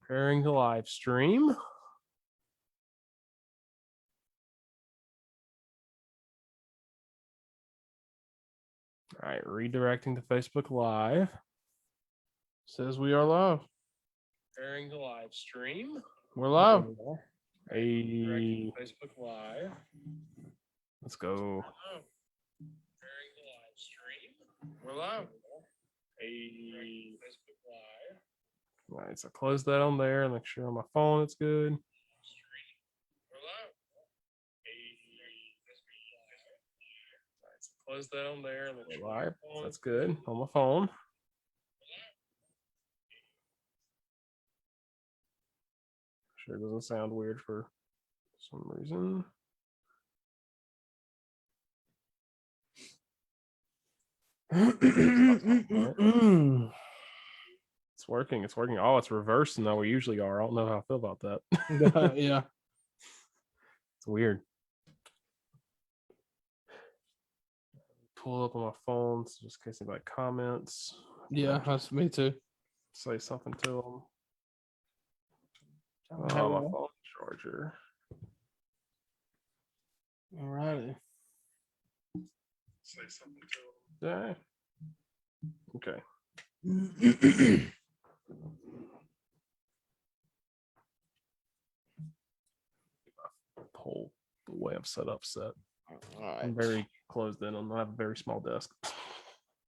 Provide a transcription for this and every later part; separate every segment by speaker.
Speaker 1: Preparing to live stream. All right, redirecting to Facebook Live. Says we are live. Preparing to live stream.
Speaker 2: We're live.
Speaker 1: Hey, Facebook Live. Let's go. Preparing to live stream.
Speaker 2: We're live.
Speaker 1: Hey, Facebook Live. All right, so close that on there and make sure on my phone it's good. Close that on there and make sure live. That's good on my phone. Sure doesn't sound weird for some reason. It's working. It's working. Oh, it's reversed than we usually are. I don't know how I feel about that.
Speaker 2: Yeah.
Speaker 1: It's weird. Pull up on my phone so just in case anybody comments.
Speaker 2: Yeah, that's me too.
Speaker 1: Say something to them. Oh, my phone charger.
Speaker 2: All righty.
Speaker 1: Say something to them. Yeah. Okay. Whole the way I'm set.
Speaker 2: All right.
Speaker 1: I'm very closed in. I have a very small desk.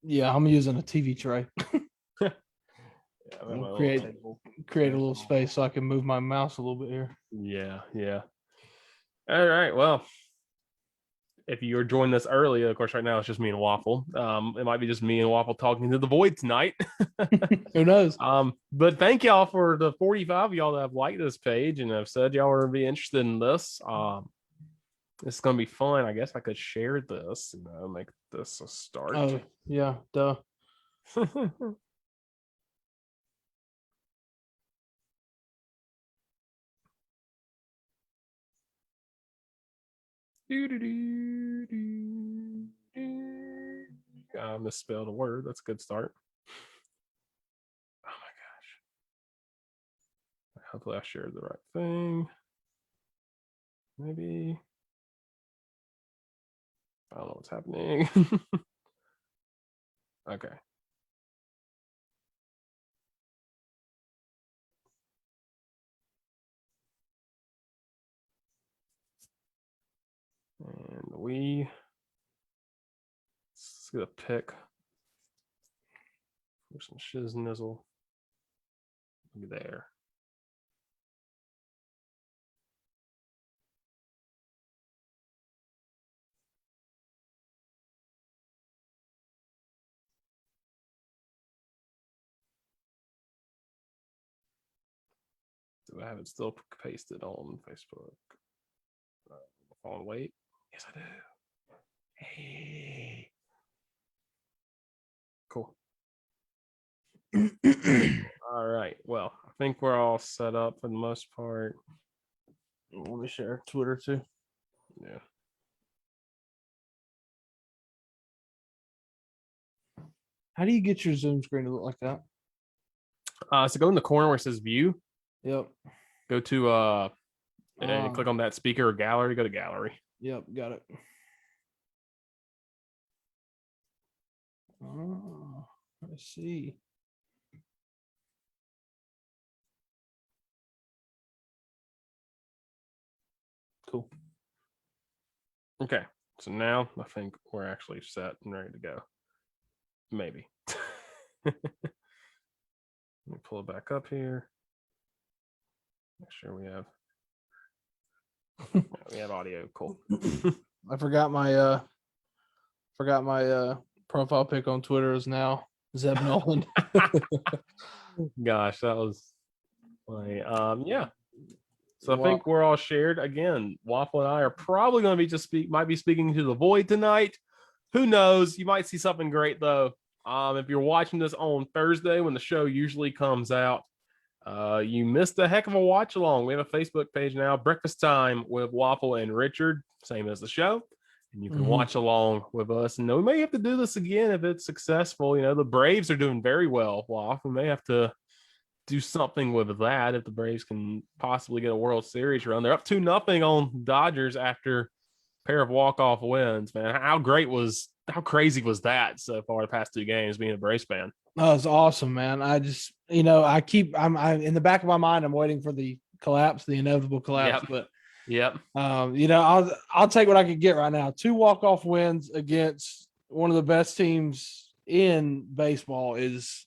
Speaker 2: Yeah, I'm using a TV tray.
Speaker 1: Yeah,
Speaker 2: create a little space so I can move my mouse a little bit here.
Speaker 1: Yeah. All right. Well, if you're joining us early, of course, right now it's just me and Waffle. It might be just me and Waffle talking to the void tonight.
Speaker 2: Who knows?
Speaker 1: But thank y'all for the 45 of y'all that have liked this page and have said y'all are be interested in this. It's gonna be fun. I guess I could share this, make this a start.
Speaker 2: Oh, yeah, duh.
Speaker 1: I misspelled a word. That's a good start. Oh my gosh. Hopefully I shared the right thing. Maybe. I don't know what's happening. Okay. And let's get a pick for some shiznizzle. Look there. Do I have it still pasted on Facebook? On wait. Yes, I do. Hey. Cool. All right. Well, I think we're all set up for the most part.
Speaker 2: Let me share Twitter too.
Speaker 1: Yeah.
Speaker 2: How do you get your Zoom screen to look like that?
Speaker 1: So go in the corner where it says view.
Speaker 2: Yep.
Speaker 1: Go to and click on that speaker or gallery. Go to gallery.
Speaker 2: Yep, got it. Oh, I see. Cool.
Speaker 1: Okay, so now I think we're actually set and ready to go. Maybe. Let me pull it back up here. Make sure we have audio. Cool.
Speaker 2: I forgot my profile pic on Twitter is now Zeb Nolan.
Speaker 1: Gosh, that was funny. Yeah. So I
Speaker 2: Wow.
Speaker 1: think we're all shared. Again, Waffle and I are probably going to be might be speaking to the void tonight. Who knows? You might see something great though. If you're watching this on Thursday when the show usually comes out, you missed a heck of a watch along. We have a Facebook page now, Breakfast Time with Waffle and Richard, same as the show. And you can watch along with us. And we may have to do this again if it's successful. The Braves are doing very well. Waffle, we may have to do something with that if the Braves can possibly get a World Series run. They're up 2-0 on Dodgers after a pair of walk-off wins, man. How crazy was that so far the past 2 games being a Braves fan?
Speaker 2: That was awesome, man. I just, I'm in the back of my mind, I'm waiting for the collapse, the inevitable collapse.
Speaker 1: Yep.
Speaker 2: But
Speaker 1: Yep.
Speaker 2: I'll take what I can get right now. 2 walk-off wins against one of the best teams in baseball is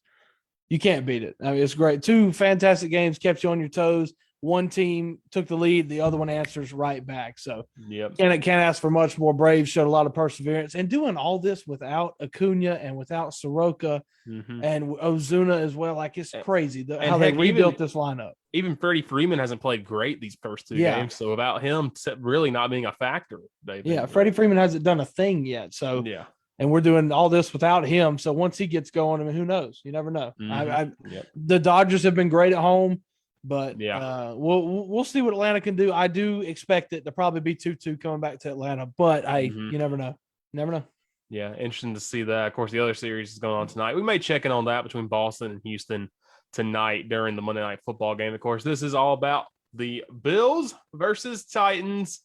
Speaker 2: you can't beat it. I mean, it's great. 2 fantastic games kept you on your toes. One team took the lead, the other one answers right back. So
Speaker 1: Yep.
Speaker 2: can't ask for much more. Braves showed a lot of perseverance and doing all this without Acuna and without Soroka and Ozuna as well. Like, it's crazy how they rebuilt this lineup.
Speaker 1: Even Freddie Freeman hasn't played great these first 2 games. So without him really not being a factor,
Speaker 2: Freddie Freeman hasn't done a thing yet. So
Speaker 1: yeah.
Speaker 2: And we're doing all this without him. So once he gets going, I mean, who knows? You never know. The Dodgers have been great at home, but we'll see what Atlanta can do. I do expect it to probably be 2-2 coming back to Atlanta, but you never know. Never know.
Speaker 1: Yeah, interesting to see that. Of course, the other series is going on tonight. We may check in on that between Boston and Houston tonight during the Monday Night Football game. Of course, this is all about the Bills versus Titans.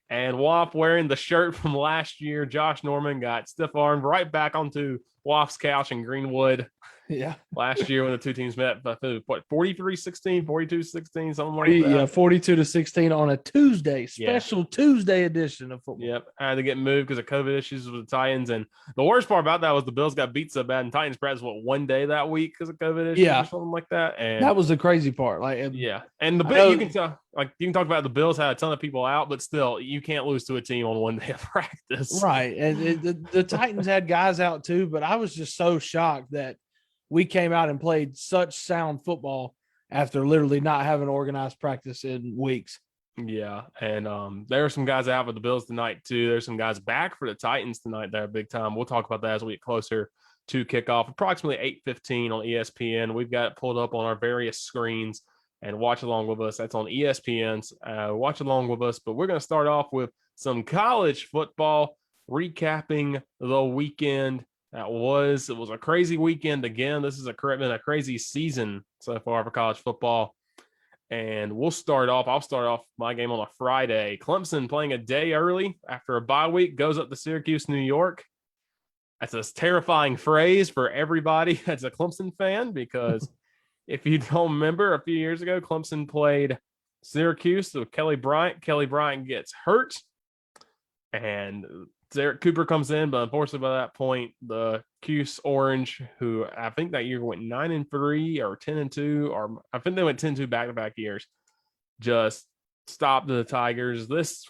Speaker 1: And Waff wearing the shirt from last year. Josh Norman got stiff-armed right back onto Waff's couch in Greenwood.
Speaker 2: Yeah.
Speaker 1: Last year when the 2 teams met, what, 43-16, 42-16, something like that?
Speaker 2: Yeah, 42-16 on a Tuesday, special Tuesday edition of football.
Speaker 1: Yep. I had to get moved because of COVID issues with the Titans. And the worst part about that was the Bills got beat so bad and Titans practiced, 1 day that week because of COVID issues or something like that. And
Speaker 2: that was the crazy part. And
Speaker 1: the Bills, you can talk about the Bills had a ton of people out, but still, you can't lose to a team on 1 day of practice.
Speaker 2: Right. And the Titans had guys out too, but I was just so shocked that we came out and played such sound football after literally not having organized practice in weeks.
Speaker 1: Yeah, and there are some guys out with the Bills tonight too. There's some guys back for the Titans tonight that are big time. We'll talk about that as we get closer to kickoff. Approximately 8:15 on ESPN. We've got it pulled up on our various screens and watch along with us. That's on ESPN's. Watch along with us. But we're going to start off with some college football, recapping the weekend. It was a crazy weekend again. This has been a crazy season so far for college football. And I'll start off my game on a Friday. Clemson playing a day early after a bye week, goes up to Syracuse, New York. That's a terrifying phrase for everybody that's a Clemson fan, because if you don't remember, a few years ago, Clemson played Syracuse with Kelly Bryant. Kelly Bryant gets hurt, and Derek Cooper comes in, but unfortunately by that point, the Cuse Orange, who I think that year went 9-3 or 10-2, or I think they went 10-2 back-to-back years, just stopped the Tigers this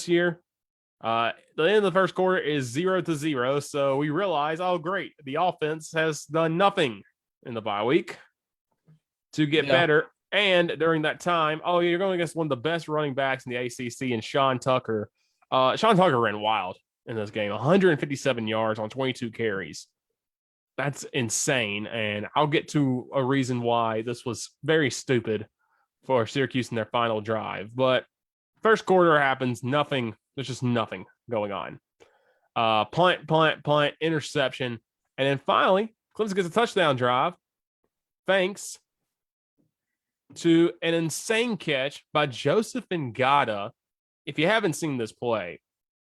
Speaker 1: year. The end of the first quarter is 0-0, so we realize, oh great, the offense has done nothing in the bye week to get better. And during that time, you're going against one of the best running backs in the ACC, and Sean Tucker. Sean Tucker ran wild in this game, 157 yards on 22 carries. That's insane. And I'll get to a reason why this was very stupid for Syracuse in their final drive. But first quarter happens, nothing. There's just nothing going on. Punt, interception. And then finally, Clemson gets a touchdown drive thanks to an insane catch by Joseph Ngata. If you haven't seen this play,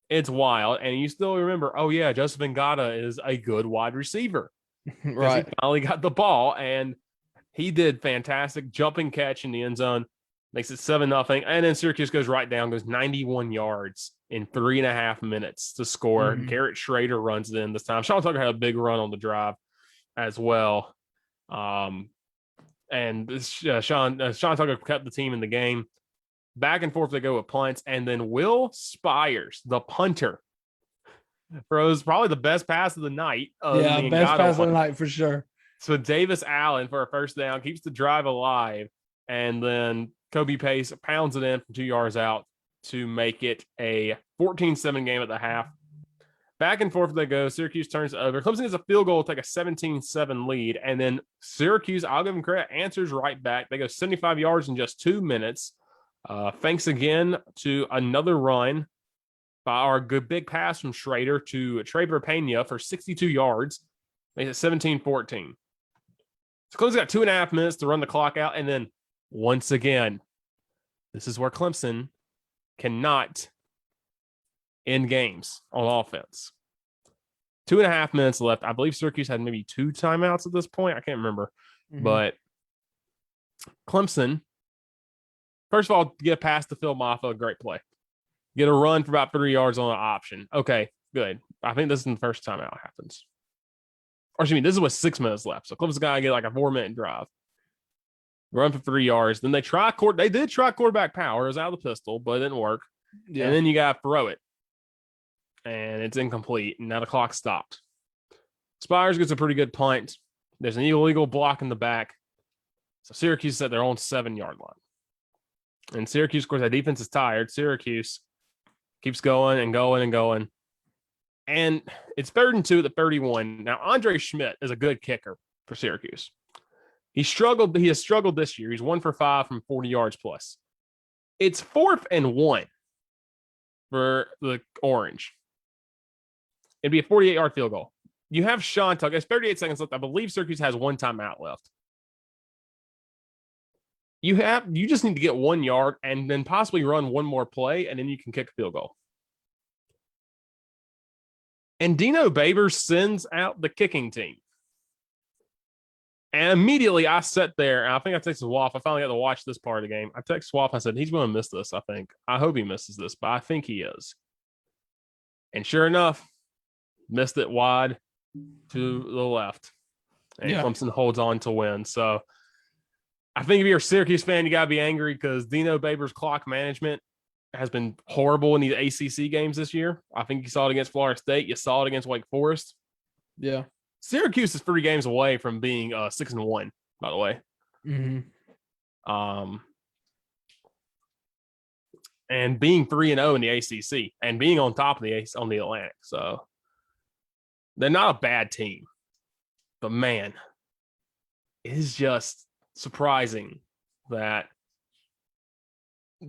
Speaker 1: it's wild. And you still remember, Joseph Ngata is a good wide receiver. Right. He finally got the ball, and he did fantastic jumping catch in the end zone, makes it 7-0. And then Syracuse goes right down, goes 91 yards in 3.5 minutes to score. Garrett Schrader runs it in this time. Sean Tucker had a big run on the drive as well. And Sean Tucker kept the team in the game. Back and forth they go with punts, and then Will Spires, the punter, throws probably the best pass of the night.
Speaker 2: Best pass of the night for sure.
Speaker 1: So Davis Allen for a first down, keeps the drive alive, and then Kobe Pace pounds it in from 2 yards out to make it a 14-7 game at the half. Back and forth they go. Syracuse turns it over. Clemson gets a field goal to take a 17-7 lead, and then Syracuse, I'll give them credit, answers right back. They go 75 yards in just 2 minutes. Thanks again to another run by our good big pass from Schrader to Trevor Pena for 62 yards. Makes it 17-14. So Clemson's got 2.5 minutes to run the clock out. And then once again, this is where Clemson cannot end games on offense. 2.5 minutes left. I believe Syracuse had maybe 2 timeouts at this point. I can't remember. Mm-hmm. But Clemson, first of all, get past the Phil Maffa, great play. Get a run for about 3 yards on an option. Okay, good. I think this is the first time it happens. Or excuse me, this is with 6 minutes left. So Clemson's got to get like a 4-minute drive. Run for 3 yards. Then they did try quarterback power. It was out of the pistol, but it didn't work. Yeah. And then you got to throw it. And it's incomplete. And now the clock stopped. Spires gets a pretty good punt. There's an illegal block in the back. So Syracuse is at their own 7-yard line. And Syracuse, of course, that defense is tired. Syracuse keeps going and going and going. And it's 3rd and 2 at the 31. Now, Andre Schmidt is a good kicker for Syracuse. He has struggled this year. He's 1 for 5 from 40 yards plus. It's 4th and 1 for the Orange. It'd be a 48-yard field goal. You have Sean Tucker. It's 38 seconds left. I believe Syracuse has 1 timeout left. You just need to get 1 yard and then possibly run one more play, and then you can kick a field goal. And Dino Babers sends out the kicking team. And immediately I sat there, and I think I texted Waff. I finally got to watch this part of the game. I texted Waff. I said, he's going to miss this, I think. I hope he misses this, but I think he is. And sure enough, missed it wide to the left. And Clemson holds on to win. So I think if you're a Syracuse fan, you got to be angry because Dino Babers' clock management has been horrible in these ACC games this year. I think you saw it against Florida State. You saw it against Wake Forest.
Speaker 2: Yeah.
Speaker 1: Syracuse is 3 games away from being 6-1, by the way.
Speaker 2: Mm-hmm.
Speaker 1: And being 3-0 in the ACC and being on top of on the Atlantic. So they're not a bad team. But man, it is just surprising that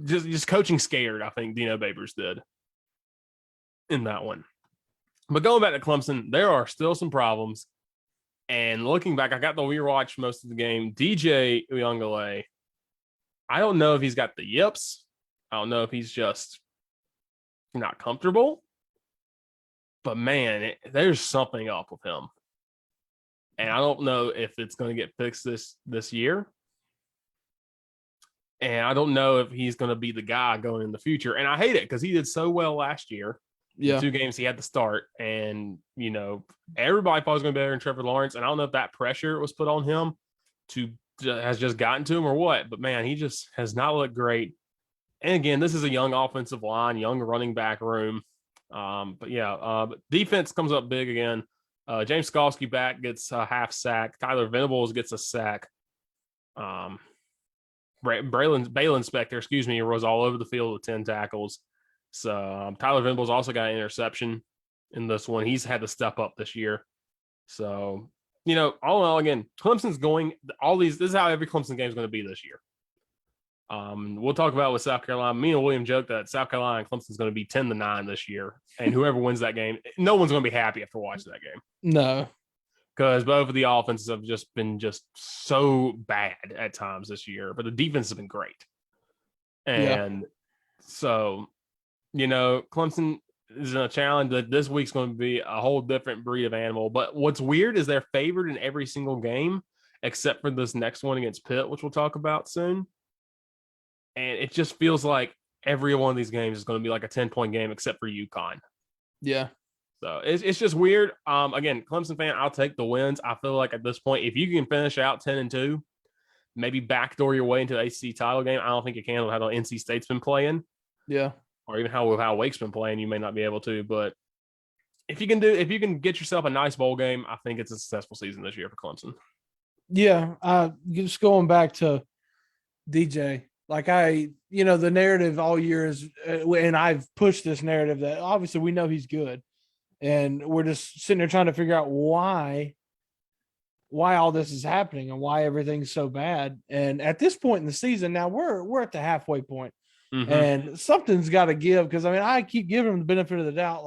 Speaker 1: just coaching scared, I think Dino Babers did in that one. But going back to Clemson, there are still some problems. And looking back, I got to rewatch most of the game. DJ Uyunglele, I don't know if he's got the yips. I don't know if he's just not comfortable. But man, there's something up with him. And I don't know if it's going to get fixed this year. And I don't know if he's going to be the guy going in the future. And I hate it because he did so well last year. Yeah. The 2 games he had to start. And, everybody thought he was going to be better than Trevor Lawrence. And I don't know if that pressure was put on him has just gotten to him or what. But, man, he just has not looked great. And, again, this is a young offensive line, young running back room. But defense comes up big again. James Skalski back gets a half sack. Tyler Venables gets a sack. Balin Spector, was all over the field with 10 tackles. So Tyler Venables also got an interception in this one. He's had to step up this year. So, all in all, again, Clemson's going this is how every Clemson game is going to be this year. We'll talk about with South Carolina. Me and William joked that South Carolina and Clemson's going to be 10-9 this year. And whoever wins that game, no one's going to be happy after watching that game.
Speaker 2: No.
Speaker 1: Because both of the offenses have just been so bad at times this year, but the defense has been great. And so, Clemson is in a challenge that this week's going to be a whole different breed of animal. But what's weird is they're favored in every single game, except for this next one against Pitt, which we'll talk about soon. And it just feels like every one of these games is going to be like a 10-point game, except for UConn.
Speaker 2: Yeah.
Speaker 1: So it's just weird. Again, Clemson fan, I'll take the wins. I feel like at this point, if you can finish out 10-2, maybe backdoor your way into the ACC title game. I don't think you can with how NC State's been playing.
Speaker 2: Yeah.
Speaker 1: Or even how Wake's been playing, you may not be able to. But if you can get yourself a nice bowl game, I think it's a successful season this year for Clemson.
Speaker 2: Yeah. Just going back to DJ, the narrative all year is, and I've pushed this narrative that obviously we know he's good. And we're just sitting there trying to figure out why all this is happening and why everything's so bad. And at this point in the season, now we're at the halfway point. Mm-hmm. And something's got to give because, I keep giving them the benefit of the doubt.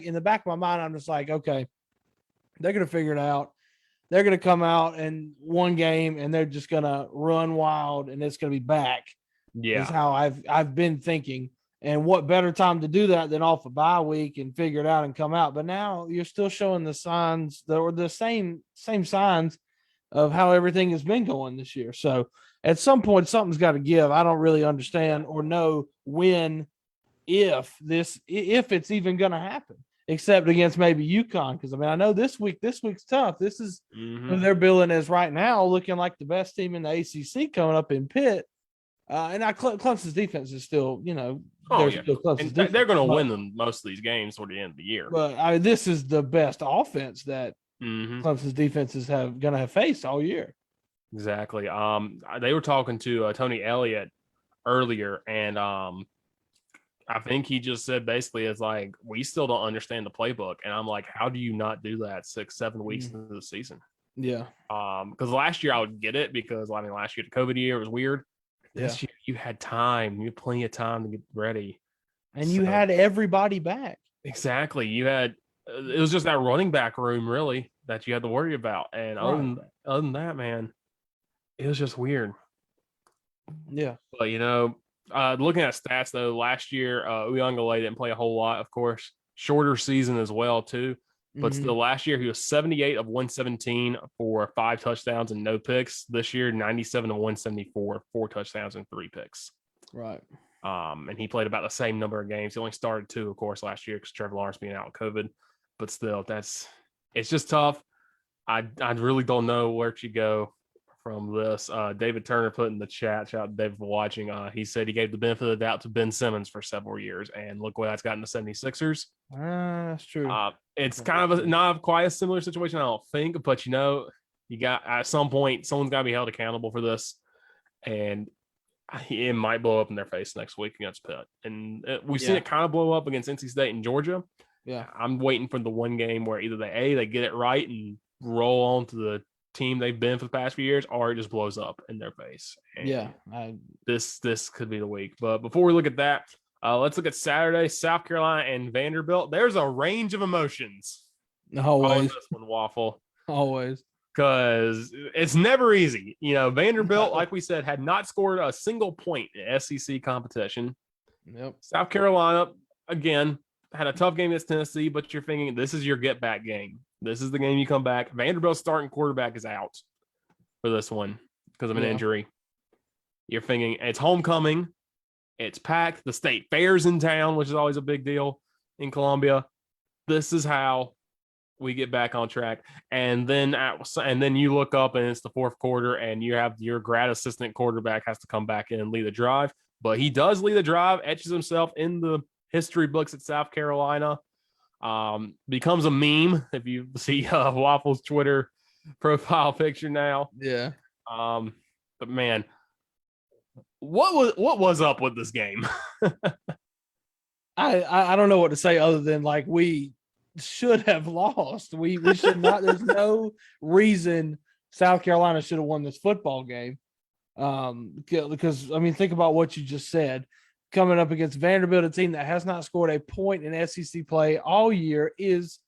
Speaker 2: In the back of my mind, I'm just like, okay, they're going to figure it out. they're going to come out in one game and they're just going to run wild and it's going to be back.
Speaker 1: Yeah.
Speaker 2: Is how I've been thinking. And what better time to do that than off a bye week and figure it out and come out? But now you're still showing the signs that were the same signs of how everything has been going this year. So at some point, something's got to give. I don't really understand or know when, if it's even going to happen, except against maybe UConn. Because I mean, I know this week's tough. This is who they're billing as right now, looking like the best team in the ACC coming up in Pitt. And Clemson's defense is still, still Clemson's defense.
Speaker 1: They're going to win them most of these games toward the end of the year.
Speaker 2: But this is the best offense that Clemson's defenses going to have faced all year.
Speaker 1: Exactly. They were talking to Tony Elliott earlier, and I think he just said basically it's like, we still don't understand the playbook. And I'm like, how do you not do that 6-7 weeks into the season?
Speaker 2: Yeah.
Speaker 1: Because last year I would get it because last year the COVID year was weird. This year you had time. You had plenty of time to get ready.
Speaker 2: And you had everybody back.
Speaker 1: Exactly. You had it was just that running back room really that you had to worry about. And other than that, man, it was just weird.
Speaker 2: Yeah.
Speaker 1: But looking at stats though, last year Uyunglele didn't play a whole lot, of course. Shorter season as well, too. But still, last year he was 78 of 117 for 5 touchdowns and no picks. This year, 97 of 174, 4 touchdowns and 3 picks.
Speaker 2: Right.
Speaker 1: And he played about the same number of games. He only started 2, of course, last year because Trevor Lawrence being out with COVID. But still, it's just tough. I really don't know where to go from this. David Turner put in the chat, shout out to David for watching. He said he gave the benefit of the doubt to Ben Simmons for several years, and look what that's gotten the 76ers.
Speaker 2: That's true.
Speaker 1: It's kind of not quite a similar situation, I don't think, but you got at some point someone's got to be held accountable for this, and it might blow up in their face next week against Pitt. And we've seen it kind of blow up against NC State and Georgia.
Speaker 2: Yeah,
Speaker 1: I'm waiting for the one game where either they get it right and roll on to the team they've been for the past few years, or it just blows up in their face. And this could be the week. But before we look at that, let's look at Saturday, South Carolina and Vanderbilt. There's a range of emotions.
Speaker 2: Always.
Speaker 1: This one, Waffle.
Speaker 2: Always.
Speaker 1: Because it's never easy. Vanderbilt, like we said, had not scored a single point in SEC competition.
Speaker 2: Yep.
Speaker 1: South Carolina, again, had a tough game against Tennessee, but you're thinking this is your get-back game. This is the game you come back. Vanderbilt's starting quarterback is out for this one because of an injury. You're thinking it's homecoming. It's packed. The state fair's in town, which is always a big deal in Columbia. This is how we get back on track. And then you look up and it's the fourth quarter and you have your grad assistant quarterback has to come back in and lead the drive. But he does lead the drive, etches himself in the history books at South Carolina. Becomes a meme if you see Waffle's Twitter profile picture now.
Speaker 2: Yeah.
Speaker 1: But man, what was up with this game?
Speaker 2: I don't know what to say other than like we should have lost. We should not. There's no reason South Carolina should have won this football game. Because I mean, think about what you just said. Coming up against Vanderbilt, a team that has not scored a point in SEC play all year, is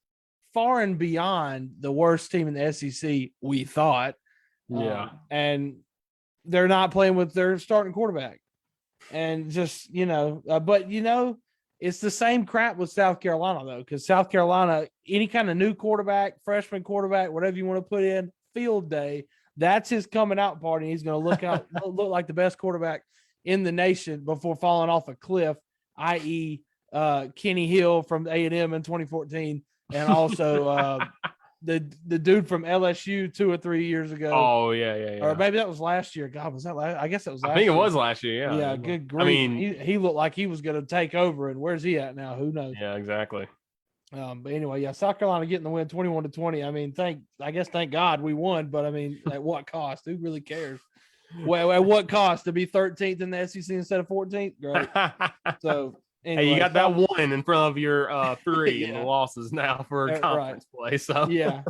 Speaker 2: far and beyond the worst team in the SEC, we thought.
Speaker 1: Yeah.
Speaker 2: And they're not playing with their starting quarterback. And just, but it's the same crap with South Carolina, though, because South Carolina, any kind of new quarterback, freshman quarterback, whatever you want to put in, field day, that's his coming out party. He's going to look like the best quarterback in the nation before falling off a cliff, i.e. Kenny Hill from A&M in 2014, and also the dude from LSU 2 or 3 years ago.
Speaker 1: Oh, yeah.
Speaker 2: Or maybe that was last year. God, was that last? I guess that was last year.
Speaker 1: I think it was last year, yeah.
Speaker 2: Yeah, good grief. I mean, he looked like he was going to take over, and where's he at now? Who knows?
Speaker 1: Yeah, exactly.
Speaker 2: But anyway, South Carolina getting the win 21-20. I mean, thank God we won, but I mean, at what cost? Who really cares? Well, at what cost to be 13th in the SEC instead of 14th? Great. So anyway,
Speaker 1: hey, you got that one in front of your 3 in the losses now for conference play. So
Speaker 2: yeah,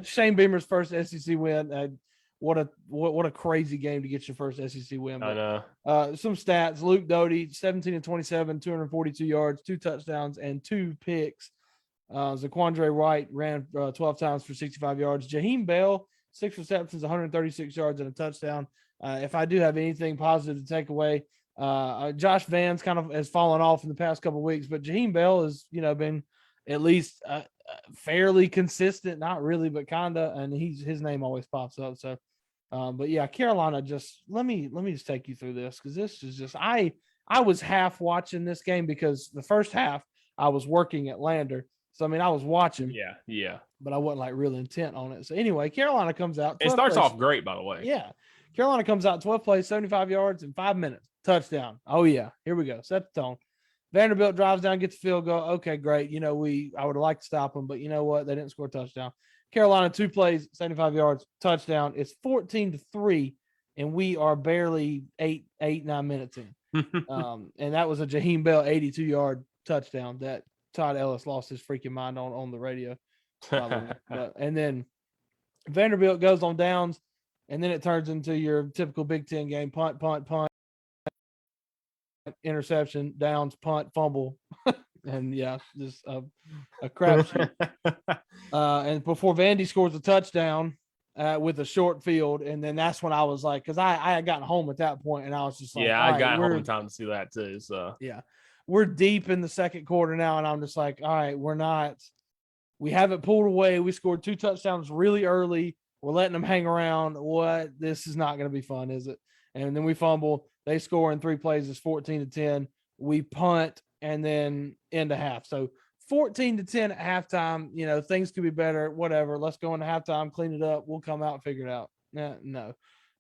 Speaker 2: Shane Beamer's first SEC win. What a crazy game to get your first SEC win. But,
Speaker 1: I know.
Speaker 2: Some stats: Luke Doty, 17 and 27, 242 yards, 2 touchdowns, and 2 picks. Zaquandre White ran 12 times for 65 yards. Jaheim Bell, 6 receptions, 136 yards and a touchdown. If I do have anything positive to take away, Josh Vance kind of has fallen off in the past couple of weeks, but Jaheim Bell has, been at least fairly consistent, not really, but kinda, and his name always pops up. So, but yeah, Carolina. Just let me just take you through this, because this is just I was half watching this game because the first half I was working at Lander, so I mean I was watching,
Speaker 1: Yeah.
Speaker 2: but I wasn't like real intent on it. So anyway, Carolina comes out.
Speaker 1: It starts off great, by the way.
Speaker 2: Yeah. Carolina comes out 12 plays, 75 yards in 5 minutes. Touchdown. Oh, yeah. Here we go. Set the tone. Vanderbilt drives down, gets the field goal. Okay, great. I would have liked to stop them, but you know what? They didn't score a touchdown. Carolina, 2 plays, 75 yards, touchdown. It's 14-3, and we are barely 9 minutes in. And that was a Jaheim Bell 82-yard touchdown that Todd Ellis lost his freaking mind on the radio. And then Vanderbilt goes on downs, and then it turns into your typical Big Ten game: punt, interception, downs, punt, fumble, and yeah, just a crapshoot. And before Vandy scores a touchdown with a short field, and then that's when I was like, because I had gotten home at that point, and I was just like,
Speaker 1: I got home in time to see that too. So
Speaker 2: yeah, we're deep in the second quarter now, and I'm just like, all right, we haven't pulled away. We scored 2 touchdowns really early. We're letting them hang around. This is not going to be fun, is it? And then we fumble. They score in 3 plays. It's 14-10. We punt and then end a half. So 14-10 at halftime. Things could be better. Whatever. Let's go into halftime, clean it up. We'll come out and figure it out. No.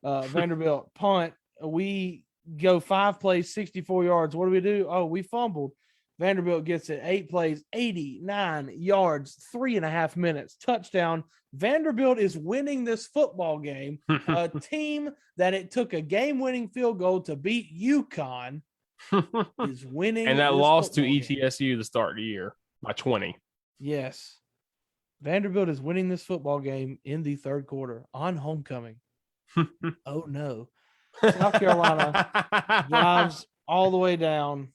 Speaker 2: Vanderbilt punt. We go 5 plays, 64 yards. What do? Oh, we fumbled. Vanderbilt gets it. 8 plays, 89 yards, 3.5 minutes, touchdown. Vanderbilt is winning this football game. A team that it took a game-winning field goal to beat UConn is winning.
Speaker 1: And that lost to ETSU to start the year by 20.
Speaker 2: Yes. Vanderbilt is winning this football game in the third quarter on homecoming. Oh, no. South Carolina drives all the way down.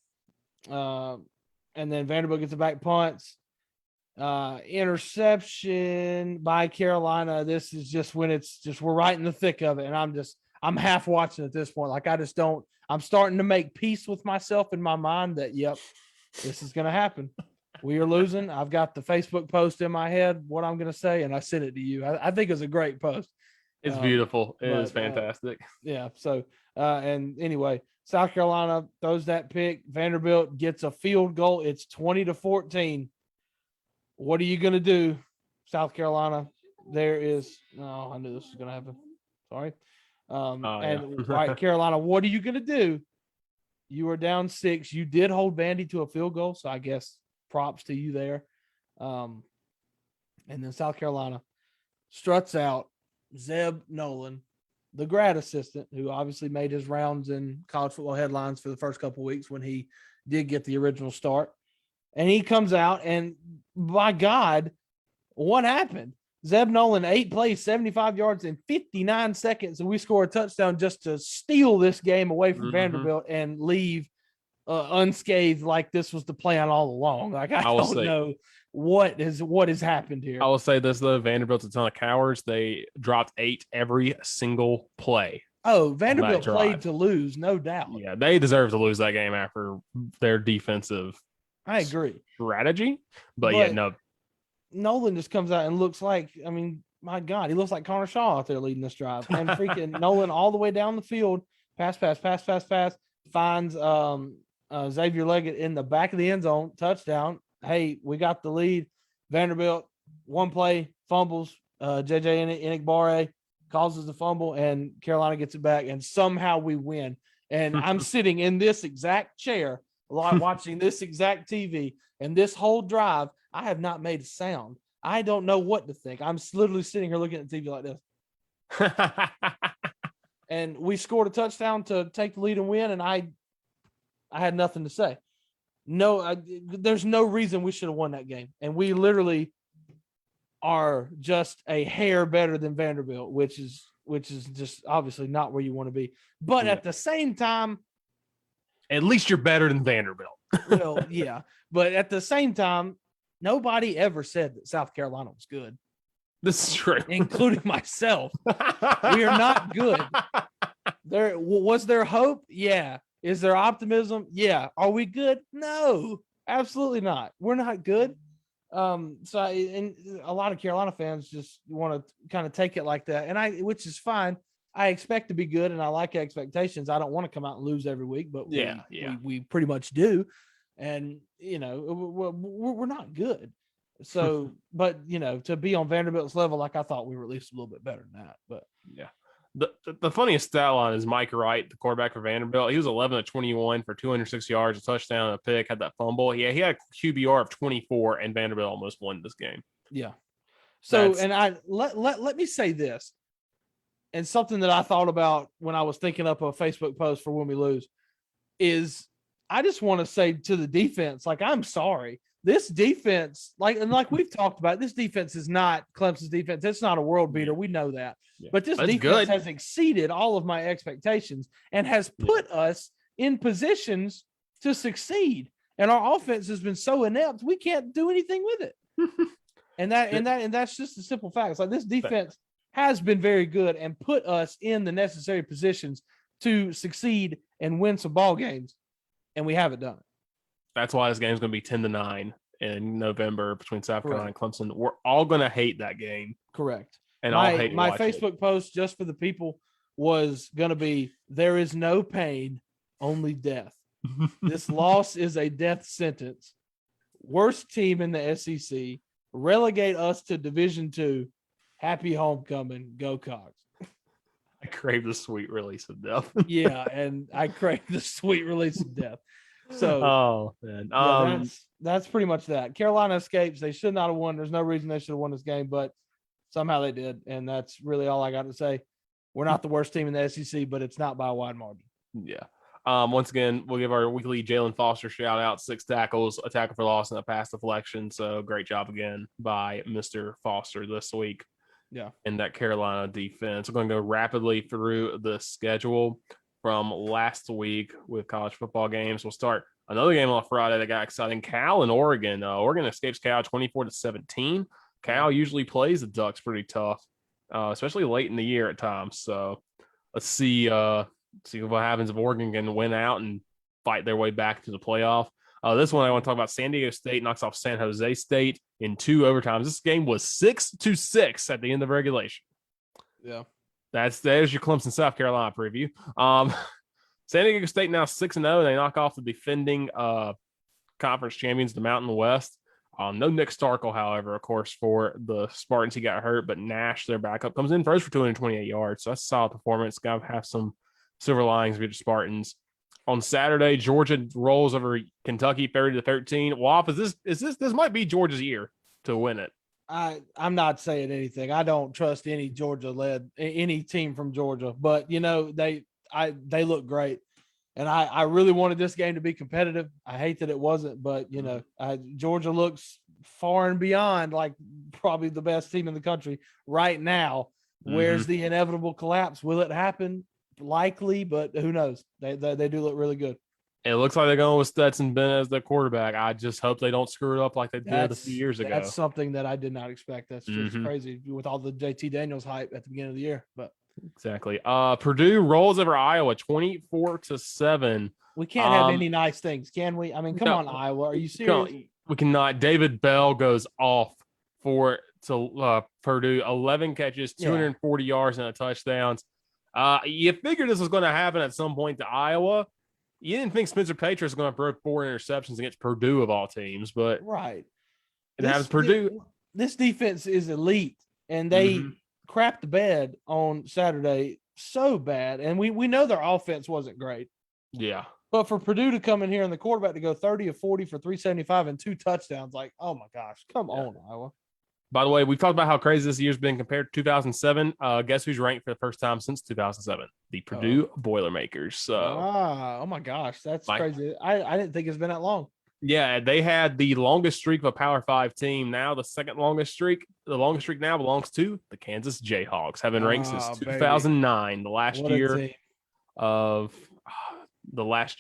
Speaker 2: And then Vanderbilt gets it back, punts, interception by Carolina. This is just when we're right in the thick of it. And I'm half watching at this point. Like, I'm starting to make peace with myself in my mind that, yep, this is going to happen. We are losing. I've got the Facebook post in my head, what I'm going to say, and I sent it to you. I think it's a great post.
Speaker 1: It's beautiful. It is fantastic.
Speaker 2: Yeah. So, and anyway, South Carolina throws that pick. Vanderbilt gets a field goal. It's 20-14. What are you going to do, South Carolina? I knew this was going to happen. Sorry. All right, Carolina, what are you going to do? You are down 6. You did hold Vandy to a field goal, so I guess props to you there. And then South Carolina struts out Zeb Nolan, the grad assistant, who obviously made his rounds in college football headlines for the first couple of weeks when he did get the original start. And he comes out, and by God, what happened? Zeb Nolan, 8 plays, 75 yards in 59 seconds, and we score a touchdown just to steal this game away from Vanderbilt and leave unscathed, like this was the plan all along. Like, I don't know what has happened here.
Speaker 1: I will say this, though. Vanderbilt's a ton of cowards. They dropped 8 every single play.
Speaker 2: Oh, Vanderbilt played to lose, no doubt.
Speaker 1: Yeah, they deserve to lose that game after their defensive
Speaker 2: I agree.
Speaker 1: strategy. But yeah, no.
Speaker 2: Nolan just comes out and looks like, I mean, my God, he looks like Connor Shaw out there leading this drive. And freaking Nolan all the way down the field, pass, finds Xavier Leggett in the back of the end zone, touchdown. Hey, we got the lead. Vanderbilt, 1 play, fumbles. JJ Enigbare causes the fumble, and Carolina gets it back, and somehow we win. And I'm sitting in this exact chair, watching this exact TV, and this whole drive, I have not made a sound. I don't know what to think. I'm literally sitting here looking at the TV like this. And we scored a touchdown to take the lead and win, and I had nothing to say. No, there's no reason we should have won that game. And we literally are just a hair better than Vanderbilt, which is just obviously not where you want to be. But at the same time,
Speaker 1: at least you're better than Vanderbilt.
Speaker 2: Well, yeah. But at the same time, Nobody ever said that South Carolina was good,
Speaker 1: This is true.
Speaker 2: including myself. We are not good. Was there hope? Yeah. Is there optimism? Yeah. Are we good? No, absolutely not. We're not good. And a lot of Carolina fans just want to kind of take it like that, which is fine. I expect to be good, and I like expectations. I don't want to come out and lose every week, but we pretty much do. And we're not good. So, but to be on Vanderbilt's level, like I thought we were at least a little bit better than that. But
Speaker 1: yeah. The funniest stat line is Mike Wright, the quarterback for Vanderbilt. He was 11 of 21 for 206 yards, a touchdown, and a pick, had that fumble. Yeah, he had a QBR of 24, and Vanderbilt almost won this game.
Speaker 2: Yeah. So, let me say this, and something that I thought about when I was thinking up a Facebook post for when we lose is I just want to say to the defense, like, I'm sorry. This defense, like we've talked about, this defense is not Clemson's defense. It's not a world beater. We know that. Yeah. But this defense has exceeded all of my expectations and has put us in positions to succeed. And our offense has been so inept, we can't do anything with it. and that's just the simple fact. It's like this defense has been very good and put us in the necessary positions to succeed and win some ball games, and we haven't done it.
Speaker 1: That's why this game's going to be 10-9 in November between South Carolina and Clemson. We're all going to hate that game.
Speaker 2: Correct.
Speaker 1: And I'll hate
Speaker 2: my Facebook post just for the people was going to be, there is no pain, only death. This loss is a death sentence. Worst team in the SEC. Relegate us to Division II. Happy homecoming. Go Cox.
Speaker 1: I crave the sweet release of death.
Speaker 2: Yeah, and I crave the sweet release of death. So, man. That's pretty much that. Carolina escapes. They should not have won. There's no reason they should have won this game, but somehow they did, and that's really all I got to say. We're not the worst team in the SEC, but it's not by a wide margin.
Speaker 1: Yeah. Once again, we'll give our weekly Jalen Foster shout out. 6 tackles, a tackle for loss, and a pass deflection. So great job again by Mr. Foster this week.
Speaker 2: Yeah.
Speaker 1: In that Carolina defense. We're going to go rapidly through the schedule from last week with college football games. We'll start another game on Friday that got exciting. Cal and Oregon. Oregon escapes Cal 24-17. Cal usually plays the Ducks pretty tough, especially late in the year at times. So let's see what happens if Oregon can win out and fight their way back to the playoff. This one I want to talk about. San Diego State knocks off San Jose State in 2 overtimes. This game was 6-6 at the end of regulation.
Speaker 2: Yeah.
Speaker 1: There's your Clemson, South Carolina preview. San Diego State now 6-0. They knock off the defending conference champions, the Mountain West. No Nick Starkel, however, of course, for the Spartans. He got hurt, but Nash, their backup, comes in first for 228 yards. So that's a solid performance. Got to have some silver linings with the Spartans. On Saturday, Georgia rolls over Kentucky 30-13. Waff, this might be Georgia's year to win it.
Speaker 2: I'm not saying anything. I don't trust any any team from Georgia, but they look great. And I really wanted this game to be competitive. I hate that it wasn't, but Georgia looks far and beyond like probably the best team in the country right now. Where's the inevitable collapse? Will it happen? Likely, but who knows? They do look really good.
Speaker 1: It looks like they're going with Stetson Bennett as their quarterback. I just hope they don't screw it up like they did a few years ago.
Speaker 2: That's something that I did not expect. That's just crazy with all the JT Daniels hype at the beginning of the year. But
Speaker 1: exactly. Purdue rolls over Iowa 24-7.
Speaker 2: We can't have any nice things, can we? I mean, come on, Iowa. Are you serious?
Speaker 1: We cannot. David Bell goes off for Purdue. 11 catches, 240 yards, and a touchdown. You figured this was going to happen at some point to Iowa. You didn't think Spencer Patriot was going to throw 4 interceptions against Purdue of all teams, but it happens. Purdue.
Speaker 2: This defense is elite, and they crapped the bed on Saturday so bad. And we know their offense wasn't great.
Speaker 1: Yeah.
Speaker 2: But for Purdue to come in here and the quarterback to go 30 of 40 for 375 and 2 touchdowns, like, oh my gosh, come on, Iowa.
Speaker 1: By the way, we've talked about how crazy this year's been compared to 2007. Guess who's ranked for the first time since 2007? The Purdue Boilermakers. So,
Speaker 2: oh my gosh, that's crazy. I didn't think it's been that long.
Speaker 1: Yeah, they had the longest streak of a Power 5 team. Now the second longest streak. The longest streak now belongs to the Kansas Jayhawks, having ranked since 2009, the last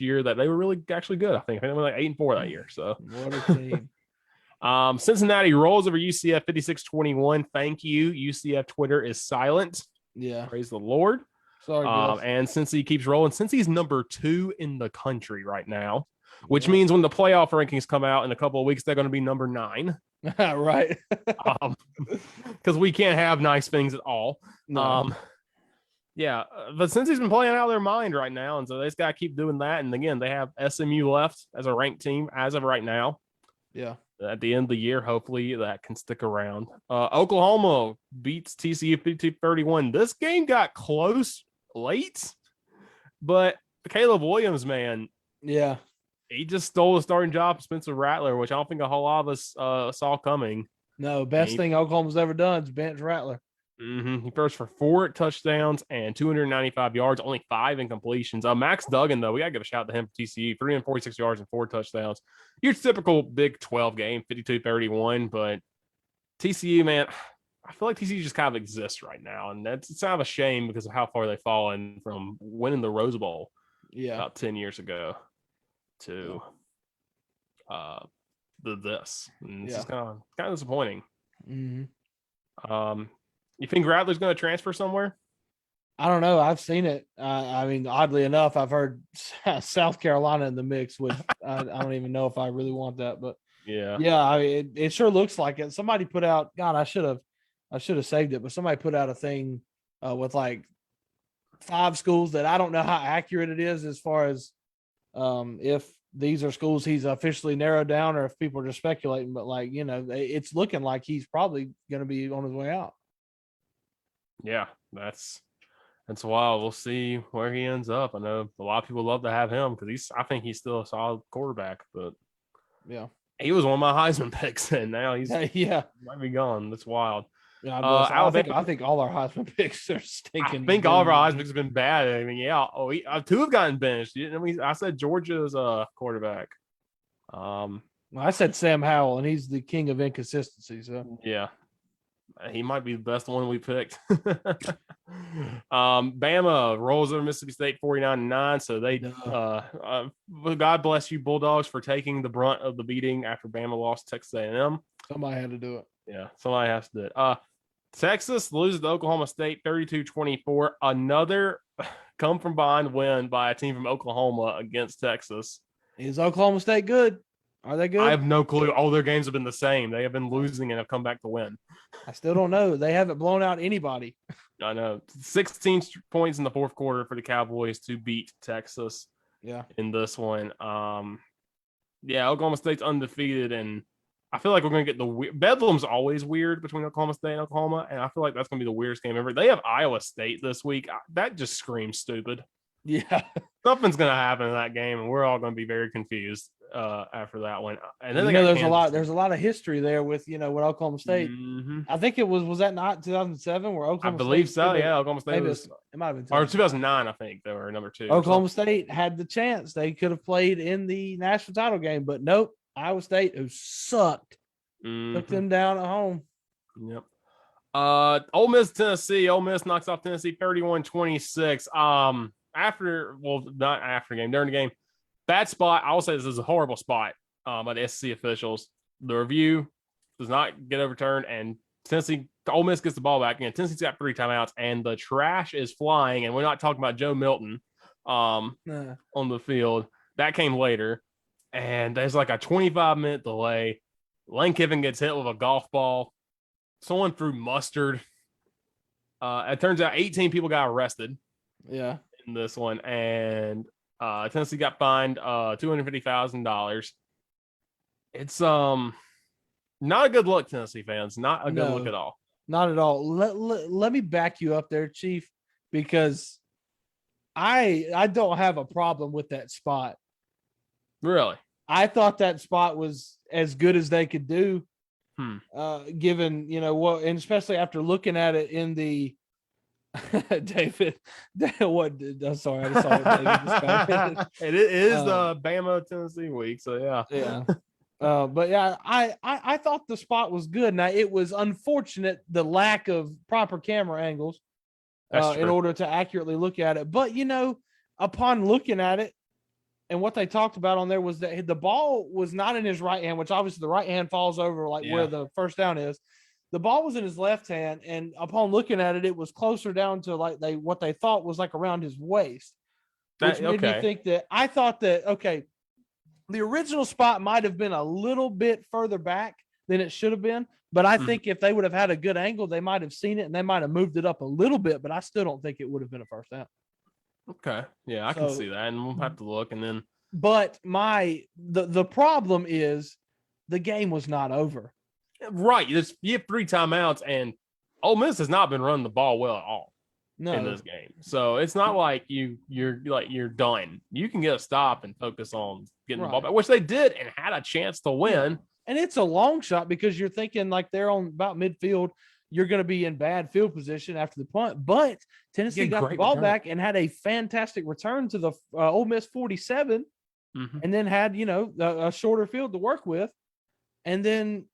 Speaker 1: year that they were really actually good. I think they were like 8-4 that year. So
Speaker 2: what a team.
Speaker 1: Cincinnati rolls over UCF 56-21. Thank you. UCF Twitter is silent.
Speaker 2: Yeah.
Speaker 1: Praise the Lord.
Speaker 2: Sorry, Gus.
Speaker 1: And since he keeps rolling, since he's number 2 in the country right now, which means when the playoff rankings come out in a couple of weeks, they're going to be number 9.
Speaker 2: Right.
Speaker 1: Because we can't have nice things at all.
Speaker 2: No.
Speaker 1: Yeah, but since he's been playing out of their mind right now, and so they just got to keep doing that. And again, they have SMU left as a ranked team as of right now.
Speaker 2: Yeah.
Speaker 1: At the end of the year, hopefully that can stick around. Oklahoma beats TCU 52-31. This game got close late, but Caleb Williams, man,
Speaker 2: yeah,
Speaker 1: he just stole the starting job from Spencer Rattler, which I don't think a whole lot of us saw coming.
Speaker 2: No, best thing Oklahoma's ever done is bench Rattler.
Speaker 1: He throws for 4 touchdowns and 295 yards, only 5 incompletions. Max Duggan, though, we got to give a shout to him for TCU, 346 yards and 4 touchdowns. Your typical Big 12 game, 52-31, but TCU, man, I feel like TCU just kind of exists right now, and it's kind of a shame because of how far they've fallen from winning the Rose Bowl about 10 years ago to this. And it's just kind of disappointing.
Speaker 2: Mm-hmm.
Speaker 1: You think Rattler's going to transfer somewhere?
Speaker 2: I don't know. I've seen it. I mean, oddly enough, I've heard South Carolina in the mix, which I don't even know if I really want that. But yeah. I mean, it sure looks like it. Somebody put out. God, I should have saved it, but somebody put out a thing with like 5 schools that I don't know how accurate it is as far as if these are schools he's officially narrowed down or if people are just speculating. But like, it's looking like he's probably going to be on his way out.
Speaker 1: Yeah, that's wild. We'll see where he ends up. I know a lot of people love to have him because I think he's still a solid quarterback, but
Speaker 2: yeah,
Speaker 1: he was one of my Heisman picks, and now he's might be gone. That's wild.
Speaker 2: Yeah, I think all our Heisman picks are stinking.
Speaker 1: I think all of our Heisman picks have been bad. I mean, yeah. 2 have gotten benched. I said Georgia's quarterback.
Speaker 2: I said Sam Howell, and he's the king of inconsistency. So
Speaker 1: yeah. He might be the best one we picked. Bama rolls over Mississippi State 49-9. So they, God bless you, Bulldogs, for taking the brunt of the beating after Bama lost to Texas A&M.
Speaker 2: Somebody had to do it.
Speaker 1: Yeah, somebody has to do it. Texas loses to Oklahoma State 32-24. Another come from behind win by a team from Oklahoma against Texas.
Speaker 2: Is Oklahoma State good? Are they good?
Speaker 1: I have no clue. All their games have been the same. They have been losing and have come back to win.
Speaker 2: I still don't know. They haven't blown out anybody.
Speaker 1: I know. 16 points in the fourth quarter for the Cowboys to beat Texas.
Speaker 2: Yeah.
Speaker 1: In this one. Oklahoma State's undefeated, and I feel like we're going to get the Bedlam's always weird between Oklahoma State and Oklahoma, and I feel like that's going to be the weirdest game ever. They have Iowa State this week. That just screams stupid.
Speaker 2: Yeah.
Speaker 1: Something's going to happen in that game, and we're all going to be very confused after that one. And then
Speaker 2: there's a lot of history there with with Oklahoma State.
Speaker 1: Mm-hmm.
Speaker 2: I think was that not 2007 where Oklahoma
Speaker 1: State? I believe so. Yeah, Oklahoma State
Speaker 2: it might have been
Speaker 1: or 2009. I think they were number 2.
Speaker 2: Oklahoma State had the chance; they could have played in the national title game, but nope. Iowa State, who sucked, took them down at home.
Speaker 1: Yep. Ole Miss, Tennessee. Ole Miss knocks off Tennessee 31-26. Not after the game, during the game. Bad spot. I will say this is a horrible spot by the SEC officials. The review does not get overturned, and Ole Miss gets the ball back. And Tennessee's got 3 timeouts, and the trash is flying. And we're not talking about Joe Milton on the field. That came later. And there's like a 25-minute delay. Lane Kiffin gets hit with a golf ball. Someone threw mustard. It turns out 18 people got arrested.
Speaker 2: Yeah.
Speaker 1: In this one, and Tennessee got fined $250,000. It's not a good look, Tennessee fans. Not a good look at all.
Speaker 2: Not at all. Let me back you up there, Chief, because I don't have a problem with that spot.
Speaker 1: Really?
Speaker 2: I thought that spot was as good as they could do, given what, and especially after looking at it in the. David, what? I'm sorry, I just saw what David
Speaker 1: It is the Bama Tennessee week, so yeah.
Speaker 2: But yeah, I thought the spot was good. Now it was unfortunate the lack of proper camera angles in order to accurately look at it. But upon looking at it, And what they talked about on there was that the ball was not in his right hand, which obviously the right hand falls over like where the first down is. The ball was in his left hand, and upon looking at it, it was closer down to like what they thought was like around his waist, which made me think that I thought that the original spot might have been a little bit further back than it should have been, but I think if they would have had a good angle, they might have seen it and they might have moved it up a little bit, but I still don't think it would have been a first down.
Speaker 1: Okay. Yeah, I can see that. And we'll have to look. And then
Speaker 2: but the problem is the game was not over.
Speaker 1: Right. You have 3 timeouts, and Ole Miss has not been running the ball well at all in this game. So it's not like you're done. You can get a stop and focus on getting the ball back, which they did and had a chance to win.
Speaker 2: And it's a long shot because you're thinking like they're on about midfield. You're going to be in bad field position after the punt, but Tennessee got the ball back and had a fantastic return to the Ole Miss 47, and then had a shorter field to work with, and then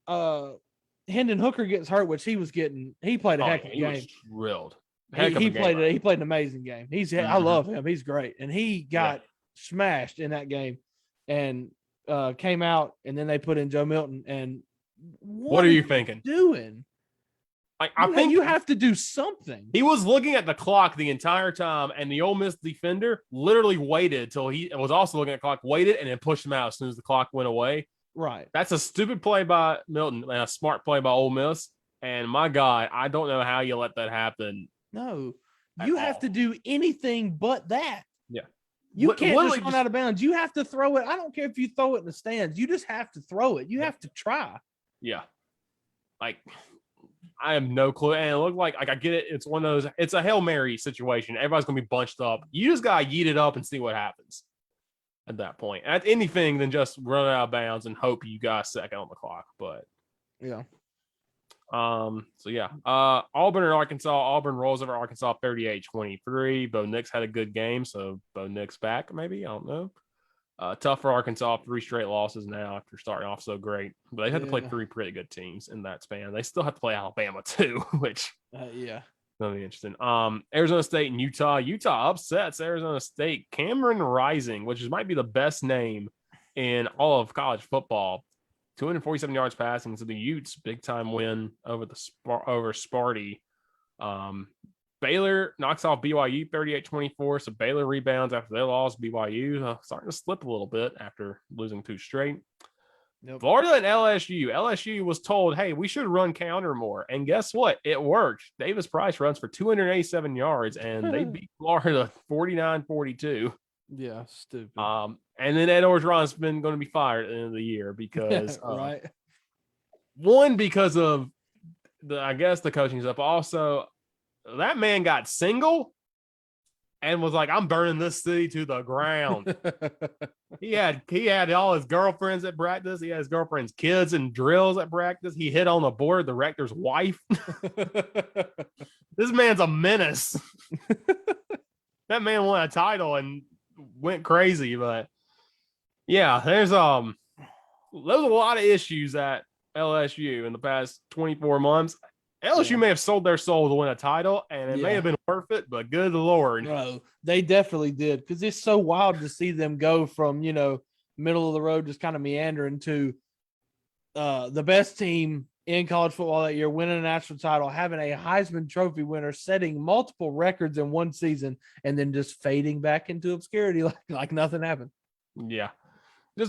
Speaker 2: Hendon Hooker gets hurt, which he played a heck of a game.
Speaker 1: Was drilled.
Speaker 2: He played an amazing game. I love him. He's great, and he got smashed in that game, and came out, and then they put in Joe Milton. And
Speaker 1: what are you thinking?
Speaker 2: Doing? I think you have to do something.
Speaker 1: He was looking at the clock the entire time, and the Ole Miss defender literally waited till he was also looking at the clock, waited, and then pushed him out as soon as the clock went away.
Speaker 2: Right.
Speaker 1: That's a stupid play by Milton and a smart play by Ole Miss. And my God, I don't know how you let that happen.
Speaker 2: No, you have to do anything but that.
Speaker 1: Yeah.
Speaker 2: You can't just run out of bounds. You have to throw it. I don't care if you throw it in the stands. You just have to throw it. You have to try.
Speaker 1: Yeah. I have no clue. And it looked like I get it. It's one of those, it's a Hail Mary situation. Everybody's going to be bunched up. You just got to yeet it up and see what happens at that point. At anything than just run out of bounds and hope you got a second on the clock. But
Speaker 2: yeah.
Speaker 1: Auburn and Arkansas. Auburn rolls over Arkansas 38-23. Bo Nix had a good game, so Bo Nix back maybe. I don't know. Tough for Arkansas, 3 straight losses now after starting off so great. But they had to play 3 pretty good teams in that span. They still have to play Alabama too, which that'll be interesting. Arizona State and Utah. Utah upsets Arizona State. Cameron Rising, which might be the best name in all of college football. 247 yards passing. So the Utes, big time win over Sparty. Baylor knocks off BYU 38-24. So Baylor rebounds after they lost. BYU starting to slip a little bit after losing 2 straight. Yep. Florida and LSU. LSU was told, hey, we should run counter more. And guess what? It worked. Davis Price runs for 287 yards, and they beat Florida 49-42.
Speaker 2: Yeah, stupid.
Speaker 1: And then Ed Orgeron's been going to be fired at the end of the year because one, because of the coaching stuff. Also, that man got single and was like, I'm burning this city to the ground. He had all his girlfriends at practice. He had his girlfriend's kids and drills at practice. He hit on the board the rector's wife. This man's a menace. That man won a title and went crazy, but yeah, there's a lot of issues at LSU in the past 24 months. LSU may have sold their soul to win a title, and it may have been worth it, but good Lord.
Speaker 2: Bro, they definitely did, because it's so wild to see them go from, middle of the road, just kind of meandering to the best team in college football that year, winning a national title, having a Heisman Trophy winner, setting multiple records in one season, and then just fading back into obscurity like nothing happened. Yeah.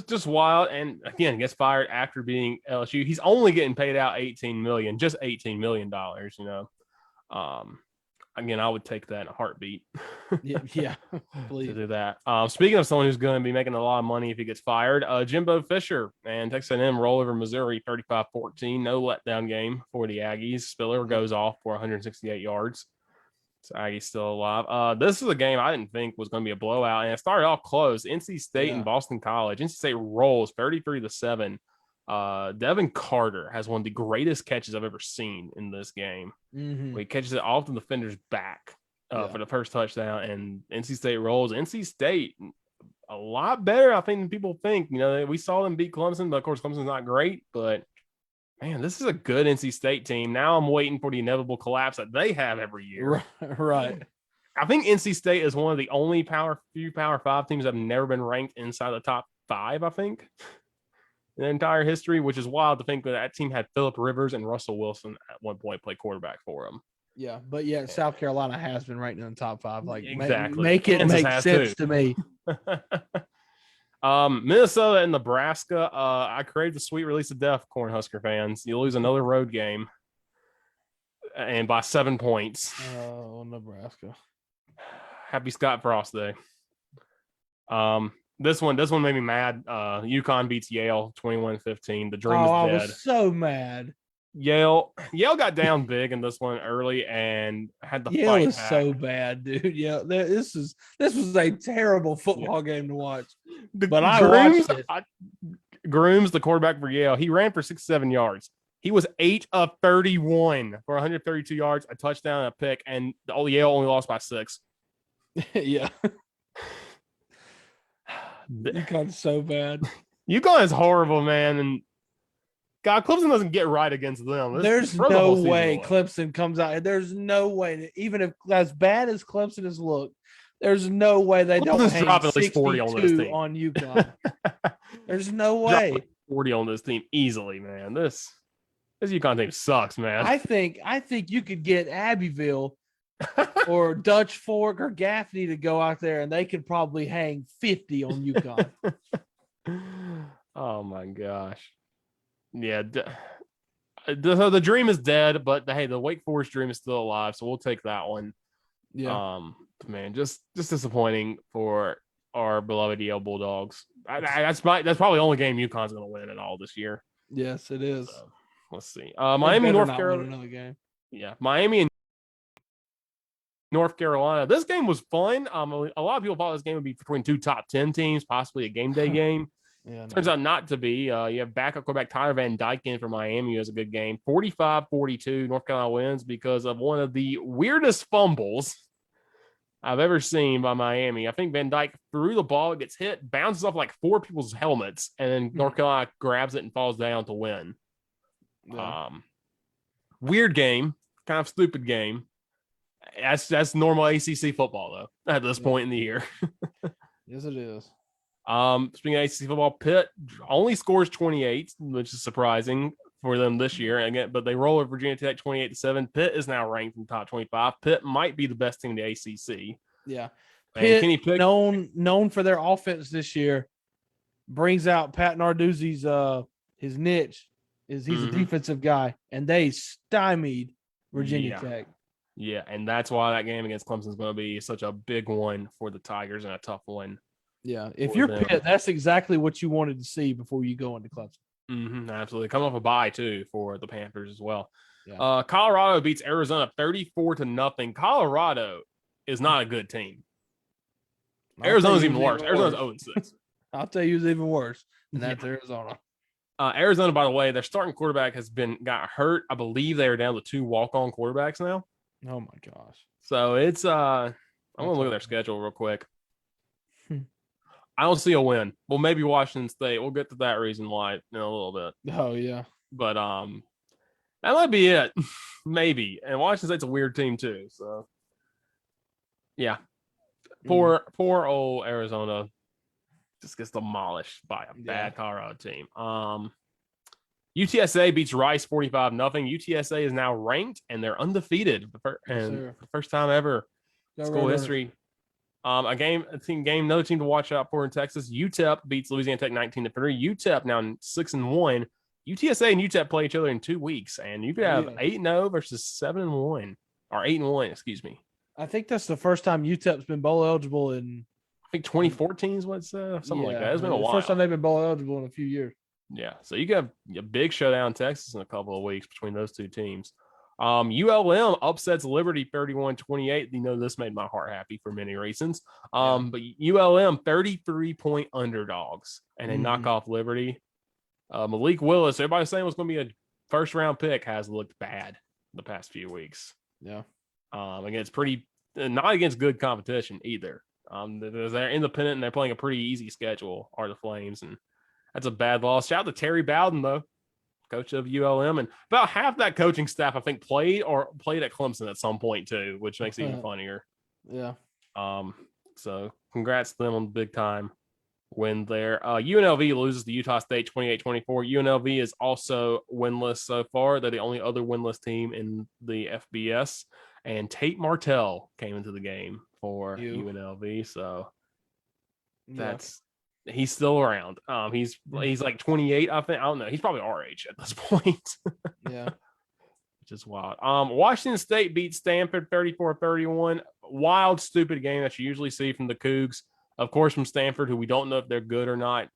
Speaker 1: Just wild. And again, gets fired after being LSU. He's only getting paid out $18 million. Again, I would take that in a heartbeat.
Speaker 2: Yeah, please
Speaker 1: to do that. Speaking of someone who's going to be making a lot of money if he gets fired, Jimbo Fisher and Texas A&M roll over Missouri 35-14. No letdown game for the Aggies. Spiller goes off for 168 yards. So Aggie's still alive. This is a game I didn't think was going to be a blowout, and it started off close. NC State and Boston College. NC State rolls 33-7. Devin Carter has one of the greatest catches I've ever seen in this game.
Speaker 2: Mm-hmm.
Speaker 1: He catches it off the defender's back for the first touchdown, and NC State rolls. NC State, a lot better, I think, than people think. We saw them beat Clemson, but of course Clemson's not great. But man, this is a good NC State team. Now I'm waiting for the inevitable collapse that they have every year.
Speaker 2: Right.
Speaker 1: I think NC State is one of the only few Power 5 teams that have never been ranked inside the top 5, I think, in the entire history, which is wild to think that team had Phillip Rivers and Russell Wilson at one point play quarterback for them.
Speaker 2: Yeah, but yet South Carolina has been ranked in the top 5. Like,
Speaker 1: exactly.
Speaker 2: make it make sense to me.
Speaker 1: Minnesota and Nebraska. I crave the sweet release of death, Cornhusker fans. You lose another road game, and by 7 points.
Speaker 2: Oh, Nebraska.
Speaker 1: Happy Scott Frost Day. This one made me mad. UConn beats Yale 21-15. The dream is dead.
Speaker 2: I was so mad.
Speaker 1: Yale got down big in this one early and had the
Speaker 2: Yale
Speaker 1: fight
Speaker 2: is
Speaker 1: back.
Speaker 2: so bad, dude. Yeah, this was a terrible football game to watch. But I watched it.
Speaker 1: Grooms, the quarterback for Yale, he ran for 67 yards. He was 8 of 31 for 132 yards, a touchdown, and a pick, and Yale only lost by 6.
Speaker 2: Yeah. UConn's so bad.
Speaker 1: UConn is horrible, man. And God, Clemson doesn't get right against them.
Speaker 2: There's no way Clemson comes out. There's no way, even if as bad as Clemson has looked, there's no way they don't hang
Speaker 1: drop at least 40 on this team.
Speaker 2: On UConn. There's no way.
Speaker 1: Drop 40 on this team easily, man. This UConn team sucks, man.
Speaker 2: I think you could get Abbeville or Dutch Fork or Gaffney to go out there and they could probably hang 50 on UConn.
Speaker 1: Oh my gosh. Yeah. The dream is dead, but hey, the Wake Forest dream is still alive, so we'll take that one.
Speaker 2: Yeah.
Speaker 1: Man, just disappointing for our beloved Yale Bulldogs. That's probably the only game UConn's going to win at all this year.
Speaker 2: Yes, it is.
Speaker 1: So, let's see. Miami, North Carolina.
Speaker 2: Another game.
Speaker 1: Yeah, Miami and North Carolina. This game was fun. A lot of people thought this game would be between two top 10 teams, possibly a game day game.
Speaker 2: Yeah,
Speaker 1: Turns out not to be. You have backup quarterback Tyler Van Dyke in for Miami as a good game. 45-42, North Carolina wins because of one of the weirdest fumbles I've ever seen by Miami. I think Van Dyke threw the ball, it gets hit, bounces off like 4 people's helmets, and then North Carolina grabs it and falls down to win.
Speaker 2: Yeah.
Speaker 1: Weird game, kind of stupid game. That's normal ACC football though at this point in the year.
Speaker 2: Yes, it is.
Speaker 1: Speaking of ACC football, Pitt only scores 28, which is surprising for them this year. Again, but they roll over Virginia Tech 28-7. Pitt is now ranked in the top 25. Pitt might be the best team in the ACC.
Speaker 2: Yeah,
Speaker 1: Pitt,
Speaker 2: Kenny Pickett, known for their offense this year, brings out Pat Narduzzi's his niche is he's a defensive guy, and they stymied Virginia Tech.
Speaker 1: Yeah, and that's why that game against Clemson is going to be such a big one for the Tigers and a tough one.
Speaker 2: Yeah, if you're Pitt, that's exactly what you wanted to see before you go into Clemson.
Speaker 1: Absolutely. Coming off a bye, too, for the Panthers as well.
Speaker 2: Yeah.
Speaker 1: Colorado beats Arizona 34-0. Colorado is not a good team. Arizona's even worse. Arizona's 0-6.
Speaker 2: I'll tell you who's even worse, and that's Arizona.
Speaker 1: Arizona, by the way, their starting quarterback got hurt. I believe they are down to 2 walk-on quarterbacks now.
Speaker 2: Oh, my gosh.
Speaker 1: So it's I'm going to look at their schedule real quick. I don't see a win. Well, maybe Washington State. We'll get to that reason why in a little bit.
Speaker 2: Oh, yeah.
Speaker 1: But that might be it. Maybe. And Washington State's a weird team too. So yeah. Poor old Arizona just gets demolished by a bad Colorado team. UTSA beats Rice 45-0. UTSA is now ranked and they're undefeated for the first time ever in school history. Another team to watch out for in Texas. UTEP beats Louisiana Tech 19-3. UTEP now 6-1. UTSA and UTEP play each other in 2 weeks, and you could have 8-0 versus 7-1 or 8-1. Excuse me.
Speaker 2: I think that's the first time UTEP's been bowl eligible in.
Speaker 1: I think 2014 is what's something like that. It's been a while.
Speaker 2: First time they've been bowl eligible in a few years.
Speaker 1: Yeah, so you got a big showdown in Texas in a couple of weeks between those two teams. ULM upsets Liberty 31-28. You know, this made my heart happy for many reasons. But ULM 33-point underdogs and they knock off Liberty. Malik Willis, everybody's saying was going to be a first round pick, has looked bad the past few weeks.
Speaker 2: Yeah.
Speaker 1: Against not against good competition either. They're independent and they're playing a pretty easy schedule, are the Flames. And that's a bad loss. Shout out to Terry Bowden, though, coach of ULM, and about half that coaching staff I think played at Clemson at some point too, which makes it even funnier.
Speaker 2: Yeah.
Speaker 1: So congrats to them on the big time win there. UNLV loses to Utah State 28-24. UNLV is also winless so far. They're the only other winless team in the FBS. And Tate Martell came into the game for UNLV. So he's still around. He's like 28, I think. I don't know. He's probably our age at this point.
Speaker 2: Yeah.
Speaker 1: Which is wild. Washington State beat Stanford 34-31. Wild, stupid game that you usually see from the Cougs. Of course, from Stanford, who we don't know if they're good or not.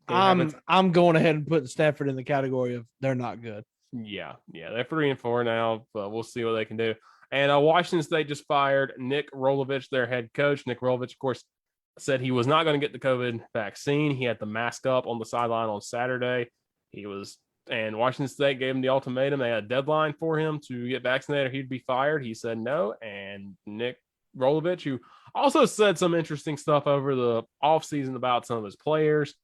Speaker 2: I'm going ahead and putting Stanford in the category of they're not good.
Speaker 1: Yeah, they're 3-4 now, but we'll see what they can do. And Washington State just fired Nick Rolovich, their head coach. Nick Rolovich, of course, said he was not going to get the COVID vaccine. He had the mask up on the sideline on Saturday. And Washington State gave him the ultimatum. They had a deadline for him to get vaccinated or he'd be fired. He said no. And Nick Rolovich, who also said some interesting stuff over the offseason about some of his players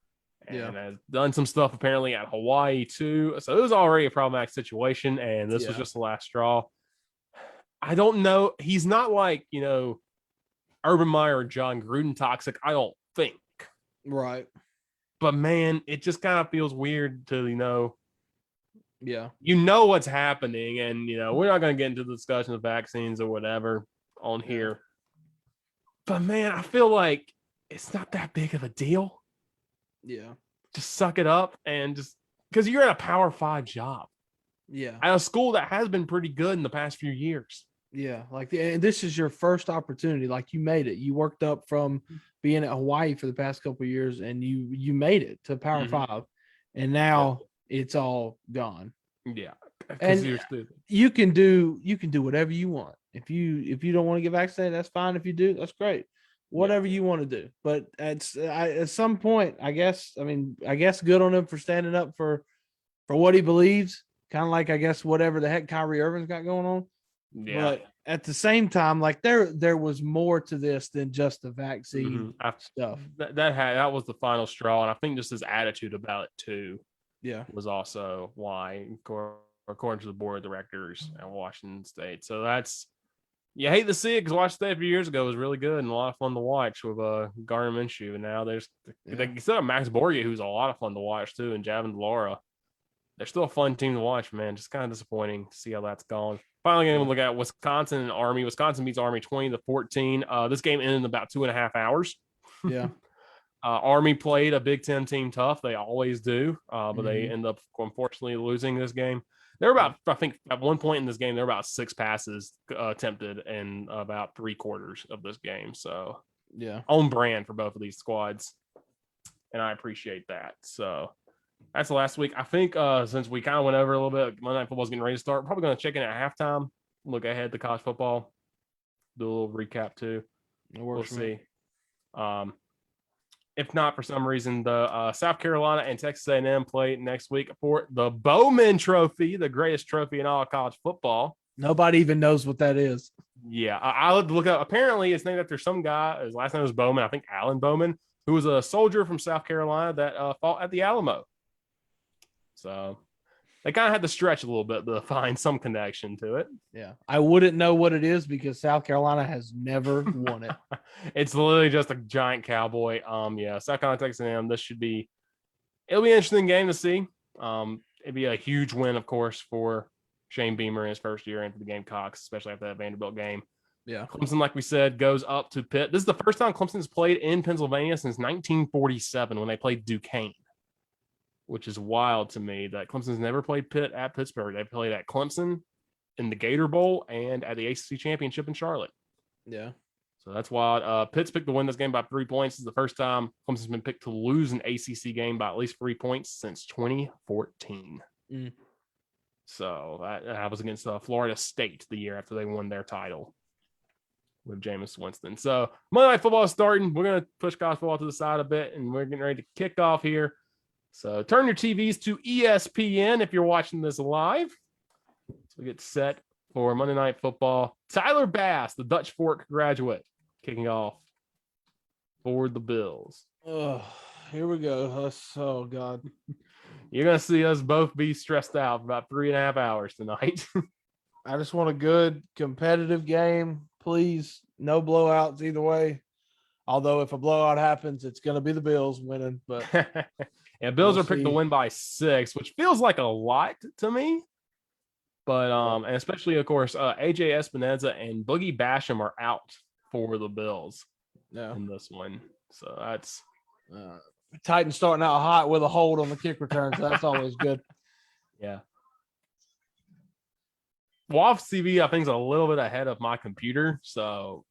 Speaker 1: and has done some stuff apparently at Hawaii too. So it was already a problematic situation, and this was just the last straw. I don't know. He's not like, Urban Meyer or John Gruden toxic, I don't think.
Speaker 2: Right.
Speaker 1: But man, it just kind of feels weird to,
Speaker 2: Yeah.
Speaker 1: What's happening. And, we're not going to get into the discussion of vaccines or whatever on here. But man, I feel like it's not that big of a deal.
Speaker 2: Yeah.
Speaker 1: Just suck it up and just because you're at a Power 5 job.
Speaker 2: Yeah.
Speaker 1: At a school that has been pretty good in the past few years.
Speaker 2: Yeah. And this is your first opportunity. Like, you made it. You worked up from being at Hawaii for the past couple of years, and you made it to Power 5. And now it's all gone.
Speaker 1: Yeah.
Speaker 2: And
Speaker 1: you're stupid.
Speaker 2: You can do whatever you want. If you don't want to get vaccinated, that's fine. If you do, that's great. Whatever you want to do. But at some point, I guess good on him for standing up for what he believes. Kind of like, I guess, whatever the heck Kyrie Irving's got going on. Yeah. But at the same time, like there was more to this than just the vaccine stuff.
Speaker 1: That was the final straw. And I think just his attitude about it too.
Speaker 2: Yeah.
Speaker 1: Was also why, according to the board of directors at Washington State. So that's, you hate to see it because Washington State a few years ago was really good and a lot of fun to watch with Gardner Minshew. And now there's instead of Max Borgia, who's a lot of fun to watch too, and Javin Laura. They're still a fun team to watch, man. Just kind of disappointing to see how that's gone. Finally, going to look at Wisconsin and Army. Wisconsin beats Army 20-14. This game ended in about 2.5 hours.
Speaker 2: Yeah.
Speaker 1: Army played a Big Ten team tough. They always do, but they end up unfortunately losing this game. There were about, I think, at one point in this game, there were about 6 passes attempted in about 3/4 of this game. So, on brand for both of these squads, and I appreciate that. So, that's the last week. I think since we kind of went over a little bit, Monday Night Football's getting ready to start. We're probably going to check in at halftime, look ahead to college football, do a little recap too. We'll see. If not, for some reason, the South Carolina and Texas A&M play next week for the Bowman Trophy, the greatest trophy in all of college football.
Speaker 2: Nobody even knows what that is.
Speaker 1: Yeah, I would look up. Apparently, it's named after some guy. His last name was Bowman. I think Alan Bowman, who was a soldier from South Carolina that fought at the Alamo. So they kind of had to stretch a little bit to find some connection to it.
Speaker 2: Yeah. I wouldn't know what it is because South Carolina has never won it.
Speaker 1: It's literally just a giant cowboy. South Carolina, Texas A&M. It'll be an interesting game to see. It'd be a huge win, of course, for Shane Beamer in his first year into the Gamecocks, especially after that Vanderbilt game.
Speaker 2: Yeah.
Speaker 1: Clemson, like we said, goes up to Pitt. This is the first time Clemson has played in Pennsylvania since 1947 when they played Duquesne, which is wild to me that Clemson's never played Pitt at Pittsburgh. They played at Clemson in the Gator Bowl and at the ACC Championship in Charlotte.
Speaker 2: Yeah.
Speaker 1: So that's wild. Pitt's picked to win this game by 3 points. This is the first time Clemson's been picked to lose an ACC game by at least 3 points since 2014. So that was against Florida State the year after they won their title with Jameis Winston. So Monday Night Football is starting. We're going to push college football to the side a bit, and we're getting ready to kick off here. So turn your TVs to ESPN if you're watching this live. So we get set for Monday Night Football. Tyler Bass, the Dutch Fork graduate, kicking off for the Bills.
Speaker 2: Oh, here we go. Oh, God.
Speaker 1: You're going to see us both be stressed out for about 3.5 hours tonight.
Speaker 2: I just want a good competitive game. please. No blowouts either way. Although if a blowout happens, it's going to be the Bills winning. But
Speaker 1: yeah, Bills
Speaker 2: we'll
Speaker 1: are picked to
Speaker 2: see.
Speaker 1: win by 6, which feels like a lot to me. But and especially of course, AJ Espinoza and Boogie Basham are out for the Bills in this one. So that's
Speaker 2: Titans starting out hot with a hold on the kick returns. That's always good.
Speaker 1: Yeah. WAF CV, I think, is a little bit ahead of my computer. So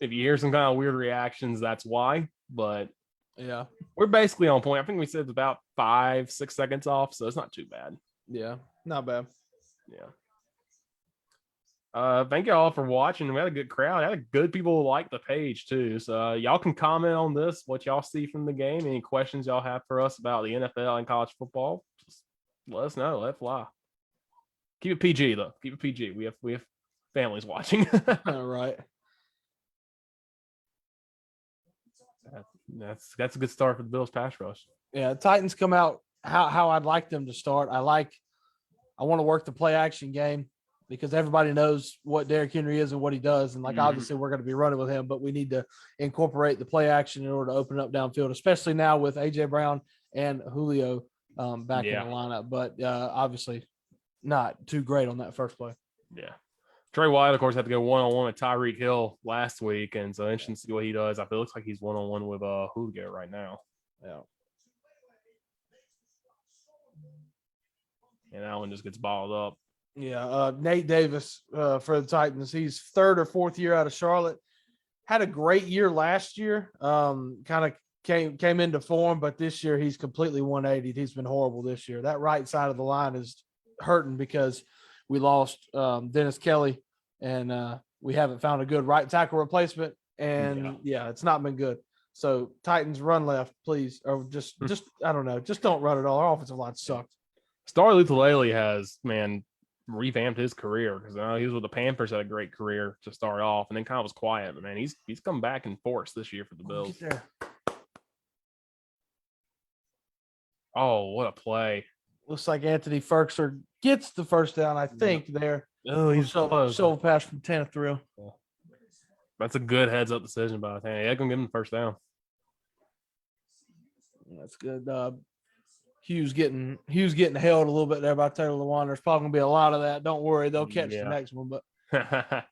Speaker 1: if you hear some kind of weird reactions, that's why. But
Speaker 2: yeah,
Speaker 1: we're basically on point. I think we said it's about 5-6 seconds off, so it's not too bad.
Speaker 2: Yeah, not bad.
Speaker 1: Yeah. Thank you all for watching. We had a good crowd. I had good people who like the page too. So y'all can comment on this, what y'all see from the game. Any questions y'all have for us about the NFL and college football, just let us know. Let it fly. Keep it PG though. Keep it PG. We have families watching.
Speaker 2: All right.
Speaker 1: That's a good start for the Bills pass rush.
Speaker 2: Yeah, Titans come out how I'd like them to start. I want to work the play action game because everybody knows what Derrick Henry is and what he does. And obviously we're going to be running with him, but we need to incorporate the play action in order to open up downfield, especially now with AJ Brown and Julio back in the lineup. But obviously not too great on that first play.
Speaker 1: Yeah. Trey White, of course, had to go one-on-one with Tyreek Hill last week, and so interesting to see what he does. It looks like he's one-on-one with Julio right now.
Speaker 2: Yeah.
Speaker 1: And that one just gets balled up.
Speaker 2: Yeah, Nate Davis for the Titans. He's third or fourth year out of Charlotte. Had a great year last year. Kind of came into form, but this year he's completely 180'd. He's been horrible this year. That right side of the line is hurting because we lost Dennis Kelly, and we haven't found a good right tackle replacement. And it's not been good. So Titans run left, please, or just I don't know, just don't run it all. Our offensive line sucked.
Speaker 1: Star Lutulele has revamped his career because he was with the Panthers, had a great career to start off, and then kind of was quiet. But man, he's come back in force this year for the Bills. Oh, what a play!
Speaker 2: Looks like Anthony Ferkser gets the first down, I think, there.
Speaker 1: Oh, he's
Speaker 2: so pass from Tanithrill.
Speaker 1: Yeah. That's a good heads-up decision by Tanny. Yeah, gonna give him the first down.
Speaker 2: That's good. Hughes getting held a little bit there by Taylor Lewan. There's probably gonna be a lot of that. Don't worry, they'll catch the next one. But
Speaker 1: yeah,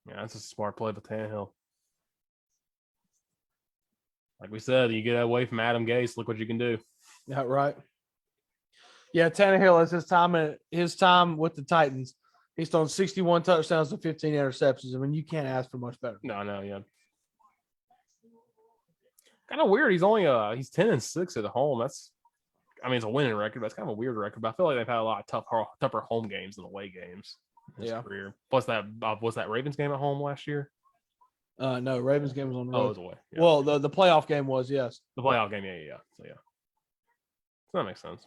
Speaker 1: that's a smart play by Tannehill. Like we said, you get away from Adam Gase, look what you can do.
Speaker 2: Yeah, right. Yeah, Tannehill is his time with the Titans. He's thrown 61 touchdowns and 15 interceptions. I mean, you can't ask for much better.
Speaker 1: No, yeah. Kind of weird. He's only he's 10-6 at home. It's a winning record. That's kind of a weird record. But I feel like they've had a lot of tougher home games than away games in his career. Plus that was that Ravens game at home last year.
Speaker 2: No, Ravens game was on the road.
Speaker 1: Oh, it was away. Yeah.
Speaker 2: Well, the playoff game was, yes.
Speaker 1: The playoff game, yeah. So that makes sense.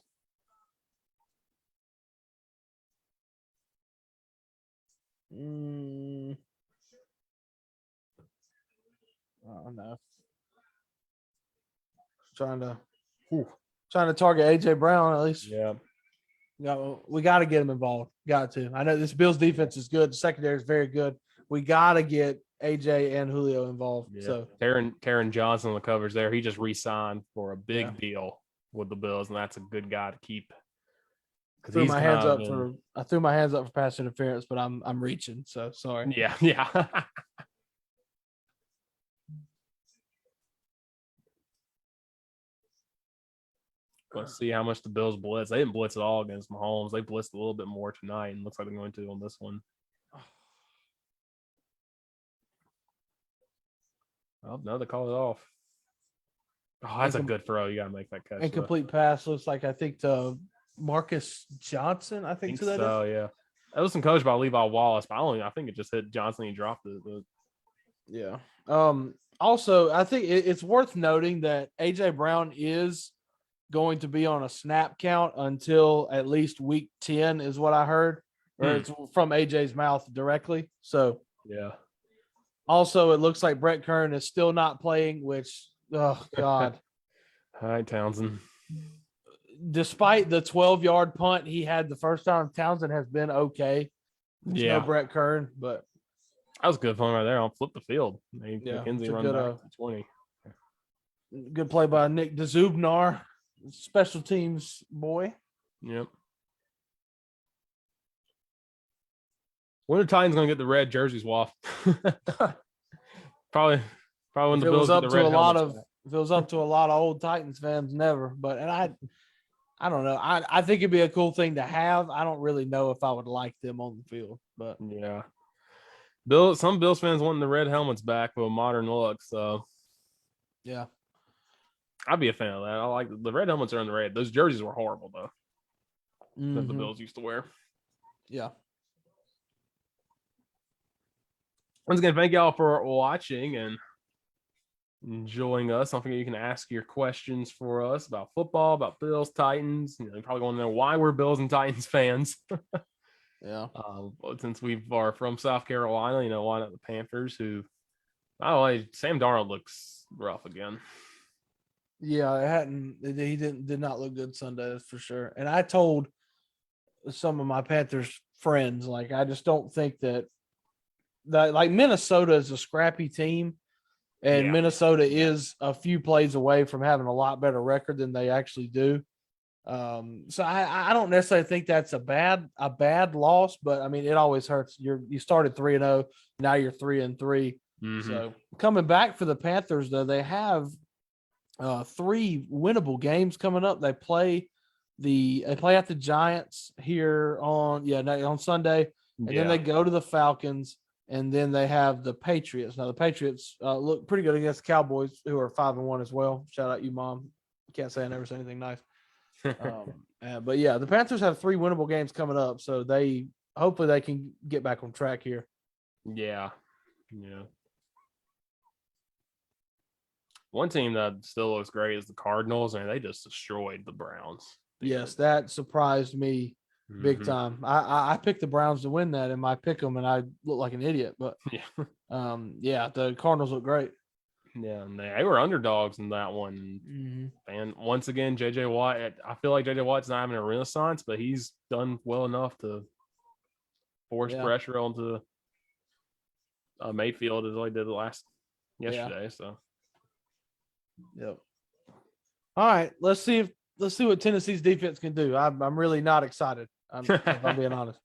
Speaker 2: Oh no. Trying to target AJ Brown at least.
Speaker 1: Yeah.
Speaker 2: We got to get him involved. Got to. I know this Bills defense is good. The secondary is very good. We got to get AJ and Julio involved.
Speaker 1: Yeah.
Speaker 2: So
Speaker 1: Taron Johnson on the covers there. He just re-signed for a big deal with the Bills, and that's a good guy to keep.
Speaker 2: I threw my hands up for pass interference, but I'm reaching. So sorry.
Speaker 1: Yeah. Let's see how much the Bills blitz. They didn't blitz at all against Mahomes. They blitzed a little bit more tonight, and looks like they're going to on this one. Oh, no, they call it off. Oh, that's a good throw. You got to make that catch.
Speaker 2: Incomplete pass looks like, I think, to Marcus Johnson. I think
Speaker 1: so. Yeah, that was some coached by Levi Wallace, but I think it just hit Johnson. He dropped it.
Speaker 2: Yeah. Also, I think it's worth noting that AJ Brown is going to be on a snap count until at least week 10 is what I heard, or it's from AJ's mouth directly. So
Speaker 1: yeah.
Speaker 2: Also, it looks like Brett Kern is still not playing, which, oh God.
Speaker 1: Hi, Townsend.
Speaker 2: despite the 12-yard punt he had the first time, Townsend has been okay. It's no Brett Kern, but
Speaker 1: that was good fun right there. I'll flip the field.
Speaker 2: Yeah,
Speaker 1: McKenzie
Speaker 2: it's a
Speaker 1: run
Speaker 2: good,
Speaker 1: back to 20.
Speaker 2: good play by Nick DeZubnar, special teams boy.
Speaker 1: Yep. When are the Titans going to get the red jerseys, Waff? probably when
Speaker 2: If
Speaker 1: the
Speaker 2: it was
Speaker 1: Bills get
Speaker 2: up
Speaker 1: the
Speaker 2: to
Speaker 1: red
Speaker 2: a lot
Speaker 1: helmets
Speaker 2: of
Speaker 1: back.
Speaker 2: if it was up to a lot of old Titans fans, never. But I don't know. I think it'd be a cool thing to have. I don't really know if I would like them on the field, but
Speaker 1: Yeah. Some Bills fans wanting the red helmets back with a modern look, so
Speaker 2: yeah.
Speaker 1: I'd be a fan of that. I like the red helmets are in the red. Those jerseys were horrible though, that the
Speaker 2: Mhm.
Speaker 1: Bills used to wear.
Speaker 2: Yeah.
Speaker 1: Once again, thank y'all for watching and enjoying us. Don't forget you can ask your questions for us about football, about Bills, Titans. You're probably want to know why we're Bills and Titans fans.
Speaker 2: Yeah.
Speaker 1: Since we are from South Carolina, why not the Panthers? Who, Sam Darnold looks rough again.
Speaker 2: Yeah, it hadn't. He did not look good Sunday, that's for sure. And I told some of my Panthers friends, like, I just don't think that like Minnesota is a scrappy team, and
Speaker 1: Yeah.
Speaker 2: Minnesota is a few plays away from having a lot better record than they actually do. So I don't necessarily think that's a bad loss, but I mean it always hurts. You started 3-0, now you're 3-3.
Speaker 1: Mm-hmm.
Speaker 2: So coming back for the Panthers, though, they have 3 winnable games coming up. They play at the Giants here on Sunday, and then they go to the Falcons, and then they have the Patriots. Now the Patriots look pretty good against the Cowboys, who are 5-1 as well. Shout out you, Mom. Can't say I never say anything nice. But yeah, the Panthers have 3 winnable games coming up, so hopefully they can get back on track here.
Speaker 1: Yeah. One team that still looks great is the Cardinals, and they just destroyed the Browns.
Speaker 2: Yes, that surprised me big time. I picked the Browns to win that in my pick 'em, and I look like an idiot. But the Cardinals look great.
Speaker 1: Yeah, and they were underdogs in that one.
Speaker 2: Mm-hmm.
Speaker 1: And once again, JJ Watt. I feel like JJ Watt's not having a renaissance, but he's done well enough to force pressure onto Mayfield as I did yesterday. So,
Speaker 2: yep. All right, let's see what Tennessee's defense can do. I'm really not excited. If I'm being honest.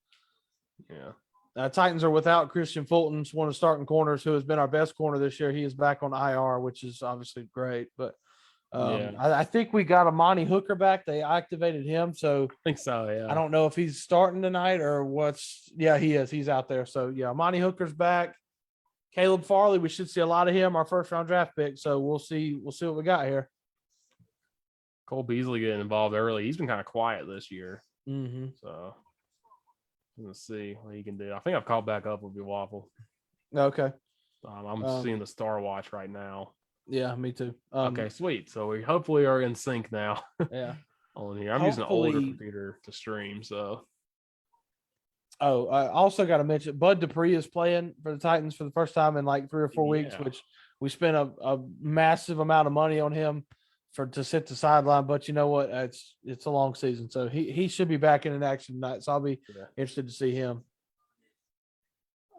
Speaker 1: Yeah.
Speaker 2: Titans are without Christian Fulton, one of the starting corners, who has been our best corner this year. He is back on IR, which is obviously great. But I think we got Amani Hooker back. They activated him, so
Speaker 1: I think so. Yeah,
Speaker 2: I don't know if he's starting tonight or what's. Yeah, he is. He's out there. So yeah, Amani Hooker's back. Caleb Farley, we should see a lot of him. Our first round draft pick. So we'll see what we got here.
Speaker 1: Cole Beasley getting involved early. He's been kind of quiet this year.
Speaker 2: Mm-hmm.
Speaker 1: So let's see what he can do. I think I've called back up with your Waffle.
Speaker 2: Okay.
Speaker 1: I'm seeing the Star Watch right now.
Speaker 2: Yeah, me too.
Speaker 1: Okay, sweet. So we hopefully are in sync now.
Speaker 2: Yeah.
Speaker 1: On here, I'm using an older computer to stream. So.
Speaker 2: Oh, I also got to mention Bud Dupree is playing for the Titans for the first time in like 3 or 4 weeks, which we spent a massive amount of money on him to sit the sideline. But you know what? It's a long season, so he should be back in action tonight. So I'll be interested to see him.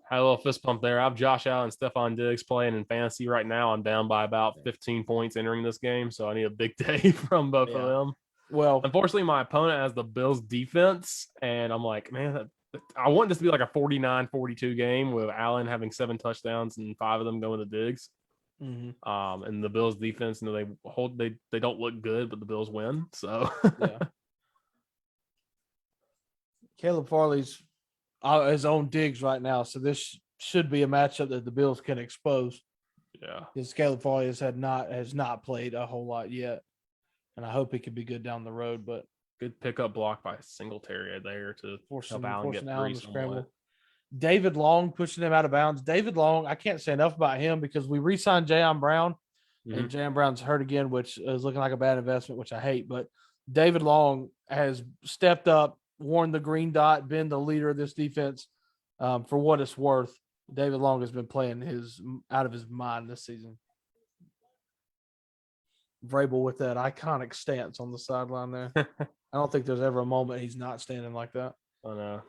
Speaker 1: Had a little fist pump there. I have Josh Allen and Stephon Diggs playing in fantasy right now. I'm down by about 15 points entering this game, so I need a big day from both of them.
Speaker 2: Well,
Speaker 1: unfortunately, my opponent has the Bills defense, and I'm like, man, I want this to be like a 49-42 game with Allen having 7 touchdowns and 5 of them going to Diggs.
Speaker 2: Mm-hmm.
Speaker 1: And the Bills defense, they don't look good, but the Bills win. So
Speaker 2: Caleb Farley's his own Diggs right now, so this should be a matchup that the Bills can expose.
Speaker 1: Yeah,
Speaker 2: because Caleb Farley has not played a whole lot yet, and I hope he can be good down the road. But
Speaker 1: good pickup block by Singletary there to help Allen get free somewhat.
Speaker 2: David Long pushing him out of bounds. David Long, I can't say enough about him because we re-signed Jayon Brown, and Jayon Brown's hurt again, which is looking like a bad investment, which I hate. But David Long has stepped up, worn the green dot, been the leader of this defense. For what it's worth, David Long has been playing out of his mind this season. Vrabel with that iconic stance on the sideline there. I don't think there's ever a moment he's not standing like that.
Speaker 1: I know.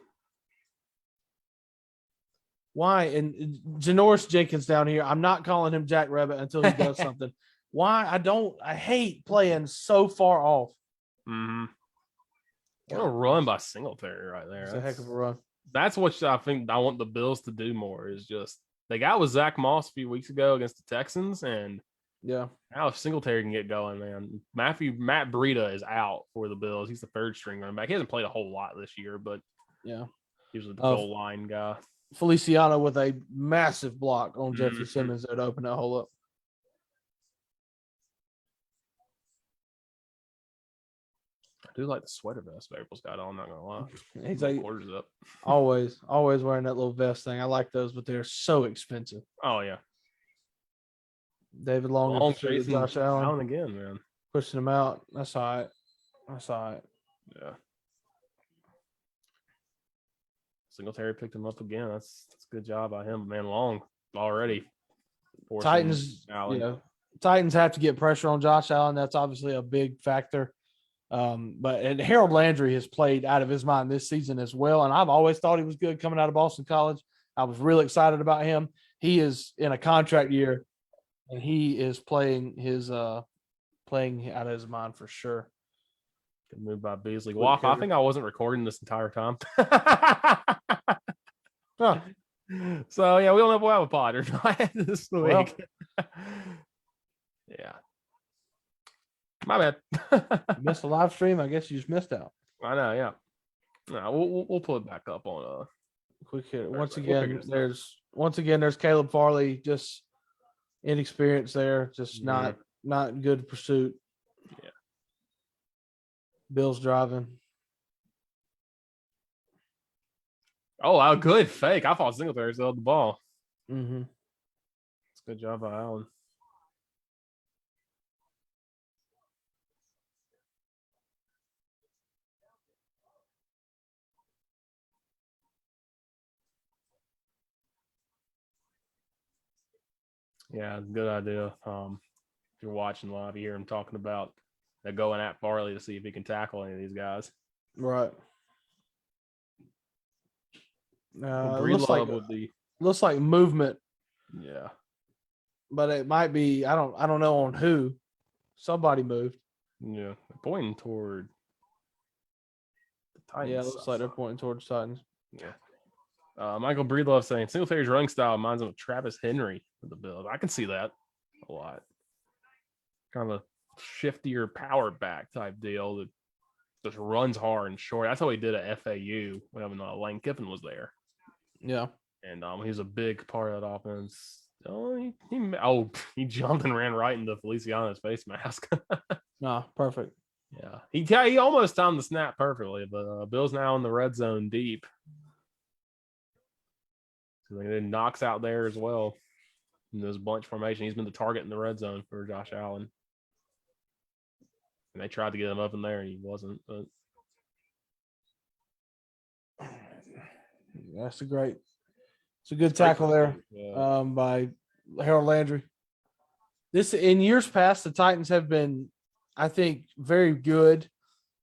Speaker 2: Why? And Janoris Jenkins down here, I'm not calling him Jack Rabbit until he does something. Why? I hate playing so far off.
Speaker 1: Mm-hmm. What a run by Singletary right there.
Speaker 2: It's a heck of a run.
Speaker 1: That's what I think I want the Bills to do more is just they got with Zach Moss a few weeks ago against the Texans, and
Speaker 2: yeah,
Speaker 1: now if Singletary can get going, man. Matt Breida is out for the Bills. He's the third string running back. He hasn't played a whole lot this year, but
Speaker 2: yeah,
Speaker 1: usually the goal line guy.
Speaker 2: Feliciano with a massive block on Jeffrey Simmons there to open that hole up.
Speaker 1: I do like the sweater vest Vrabel's got on, I'm not gonna lie.
Speaker 2: He's like
Speaker 1: quarters up.
Speaker 2: always wearing that little vest thing. I like those, but they're so expensive.
Speaker 1: Oh yeah.
Speaker 2: David Long
Speaker 1: chasing
Speaker 2: Josh Allen
Speaker 1: again, man.
Speaker 2: pushing him out. That's all right.
Speaker 1: Yeah. Singletary picked him up again. That's a good job by him, man. Long already.
Speaker 2: Titans, Titans have to get pressure on Josh Allen. That's obviously a big factor. But Harold Landry has played out of his mind this season as well. And I've always thought he was good coming out of Boston College. I was really excited about him. He is in a contract year, and he is playing out of his mind for sure.
Speaker 1: Good move by Beasley. Waffle, I think I wasn't recording this entire time.
Speaker 2: Huh.
Speaker 1: So yeah, we don't know if we'll have a pod or not this week.
Speaker 2: Well,
Speaker 1: yeah. My bad.
Speaker 2: you missed a live stream. I guess you just missed out.
Speaker 1: I know, yeah. No, we'll pull it back up on
Speaker 2: Quick hit. Once again, there's Caleb Farley, just inexperienced there, just not good pursuit.
Speaker 1: Yeah.
Speaker 2: Bill's driving.
Speaker 1: Oh, wow, good fake. I thought Singletary held the ball.
Speaker 2: Mm-hmm.
Speaker 1: It's a good job by Allen. Yeah, good idea. If you're watching live, you hear him talking about they're going at Farley to see if he can tackle any of these guys.
Speaker 2: Right.
Speaker 1: Looks
Speaker 2: like movement.
Speaker 1: Yeah.
Speaker 2: But it might be, I don't know on who. Somebody moved.
Speaker 1: Yeah. They're pointing toward the Titans.
Speaker 2: Yeah, it looks like they're pointing towards Titans.
Speaker 1: Yeah. Michael Breedlove saying Singletary's running style reminds him of Travis Henry for the Bills. I can see that a lot. Kind of a shiftier power back type deal that just runs hard and short. That's how he did at FAU when Lane Kiffin was there.
Speaker 2: Yeah.
Speaker 1: And he was a big part of that offense. He jumped and ran right into Feliciano's face mask.
Speaker 2: Perfect.
Speaker 1: Yeah. He almost timed the snap perfectly, but Bill's now in the red zone deep. So they knocks out there as well. In this bunch formation. He's been the target in the red zone for Josh Allen. And they tried to get him up in there and he wasn't, but
Speaker 2: it's a good tackle there by Harold Landry. This in years past, the Titans have been, I think, very good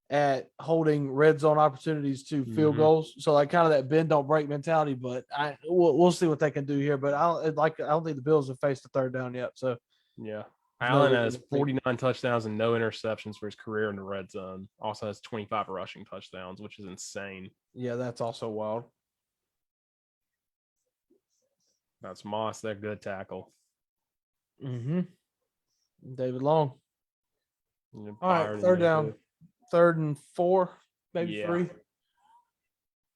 Speaker 2: at holding red zone opportunities to field goals. So like kind of that bend don't break mentality, but we'll see what they can do here. But I don't think the Bills have faced a third down yet. So
Speaker 1: yeah. Allen has 49 touchdowns and no interceptions for his career in the red zone. Also has 25 rushing touchdowns, which is insane.
Speaker 2: Yeah, that's also wild.
Speaker 1: That's Moss, their good tackle.
Speaker 2: Mm-hmm. David Long.
Speaker 1: All
Speaker 2: right, third down. 3rd and 4, maybe 3.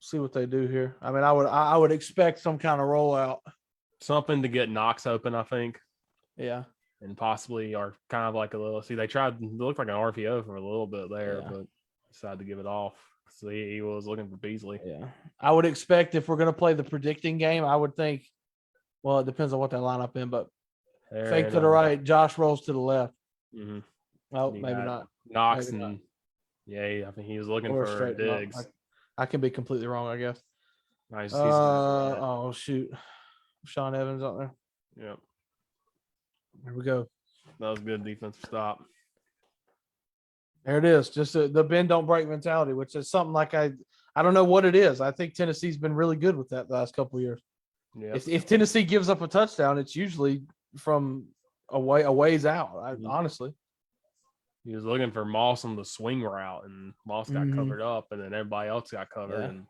Speaker 2: See what they do here. I mean, I would expect some kind of rollout.
Speaker 1: Something to get Knox open, I think.
Speaker 2: Yeah.
Speaker 1: And possibly are kind of like a little. See, they looked like an RPO for a little bit there, but decided to give it off. So he was looking for Beasley.
Speaker 2: Yeah. I would expect if we're going to play the predicting game, I would think, well, it depends on what they line up in, but fake to the right, Josh rolls to the left.
Speaker 1: Mm-hmm.
Speaker 2: Oh, maybe not.
Speaker 1: Knox maybe and I think he was looking for Diggs.
Speaker 2: I can be completely wrong, I guess.
Speaker 1: Nice.
Speaker 2: Oh shoot, Sean Evans out there.
Speaker 1: Yep.
Speaker 2: Here we go.
Speaker 1: That was a good defensive stop.
Speaker 2: There it is. Just the bend don't break mentality, which is something like I don't know what it is. I think Tennessee's been really good with that the last couple of years.
Speaker 1: Yeah.
Speaker 2: If Tennessee gives up a touchdown, it's usually from a ways out. Honestly,
Speaker 1: he was looking for Moss on the swing route, and Moss got
Speaker 2: Mhm.
Speaker 1: covered up, and then everybody else got covered.
Speaker 2: Yeah.
Speaker 1: And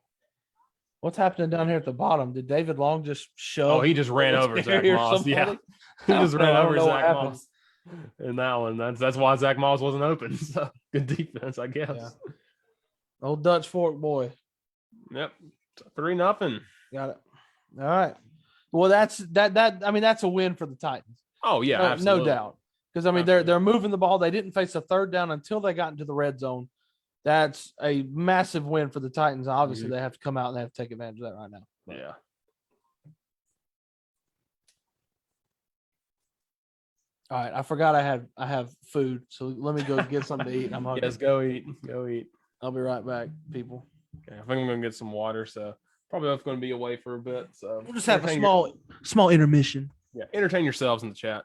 Speaker 2: what's happening down here at the bottom? Did David Long just shove?
Speaker 1: he just ran over Zach Moss. Yeah, he just ran over Zach Moss. And that one, that's why Zach Moss wasn't open. So good defense, I guess.
Speaker 2: Yeah. Old Dutch Fork boy.
Speaker 1: Yep, 3-0.
Speaker 2: Got it. All right. Well, that's that. I mean, that's a win for the Titans.
Speaker 1: Oh yeah,
Speaker 2: no doubt. Because I mean,
Speaker 1: Absolutely.
Speaker 2: they're moving the ball. They didn't face a third down until they got into the red zone. That's a massive win for the Titans. Obviously, they have to come out and they have to take advantage of that right now. But.
Speaker 1: Yeah.
Speaker 2: All right, I forgot I have food, so let me go get something to eat. I'm hungry.
Speaker 1: Yes, go eat. Go eat.
Speaker 2: I'll be right back, people.
Speaker 1: Okay, I think I'm gonna get some water. So probably I'm going to be away for a bit. So
Speaker 2: We'll just have a small intermission.
Speaker 1: Yeah, entertain yourselves in the chat.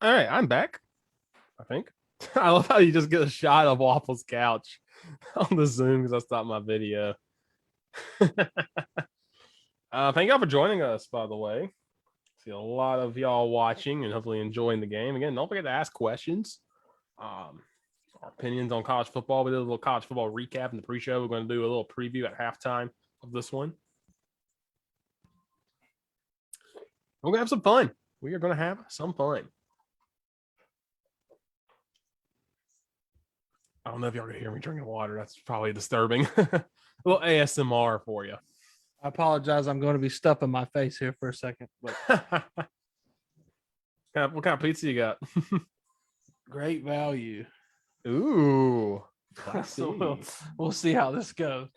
Speaker 1: All right, I'm back. I think. I love how you just get a shot of Waffle's couch on the Zoom because I stopped my video. Thank y'all for joining us, by the way. See a lot of y'all watching and hopefully enjoying the game. Again, don't forget to ask questions. Our opinions on college football. We did a little college football recap in the pre-show. We're going to do a little preview at halftime of this one. We're going to have some fun. We are going to have some fun. I don't know if y'all can hear me drinking water. That's probably disturbing. A little ASMR for you.
Speaker 2: I apologize. I'm going to be stuffing my face here for a second. But
Speaker 1: what kind of pizza you got?
Speaker 2: Great value.
Speaker 1: Ooh.
Speaker 2: So we'll see how this goes.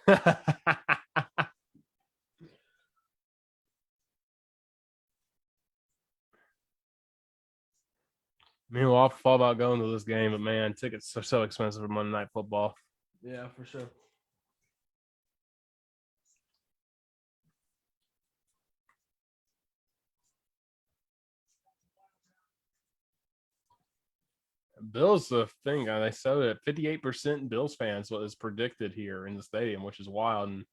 Speaker 1: Meanwhile, I thought about going to this game, but man, tickets are so expensive for Monday Night Football.
Speaker 2: Yeah, for sure.
Speaker 1: Bills, the thing, they showed it 58% Bills fans what is predicted here in the stadium, which is wild. And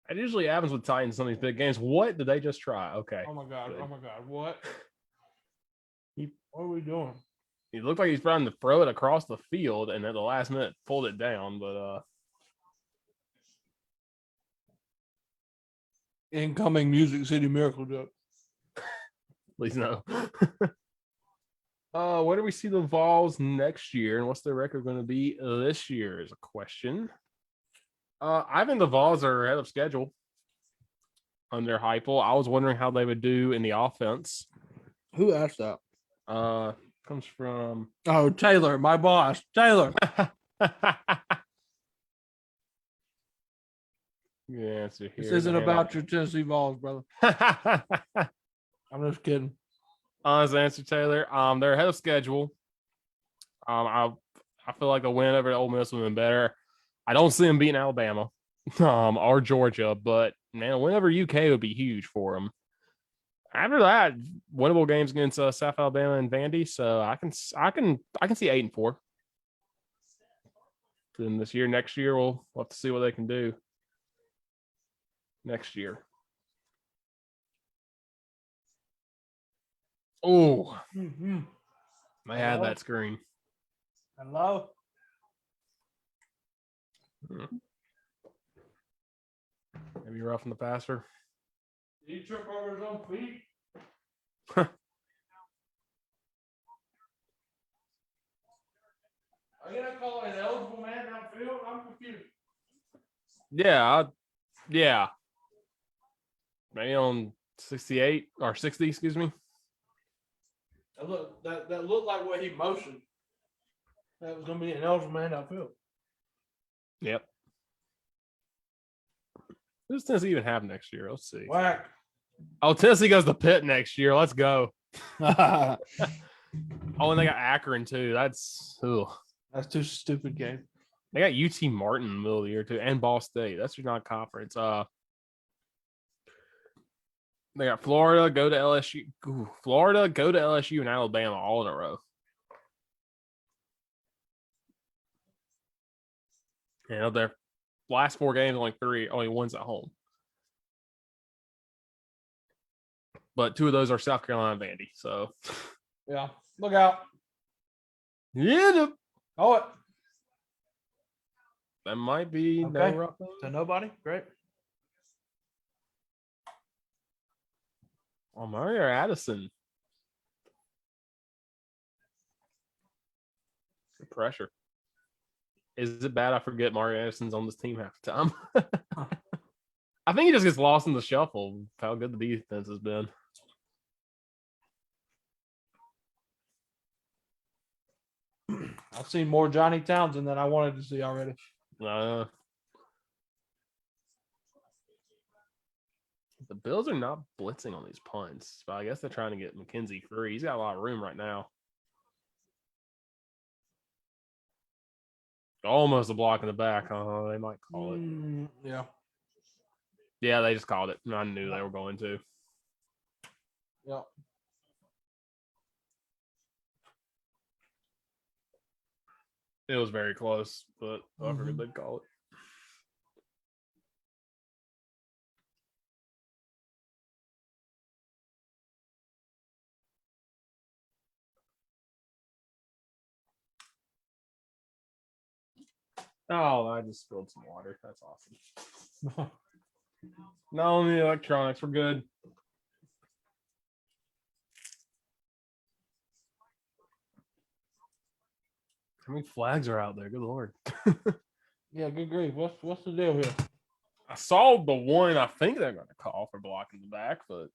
Speaker 1: it usually happens with Titans on these big games. What did they just try? Okay.
Speaker 2: Oh my god!
Speaker 1: Good.
Speaker 2: Oh my god! What? What are we doing?
Speaker 1: He looked like he's trying to throw it across the field, and at the last minute pulled it down. But
Speaker 2: Incoming Music City Miracle joke.
Speaker 1: please no. Where do we see the Vols next year, and what's their record going to be this year? Is a question. I think the Vols are ahead of schedule under Heupel. I was wondering how they would do in the offense.
Speaker 2: Who asked that?
Speaker 1: Comes from
Speaker 2: Taylor, my boss. Taylor.
Speaker 1: Yeah, so
Speaker 2: This isn't about your Tennessee Vols, brother. I'm just kidding.
Speaker 1: Honest answer, Taylor. They're ahead of schedule. I feel like a win over Ole Miss would have been better. I don't see them beating Alabama, or Georgia, but man, a win over UK would be huge for them. After that, winnable games against South Alabama and Vandy, so I can see 8-4. Then this year, next year, we'll have to see what they can do. Next year. Oh, I had that screen.
Speaker 2: Hello.
Speaker 1: Maybe roughing the passer.
Speaker 2: Did he trip over his own feet? Are you gonna call an eligible man downfield? I'm confused.
Speaker 1: Yeah. Maybe on 68 or 60, excuse me.
Speaker 2: That looked like what he motioned. That was gonna be an eligible man downfield.
Speaker 1: Yep. Who does Tennessee even have next year? Let's see.
Speaker 2: Whack.
Speaker 1: Oh, Tennessee goes to Pitt next year. Let's go.
Speaker 2: That's
Speaker 1: Oh, and they got Akron too. That's
Speaker 2: too stupid game.
Speaker 1: they got UT Martin in the middle of the year too, and Ball State. That's your non-conference. They got Florida, go to LSU. Florida, go to LSU, and Alabama all in a row. You know, their last 4 games, only one's at home. But 2 of those are South Carolina and Vandy. So
Speaker 2: Yeah. Look out.
Speaker 1: yeah,
Speaker 2: Oh, it.
Speaker 1: that might be
Speaker 2: Okay.
Speaker 1: no roughing.
Speaker 2: To nobody? Great.
Speaker 1: Omari or Addison. Good pressure. Is it bad I forget Mario Addison's on this team half the time? I think he just gets lost in the shuffle of how good the defense has been.
Speaker 2: I've seen more Johnny Townsend than I wanted to see already.
Speaker 1: The Bills are not blitzing on these punts, but I guess they're trying to get McKenzie free. He's got a lot of room right now. Almost a block in the back. They might call it.
Speaker 2: Yeah.
Speaker 1: Yeah, they just called it. I knew they were going to.
Speaker 2: Yeah.
Speaker 1: It was very close, but I figured they'd call it. Oh, I just spilled some water. That's awesome. Not only the electronics, we're good. How many flags are out there? Good Lord.
Speaker 2: Yeah, good grief. What's the deal here?
Speaker 1: I saw the one I think they're going to call for blocking the back, but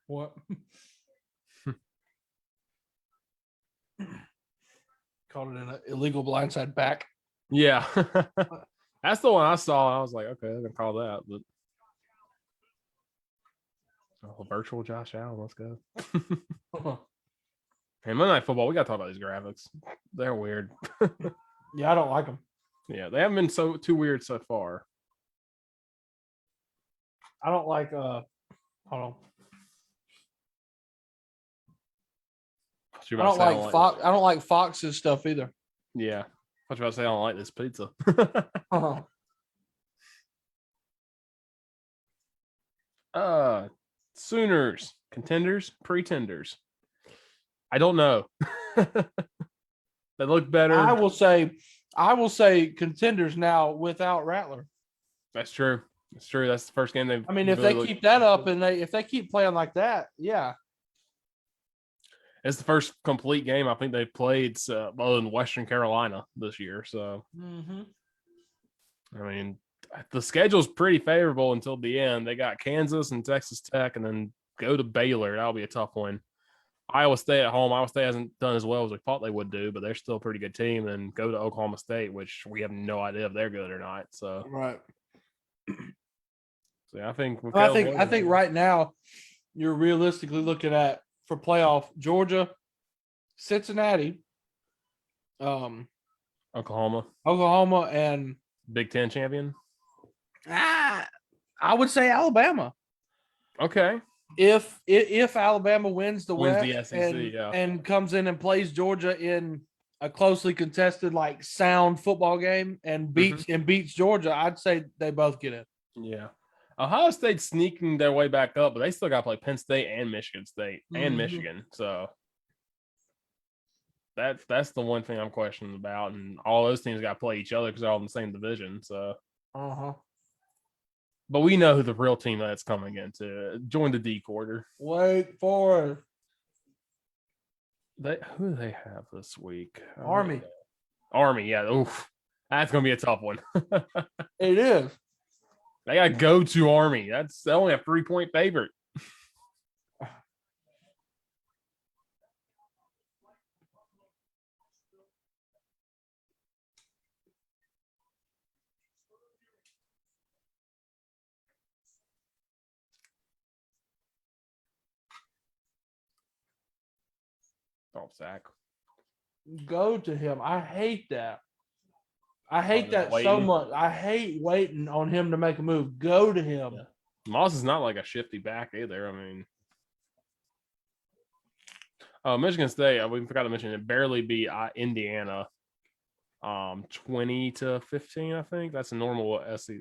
Speaker 2: What? Called it an illegal blindside back.
Speaker 1: yeah. That's the one I saw. I was like, okay, they're going to call that. But virtual Josh Allen, let's go. Hey, Monday Night Football, we got to talk about these graphics. They're weird.
Speaker 2: Yeah, I don't like them.
Speaker 1: Yeah, they haven't been too weird so far.
Speaker 2: I don't like hold on. I don't like Fox. I don't like Fox's stuff either.
Speaker 1: Yeah. I was about to say I don't like this pizza. Sooners, contenders, pretenders. I don't know. They look better.
Speaker 2: I will say contenders now without Rattler.
Speaker 1: That's true. That's true. That's the first game they've.
Speaker 2: I mean, if they keep that up and if they keep playing like that, yeah.
Speaker 1: It's the first complete game I think they've played other than Western Carolina this year. So, I mean, the schedule's pretty favorable until the end. They got Kansas and Texas Tech, and then go to Baylor. That'll be a tough one. Iowa State at home. Iowa State hasn't done as well as we thought they would do, but they're still a pretty good team. And go to Oklahoma State, which we have no idea if they're good or not. So,
Speaker 2: right.
Speaker 1: So I think
Speaker 2: right now you're realistically looking at for playoff Georgia, Cincinnati,
Speaker 1: Oklahoma,
Speaker 2: and
Speaker 1: Big Ten champion.
Speaker 2: I would say Alabama.
Speaker 1: Okay.
Speaker 2: if Alabama wins the
Speaker 1: Wins
Speaker 2: West
Speaker 1: the SEC, yeah.
Speaker 2: and comes in and plays Georgia in a closely contested, like sound football game and beats Georgia, I'd say they both get in.
Speaker 1: Yeah. Ohio State's sneaking their way back up, but they still got to play Penn State and Michigan State and Michigan. So that's the one thing I'm questioning about. And all those teams got to play each other because they're all in the same division. So, but we know who the real team that's coming into. Join the D quarter.
Speaker 2: Wait for
Speaker 1: Who do they have this week?
Speaker 2: Army.
Speaker 1: Army, yeah. Oof. That's gonna be a tough one.
Speaker 2: It is.
Speaker 1: They got to go to Army. That's only a 3-point favorite. Oh, Zach.
Speaker 2: Go to him. I hate that. I hate that so
Speaker 1: waiting.
Speaker 2: much. I hate waiting on him to make a move. Go to him.
Speaker 1: Yeah. Moss is not like a shifty back either. I mean, Michigan State, we forgot to mention it, barely beat Indiana 20-15, I think. That's a normal SEC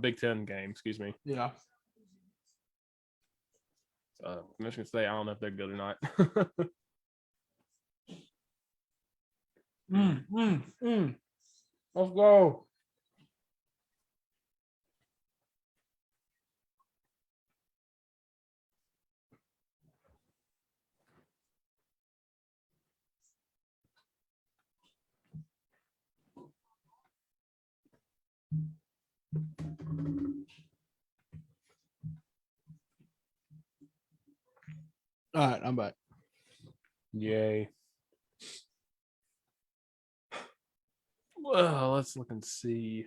Speaker 1: Big Ten game, excuse me.
Speaker 2: Yeah.
Speaker 1: Michigan State, I don't know if they're good or not.
Speaker 2: Let's go. All right, I'm back.
Speaker 1: Yay. Well, let's look and see.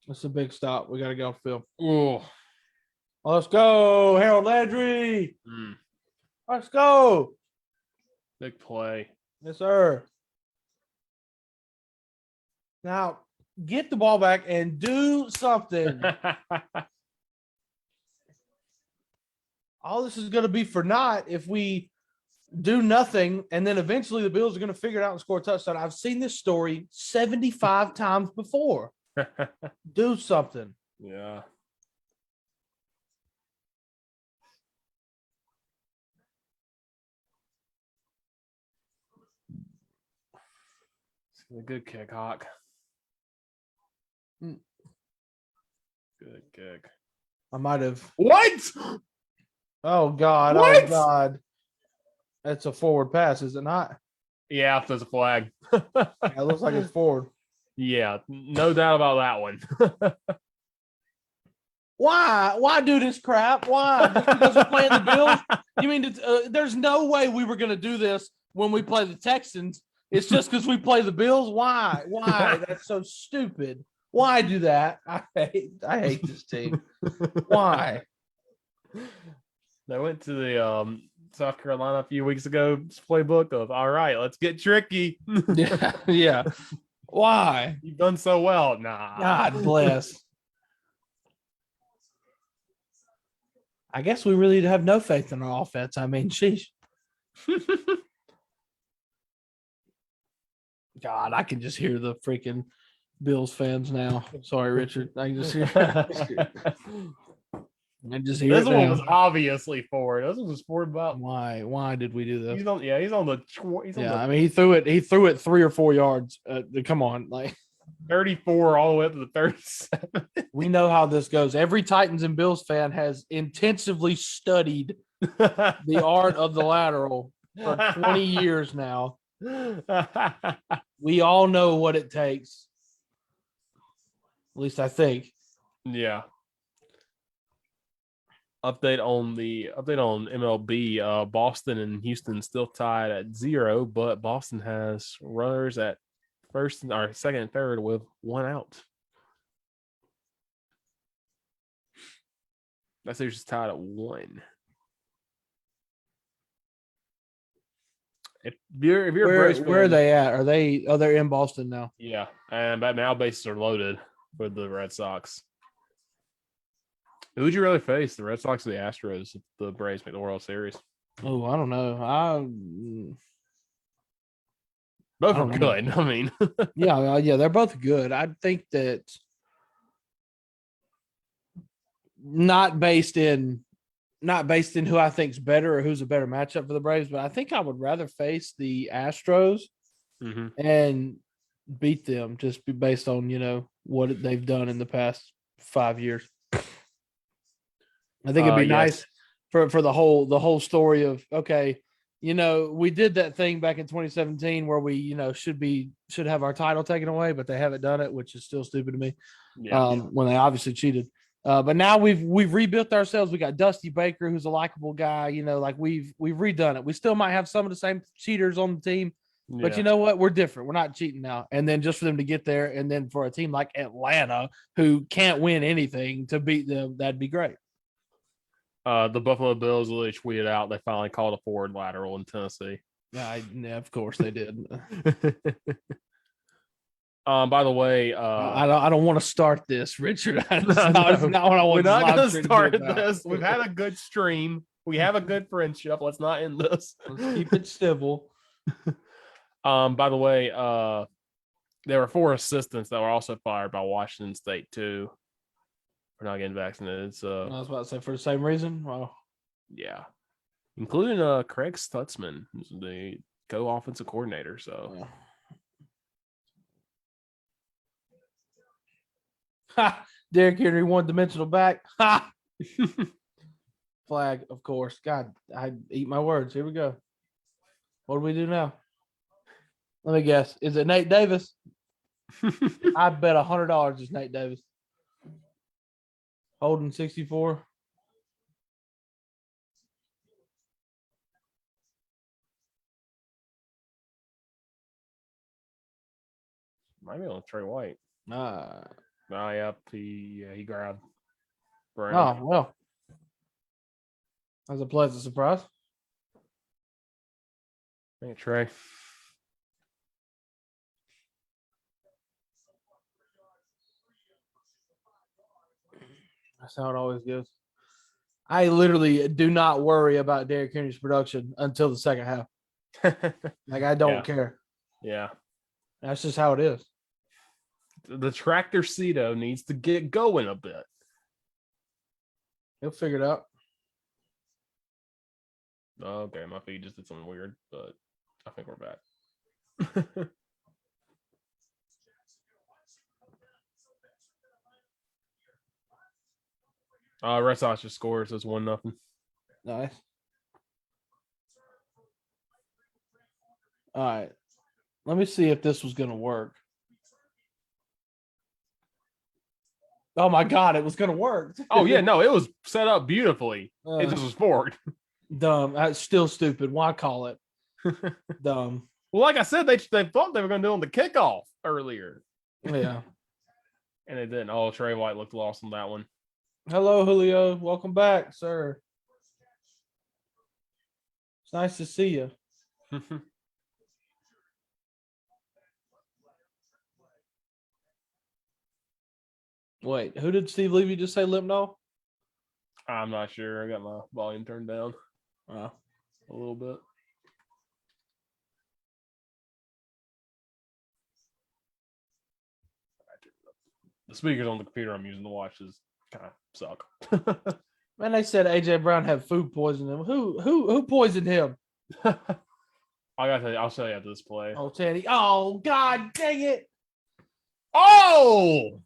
Speaker 2: That's a big stop. We got to go, Phil.
Speaker 1: Oh,
Speaker 2: Let's go, Harold Landry. Let's go.
Speaker 1: big play.
Speaker 2: Yes, sir. Now, get the ball back and do something. All this is going to be for naught if we do nothing, and then eventually the Bills are going to figure it out and score a touchdown. I've seen this story 75 times before. Do something.
Speaker 1: Yeah. It's a good kick, Hawk. Good kick.
Speaker 2: I might have.
Speaker 1: What?
Speaker 2: Oh, God.
Speaker 1: What?
Speaker 2: Oh, God. That's a forward pass, is it not?
Speaker 1: Yeah, there's a flag.
Speaker 2: Yeah, it looks like it's forward.
Speaker 1: Yeah, no doubt about that one.
Speaker 2: Why? Why do this crap? Why? Just because we're playing the Bills? You mean there's no way we were going to do this when we play the Texans? It's just because we play the Bills? Why? Why? That's so stupid. Why do that? I hate this team. Why?
Speaker 1: They went to the South Carolina a few weeks ago playbook of, all right, let's get tricky.
Speaker 2: Yeah. Why?
Speaker 1: You've done so well. Nah.
Speaker 2: God bless. I guess we really have no faith in our offense. I mean, sheesh. God, I can just hear the freaking Bills fans now. Sorry, Richard. I can just hear. I just hear
Speaker 1: This
Speaker 2: it
Speaker 1: one
Speaker 2: now.
Speaker 1: was obviously forward. This one was forward about.
Speaker 2: Why? Why did we do this?
Speaker 1: He's on the.
Speaker 2: I mean, he threw it 3 or 4 yards. Come on, like
Speaker 1: 34 all the way up to the 37.
Speaker 2: we know how this goes. Every Titans and Bills fan has intensively studied the art of the lateral for 20 years now. We all know what it takes. At least I think.
Speaker 1: Yeah. Update on MLB. Boston and Houston still tied at 0, but Boston has runners at second and third with 1 out. That series is tied at 1. If you're a Braves fan,
Speaker 2: where are they at? Are they? Oh, they're in Boston now.
Speaker 1: yeah, and but now bases are loaded. with the Red Sox. Who would you really face? The Red Sox or the Astros if the Braves make the World Series?
Speaker 2: Oh, I don't know.
Speaker 1: Both
Speaker 2: I
Speaker 1: are
Speaker 2: don't know.
Speaker 1: good. I mean,
Speaker 2: Yeah, they're both good. I think that not based in who I think's better or who's a better matchup for the Braves, but I think I would rather face the Astros
Speaker 1: mhm.
Speaker 2: and beat them just based on what they've done in the past 5 years. I think it'd be
Speaker 1: Yes.
Speaker 2: nice for the whole story of okay, we did that thing back in 2017 where we should have our title taken away, but they haven't done it, which is still stupid to me.
Speaker 1: Yeah.
Speaker 2: When they obviously cheated. But now we've rebuilt ourselves. We got Dusty Baker, who's a likable guy. Like we've redone it. We still might have some of the same cheaters on the team, but
Speaker 1: Yeah.
Speaker 2: you know what? We're different. We're not cheating now. And then just for them to get there, and then for a team like Atlanta, who can't win anything, to beat them, that'd be great.
Speaker 1: The Buffalo Bills literally tweeted out they finally called a forward lateral in Tennessee.
Speaker 2: Yeah, of course they did.
Speaker 1: By the way,
Speaker 2: I don't want to start this, Richard. That's
Speaker 1: no,
Speaker 2: not what I want.
Speaker 1: we're not going to
Speaker 2: to
Speaker 1: start this. We've had a good stream. We have a good friendship. Let's not end this.
Speaker 2: Let's keep it civil.
Speaker 1: By the way, there were 4 assistants that were also fired by Washington State too. We're not getting vaccinated, so
Speaker 2: I was about to say for the same reason. Well,
Speaker 1: yeah, including Craig Stutzman, who's the co-offensive coordinator. So.
Speaker 2: yeah. Ha! Derrick Henry, one-dimensional back. Ha! Flag, of course. God, I eat my words. Here we go. What do we do now? Let me guess. Is it Nate Davis? I bet $100 it's Nate Davis. Holding 64.
Speaker 1: Might be on Trey White.
Speaker 2: Ah.
Speaker 1: Yep. He grabbed
Speaker 2: Oh,
Speaker 1: Brown.
Speaker 2: well. That was a pleasant surprise.
Speaker 1: Hey, Trey.
Speaker 2: That's how it always goes. I literally do not worry about Derrick Henry's production until the second half. Like, I don't care.
Speaker 1: Yeah.
Speaker 2: That's just how it is.
Speaker 1: The tractor Cedo needs to get going a bit.
Speaker 2: He'll figure it out.
Speaker 1: Okay, my feed just did something weird, but I think we're back. Red Sox just scored, so it's 1-0.
Speaker 2: Nice. All right. Let me see if this was going to work. Oh, my God. It was going to work.
Speaker 1: Oh, yeah. No, it was set up beautifully. It just was forward.
Speaker 2: Dumb. That's still stupid. Why call it? Dumb.
Speaker 1: Well, like I said, they thought they were going to do it on the kickoff earlier.
Speaker 2: Yeah.
Speaker 1: And it didn't. Oh, Trey White looked lost on that one.
Speaker 2: Hello, Julio. Welcome back, sir. It's nice to see you. Wait, who did Steve Levy just say Lipno?
Speaker 1: I'm not sure. I got my volume turned down
Speaker 2: Oh.
Speaker 1: a little bit. The speakers on the computer I'm using to watch is kind of suck.
Speaker 2: Man, they said AJ Brown had food poisoning. Who poisoned him?
Speaker 1: I gotta tell you, I'll show you after this play.
Speaker 2: Oh, Teddy. Oh, God dang it.
Speaker 1: Oh!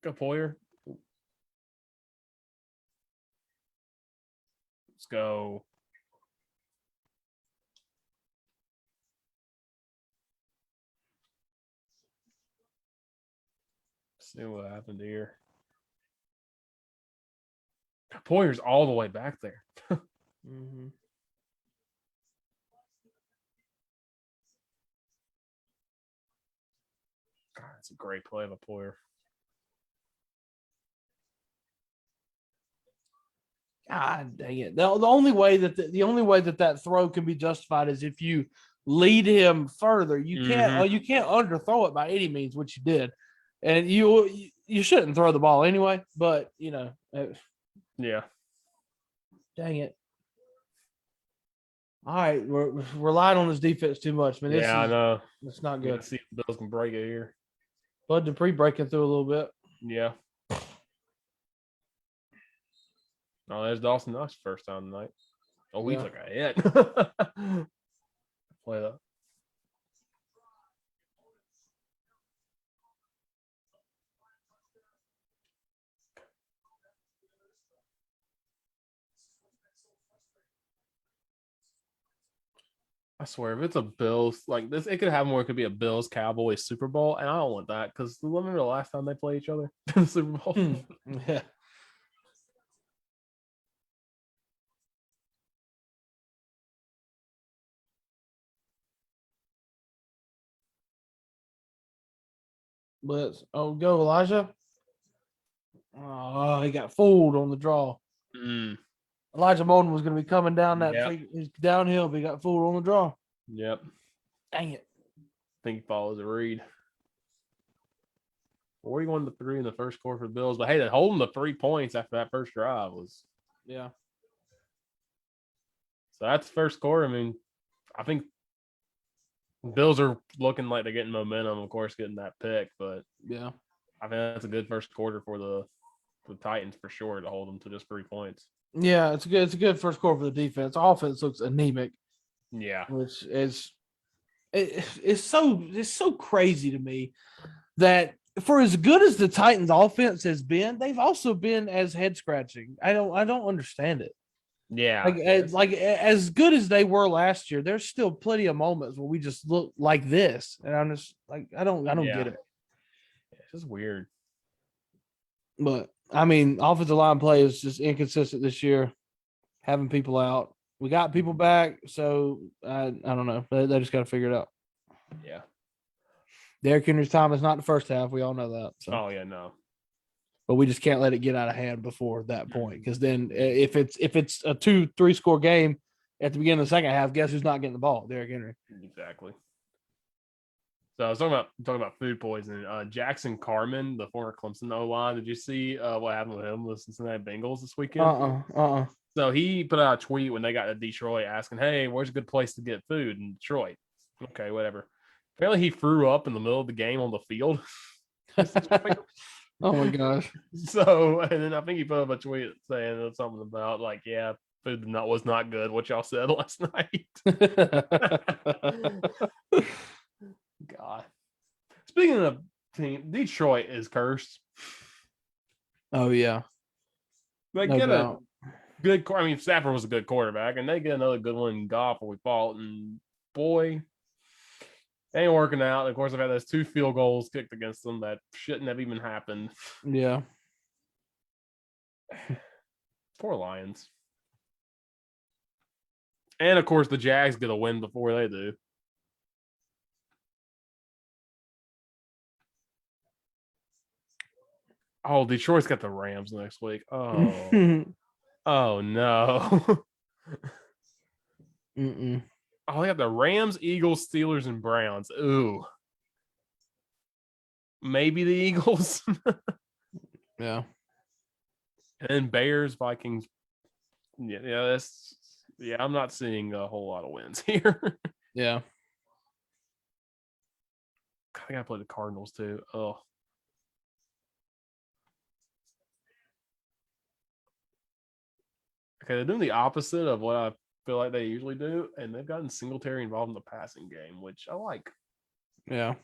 Speaker 1: Go Poyer. Let's go. See what happened here. Poyer's all the way back there.
Speaker 2: Mm-hmm.
Speaker 1: God, that's a great play by Poyer.
Speaker 2: God dang it! The only way that that throw can be justified is if you lead him further. You
Speaker 1: Mm-hmm.
Speaker 2: can't underthrow it by any means, which you did, and you shouldn't throw the ball anyway. But
Speaker 1: Yeah.
Speaker 2: dang it. All right, we're relying on this defense too much, man.
Speaker 1: Yeah, I know.
Speaker 2: It's not
Speaker 1: Good
Speaker 2: good.
Speaker 1: to see if the Bills can break it here.
Speaker 2: Bud Dupree breaking through a little bit.
Speaker 1: Yeah. Oh, there's Dawson Knox first time tonight. Oh, we took a hit. Play that. I swear, if it's a Bills like this, it could have more. It could be a Bills Cowboys Super Bowl, and I don't want that because remember the last time they played each other in the Super Bowl?
Speaker 2: Yeah. Blitz. Oh, go Elijah. Oh, he got fooled on the draw.
Speaker 1: Mm.
Speaker 2: Elijah Molden was going to be coming down that
Speaker 1: Yep.
Speaker 2: downhill, but he got fooled on the draw.
Speaker 1: Yep.
Speaker 2: Dang it.
Speaker 1: I think he follows a read. 41-3 in the first quarter for the Bills. But hey, holding the 3 points after that first drive was
Speaker 2: Yeah.
Speaker 1: so that's first quarter. I mean, I think Bills are looking like they're getting momentum, of course, getting that pick, but
Speaker 2: Yeah.
Speaker 1: I think that's a good first quarter for the Titans for sure to hold them to just 3 points.
Speaker 2: Yeah, it's a good first quarter for the defense. Offense looks anemic.
Speaker 1: Yeah.
Speaker 2: Which is it's so crazy to me that for as good as the Titans offense has been, they've also been as head scratching. I don't understand it.
Speaker 1: Yeah.
Speaker 2: Like as good as they were last year, there's still plenty of moments where we just look like this, and I'm just like I don't get it.
Speaker 1: It's just weird.
Speaker 2: But I mean, offensive line play is just inconsistent this year. Having people out, we got people back, so I don't know. They just got to figure it out.
Speaker 1: Yeah.
Speaker 2: Derrick Henry's time is not the first half. We all know that. So.
Speaker 1: Oh yeah, no.
Speaker 2: But we just can't let it get out of hand before that point, because then if it's a 2-3 score game at the beginning of the second half, guess who's not getting the ball? Derrick Henry.
Speaker 1: Exactly. So I was talking about food poisoning. Jackson Carman, the former Clemson O-line, did you see what happened with him with Cincinnati Bengals this weekend? So he put out a tweet when they got to Detroit asking, "Hey, where's a good place to get food in Detroit?" Okay, whatever. Apparently he threw up in the middle of the game on the field.
Speaker 2: Oh my gosh.
Speaker 1: So, and then I think he put up a tweet saying something about like, yeah, food was not good, what y'all said last night. God. Speaking of team, Detroit is cursed.
Speaker 2: Oh yeah.
Speaker 1: They get a good. I mean, Stafford was a good quarterback, and they get another good one in golf where we fought, and boy, ain't working out. Of course, I've had those 2 field goals kicked against them that shouldn't have even happened.
Speaker 2: Yeah.
Speaker 1: Poor Lions. And of course, the Jags get a win before they do. Oh, Detroit's got the Rams next week. Oh, oh no. Oh, they have the Rams, Eagles, Steelers, and Browns. Ooh. Maybe the Eagles.
Speaker 2: Yeah.
Speaker 1: And then Bears, Vikings. Yeah, I'm not seeing a whole lot of wins here.
Speaker 2: Yeah.
Speaker 1: I gotta play the Cardinals too. Oh. Okay, they're doing the opposite of what I feel like they usually do, and they've gotten Singletary involved in the passing game, which I like.
Speaker 2: Yeah.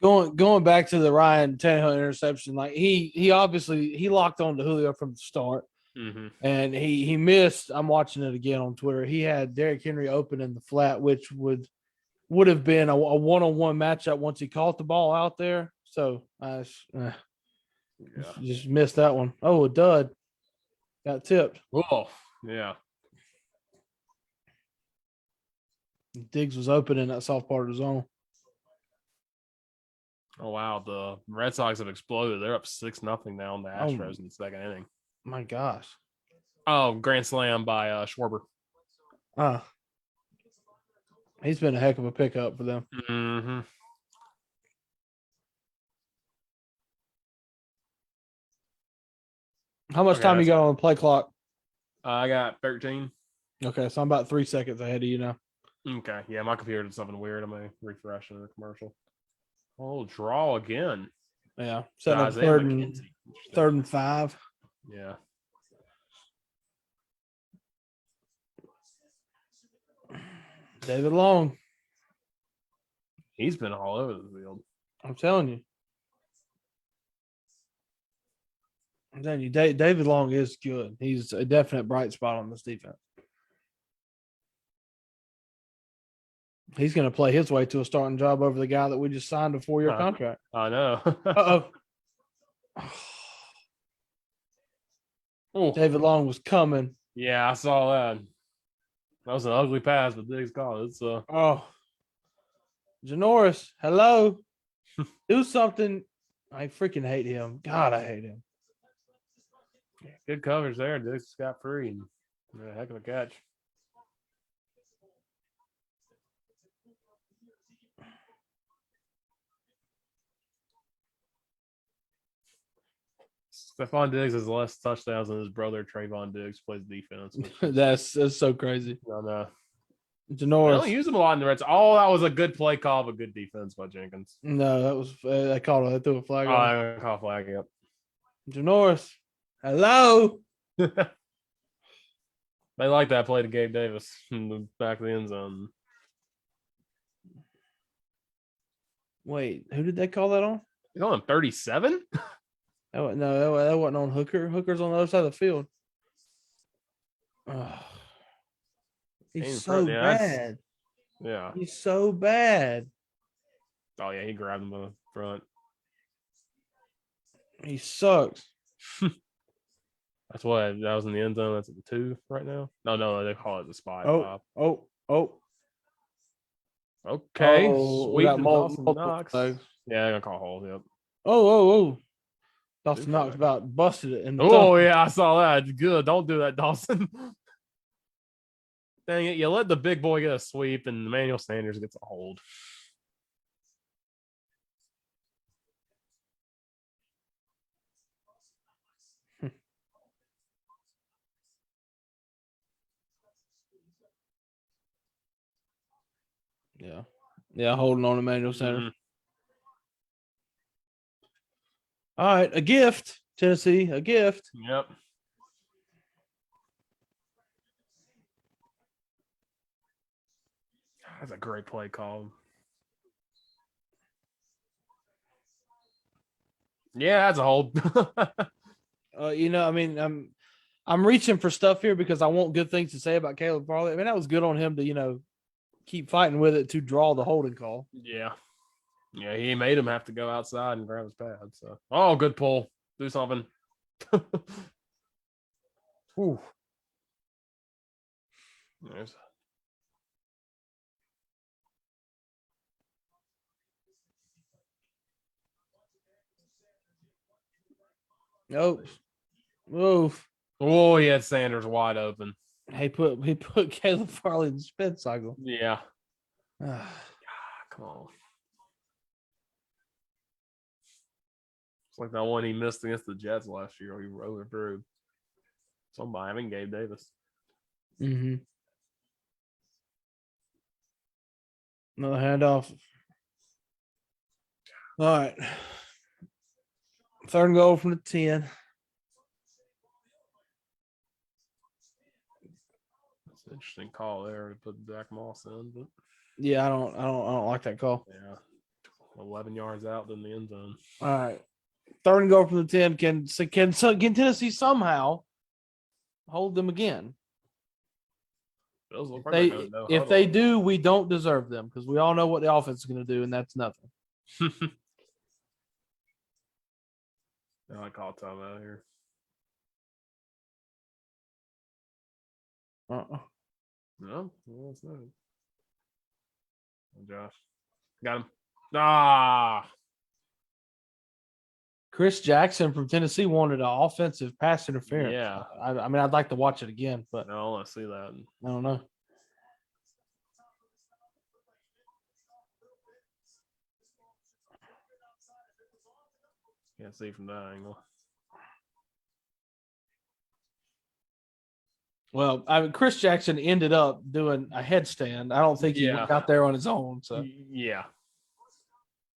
Speaker 2: Going back to the Ryan Tannehill interception, like he obviously locked on to Julio from the start, and he missed. I'm watching it again on Twitter. He had Derrick Henry open in the flat, which would have been a one-on-one matchup once he caught the ball out there. So I just missed that one. Oh, a dud. Got tipped.
Speaker 1: Oh, yeah.
Speaker 2: Diggs was open in that soft part of the zone.
Speaker 1: Oh wow, the Red Sox have exploded. They're up 6-0 now on the Astros in the second inning.
Speaker 2: My gosh.
Speaker 1: Oh, grand slam by Schwarber.
Speaker 2: He's been a heck of a pickup for them.
Speaker 1: Mm-hmm.
Speaker 2: How much
Speaker 1: Okay,
Speaker 2: time you
Speaker 1: that's
Speaker 2: got
Speaker 1: fine.
Speaker 2: on the play clock?
Speaker 1: I got 13.
Speaker 2: Okay, so I'm about 3 seconds ahead of you now.
Speaker 1: Okay, yeah, my computer did something weird. I'm gonna refresh in the commercial. Oh, draw again.
Speaker 2: Yeah, setting up
Speaker 1: Isaiah McKenzie. Interesting.
Speaker 2: third and 5.
Speaker 1: Yeah.
Speaker 2: David Long.
Speaker 1: He's been all over the field.
Speaker 2: I'm telling you. David Long is good. He's a definite bright spot on this defense. He's going to play his way to a starting job over the guy that we just signed a 4-year contract.
Speaker 1: I know.
Speaker 2: Uh-oh. David Long was coming.
Speaker 1: Yeah, I saw that. That was an ugly pass, but Diggs called it.
Speaker 2: Oh. Janoris, hello. Do something. I freaking hate him. God, I hate him.
Speaker 1: Good coverage there. Diggs got free. A heck of a catch. Stephon Diggs has less touchdowns than his brother Trayvon Diggs plays defense.
Speaker 2: That's so crazy.
Speaker 1: I know.
Speaker 2: Janoris.
Speaker 1: I don't use him a lot in the red zone. Oh, that was a good play call, but good defense by Jenkins.
Speaker 2: No, that was I called it. I threw a flag.
Speaker 1: Oh, I call flag. Yep.
Speaker 2: Janoris, hello.
Speaker 1: They like that play to Gabe Davis in the back of the end zone.
Speaker 2: Wait, who did they call that on?
Speaker 1: He's on 37?
Speaker 2: No, that wasn't on Hooker. Hooker's on the other side of the field. Oh, he's so bad.
Speaker 1: Yeah.
Speaker 2: He's so bad.
Speaker 1: Oh, yeah, he grabbed him by the front.
Speaker 2: He sucks.
Speaker 1: That's what that was in the end zone. That's at the 2 right now. No, they call it the spot.
Speaker 2: Oh.
Speaker 1: Okay.
Speaker 2: Oh,
Speaker 1: Sweet.
Speaker 2: multiple
Speaker 1: Knox. Yeah, they're gonna call hold. Yep.
Speaker 2: Oh. Dawson Knox about busted it.
Speaker 1: Yeah, I saw that. Good. Don't do that, Dawson. Dang it. You let the big boy get a sweep and Emmanuel Sanders gets a hold.
Speaker 2: Yeah, holding on to Emmanuel Sanders.
Speaker 1: Mm-hmm.
Speaker 2: All right, a gift, Tennessee, a gift.
Speaker 1: Yep. That's a great play call. Yeah, that's a hold.
Speaker 2: I'm reaching for stuff here because I want good things to say about Caleb Farley. I mean, that was good on him to, keep fighting with it to draw the holding call.
Speaker 1: Yeah. Yeah, he made him have to go outside and grab his pad. So, oh, good pull. Do something. Whew. There's...
Speaker 2: Nope. Move.
Speaker 1: Oh, he had Sanders wide open.
Speaker 2: He put Caleb Farley in the spin cycle.
Speaker 1: Yeah. Come on. It's like that one he missed against the Jets last year. He overthrew somebody. I mean, Gabe Davis.
Speaker 2: Mm-hmm. Another handoff. All right. 3rd and goal from the 10.
Speaker 1: That's an interesting call there to put Zach Moss in, but
Speaker 2: yeah, I don't like that call.
Speaker 1: Yeah, 11 yards out in the end zone.
Speaker 2: All right, 3rd and goal from the 10. Can Tennessee somehow hold them again? If they do, we don't deserve them because we all know what the offense is going to do, and that's nothing.
Speaker 1: I call time out here. No, it's not. Oh, Josh. Got him.
Speaker 2: Chris Jackson from Tennessee wanted an offensive pass interference.
Speaker 1: Yeah.
Speaker 2: I mean, I'd like to watch it again, but
Speaker 1: no, I want to see that.
Speaker 2: I don't know.
Speaker 1: Can't see from that angle.
Speaker 2: Well, Chris Jackson ended up doing a headstand. I don't think he got there on his own. So
Speaker 1: yeah,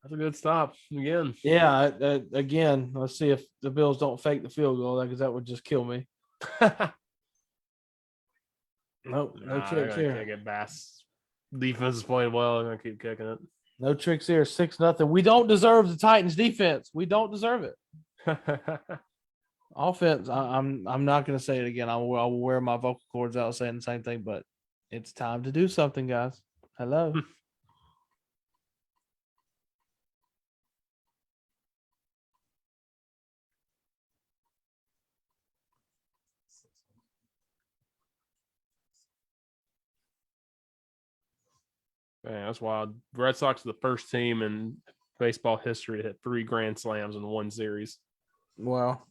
Speaker 1: that's a good stop again.
Speaker 2: Yeah, again, let's see if the Bills don't fake the field goal because that would just kill me. Nope, no tricks here.
Speaker 1: Can't get Bass. Defense is playing well. I'm gonna keep kicking it.
Speaker 2: No tricks here. 6-0. We don't deserve the Titans defense. We don't deserve it. Offense. I'm not going to say it again. I will wear my vocal cords out saying the same thing. But it's time to do something, guys. Hello.
Speaker 1: Man, that's wild. Red Sox are the first team in baseball history to hit 3 grand slams in one series.
Speaker 2: Wow.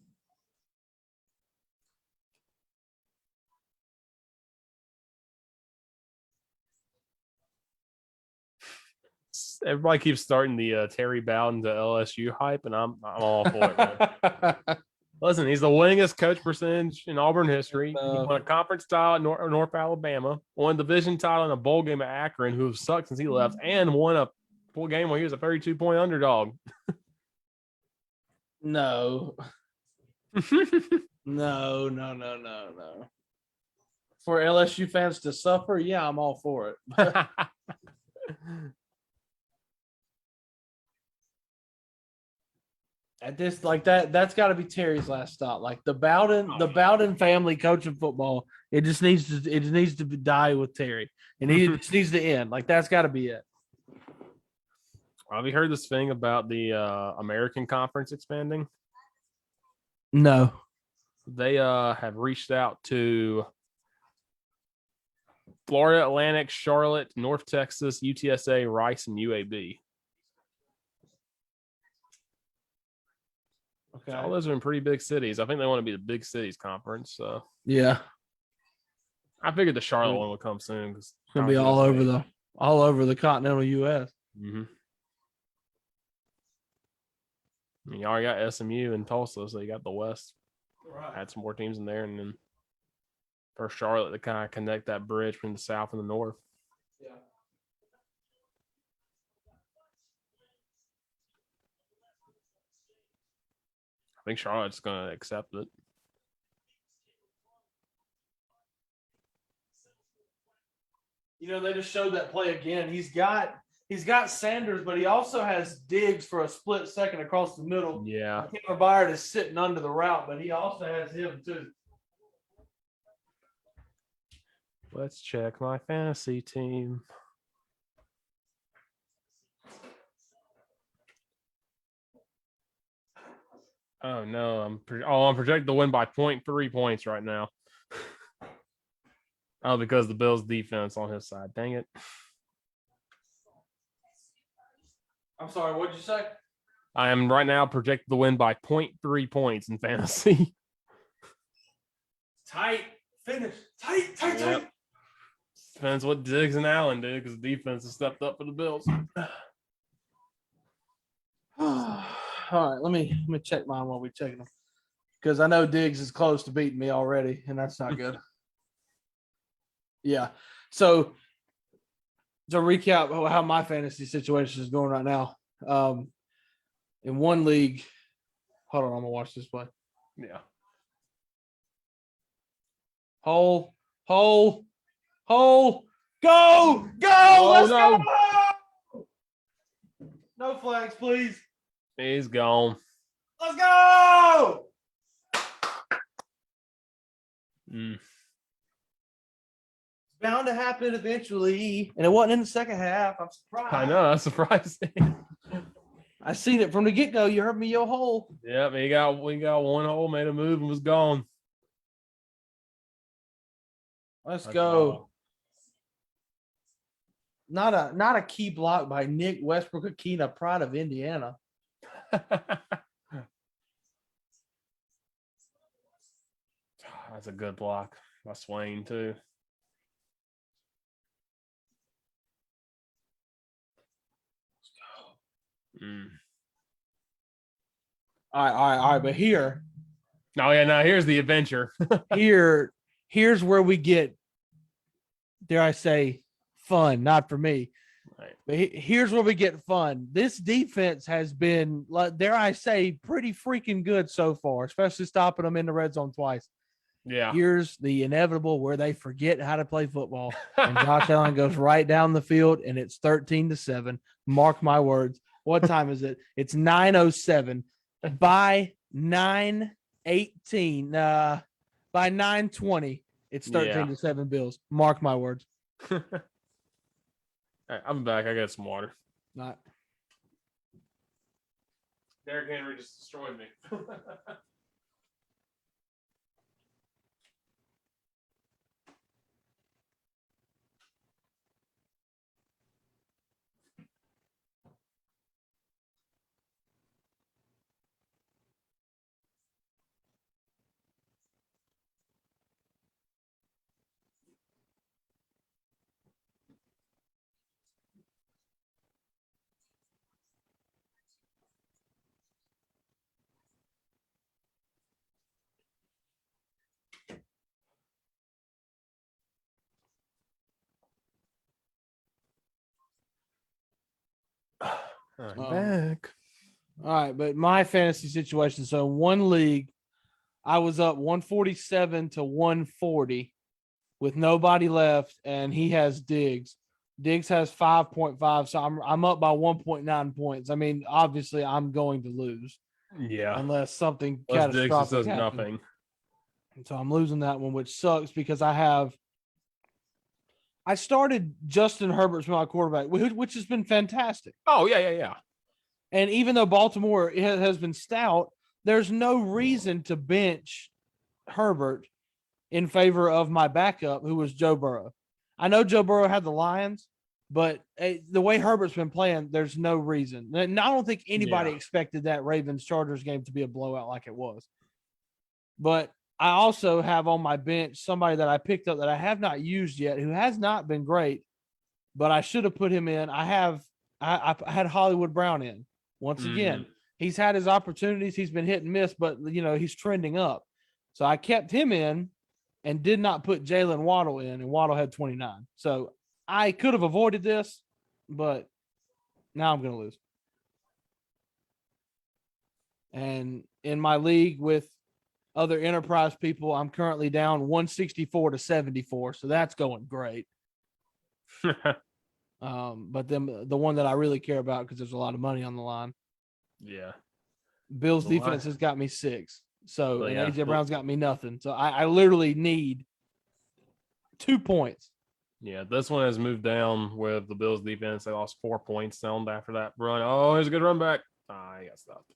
Speaker 1: Everybody keeps starting the Terry Bowden to LSU hype, and I'm all for it, man. Listen, he's the winningest coach percentage in Auburn history. He won a conference title at North Alabama, won a division title in a bowl game at Akron, who have sucked since he left, and won a full game where he was a 32-point underdog.
Speaker 2: No. No. For LSU fans to suffer, yeah, I'm all for it. At this, like that's got to be Terry's last stop. Like the Bowden family coaching football, it just needs to die with Terry, and it just needs to end. Like that's got to be it.
Speaker 1: Have you heard this thing about the American Conference expanding?
Speaker 2: No.
Speaker 1: They have reached out to Florida Atlantic, Charlotte, North Texas, UTSA, Rice, and UAB.
Speaker 2: Okay.
Speaker 1: All those are in pretty big cities. I think they want to be the big cities conference. So
Speaker 2: yeah,
Speaker 1: I figured the Charlotte one would come soon.
Speaker 2: It's gonna be all over the continental U.S.
Speaker 1: Mm-hmm. I mean, you already got SMU and Tulsa, so you got the West.
Speaker 2: Right.
Speaker 1: Had some more teams in there, and then for Charlotte to kind of connect that bridge between the South and the North.
Speaker 2: Yeah.
Speaker 1: I think Charlotte's going to accept it.
Speaker 2: You know, they just showed that play again. He's got Sanders, but he also has Diggs for a split second across the middle.
Speaker 1: Yeah.
Speaker 2: Taylor Byard is sitting under the route, but he also has him too.
Speaker 1: Let's check my fantasy team. Oh no, I'm projected to win by 0.3 points right now. Oh, because the Bills' defense on his side. Dang it.
Speaker 2: I'm sorry, what'd you say?
Speaker 1: I am right now projected to win by 0.3 points in fantasy.
Speaker 2: Tight finish. Tight.
Speaker 1: Depends what Diggs and Allen do, because the defense has stepped up for the Bills.
Speaker 2: All right, let me check mine while we're checking them, because I know Diggs is close to beating me already, and that's not good. Yeah. So to recap how my fantasy situation is going right now, in one league, hold on, I'm gonna watch this play.
Speaker 1: Yeah.
Speaker 2: Hole, go, oh, let's
Speaker 1: no.
Speaker 2: go. No flags, please.
Speaker 1: He's gone.
Speaker 2: Let's go. Bound to happen eventually, and it wasn't in the second half. I'm surprised.
Speaker 1: I know, that's surprising.
Speaker 2: I seen it from the get go. You heard me, yo hole.
Speaker 1: Yep, we got one hole, made a move, and was gone.
Speaker 2: Let's go. Not a key block by Nick Westbrook Akina, pride of Indiana.
Speaker 1: That's a good block by Swain too.
Speaker 2: All right. But here,
Speaker 1: Oh yeah, now here's the adventure.
Speaker 2: here's where we get, dare I say, fun. Not for me,
Speaker 1: Right.
Speaker 2: but here's where we get fun. This defense has been, dare I say, pretty freaking good so far, especially stopping them in the red zone twice.
Speaker 1: Yeah.
Speaker 2: Here's the inevitable where they forget how to play football, and Josh Allen goes right down the field, and it's 13-7. Mark my words. What time is it? It's 9:07. By 9:18, by 9:20, it's 13-7 Bills. Mark my words.
Speaker 1: All right, I'm back. I got some water.
Speaker 2: Not.
Speaker 1: Derrick Henry just destroyed me. I'm back.
Speaker 2: All right, but my fantasy situation. So one league, I was up 147 to 140 with nobody left, and he has Diggs. Diggs has 5.5, so I'm up by 1.9 points. I mean, obviously, I'm going to lose
Speaker 1: Yeah.
Speaker 2: unless something
Speaker 1: Unless Diggs just
Speaker 2: catastrophic
Speaker 1: does
Speaker 2: happens.
Speaker 1: nothing.
Speaker 2: So I'm losing that one, which sucks because I started Justin Herbert as my quarterback, which has been fantastic.
Speaker 1: Oh yeah.
Speaker 2: And even though Baltimore has been stout, there's no reason to bench Herbert in favor of my backup, who was Joe Burrow. I know Joe Burrow had the Lions, but the way Herbert's been playing, there's no reason. And I don't think anybody expected that Ravens-Chargers game to be a blowout like it was. But I also have on my bench somebody that I picked up that I have not used yet, who has not been great, but I should have put him in. I had Hollywood Brown in. Once again, he's had his opportunities. He's been hit and miss, but he's trending up. So I kept him in and did not put Jalen Waddle in, and Waddle had 29. So I could have avoided this, but now I'm going to lose. And in my league with other enterprise people, I'm currently down 164 to 74. So that's going great. But then the one that I really care about, because there's a lot of money on the line.
Speaker 1: Yeah.
Speaker 2: Bills defense has got me 6. So, and AJ Brown's got me nothing. So I literally need 2 points.
Speaker 1: Yeah, this one has moved down with the Bills defense. They lost 4 points down after that run. Oh, here's a good run back. I got stopped.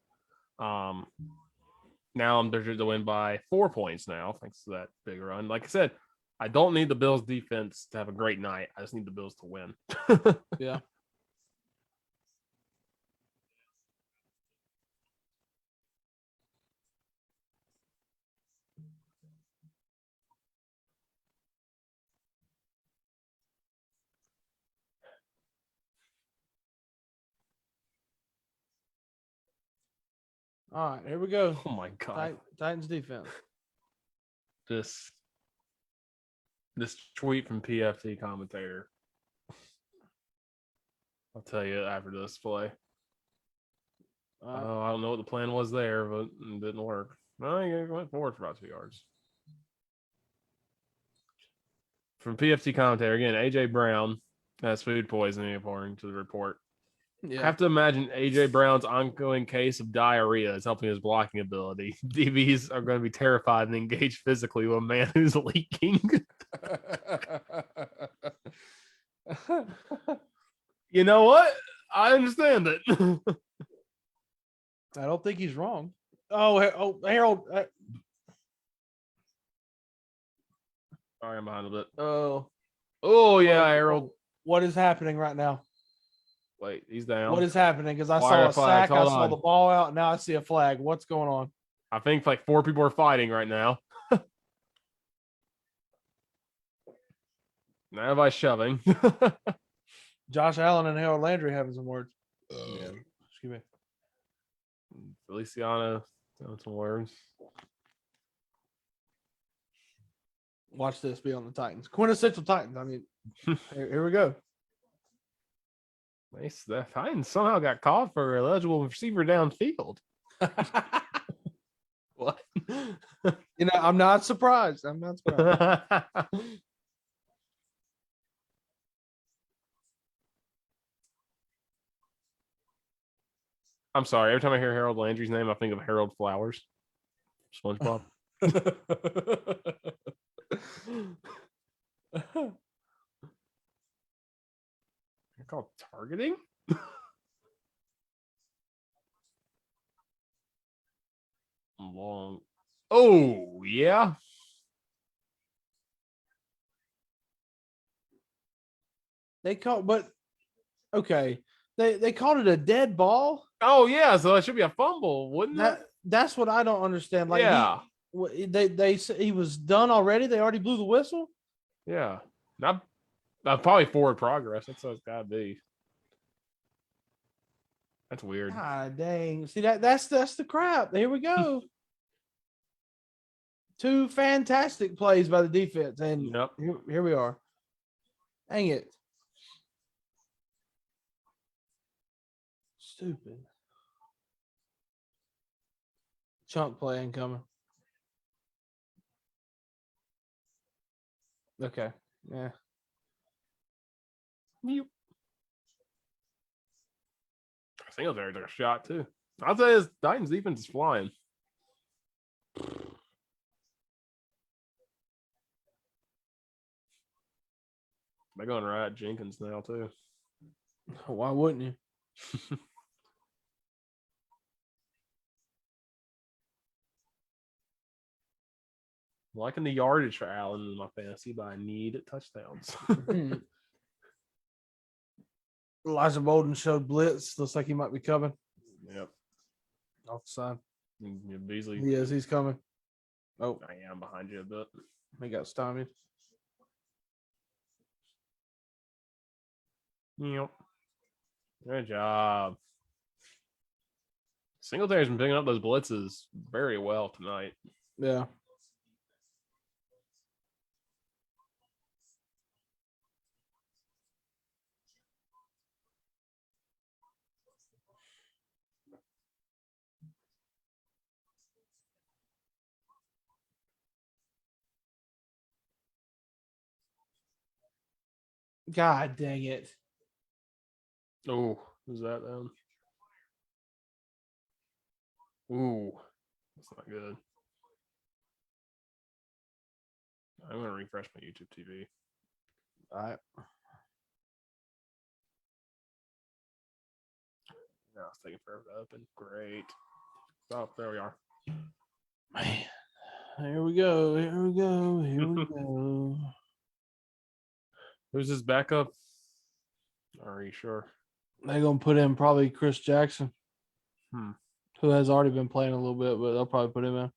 Speaker 1: Now I'm there to win by 4 points now, thanks to that big run. Like I said, I don't need the Bills defense to have a great night. I just need the Bills to win.
Speaker 2: Yeah. All right, here we go.
Speaker 1: Oh my god.
Speaker 2: Titans defense.
Speaker 1: This tweet from PFT commentator. I'll tell you after this play. I don't know what the plan was there, but it didn't work. No, he went forward for about 2 yards. From PFT commentator again, AJ Brown has food poisoning according to the report. Yeah. I have to imagine AJ Brown's ongoing case of diarrhea is helping his blocking ability. DBs are going to be terrified and engaged physically with a man who's leaking. You know what? I understand it.
Speaker 2: I don't think he's wrong. Oh, Harold.
Speaker 1: Sorry, I'm behind a bit.
Speaker 2: Oh,
Speaker 1: yeah, Harold.
Speaker 2: What is happening right now?
Speaker 1: Wait, he's down.
Speaker 2: What is happening? Because I saw a sack, I saw the ball out, and now I see a flag. What's going on?
Speaker 1: I think like 4 people are fighting right now. Now everybody's shoving.
Speaker 2: Josh Allen and Harold Landry having some words.
Speaker 1: Yeah.
Speaker 2: Excuse me.
Speaker 1: Feliciano, some words.
Speaker 2: Watch this be on the Titans. Quintessential Titans. I mean, here we go.
Speaker 1: Nice. The Titans somehow got called for eligible receiver downfield. What?
Speaker 2: I'm not surprised. I'm not surprised.
Speaker 1: I'm sorry. Every time I hear Harold Landry's name, I think of Harold Flowers. SpongeBob. You're called targeting? Long. Oh, yeah.
Speaker 2: They called, but okay. They called it a dead ball.
Speaker 1: Oh, yeah. So it should be a fumble, wouldn't it?
Speaker 2: That's what I don't understand. Like,
Speaker 1: yeah.
Speaker 2: they said he was done already. They already blew the whistle.
Speaker 1: Yeah. Not probably forward progress. That's what it's got to be. That's weird.
Speaker 2: God dang. See, that's the crap. Here we go. Two fantastic plays by the defense. And
Speaker 1: Yep.
Speaker 2: here we are. Dang it. Stupid. Chunk play incoming. Okay. Yeah.
Speaker 1: Yep. Singletary took a shot too. I'll say his Titans defense is flying. They're going right at Jenkins now too.
Speaker 2: Why wouldn't you?
Speaker 1: Liking the yardage for Allen in my fantasy, but I need touchdowns.
Speaker 2: Elijah Bolden showed blitz. Looks like he might be coming.
Speaker 1: Yep.
Speaker 2: Off the side.
Speaker 1: Beasley.
Speaker 2: He is. He's coming. Oh,
Speaker 1: I am behind you a bit.
Speaker 2: he got stymied.
Speaker 1: Yep. Good job. Singletary's been picking up those blitzes very well tonight.
Speaker 2: Yeah. God dang it.
Speaker 1: Oh, who's that then? Ooh, that's not good. I'm going to refresh my YouTube TV.
Speaker 2: All right.
Speaker 1: No, it's taking forever to open. Great. Oh, there we are.
Speaker 2: Man. Here we go. Here we go. Here we go.
Speaker 1: Who's his backup? Are you sure?
Speaker 2: They're going to put in probably Chris Jackson,
Speaker 1: Hmm.
Speaker 2: who has already been playing a little bit, but they'll probably put him in.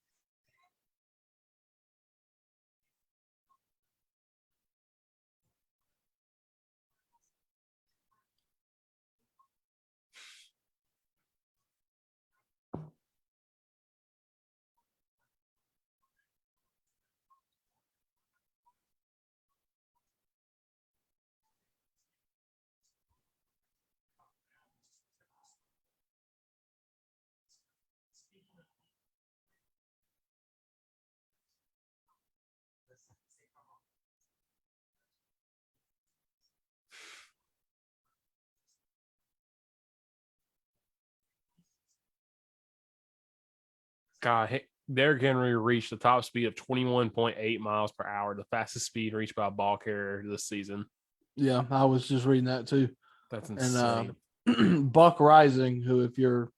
Speaker 1: God, Derrick Henry reached the top speed of 21.8 miles per hour, the fastest speed reached by a ball carrier this season.
Speaker 2: Yeah, I was just reading that too.
Speaker 1: That's insane.
Speaker 2: And Buck Rising, who, if you're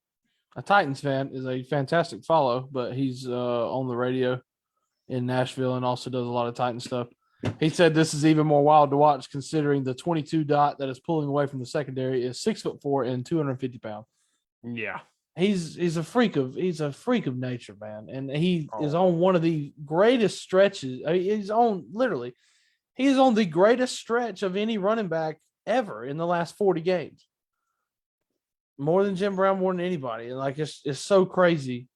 Speaker 2: a Titans fan, is a fantastic follow, but he's on the radio in Nashville and also does a lot of Titan stuff. He said this is even more wild to watch considering the 22 dot that is pulling away from the secondary is 6'4" and 250 pounds.
Speaker 1: Yeah.
Speaker 2: He's a freak of nature, man, and he is on one of the greatest stretches. I mean, he's on the greatest stretch of any running back ever in the last 40 games. more than Jim Brown, more than anybody. And like it's so crazy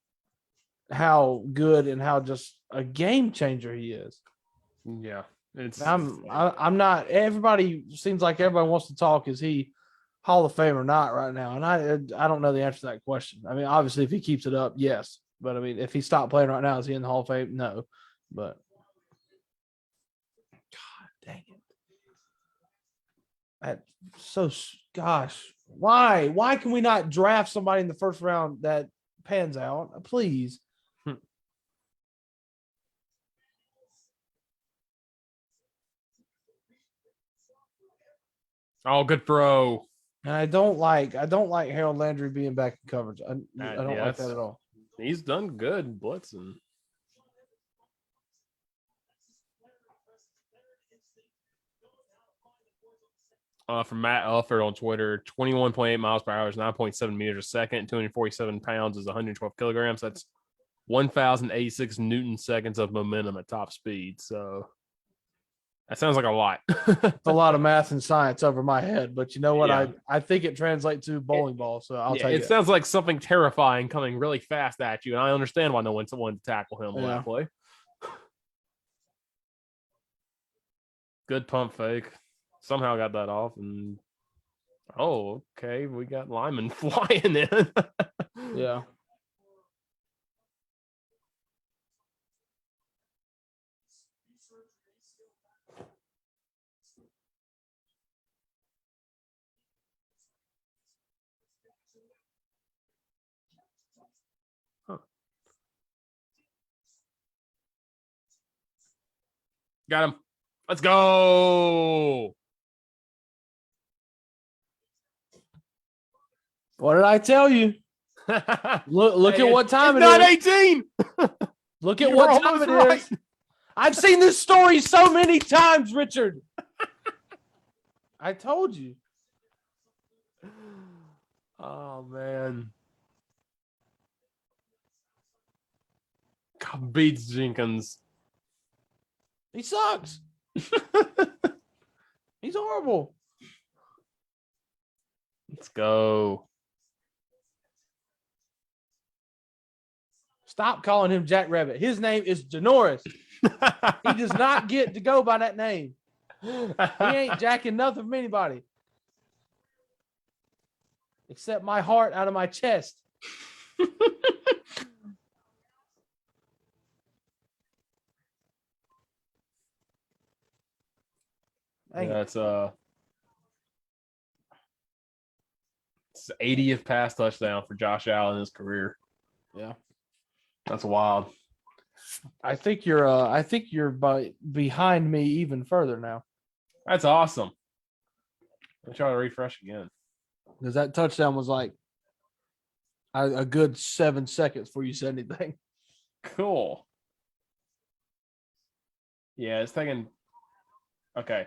Speaker 2: how good and how just a game changer he is.
Speaker 1: Yeah.
Speaker 2: I'm not. Everybody seems like everybody wants to talk. Is he Hall of Fame or not right now? And I don't know the answer to that question. I mean, obviously, if he keeps it up, yes. But I mean, if he stopped playing right now, is he in the Hall of Fame? No. But God dang it! Gosh, why? Why can we not draft somebody in the first round that pans out? Please.
Speaker 1: Oh, good throw.
Speaker 2: And I don't like Harold Landry being back in coverage. I don't like that at all.
Speaker 1: He's done good blitzing. From Matt Elford on Twitter, 21.8 miles per hour is 9.7 meters a second. 247 pounds is 112 kilograms. That's 1,086 Newton seconds of momentum at top speed. So that sounds like a lot.
Speaker 2: It's a lot of math and science over my head, but you know what?
Speaker 1: Yeah.
Speaker 2: I think it translates to bowling ball, so I'll take it.
Speaker 1: It sounds like something terrifying coming really fast at you, and I understand why no one's wanted to tackle him on that play. Good pump fake. Somehow got that off, and okay, we got Lyman flying in.
Speaker 2: Yeah.
Speaker 1: Got him. Let's go.
Speaker 2: What did I tell you? Look at what time
Speaker 1: it's
Speaker 2: it
Speaker 1: not
Speaker 2: is.
Speaker 1: 18.
Speaker 2: Look at what time it is. I've seen this story so many times, Richard. I told you.
Speaker 1: Oh, man. God beats Jenkins.
Speaker 2: He sucks. He's horrible.
Speaker 1: Let's go.
Speaker 2: Stop calling him Jack Rabbit. His name is Janoris. He does not get to go by that name. He ain't jacking nothing from anybody. Except my heart out of my chest.
Speaker 1: Yeah, it's 80th pass touchdown for Josh Allen in his career.
Speaker 2: Yeah.
Speaker 1: That's wild.
Speaker 2: I think you're behind me even further now.
Speaker 1: That's awesome. Let me try to refresh again.
Speaker 2: Because that touchdown was like a good 7 seconds before you said anything.
Speaker 1: Cool. Yeah, it's taking. Okay.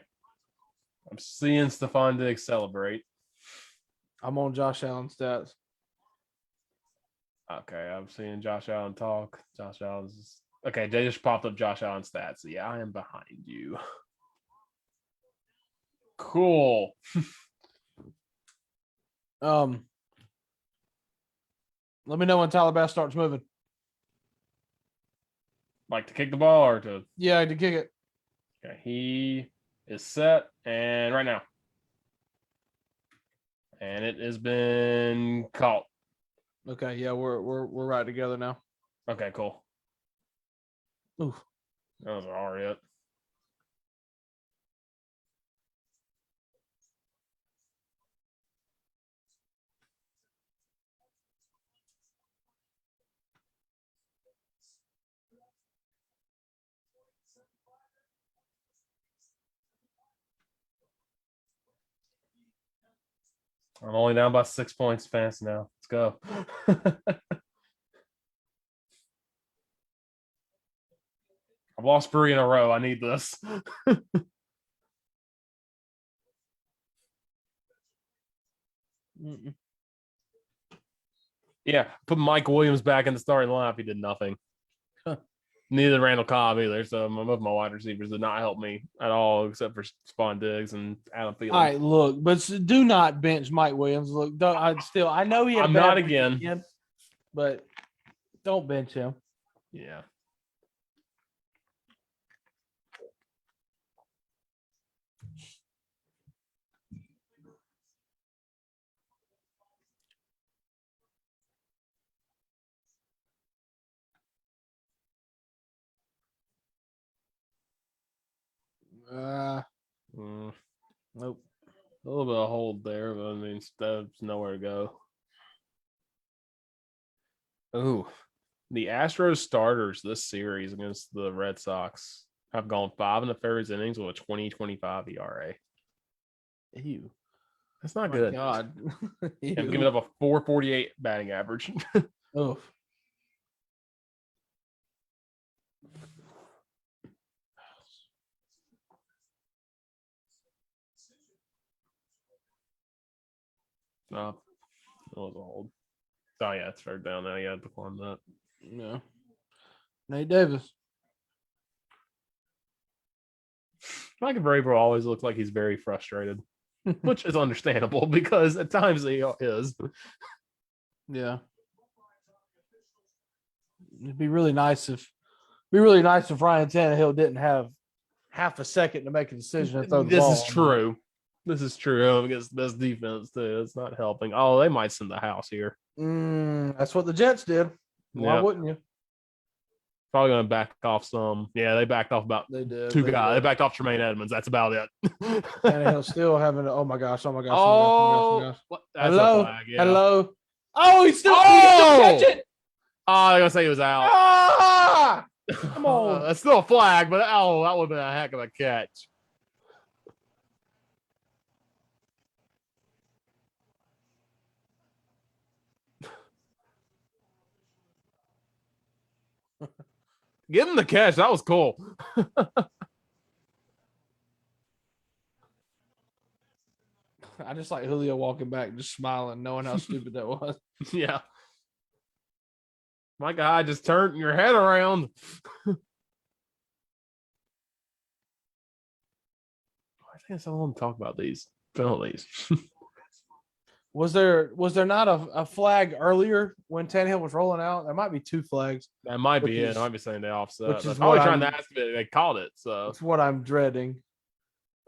Speaker 1: I'm seeing Stephon Diggs celebrate.
Speaker 2: I'm on Josh Allen stats.
Speaker 1: Okay, I'm seeing Josh Allen talk. Josh Allen's okay. They just popped up Josh Allen stats. Yeah, I am behind you. Cool.
Speaker 2: Let me know when Tyler Bass starts moving.
Speaker 1: Like to kick the ball or to?
Speaker 2: Yeah, to kick it.
Speaker 1: Okay, he is set and right now, and it has been caught.
Speaker 2: Okay, yeah, we're right together now.
Speaker 1: Okay, cool.
Speaker 2: Oof.
Speaker 1: That was all right. I'm only down by 6 points fast now. Let's go. I've lost 3 in a row. I need this. Yeah, put Mike Williams back in the starting lineup. He did nothing. Neither Randall Cobb either. So most of my wide receivers did not help me at all, except for Spawn Diggs and Adam Thielen.
Speaker 2: All right, look, but do not bench Mike Williams. Look, I know he had a
Speaker 1: I'm
Speaker 2: bad
Speaker 1: not
Speaker 2: week
Speaker 1: again.
Speaker 2: but don't bench him.
Speaker 1: Yeah.
Speaker 2: Nope.
Speaker 1: A little bit of hold there, but I mean, there's nowhere to go. Oh, the Astros starters this series against the Red Sox have gone 5 in the third innings with a 20.25 ERA.
Speaker 2: Ew.
Speaker 1: That's not good.
Speaker 2: God.
Speaker 1: I'm giving up a 4.48 batting average.
Speaker 2: Oh.
Speaker 1: No, it was old. Oh yeah, it's third down now. You had to perform that.
Speaker 2: No. Nate Davis.
Speaker 1: Mike Vrabel always looks like he's very frustrated, which is understandable because at times he is.
Speaker 2: Yeah. It'd be really nice if Ryan Tannehill didn't have half a second to make a decision to throw the ball.
Speaker 1: This is true. This is true against this defense too. It's not helping. Oh, they might send the house here.
Speaker 2: That's what the Jets did. Why wouldn't you?
Speaker 1: Probably going to back off some. Yeah, they backed off about
Speaker 2: They did.
Speaker 1: two guys. They backed off Tremaine Edmonds. That's about it.
Speaker 2: Tannehill still having. Oh my gosh! Oh my gosh!
Speaker 1: Oh,
Speaker 2: my gosh.
Speaker 1: that's
Speaker 2: Hello.
Speaker 1: a flag, yeah.
Speaker 2: Hello. Oh, he still
Speaker 1: Oh!
Speaker 2: catch it.
Speaker 1: Oh, I'm gonna say he was out.
Speaker 2: Ah! Come on.
Speaker 1: That's still a flag, but that would have been a heck of a catch. Give him the catch. That was cool.
Speaker 2: I just like Julio walking back, just smiling, knowing how stupid that was.
Speaker 1: Yeah. My guy, just turn your head around. I think I want to talk about these penalties.
Speaker 2: Was there not a flag earlier when Tannehill was rolling out? There might be two flags.
Speaker 1: That might be it. I might be saying they offset.
Speaker 2: Which is
Speaker 1: They're probably
Speaker 2: what
Speaker 1: trying to ask if they called it. So
Speaker 2: that's what I'm dreading.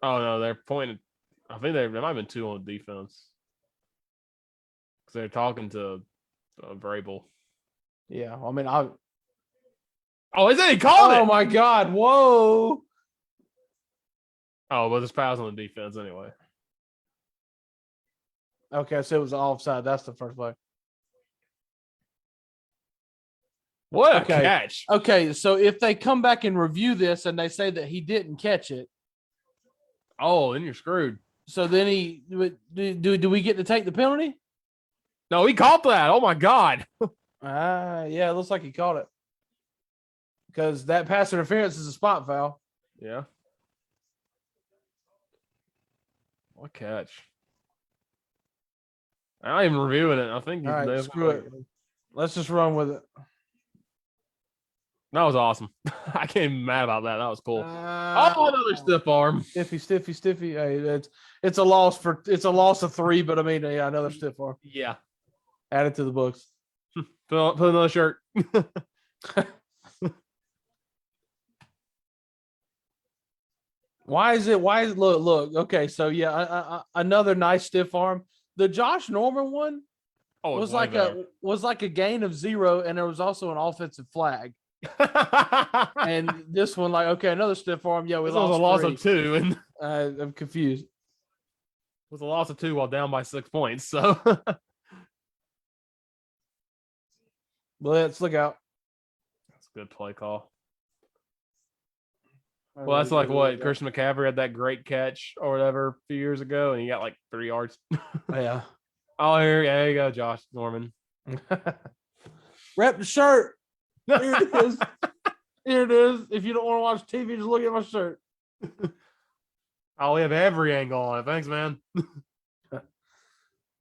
Speaker 1: Oh no, they're pointing. I think there might have been 2 on defense because they're talking to Vrabel.
Speaker 2: Yeah, I mean,
Speaker 1: Oh, is it? He called it.
Speaker 2: Oh my God! Whoa!
Speaker 1: Oh, but it's pass on the defense anyway.
Speaker 2: Okay, so it was offside. That's the first play.
Speaker 1: What a catch!
Speaker 2: Okay, so if they come back and review this and they say that he didn't catch it,
Speaker 1: oh, then you're screwed.
Speaker 2: So then do we get to take the penalty?
Speaker 1: No, he caught that. Oh my God!
Speaker 2: Yeah, it looks like he caught it because that pass interference is a spot foul.
Speaker 1: Yeah. What catch? I'm not even reviewing it. I think
Speaker 2: all right, screw it. Let's just run with it.
Speaker 1: That was awesome. I can't even mad about that. That was cool. Another stiff arm.
Speaker 2: Stiffy. Hey, it's a loss of 3, but I mean, yeah, another stiff arm.
Speaker 1: Yeah.
Speaker 2: Add it to the books.
Speaker 1: Put another shirt.
Speaker 2: Why is it look okay, so yeah, another nice stiff arm. The Josh Norman one was like a gain of 0, and there was also an offensive flag. And this one, like, okay, another stiff arm. Yeah, we lost.
Speaker 1: Was a loss of 2, and
Speaker 2: I'm confused.
Speaker 1: It was a loss of 2 while down by 6 points. So
Speaker 2: let's look out.
Speaker 1: That's a good play call. Well, that's like what Christian McCaffrey had that great catch or whatever a few years ago, and he got like 3 yards.
Speaker 2: Yeah.
Speaker 1: Oh, there you go, Josh Norman.
Speaker 2: Rep the shirt. Here it is. Here it is. If you don't want to watch TV, just look at my shirt.
Speaker 1: Oh, we have every angle on it. Thanks, man.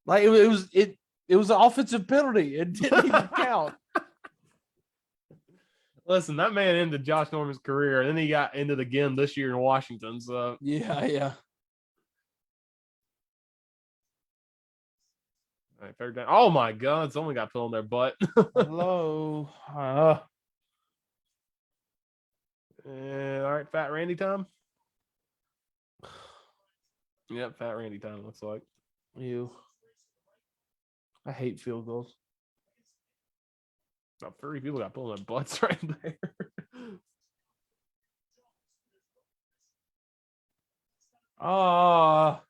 Speaker 2: Like it was an offensive penalty. It didn't even count.
Speaker 1: Listen, that man ended Josh Norman's career, and then he got ended again this year in Washington. So
Speaker 2: Yeah.
Speaker 1: all right, third down. Oh my God, someone got put on their butt.
Speaker 2: Hello.
Speaker 1: And, all right, Fat Randy time. Yep, Fat Randy time looks like.
Speaker 2: You. I hate field goals.
Speaker 1: About 30 people got put on their butts right there.
Speaker 2: Oh.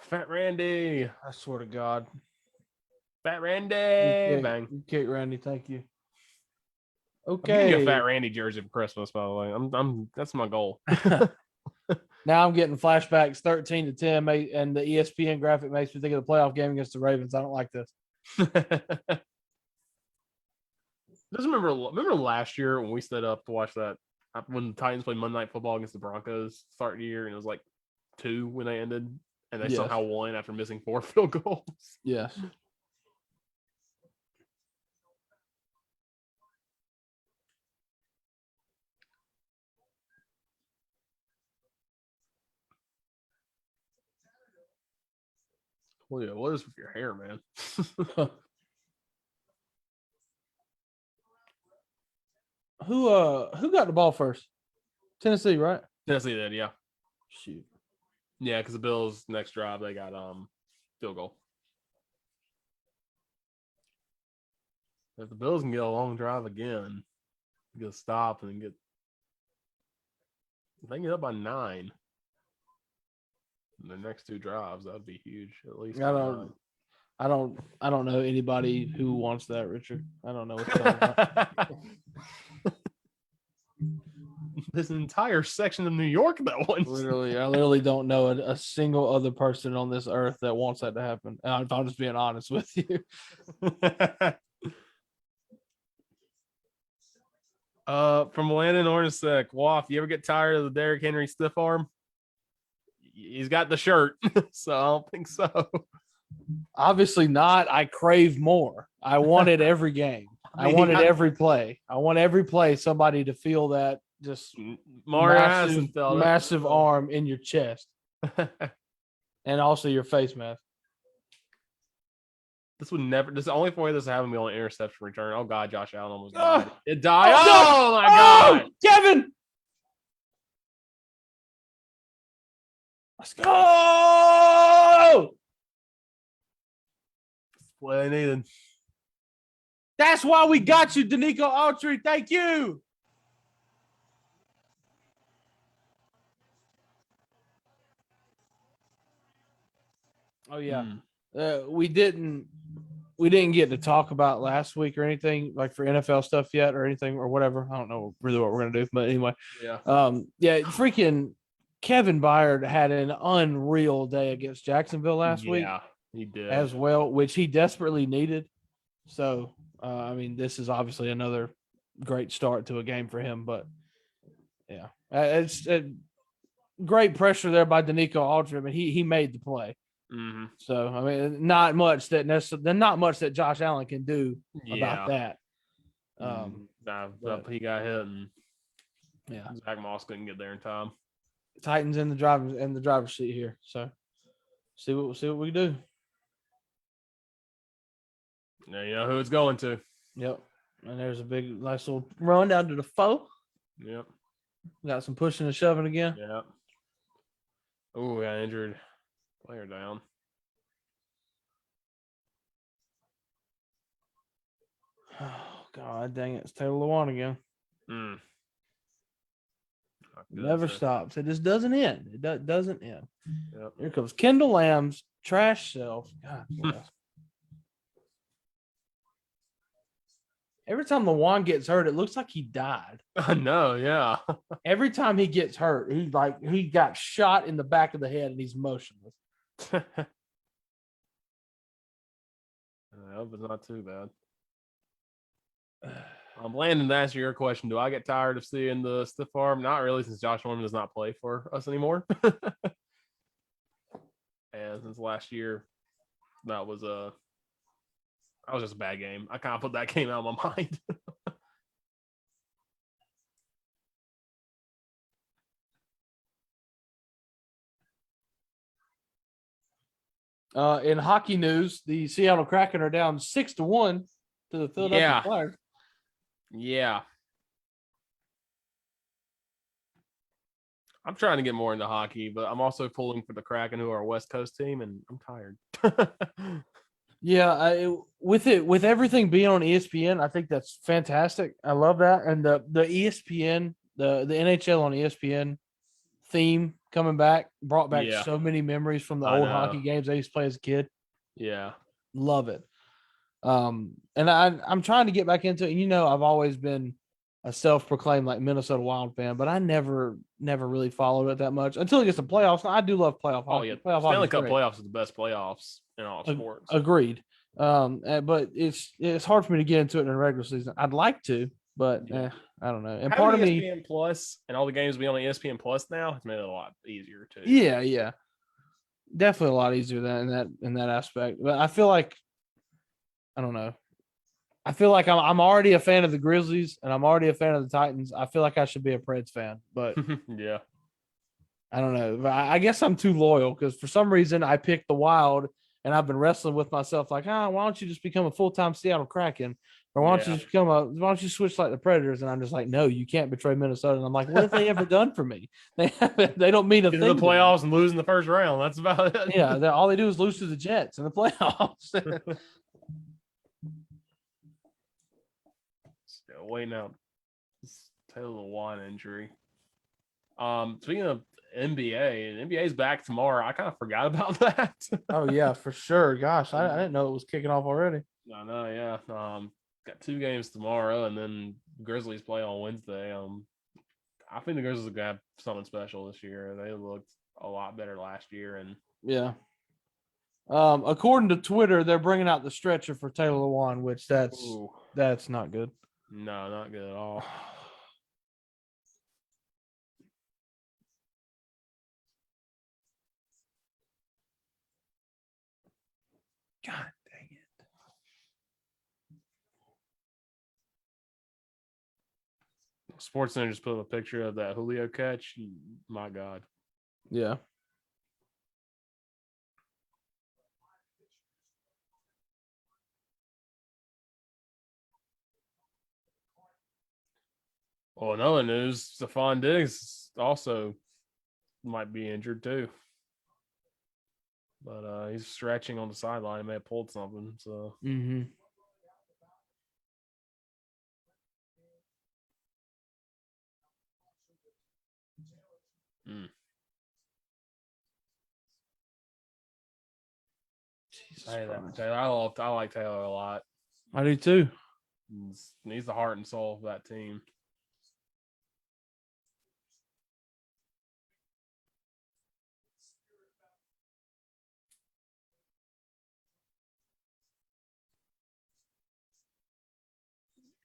Speaker 1: Fat Randy.
Speaker 2: I swear to God.
Speaker 1: Fat Randy. Bang.
Speaker 2: You kick Randy. Thank you.
Speaker 1: I'm getting you a
Speaker 2: Okay.
Speaker 1: Fat Randy jersey for Christmas, by the way. I'm that's my goal.
Speaker 2: Now I'm getting flashbacks 13-10, and the ESPN graphic makes me think of the playoff game against the Ravens. I don't like this.
Speaker 1: Doesn't remember last year when we stood up to watch that when the Titans played Monday Night Football against the Broncos start of the year, and it was like 2 when they ended, and they
Speaker 2: Yes.
Speaker 1: somehow won after missing 4 field goals.
Speaker 2: Yes.
Speaker 1: Well, yeah, what is with your hair, man?
Speaker 2: Who got the ball first? Tennessee, right?
Speaker 1: Tennessee did, yeah.
Speaker 2: Shoot.
Speaker 1: Yeah, because the Bills next drive they got field goal. If the Bills can get a long drive again, get a stop and then get if they can get up by 9 in the next 2 drives, that'd be huge. At least
Speaker 2: I don't know anybody who wants that, Richard. I don't know what you're talking about.
Speaker 1: This entire section of New York that wants.
Speaker 2: I literally don't know a single other person on this earth that wants that to happen. If I'm just being honest with you.
Speaker 1: From Landon Ornasek, Waff, you ever get tired of the Derrick Henry stiff arm? He's got the shirt, so I don't think so.
Speaker 2: Obviously not. I crave more. I want it every game. I want it every play. I want every play somebody to feel that just massive arm in your chest and also your face mask.
Speaker 1: This is the only way this happened be on an interception return. Oh God, Josh Allen almost died. It died. Oh my God,
Speaker 2: Kevin! Let's go!
Speaker 1: that's what I needed.
Speaker 2: That's why we got you, Danico Autry. Thank you. Oh yeah, we didn't get to talk about last week or anything like for NFL stuff yet or anything or whatever. I don't know really what we're gonna do, but anyway, freaking Kevin Byard had an unreal day against Jacksonville last week.
Speaker 1: Yeah, he did
Speaker 2: as well, which he desperately needed. So, I mean, this is obviously another great start to a game for him. But yeah, it's great pressure there by Danico Autry. I mean, he made the play.
Speaker 1: Mm-hmm.
Speaker 2: So, I mean, not much that Josh Allen can do about that.
Speaker 1: He got hit, and
Speaker 2: yeah,
Speaker 1: Zach Moss couldn't get there in time.
Speaker 2: Titans in the driver's seat here. So, see what we do.
Speaker 1: Now you know who it's going to.
Speaker 2: Yep. And there's a nice little run down to the 4.
Speaker 1: Yep.
Speaker 2: Got some pushing and shoving again.
Speaker 1: Yep. Oh, got injured. Player down.
Speaker 2: Oh, God dang it. It's Taylor Lewan again. Never stops. It just doesn't end. It doesn't end.
Speaker 1: Yep.
Speaker 2: Here comes Kendall Lamb's trash self. God bless. Every time Lewan gets hurt, it looks like he died.
Speaker 1: I know, yeah.
Speaker 2: Every time he gets hurt, he got shot in the back of the head and he's motionless.
Speaker 1: I hope it's not too bad. Landon, to answer your question, do I get tired of seeing the stiff arm? Not really, since Josh Norman does not play for us anymore. And since last year, That was just a bad game. I kind of put that game out of my mind.
Speaker 2: In hockey news, the Seattle Kraken are down 6-1 to the Philadelphia
Speaker 1: Yeah.
Speaker 2: Flyers.
Speaker 1: Yeah. I'm trying to get more into hockey, but I'm also pulling for the Kraken, who are a West Coast team, and I'm tired.
Speaker 2: Yeah, with everything being on ESPN, I think that's fantastic. I love that, and the ESPN, the NHL on ESPN theme coming back brought back
Speaker 1: Yeah.
Speaker 2: so many memories from the
Speaker 1: I
Speaker 2: old
Speaker 1: know.
Speaker 2: hockey games I used to play as a kid.
Speaker 1: Yeah.
Speaker 2: Love it. And I'm trying to get back into it. You know, I've always been a self-proclaimed like Minnesota Wild fan, but I never really followed it that much until it gets to playoffs. I do love playoff
Speaker 1: Oh
Speaker 2: hockey.
Speaker 1: yeah.
Speaker 2: Playoff
Speaker 1: Stanley
Speaker 2: hockey's
Speaker 1: Cup
Speaker 2: great.
Speaker 1: playoffs is the best playoffs in all sports.
Speaker 2: Agreed. But it's hard for me to get into it in the regular season. I'd like to, but
Speaker 1: Yeah.
Speaker 2: I don't know. And
Speaker 1: Having
Speaker 2: part of me,
Speaker 1: ESPN Plus and all the games being on ESPN Plus now has made it a lot easier too.
Speaker 2: yeah, definitely a lot easier than in that aspect. But I feel like I don't know. I feel like I'm already a fan of the Grizzlies and I'm already a fan of the Titans. I feel like I should be a Preds fan, but
Speaker 1: Yeah.
Speaker 2: I don't know. But I guess I'm too loyal because for some reason I picked the Wild and I've been wrestling with myself like, why don't you just become a full-time Seattle Kraken? Or why don't you just why don't you switch like the Predators? And I'm just like, no, you can't betray Minnesota. And I'm like, what have they ever done for me? They haven't, they don't mean a
Speaker 1: Get
Speaker 2: thing.
Speaker 1: to the playoffs and lose in the first round. That's about it.
Speaker 2: Yeah, all they do is lose to the Jets in the playoffs.
Speaker 1: Still waiting out this Taylor Lewan injury. Speaking of NBA, and NBA's back tomorrow. I kind of forgot about that.
Speaker 2: Oh yeah, for sure. Gosh, I didn't know it was kicking off already.
Speaker 1: I know, yeah. Got 2 games tomorrow, and then Grizzlies play on Wednesday. I think the Grizzlies are gonna have something special this year. They looked a lot better last year, and
Speaker 2: Yeah. According to Twitter, they're bringing out the stretcher for Taylor Lewan, which that's not good.
Speaker 1: No, not good at all.
Speaker 2: God dang it.
Speaker 1: SportsCenter just put up a picture of that Julio catch. My God.
Speaker 2: Yeah.
Speaker 1: Well, in other news, Stephon Diggs also might be injured too. But he's stretching on the sideline. He may have pulled something. So
Speaker 2: Mm-hmm.
Speaker 1: I like Taylor a lot.
Speaker 2: I do too.
Speaker 1: He's the heart and soul of that team.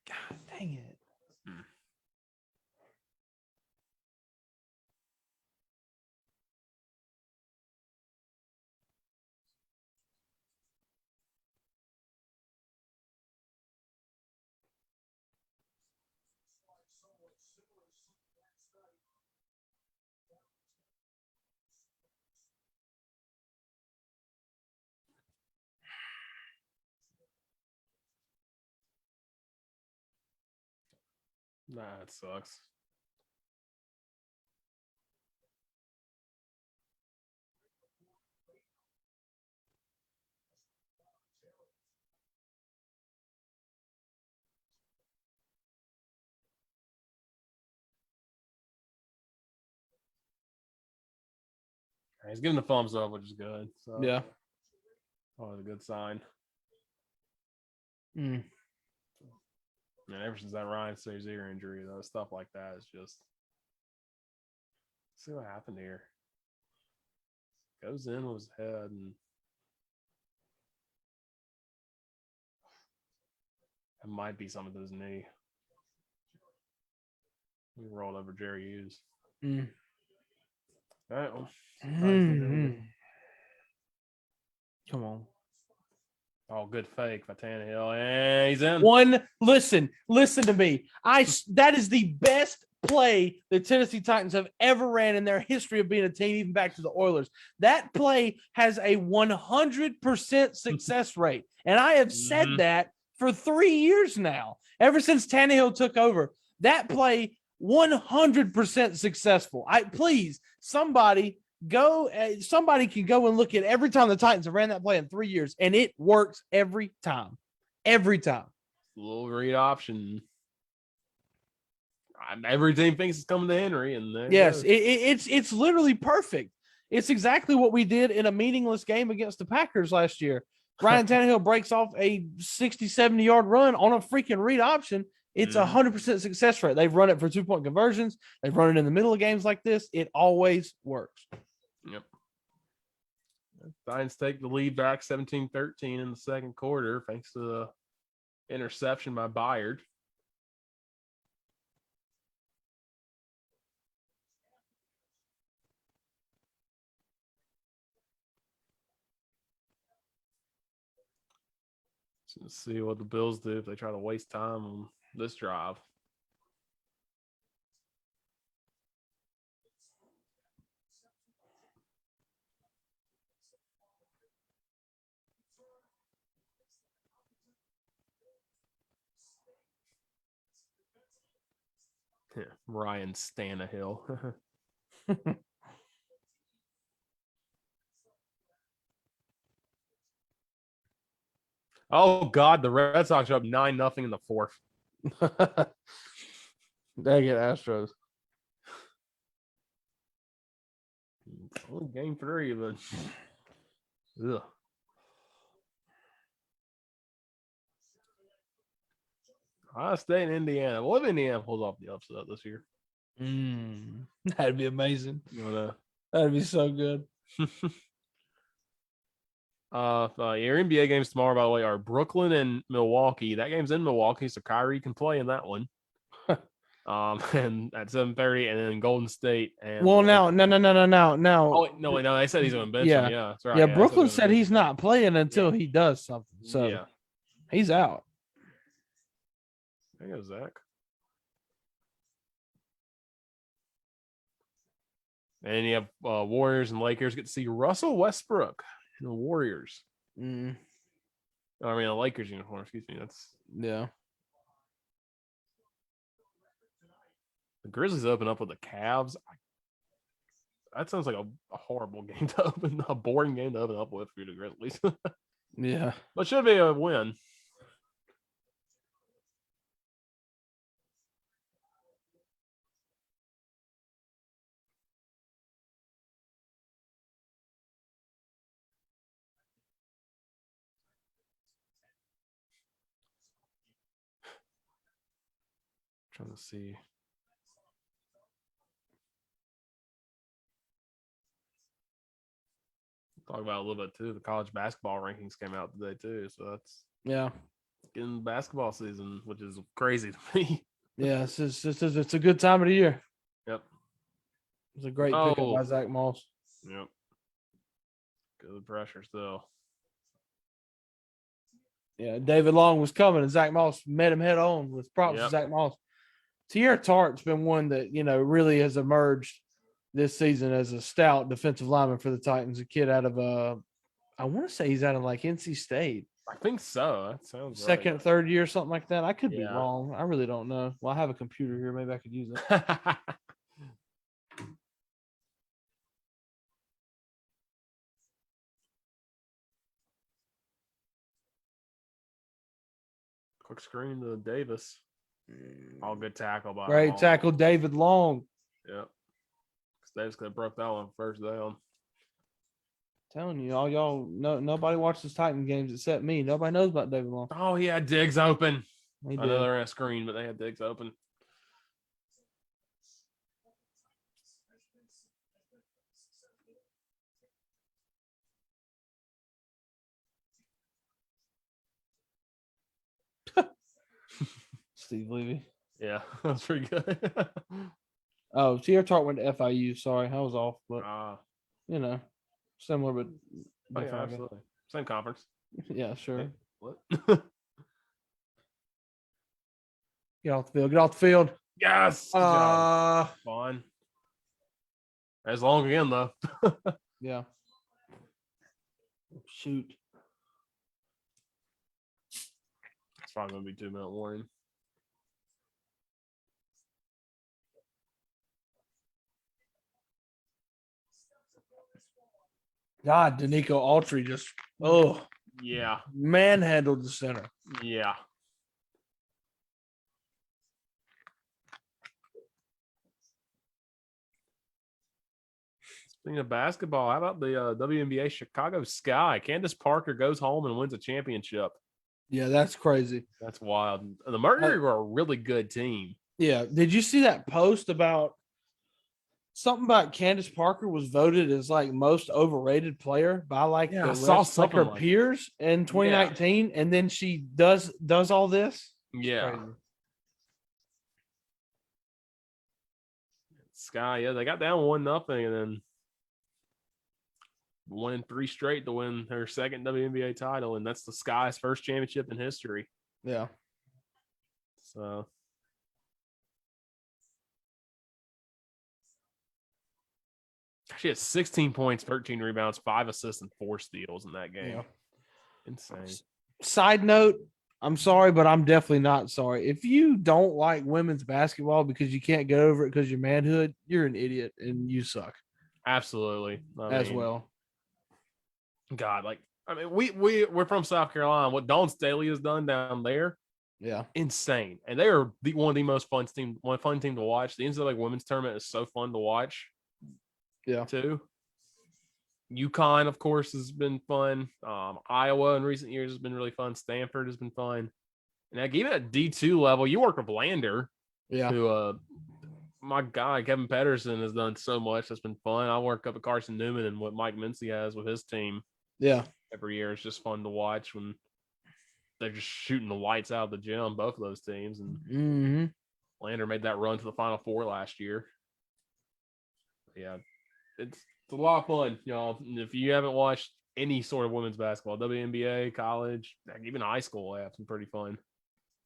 Speaker 2: God dang it.
Speaker 1: Nah, it sucks. He's giving the thumbs up, which is good. So
Speaker 2: Yeah.
Speaker 1: always a good sign.
Speaker 2: Mm.
Speaker 1: Man, ever since that Ryan Shazier injury, though, stuff like that is just see what happened here. Goes in with his head and it might be something to his knee. We rolled over Jerry Hughes.
Speaker 2: Mm.
Speaker 1: All right, well,
Speaker 2: Mm. Come on.
Speaker 1: Oh, good fake by Tannehill. And he's in.
Speaker 2: Listen to me. That is the best play the Tennessee Titans have ever ran in their history of being a team, even back to the Oilers. That play has a 100% success rate. And I have said that for 3 years now, ever since Tannehill took over. That play, 100% successful. Please, somebody can go and look at every time the Titans have ran that play in 3 years, and it works every time. Every time.
Speaker 1: Little read option. Every team thinks it's coming to Henry, and
Speaker 2: yes, it's literally perfect. It's exactly what we did in a meaningless game against the Packers last year. Ryan Tannehill breaks off a 60, 70-yard run on a freaking read option. It's 100% success rate. They've run it for 2-point conversions. They've run it in the middle of games like this. It always works.
Speaker 1: Yep. Titans take the lead back 17-13 in the second quarter, thanks to the interception by Byard. Let's see what the Bills do if they try to waste time on this drive. Yeah, Ryan Tannehill. Oh God, the Red Sox are up 9-0 in the fourth.
Speaker 2: Dang it, Astros.
Speaker 1: Only game 3, but ugh. Ohio State and Indiana. What if Indiana pulls off the upset this year?
Speaker 2: That'd be amazing. That'd be so good.
Speaker 1: Your NBA games tomorrow, by the way, are Brooklyn and Milwaukee. That game's in Milwaukee, so Kyrie can play in that one. And at 7:30, and then Golden State. And
Speaker 2: no.
Speaker 1: Oh no! They said he's going to bench him. Yeah, that's right.
Speaker 2: Yeah, Brooklyn said he's not playing until he does something. So
Speaker 1: yeah,
Speaker 2: he's out.
Speaker 1: There goes Zach. And you have Warriors and Lakers. Get to see Russell Westbrook and the Warriors. I mean, the Lakers uniform. Excuse me.
Speaker 2: Yeah.
Speaker 1: The Grizzlies open up with the Cavs. That sounds like a horrible game to open, a boring game to open up with for the Grizzlies.
Speaker 2: Yeah.
Speaker 1: But should be a win. Trying to see. Talk about a little bit too. The college basketball rankings came out today too, so that's getting basketball season, which is crazy to me.
Speaker 2: Yeah, it's a good time of the year.
Speaker 1: Yep,
Speaker 2: it's a great pickup by Zach Moss.
Speaker 1: Yep, good pressure still.
Speaker 2: Yeah, David Long was coming, and Zach Moss met him head on with props to Zach Moss. Tierra Tart's been one that really has emerged this season as a stout defensive lineman for the Titans. A kid out of I want to say he's out of like NC State.
Speaker 1: I think so. That sounds
Speaker 2: second,
Speaker 1: right.
Speaker 2: Third year, something like that. I could be wrong. I really don't know. Well, I have a computer here. Maybe I could use it.
Speaker 1: Quick screen to Davis. All good tackle by
Speaker 2: Great tackle, David Long.
Speaker 1: Yep. Davis could have broke that one first down.
Speaker 2: Telling you, all y'all, nobody watches Titan games except me. Nobody knows about David Long.
Speaker 1: Oh, he had Diggs open.
Speaker 2: I
Speaker 1: know they're on a screen, but they had Diggs open.
Speaker 2: Steve Levy.
Speaker 1: Yeah, that's pretty good.
Speaker 2: Oh, Tierra Tart went to FIU. Sorry, I was off, but similar, but
Speaker 1: absolutely same conference.
Speaker 2: Yeah, sure.
Speaker 1: What?
Speaker 2: Get off the field. Get off the field.
Speaker 1: Yes. Good job.
Speaker 2: Uh,
Speaker 1: Fine. As long again though.
Speaker 2: yeah. Shoot.
Speaker 1: It's probably gonna be 2-minute warning.
Speaker 2: God, Danico Autry just
Speaker 1: Yeah.
Speaker 2: manhandled the center.
Speaker 1: Yeah. Speaking of basketball, how about the WNBA Chicago Sky? Candace Parker goes home and wins a championship.
Speaker 2: Yeah, that's crazy.
Speaker 1: That's wild. The Mercury were a really good team.
Speaker 2: Yeah. Did you see that post about something about Candace Parker was voted as like most overrated player by like
Speaker 1: Yeah,
Speaker 2: the
Speaker 1: I saw
Speaker 2: rest, like her
Speaker 1: something like
Speaker 2: peers in 2019, and then she does all this? It's
Speaker 1: Yeah.
Speaker 2: crazy.
Speaker 1: Sky, yeah, they got down 1-0 and then won 3 straight to win her second WNBA title, and that's the Sky's first championship in history.
Speaker 2: Yeah.
Speaker 1: So she had 16 points, 13 rebounds, 5 assists, and 4 steals in that game.
Speaker 2: Yeah.
Speaker 1: Insane.
Speaker 2: Side note, I'm sorry, but I'm definitely not sorry. If you don't like women's basketball because you can't get over it because you're manhood, you're an idiot and you suck
Speaker 1: Absolutely.
Speaker 2: as well.
Speaker 1: God, like I mean, we're from South Carolina. What Dawn Staley has done down there,
Speaker 2: Yeah.
Speaker 1: insane. And they are one of the most fun team to watch. The NCAA women's tournament is so fun to watch.
Speaker 2: Yeah.
Speaker 1: Too. UConn, of course, has been fun. Iowa in recent years has been really fun. Stanford has been fun. And like, even at D2 level, you work with Lander,
Speaker 2: Yeah.
Speaker 1: who my guy Kevin Pedersen has done so much that's been fun. I work up at Carson Newman and what Mike Mincy has with his team.
Speaker 2: Yeah.
Speaker 1: Every year it's just fun to watch when they're just shooting the lights out of the gym, both of those teams. And Lander made that run to the Final Four last year. Yeah, it's a lot of fun, y'all. And if you haven't watched any sort of women's basketball, WNBA, college, even high school, they have some pretty fun.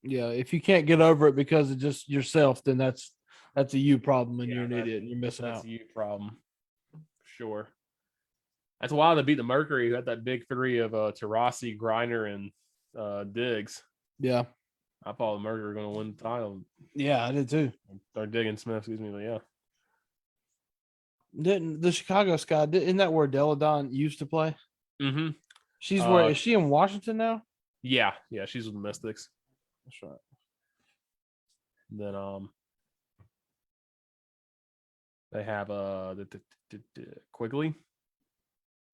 Speaker 2: Yeah. If you can't get over it because of just yourself, then that's a you problem and you're an idiot and you're missing
Speaker 1: That's
Speaker 2: out.
Speaker 1: a you problem. Sure. That's why they beat the Mercury, who had that big three of Tarasi, Griner, and Diggs.
Speaker 2: Yeah.
Speaker 1: I thought the Mercury were going to win the title.
Speaker 2: Yeah, I did too.
Speaker 1: Or Diggins Smith, excuse me, but yeah.
Speaker 2: Didn't the Chicago Sky? Isn't that where Deladon used to play?
Speaker 1: Mm-hmm.
Speaker 2: She's where is she in Washington now?
Speaker 1: Yeah, she's with the Mystics.
Speaker 2: That's right.
Speaker 1: Then they have Quigley.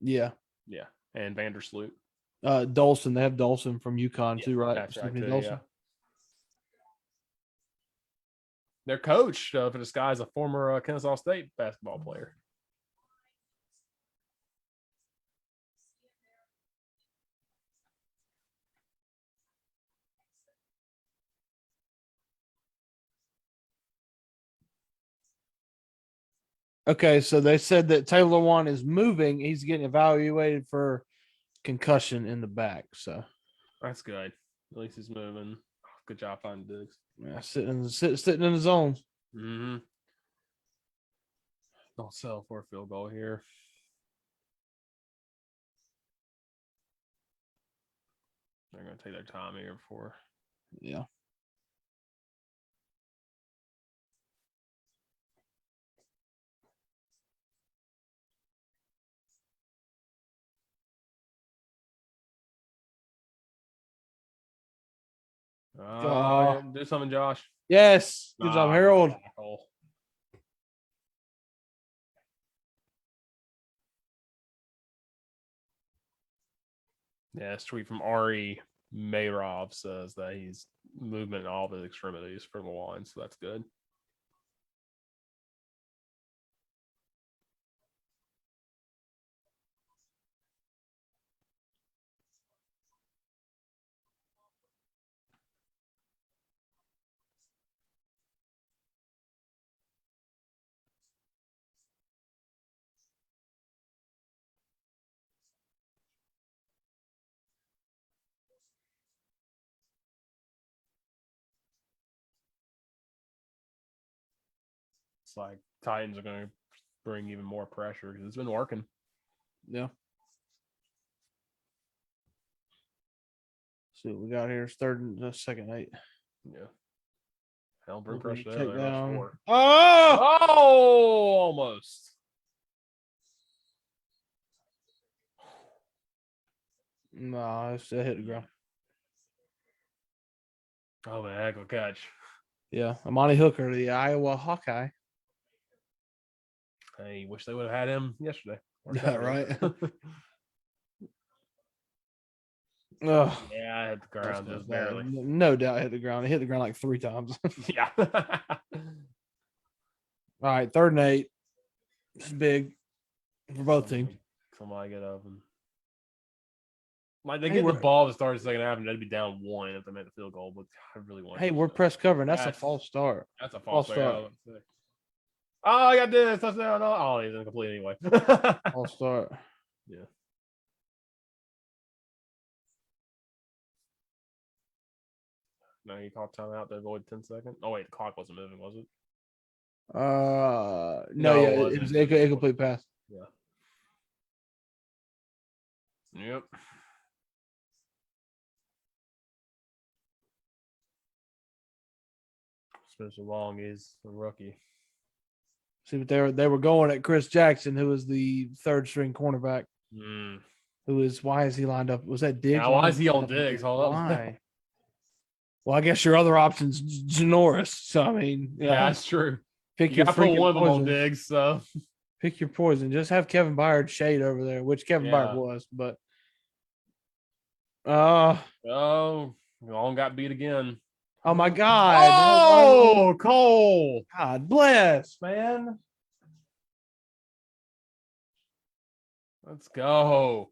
Speaker 2: Yeah.
Speaker 1: Yeah, and Vandersloot.
Speaker 2: Dolson. They have Dolson from UConn too, right?
Speaker 1: That's right.
Speaker 2: Dolson.
Speaker 1: Yeah. Their coach for the Sky is a former Kennesaw State basketball player.
Speaker 2: Okay, so they said that Taylor Wan is moving. He's getting evaluated for concussion in the back. So
Speaker 1: That's good. At least he's moving. Good job finding Diggs.
Speaker 2: yeah, sitting in the zone.
Speaker 1: Mm-hmm. Don't settle for a field goal here. They're going to take their time here before.
Speaker 2: Yeah.
Speaker 1: Do something, Josh.
Speaker 2: Yes. Good job, Harold.
Speaker 1: Yeah, this tweet from Ari Mayrov says that he's movement in all of his extremities for the line, so that's good. looks like Titans are going to bring even more pressure because it's been working.
Speaker 2: Yeah. See what we got here. It's third and second 8.
Speaker 1: Yeah. Hell, bring
Speaker 2: Opening
Speaker 1: pressure
Speaker 2: check
Speaker 1: there.
Speaker 2: down.
Speaker 1: Sure.
Speaker 2: Oh!
Speaker 1: Oh, almost.
Speaker 2: No, it's hit the ground.
Speaker 1: Oh, man, heck of a catch.
Speaker 2: Yeah, Amani Hooker, the Iowa Hawkeye.
Speaker 1: Hey, wish they would have had him yesterday. Or
Speaker 2: Yeah,
Speaker 1: Saturday.
Speaker 2: right.
Speaker 1: Yeah, I hit the ground
Speaker 2: That's
Speaker 1: just barely.
Speaker 2: no doubt hit the ground. It hit the ground like 3 times.
Speaker 1: Yeah.
Speaker 2: All right, third and 8. It's big for both teams.
Speaker 1: Somebody get up and like they
Speaker 2: Hey,
Speaker 1: get the
Speaker 2: we're-
Speaker 1: ball to start the second half and they'd be down 1 if they made the field goal. But I really want.
Speaker 2: Hey, we're press covering. That's a
Speaker 1: That's-
Speaker 2: false start.
Speaker 1: That's a false
Speaker 2: false
Speaker 1: start.
Speaker 2: start.
Speaker 1: Oh, I got this touchdown. Oh, he's incomplete anyway.
Speaker 2: False start.
Speaker 1: Yeah. No, you called timeout to avoid 10 seconds. Oh wait, the clock wasn't moving, was it?
Speaker 2: No,
Speaker 1: No,
Speaker 2: yeah,
Speaker 1: it
Speaker 2: it
Speaker 1: wasn't.
Speaker 2: was incomplete pass.
Speaker 1: Yeah. Yep. Spencer Long is a rookie.
Speaker 2: See, but they were going at Chris Jackson, who was the third string cornerback. Why is he lined up? Was that Diggs?
Speaker 1: Yeah, why is he on Diggs? Hold up.
Speaker 2: Why? Well, I guess your other option's Janoris. So I mean,
Speaker 1: Yeah, that's true.
Speaker 2: pick
Speaker 1: You
Speaker 2: your
Speaker 1: got to put
Speaker 2: freaking
Speaker 1: one of them on
Speaker 2: poison.
Speaker 1: Diggs, so
Speaker 2: Pick your poison. Just have Kevin Byard shade over there, which Kevin
Speaker 1: Yeah.
Speaker 2: Byard was, but
Speaker 1: oh, Long got beat again.
Speaker 2: oh my God.
Speaker 1: Oh, Cole.
Speaker 2: God bless, man.
Speaker 1: Let's go.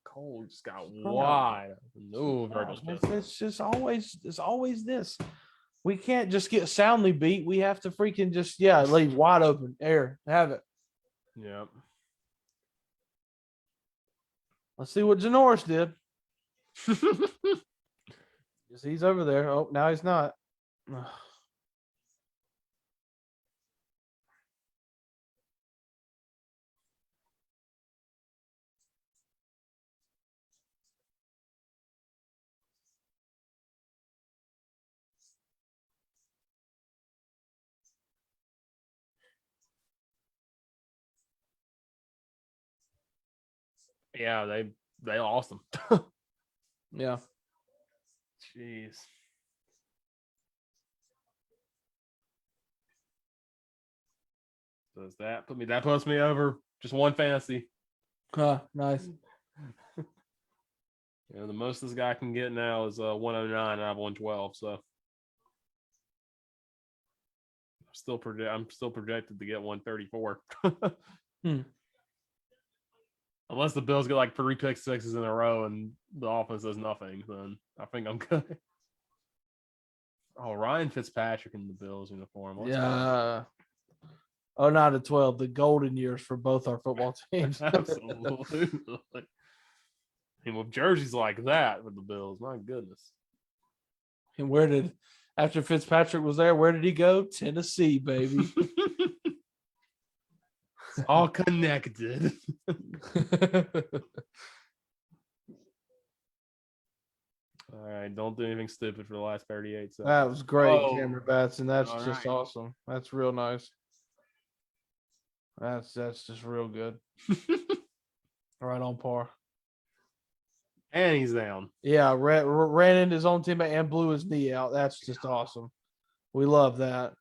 Speaker 1: Cole just got wide. No, Virgil's
Speaker 2: It's always this. We can't just get soundly beat. We have to freaking just leave wide open air. Have it.
Speaker 1: Yep.
Speaker 2: Let's see what Janoris did. He's over there. Oh, now he's not.
Speaker 1: Yeah, they lost him.
Speaker 2: Yeah.
Speaker 1: Jeez. Does that puts me over just one fantasy.
Speaker 2: Nice.
Speaker 1: Yeah, the most this guy can get now is 109 out of 112. So I'm still projected to get 134. Unless the Bills get like 3 pick sixes in a row and the offense does nothing, then I think I'm good. Oh, Ryan Fitzpatrick in the Bills uniform. Let's go.
Speaker 2: 09 to 12, the golden years for both our football teams.
Speaker 1: Absolutely. And with jerseys like that with the Bills, my goodness.
Speaker 2: And after Fitzpatrick was there, where did he go? Tennessee, baby.
Speaker 1: It's all connected. All right, don't do anything stupid for the last 38 seconds.
Speaker 2: That was great,
Speaker 1: Oh.
Speaker 2: Cameron Batson. That's
Speaker 1: All
Speaker 2: just
Speaker 1: right.
Speaker 2: awesome. That's real nice. That's just real good. Right on par.
Speaker 1: And he's down.
Speaker 2: Yeah, ran into his own teammate and blew his knee out. That's just awesome. We love that.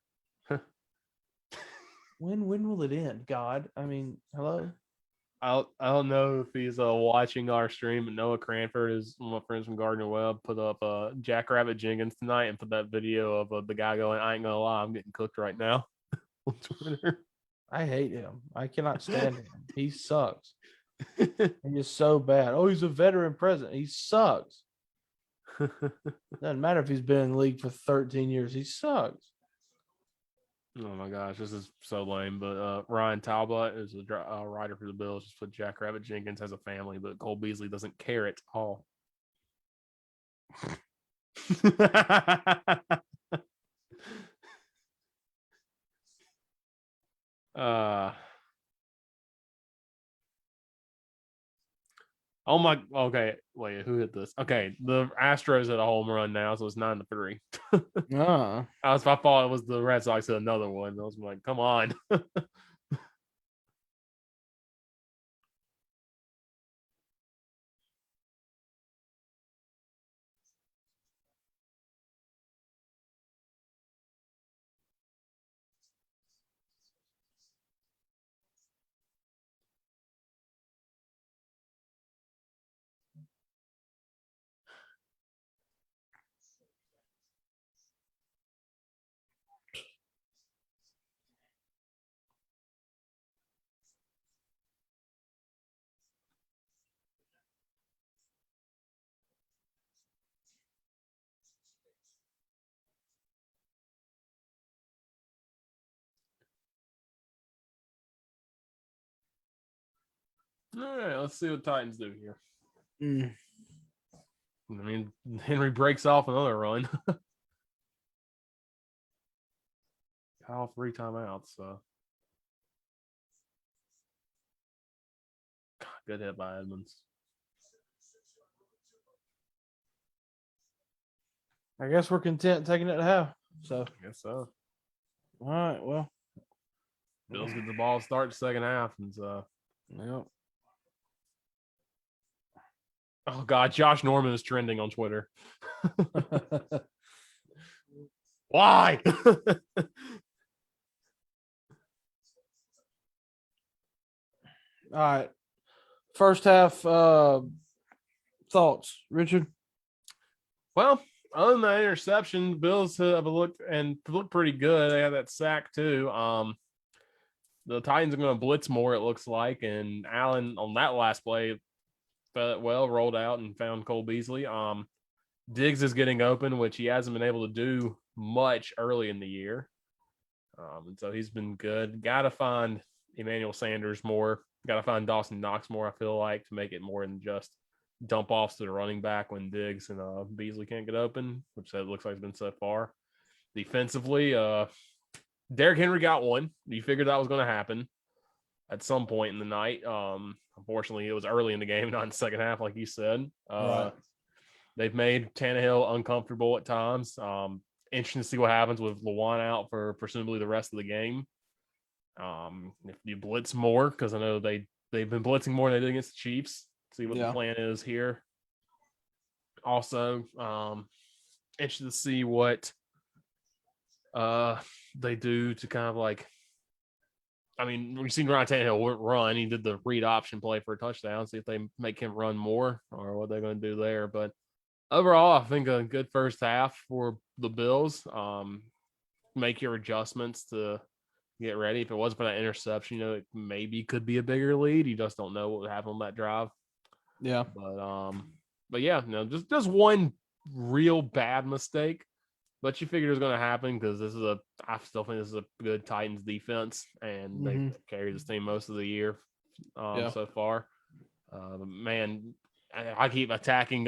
Speaker 2: When will it end? God, I mean, hello.
Speaker 1: I don't know if he's watching our stream, but Noah Cranford is one of my friends from Gardner Webb. Put up Jackrabbit Jenkins tonight and put that video of the guy going, "I ain't gonna lie, I'm getting cooked right now" on Twitter.
Speaker 2: I hate him. I cannot stand him. He sucks. He is so bad. Oh, he's a veteran president. He sucks. Doesn't matter if he's been in the league for 13 years. He sucks.
Speaker 1: Oh my gosh, this is so lame. But Ryan Talbot is a writer for the Bills. Just put Jackrabbit Jenkins has a family, but Cole Beasley doesn't care at all. uh oh my okay, wait, who hit this? Okay, the Astros hit a home run now, so it's 9-3. I thought it was the Red Sox hit another one. I was like, come on. All right, let's see what Titans do here. I mean, Henry breaks off another run. All 3 timeouts. So good hit by Edmonds.
Speaker 2: I guess we're content taking it to half. So
Speaker 1: I guess so.
Speaker 2: all right, well,
Speaker 1: Bills get the ball to start the second half, and
Speaker 2: yep.
Speaker 1: oh god, Josh Norman is trending on Twitter. Why?
Speaker 2: All right. First half thoughts, Richard?
Speaker 1: Well, other than that interception, the Bills have looked pretty good. They have that sack too. The Titans are going to blitz more, it looks like, and Allen on that last play fed it well, rolled out and found Cole Beasley. Diggs is getting open, which he hasn't been able to do much early in the year. And so he's been good. Got to find Emmanuel Sanders more. Got to find Dawson Knox more, I feel like, to make it more than just dump offs to the running back when Diggs and Beasley can't get open, which it looks like it's been so far. Defensively, Derrick Henry got one. You figured that was going to happen at some point in the night. Unfortunately, it was early in the game, not in the second half, like you said.
Speaker 2: Right.
Speaker 1: They've made Tannehill uncomfortable at times. Interesting to see what happens with Lewan out for presumably the rest of the game. If you blitz more, because I know they've been blitzing more than they did against the Chiefs. See what the plan is here. Also, interested to see what they do to kind of like. I mean, we've seen Ryan Tannehill run. He did the read option play for a touchdown. See if they make him run more or what they're going to do there. But overall, I think a good first half for the Bills. Make your adjustments to get ready. If it wasn't for that interception, it maybe could be a bigger lead. You just don't know what would happen on that drive.
Speaker 2: Yeah.
Speaker 1: But yeah, just one real bad mistake. But you figured it was going to happen because I still think this is a good Titans defense, and they carried this team most of the year so far. Man, I keep attacking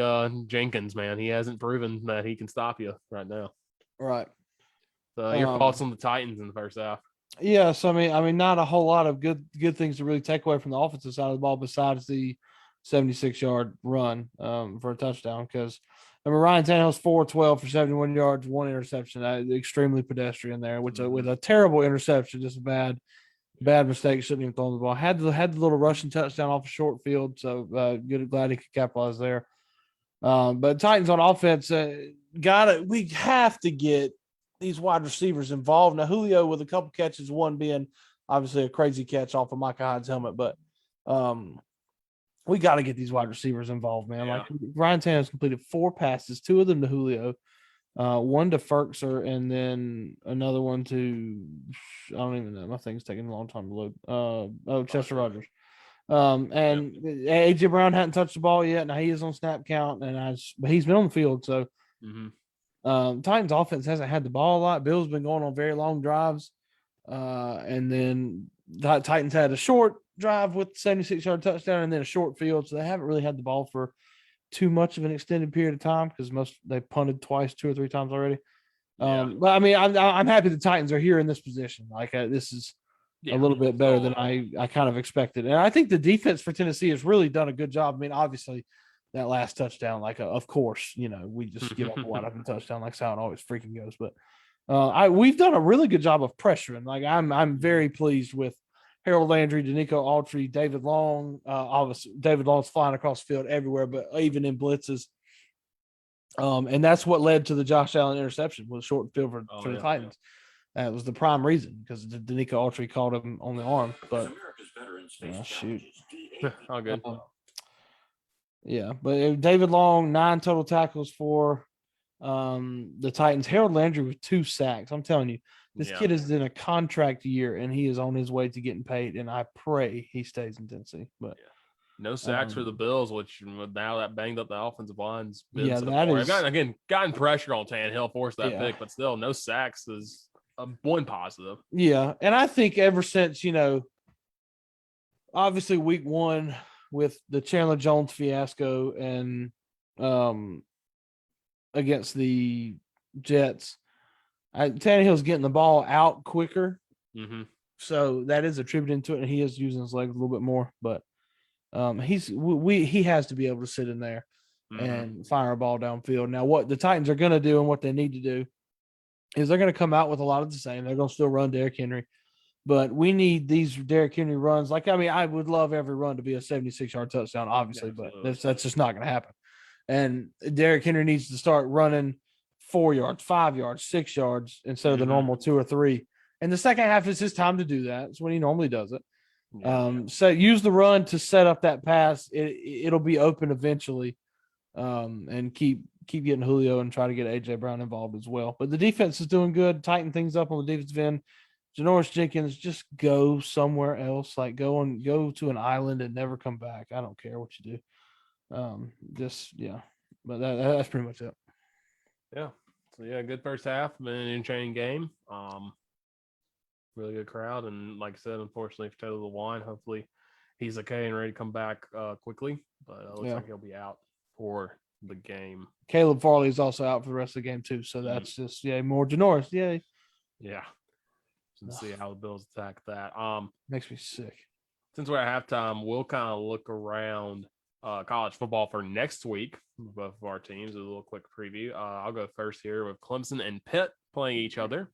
Speaker 1: Jenkins, man. He hasn't proven that he can stop you right now.
Speaker 2: Right.
Speaker 1: So your thoughts on the Titans in the first half?
Speaker 2: Yes, I mean, not a whole lot of good things to really take away from the offensive side of the ball besides the 76-yard run for a touchdown. Because Ryan Tannehill's 4-12 for 71 yards, 1 interception, extremely pedestrian there, with a terrible interception, just a bad mistake. Shouldn't even throw the ball. Had the little rushing touchdown off a short field, so glad he could capitalize there. But Titans on offense, we have to get these wide receivers involved. Now, Julio with a couple catches, one being obviously a crazy catch off of Micah Hyde's helmet, but we got to get these wide receivers involved, man.
Speaker 1: Yeah.
Speaker 2: Like Ryan Tannehill's completed 4 passes, 2 of them to Julio, 1 to Ferkser, and then another one to I don't even know. My thing's taking a long time to load. Chester Rogers. And AJ Brown hadn't touched the ball yet. Now he is on snap count, but he's been on the field, so. Titans offense hasn't had the ball a lot. Bill's been going on very long drives. And then the Titans had a short drive with 76-yard touchdown and then a short field. So they haven't really had the ball for too much of an extended period of time because they punted twice, 2 or 3 times already.
Speaker 1: Yeah.
Speaker 2: But I mean, I'm happy the Titans are here in this position. Like this is a little bit better than I kind of expected, and I think the defense for Tennessee has really done a good job. I mean, obviously, that last touchdown, of course, we just give up a wide open touchdown, like how it always freaking goes. But we've done a really good job of pressuring. Like I'm very pleased with Harold Landry, Danico Autry, David Long. Obviously, David Long's flying across the field everywhere, but even in blitzes. And that's what led to the Josh Allen interception, was short field for the Titans. That was the prime reason, because Danico Autry called him on the arm. But shoot,
Speaker 1: all good.
Speaker 2: Yeah, but David Long, 9 total tackles for the Titans. Harold Landry with 2 sacks. I'm telling you, this kid is in a contract year, and he is on his way to getting paid. And I pray he stays in Tennessee. But
Speaker 1: no sacks for the Bills, which now that banged up the offensive line's been gotten pressure on Tannehill, forced that pick, but still no sacks is one positive.
Speaker 2: Yeah, and I think ever since obviously week 1 with the Chandler Jones fiasco and against the Jets, Tannehill's getting the ball out quicker.
Speaker 1: Mm-hmm.
Speaker 2: So that is attributed to it, and he is using his legs a little bit more. But he has to be able to sit in there and fire a ball downfield. Now, what the Titans are going to do and what they need to do is they're going to come out with a lot of the same. They're going to still run Derrick Henry. But we need these Derrick Henry runs. I would love every run to be a 76-yard touchdown, obviously, but that's just not going to happen. And Derrick Henry needs to start running 4 yards, 5 yards, 6 yards instead of the normal 2 or 3. And the second half is his time to do that. It's when he normally does it. So use the run to set up that pass. It'll be open eventually, and keep getting Julio and try to get AJ Brown involved as well. But the defense is doing good. Tighten things up on the defensive end. Janoris Jenkins, just go somewhere else. Like go to an island and never come back. I don't care what you do. But that's pretty much it.
Speaker 1: Yeah. So good first half, been an entertaining game. Really good crowd, and like I said, unfortunately for Taylor Lewan, hopefully he's okay and ready to come back quickly. But it looks like he'll be out for the game.
Speaker 2: Caleb Farley is also out for the rest of the game too. So that's just more Janoris. Yay.
Speaker 1: Yeah. Let's see how the Bills attack that.
Speaker 2: Makes me sick.
Speaker 1: Since we're at halftime, we'll kind of look around college football for next week. Both of our teams, a little quick preview. I'll go first here with Clemson and Pitt playing each other.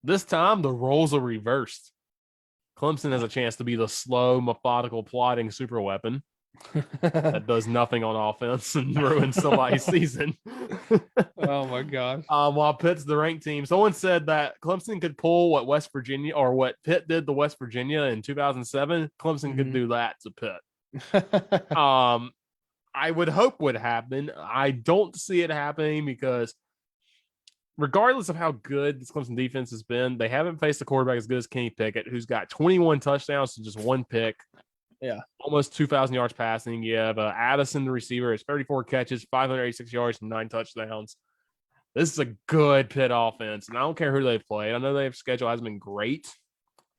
Speaker 1: This time the roles are reversed. Clemson has a chance to be the slow, methodical, plotting super weapon that does nothing on offense and ruins somebody's season.
Speaker 2: Oh my gosh.
Speaker 1: While Pitt's the ranked team. Someone said that Clemson could pull what West Virginia or what Pitt did to West Virginia in 2007. Clemson could do that to Pitt. I would hope would happen. I don't see it happening because regardless of how good this Clemson defense has been, they haven't faced a quarterback as good as Kenny Pickett, who's got 21 touchdowns to just 1 pick.
Speaker 2: Yeah.
Speaker 1: Almost 2,000 yards passing. You have Addison, the receiver, has 34 catches, 586 yards, and 9 touchdowns. This is a good Pitt offense, and I don't care who they've played. I know their schedule hasn't been great,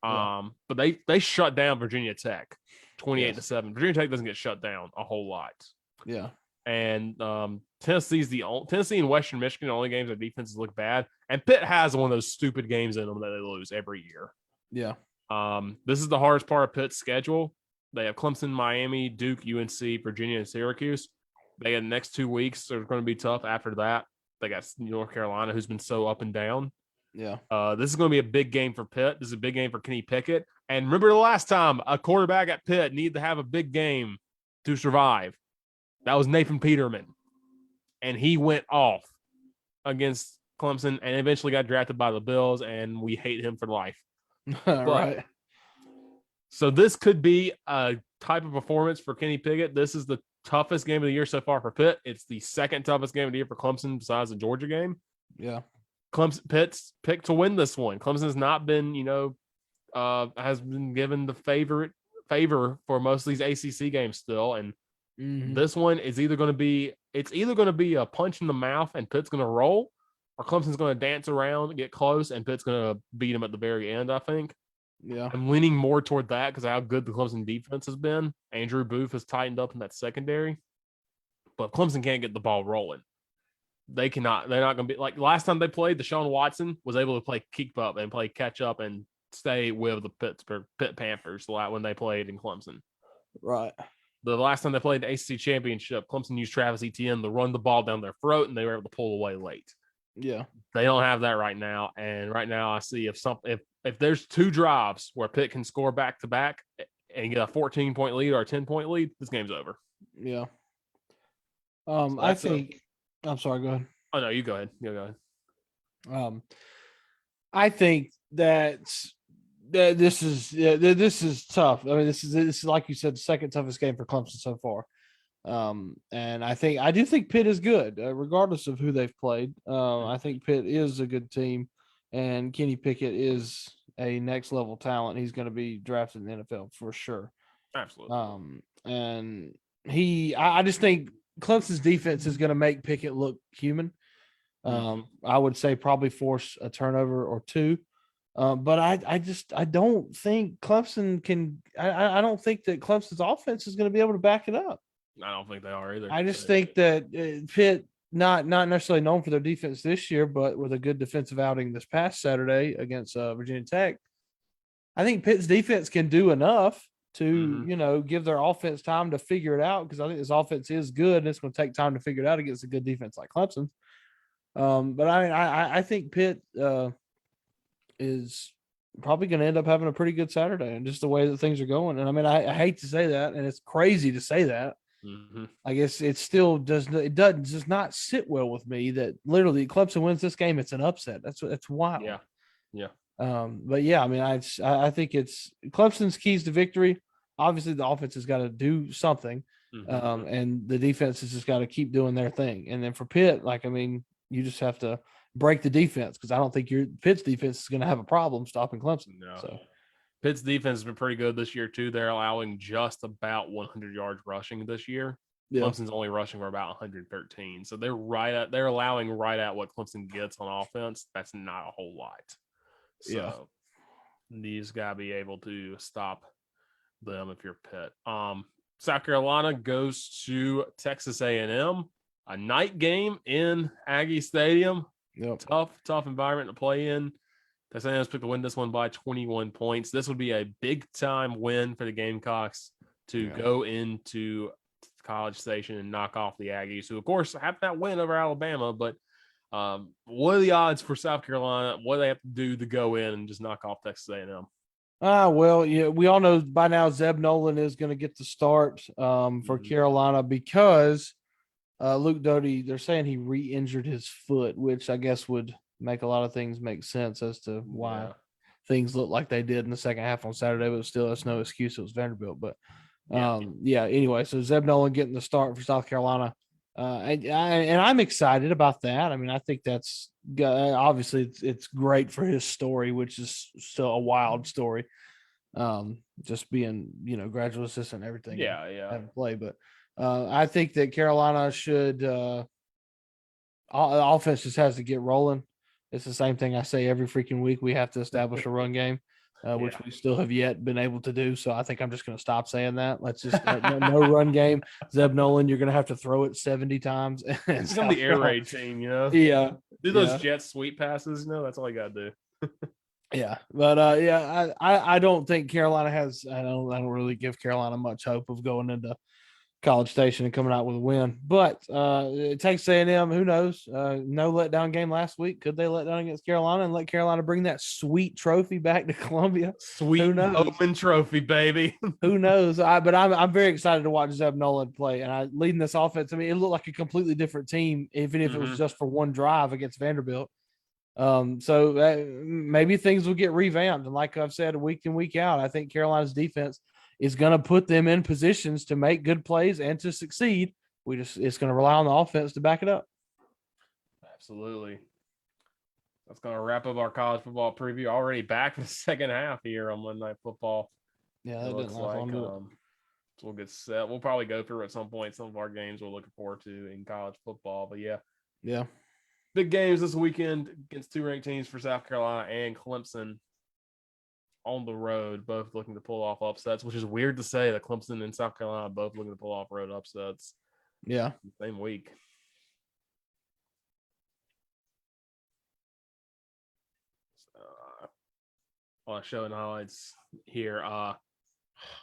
Speaker 1: but they shut down Virginia Tech 28-7. Virginia Tech doesn't get shut down a whole lot.
Speaker 2: Yeah.
Speaker 1: And Tennessee and Western Michigan, the only games their defenses look bad. And Pitt has one of those stupid games in them that they lose every year.
Speaker 2: Yeah.
Speaker 1: This is the hardest part of Pitt's schedule. They have Clemson, Miami, Duke, UNC, Virginia, and Syracuse. They got the next 2 weeks are going to be tough. After that, they got North Carolina, who's been so up and down.
Speaker 2: Yeah.
Speaker 1: This is going to be a big game for Pitt. This is a big game for Kenny Pickett. And remember the last time a quarterback at Pitt needed to have a big game to survive. That was Nathan Peterman. And he went off against Clemson and eventually got drafted by the Bills, and we hate him for life.
Speaker 2: Right.
Speaker 1: So this could be a type of performance for Kenny Pickett. This is the toughest game of the year so far for Pitt. It's the second toughest game of the year for Clemson besides the Georgia game.
Speaker 2: Yeah.
Speaker 1: Pitt's picked to win this one. Clemson's not been, has been given the favor for most of these ACC games still. And this one is either going to be a punch in the mouth and Pitt's going to roll, or Clemson's going to dance around, get close, and Pitt's going to beat them at the very end, I think.
Speaker 2: Yeah.
Speaker 1: I'm leaning more toward that because of how good the Clemson defense has been. Andrew Booth has tightened up in that secondary, but Clemson can't get the ball rolling. They cannot. They're not going to be like last time they played. Deshaun Watson was able to play keep up and play catch up and stay with the Pitt Panthers when they played in Clemson.
Speaker 2: Right.
Speaker 1: The last time they played the ACC championship, Clemson used Travis Etienne to run the ball down their throat, and they were able to pull away late.
Speaker 2: Yeah.
Speaker 1: They don't have that right now, and right now I see if there's 2 drives where Pitt can score back to back and get a 14-point lead or a 10-point lead, this game's over.
Speaker 2: Yeah.
Speaker 1: So
Speaker 2: I think. I'm sorry. Go ahead.
Speaker 1: Oh no, you go ahead. You go ahead.
Speaker 2: I think that this is tough. I mean, this is like you said, the second toughest game for Clemson so far. And I do think Pitt is good, regardless of who they've played. I think Pitt is a good team, and Kenny Pickett is a next level talent. He's going to be drafted in the NFL for sure.
Speaker 1: Absolutely.
Speaker 2: And I just think Clemson's defense is going to make Pickett look human. I would say probably force a turnover or 2. But I don't think Clemson can. I don't think that Clemson's offense is going to be able to back it up.
Speaker 1: I don't think they are either.
Speaker 2: I just think that Pitt, not necessarily known for their defense this year, but with a good defensive outing this past Saturday against Virginia Tech, I think Pitt's defense can do enough to give their offense time to figure it out, because I think this offense is good and it's going to take time to figure it out against a good defense like Clemson. But I mean, I think Pitt is probably going to end up having a pretty good Saturday, and just the way that things are going. And I mean, I hate to say that, and it's crazy to say that. I guess it still does not sit well with me that literally Clemson wins this game. It's an upset. That's wild.
Speaker 1: Yeah.
Speaker 2: But yeah, I mean, I think it's Clemson's keys to victory. Obviously, the offense has got to do something, and the defense has just got to keep doing their thing. And then for Pitt, like, I mean, you just have to break the defense, because I don't think Pitt's defense is going to have a problem stopping Clemson.
Speaker 1: No.
Speaker 2: So
Speaker 1: Pitt's defense has been pretty good this year too. They're allowing just about 100 yards rushing this year. Yeah. Clemson's only rushing for about 113, so they're allowing right at what Clemson gets on offense. That's not a whole lot. So these gotta be able to stop them if you're Pitt. South Carolina goes to Texas A&M, a night game in Aggie Stadium.
Speaker 2: Yep.
Speaker 1: Tough environment to play in. Texas A&M's picked to win this one by 21 points. This would be a big-time win for the Gamecocks to go into College Station and knock off the Aggies, who, of course, have that win over Alabama. But what are the odds for South Carolina? What do they have to do to go in and just knock off Texas A&M?
Speaker 2: Well, yeah, we all know by now Zeb Nolan is going to get the start for Carolina, because Luke Doty, they're saying he re-injured his foot, which I guess would make a lot of things make sense as to why things look like they did in the second half on Saturday, but still, that's no excuse. It was Vanderbilt. But anyway, so Zeb Nolan getting the start for South Carolina. And I'm excited about that. I mean, I think that's obviously it's great for his story, which is still a wild story. Just being, graduate assistant and everything. Having play. But I think that Carolina should offense just has to get rolling. It's the same thing I say every freaking week. We have to establish a run game, which we still have yet been able to do. So I think I'm just going to stop saying that. Let's just no run game. Zeb Nolan, you're going to have to throw it 70 times.
Speaker 1: It's on the air raid team,
Speaker 2: Yeah.
Speaker 1: Do those jet sweep passes. That's all you got to do.
Speaker 2: Yeah. But I don't think Carolina has. I don't really give Carolina much hope of going into College Station and coming out with a win. But Texas A&M, who knows? No letdown game last week. Could they let down against Carolina and let Carolina bring that sweet trophy back to Columbia?
Speaker 1: Sweet open trophy, baby.
Speaker 2: Who knows? But I'm very excited to watch Zeb Nolan play. And leading this offense, I mean, it looked like a completely different team, even if it was just for one drive against Vanderbilt. So maybe things will get revamped. And like I've said, week in, week out, I think Carolina's defense is going to put them in positions to make good plays and to succeed. It's going to rely on the offense to back it up.
Speaker 1: Absolutely. That's going to wrap up our college football preview. Already back for the second half here on Monday Night Football.
Speaker 2: Yeah, that didn't last long.
Speaker 1: So we'll get set. We'll probably go through at some point some of our games we're looking forward to in college football. But
Speaker 2: yeah,
Speaker 1: big games this weekend against 2 ranked teams for South Carolina and Clemson. on the road, both looking to pull off upsets, which is weird to say that Clemson and South Carolina both looking to pull off road upsets.
Speaker 2: Yeah.
Speaker 1: Same week. Showing highlights here.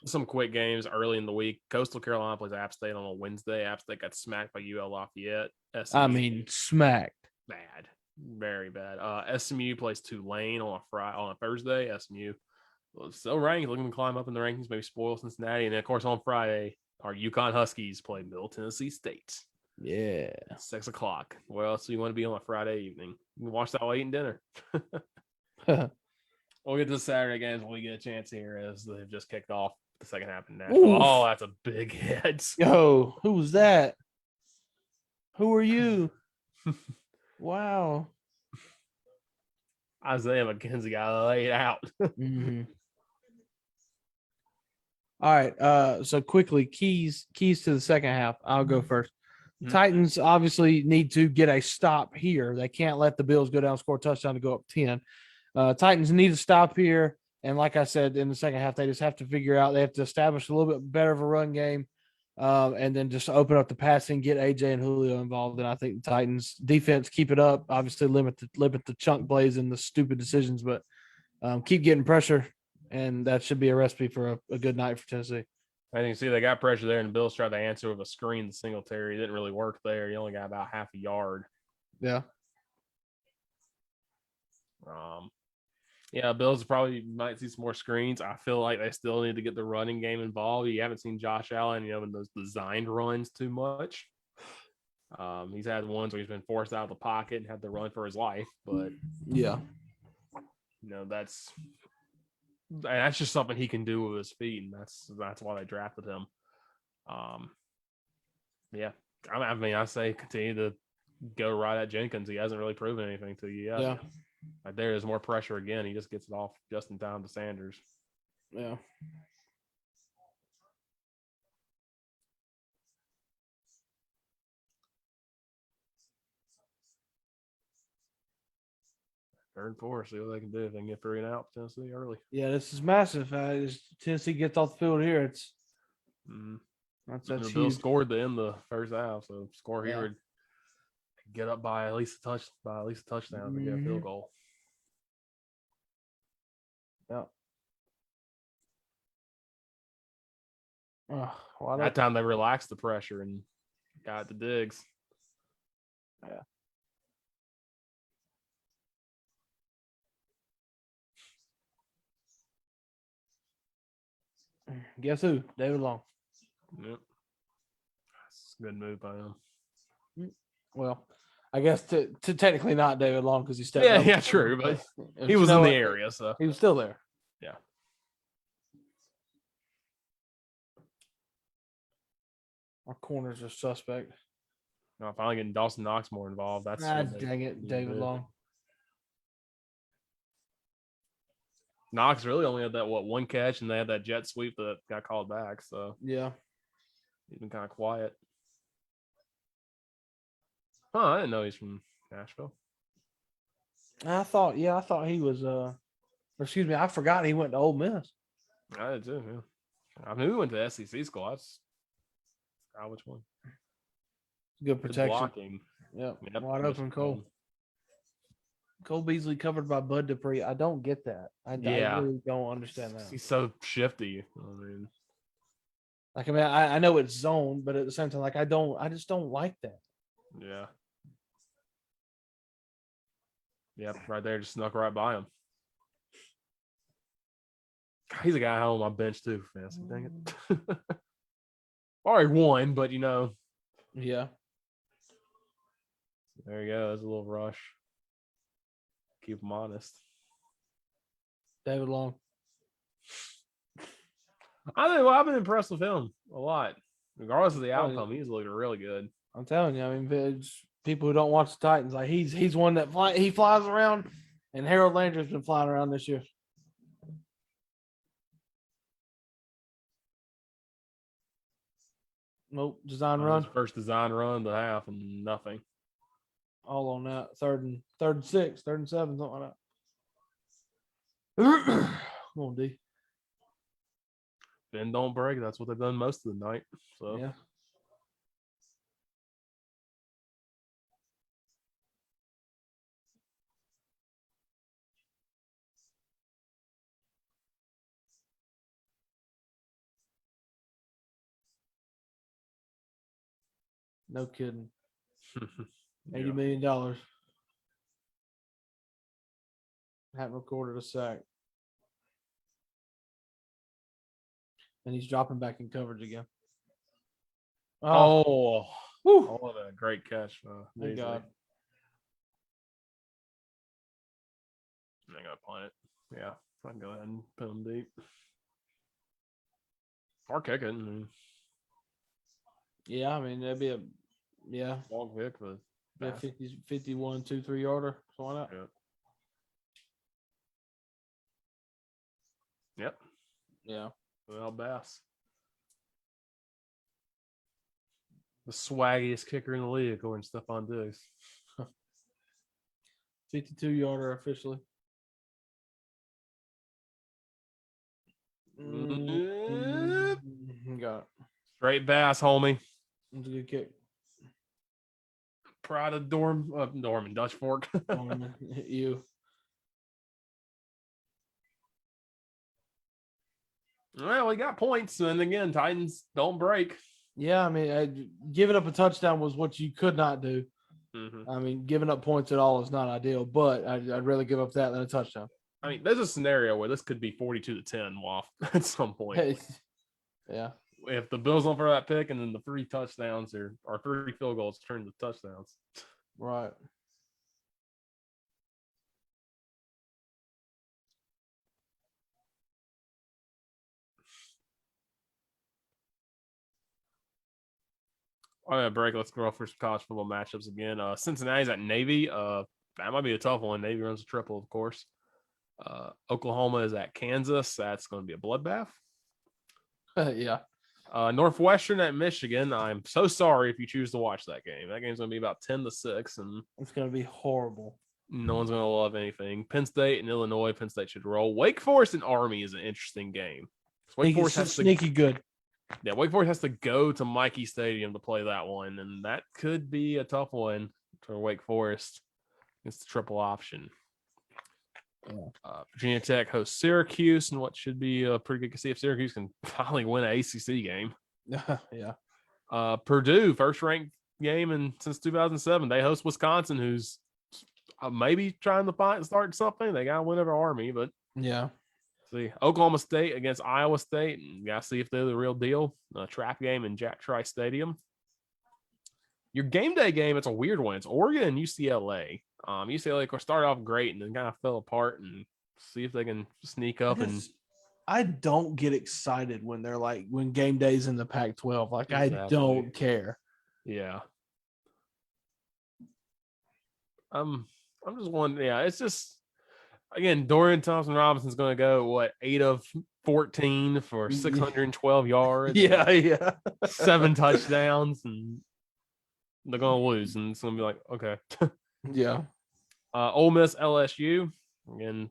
Speaker 1: Some quick games early in the week. Coastal Carolina plays App State on a Wednesday. App State got smacked by UL Lafayette.
Speaker 2: I mean, smacked.
Speaker 1: Bad, very bad. SMU plays Tulane on a Thursday. SMU still ranked, looking to climb up in the rankings, maybe spoil Cincinnati, and then, of course on Friday, our UConn Huskies play Middle Tennessee State.
Speaker 2: Yeah,
Speaker 1: 6:00. Where else do you want to be on a Friday evening? You can watch that while eating dinner. We'll get to the Saturday games when we get a chance here, as they've just kicked off the second half in Nashville.
Speaker 2: Oof.
Speaker 1: Oh, that's a big hit.
Speaker 2: Yo, who was that? Who are you? Wow.
Speaker 1: Isaiah McKenzie got laid out.
Speaker 2: Mm-hmm. All right. So quickly, keys to the second half. I'll go first.
Speaker 1: Mhm.
Speaker 2: Titans obviously need to get a stop here. They can't let the Bills go down, score a touchdown to go up 10. Titans need to stop here. And like I said, in the second half, they just have to figure out, they have to establish a little bit better of a run game. And then just open up the passing, get AJ and Julio involved. And I think the Titans defense, keep it up, obviously limit the chunk plays and the stupid decisions, but keep getting pressure. And that should be a recipe for a good night for Tennessee.
Speaker 1: I think they got pressure there, and Bills tried to answer with a screen to Singletary. It didn't really work there. He only got about half a yard.
Speaker 2: Yeah.
Speaker 1: Bills probably might see some more screens. I feel like they still need to get the running game involved. You haven't seen Josh Allen, in those designed runs too much. He's had ones where he's been forced out of the pocket and had to run for his life, but
Speaker 2: yeah,
Speaker 1: that's just something he can do with his feet, and that's why they drafted him. I say continue to go right at Jenkins. He hasn't really proven anything to you yet.
Speaker 2: Yeah.
Speaker 1: Like, there is more pressure again. He just gets it off just in time to Sanders.
Speaker 2: Yeah.
Speaker 1: Third and four, see what they can do if they can get 3 and out Tennessee early.
Speaker 2: Yeah, this is massive. Tennessee gets off the field here. It's that's
Speaker 1: the
Speaker 2: huge.
Speaker 1: Bills scored to end the first half, so score here would get up by at least a touchdown to get a field goal.
Speaker 2: Yeah.
Speaker 1: That time they relaxed the pressure and got the Diggs.
Speaker 2: Yeah. Guess who? David Long.
Speaker 1: Yep. That's a good move by him.
Speaker 2: Well, I guess to technically not David Long because he stepped up.
Speaker 1: Yeah, true, but he was in the area, so
Speaker 2: he was still there.
Speaker 1: Yeah.
Speaker 2: Our corners are suspect.
Speaker 1: No, finally getting Dawson Knox more involved. That's
Speaker 2: dang it, David Long.
Speaker 1: Knox really only had that one catch, and they had that jet sweep that got called back. So
Speaker 2: yeah,
Speaker 1: he's been kind of quiet. I didn't know he's from Nashville.
Speaker 2: I thought he was. I forgot he went to Ole Miss.
Speaker 1: I did too. Yeah. I mean, we went to SEC school. Which one?
Speaker 2: Good protection.
Speaker 1: Good blocking.
Speaker 2: Yep. Wide open, Cole. Cole Beasley covered by Bud Dupree. I don't get that. I really don't understand that.
Speaker 1: He's so shifty.
Speaker 2: I know it's zone, but at the same time, I just don't like that.
Speaker 1: Yeah. Yep, right there, just snuck right by him. He's a guy on my bench too, fancy. Dang it. Already won, but
Speaker 2: Yeah.
Speaker 1: There you go. There's a little rush. Keep him honest.
Speaker 2: David Long.
Speaker 1: I've been impressed with him a lot. Regardless of the outcome, he's looking really good.
Speaker 2: I'm telling you, I mean, people who don't watch the Titans, like he's one that flies around, and Harold Landry's been flying around this year. Nope, design run.
Speaker 1: First design run of the half and nothing.
Speaker 2: All on that. Third and 6, 3rd and 7, something like that. Come on, D.
Speaker 1: Bend don't break. That's what they've done most of the night. So
Speaker 2: Yeah. No kidding. $80
Speaker 1: yeah.
Speaker 2: million. Haven't recorded a sack. And he's dropping back in coverage again.
Speaker 1: Oh,
Speaker 2: whew.
Speaker 1: oh, what a great catch.
Speaker 2: Thank God.
Speaker 1: I gotta punt it. Yeah, I can go ahead and put him deep. Or kick it.
Speaker 2: Yeah, I mean, that'd be a
Speaker 1: Long kick, but
Speaker 2: 51, 2-3 yarder. So why not?
Speaker 1: yeah. Yep.
Speaker 2: Yeah.
Speaker 1: Well, Bass. The swaggiest kicker in the league, according to Stephon Diggs.
Speaker 2: 52 yarder officially. Got it.
Speaker 1: Straight Bass, homie.
Speaker 2: That's a good kick.
Speaker 1: Pride of Norman, Dutch Fork.
Speaker 2: You.
Speaker 1: Well, we got points, and again, Titans don't break.
Speaker 2: Yeah, I mean, giving up a touchdown was what you could not do.
Speaker 1: Mm-hmm.
Speaker 2: I mean, giving up points at all is not ideal, but I'd rather give up that than a touchdown.
Speaker 1: I mean, there's a scenario where this could be 42-10 off at some point.
Speaker 2: Yeah.
Speaker 1: If the Bills don't throw that pick, and then the 3 touchdowns or 3 field goals turn to touchdowns.
Speaker 2: Right.
Speaker 1: All right, break. Let's go for some college football matchups again. Cincinnati's at Navy. That might be a tough one. Navy runs a triple, of course. Oklahoma is at Kansas. That's going to be a bloodbath.
Speaker 2: Yeah.
Speaker 1: Northwestern at Michigan. I'm so sorry if you choose to watch that game. That game's going to be about 10-6, and
Speaker 2: it's going to be horrible.
Speaker 1: No one's going to love anything. Penn State and Illinois. Penn State should roll. Wake Forest and Army is an interesting game.
Speaker 2: Wake Forest has sneaky good.
Speaker 1: Yeah, Wake Forest has to go to Mikey Stadium to play that one, and that could be a tough one for Wake Forest. It's the triple option. Virginia Tech hosts Syracuse, and what should be a pretty good to see if Syracuse can finally win an ACC game.
Speaker 2: Yeah.
Speaker 1: Purdue, first ranked game since 2007. They host Wisconsin, who's maybe trying to start something. They got to win over Army, but
Speaker 2: yeah.
Speaker 1: See, Oklahoma State against Iowa State, and got to see if they're the real deal. Trap game in Jack Trice Stadium. Your game day game, it's a weird one. It's Oregon and UCLA. UCLA, of course, started off great and then kind of fell apart, and see if they can sneak up.
Speaker 2: I don't get excited when they're when game days in the Pac-12.
Speaker 1: Exactly.
Speaker 2: I don't care.
Speaker 1: Yeah. I'm just wondering. Yeah, it's just. Again, Dorian Thompson-Robinson's going to go, 8 of 14 for 612 yards.
Speaker 2: Yeah.
Speaker 1: 7 touchdowns, and they're going to lose. And it's going to be like, okay.
Speaker 2: Yeah.
Speaker 1: Ole Miss, LSU. Again,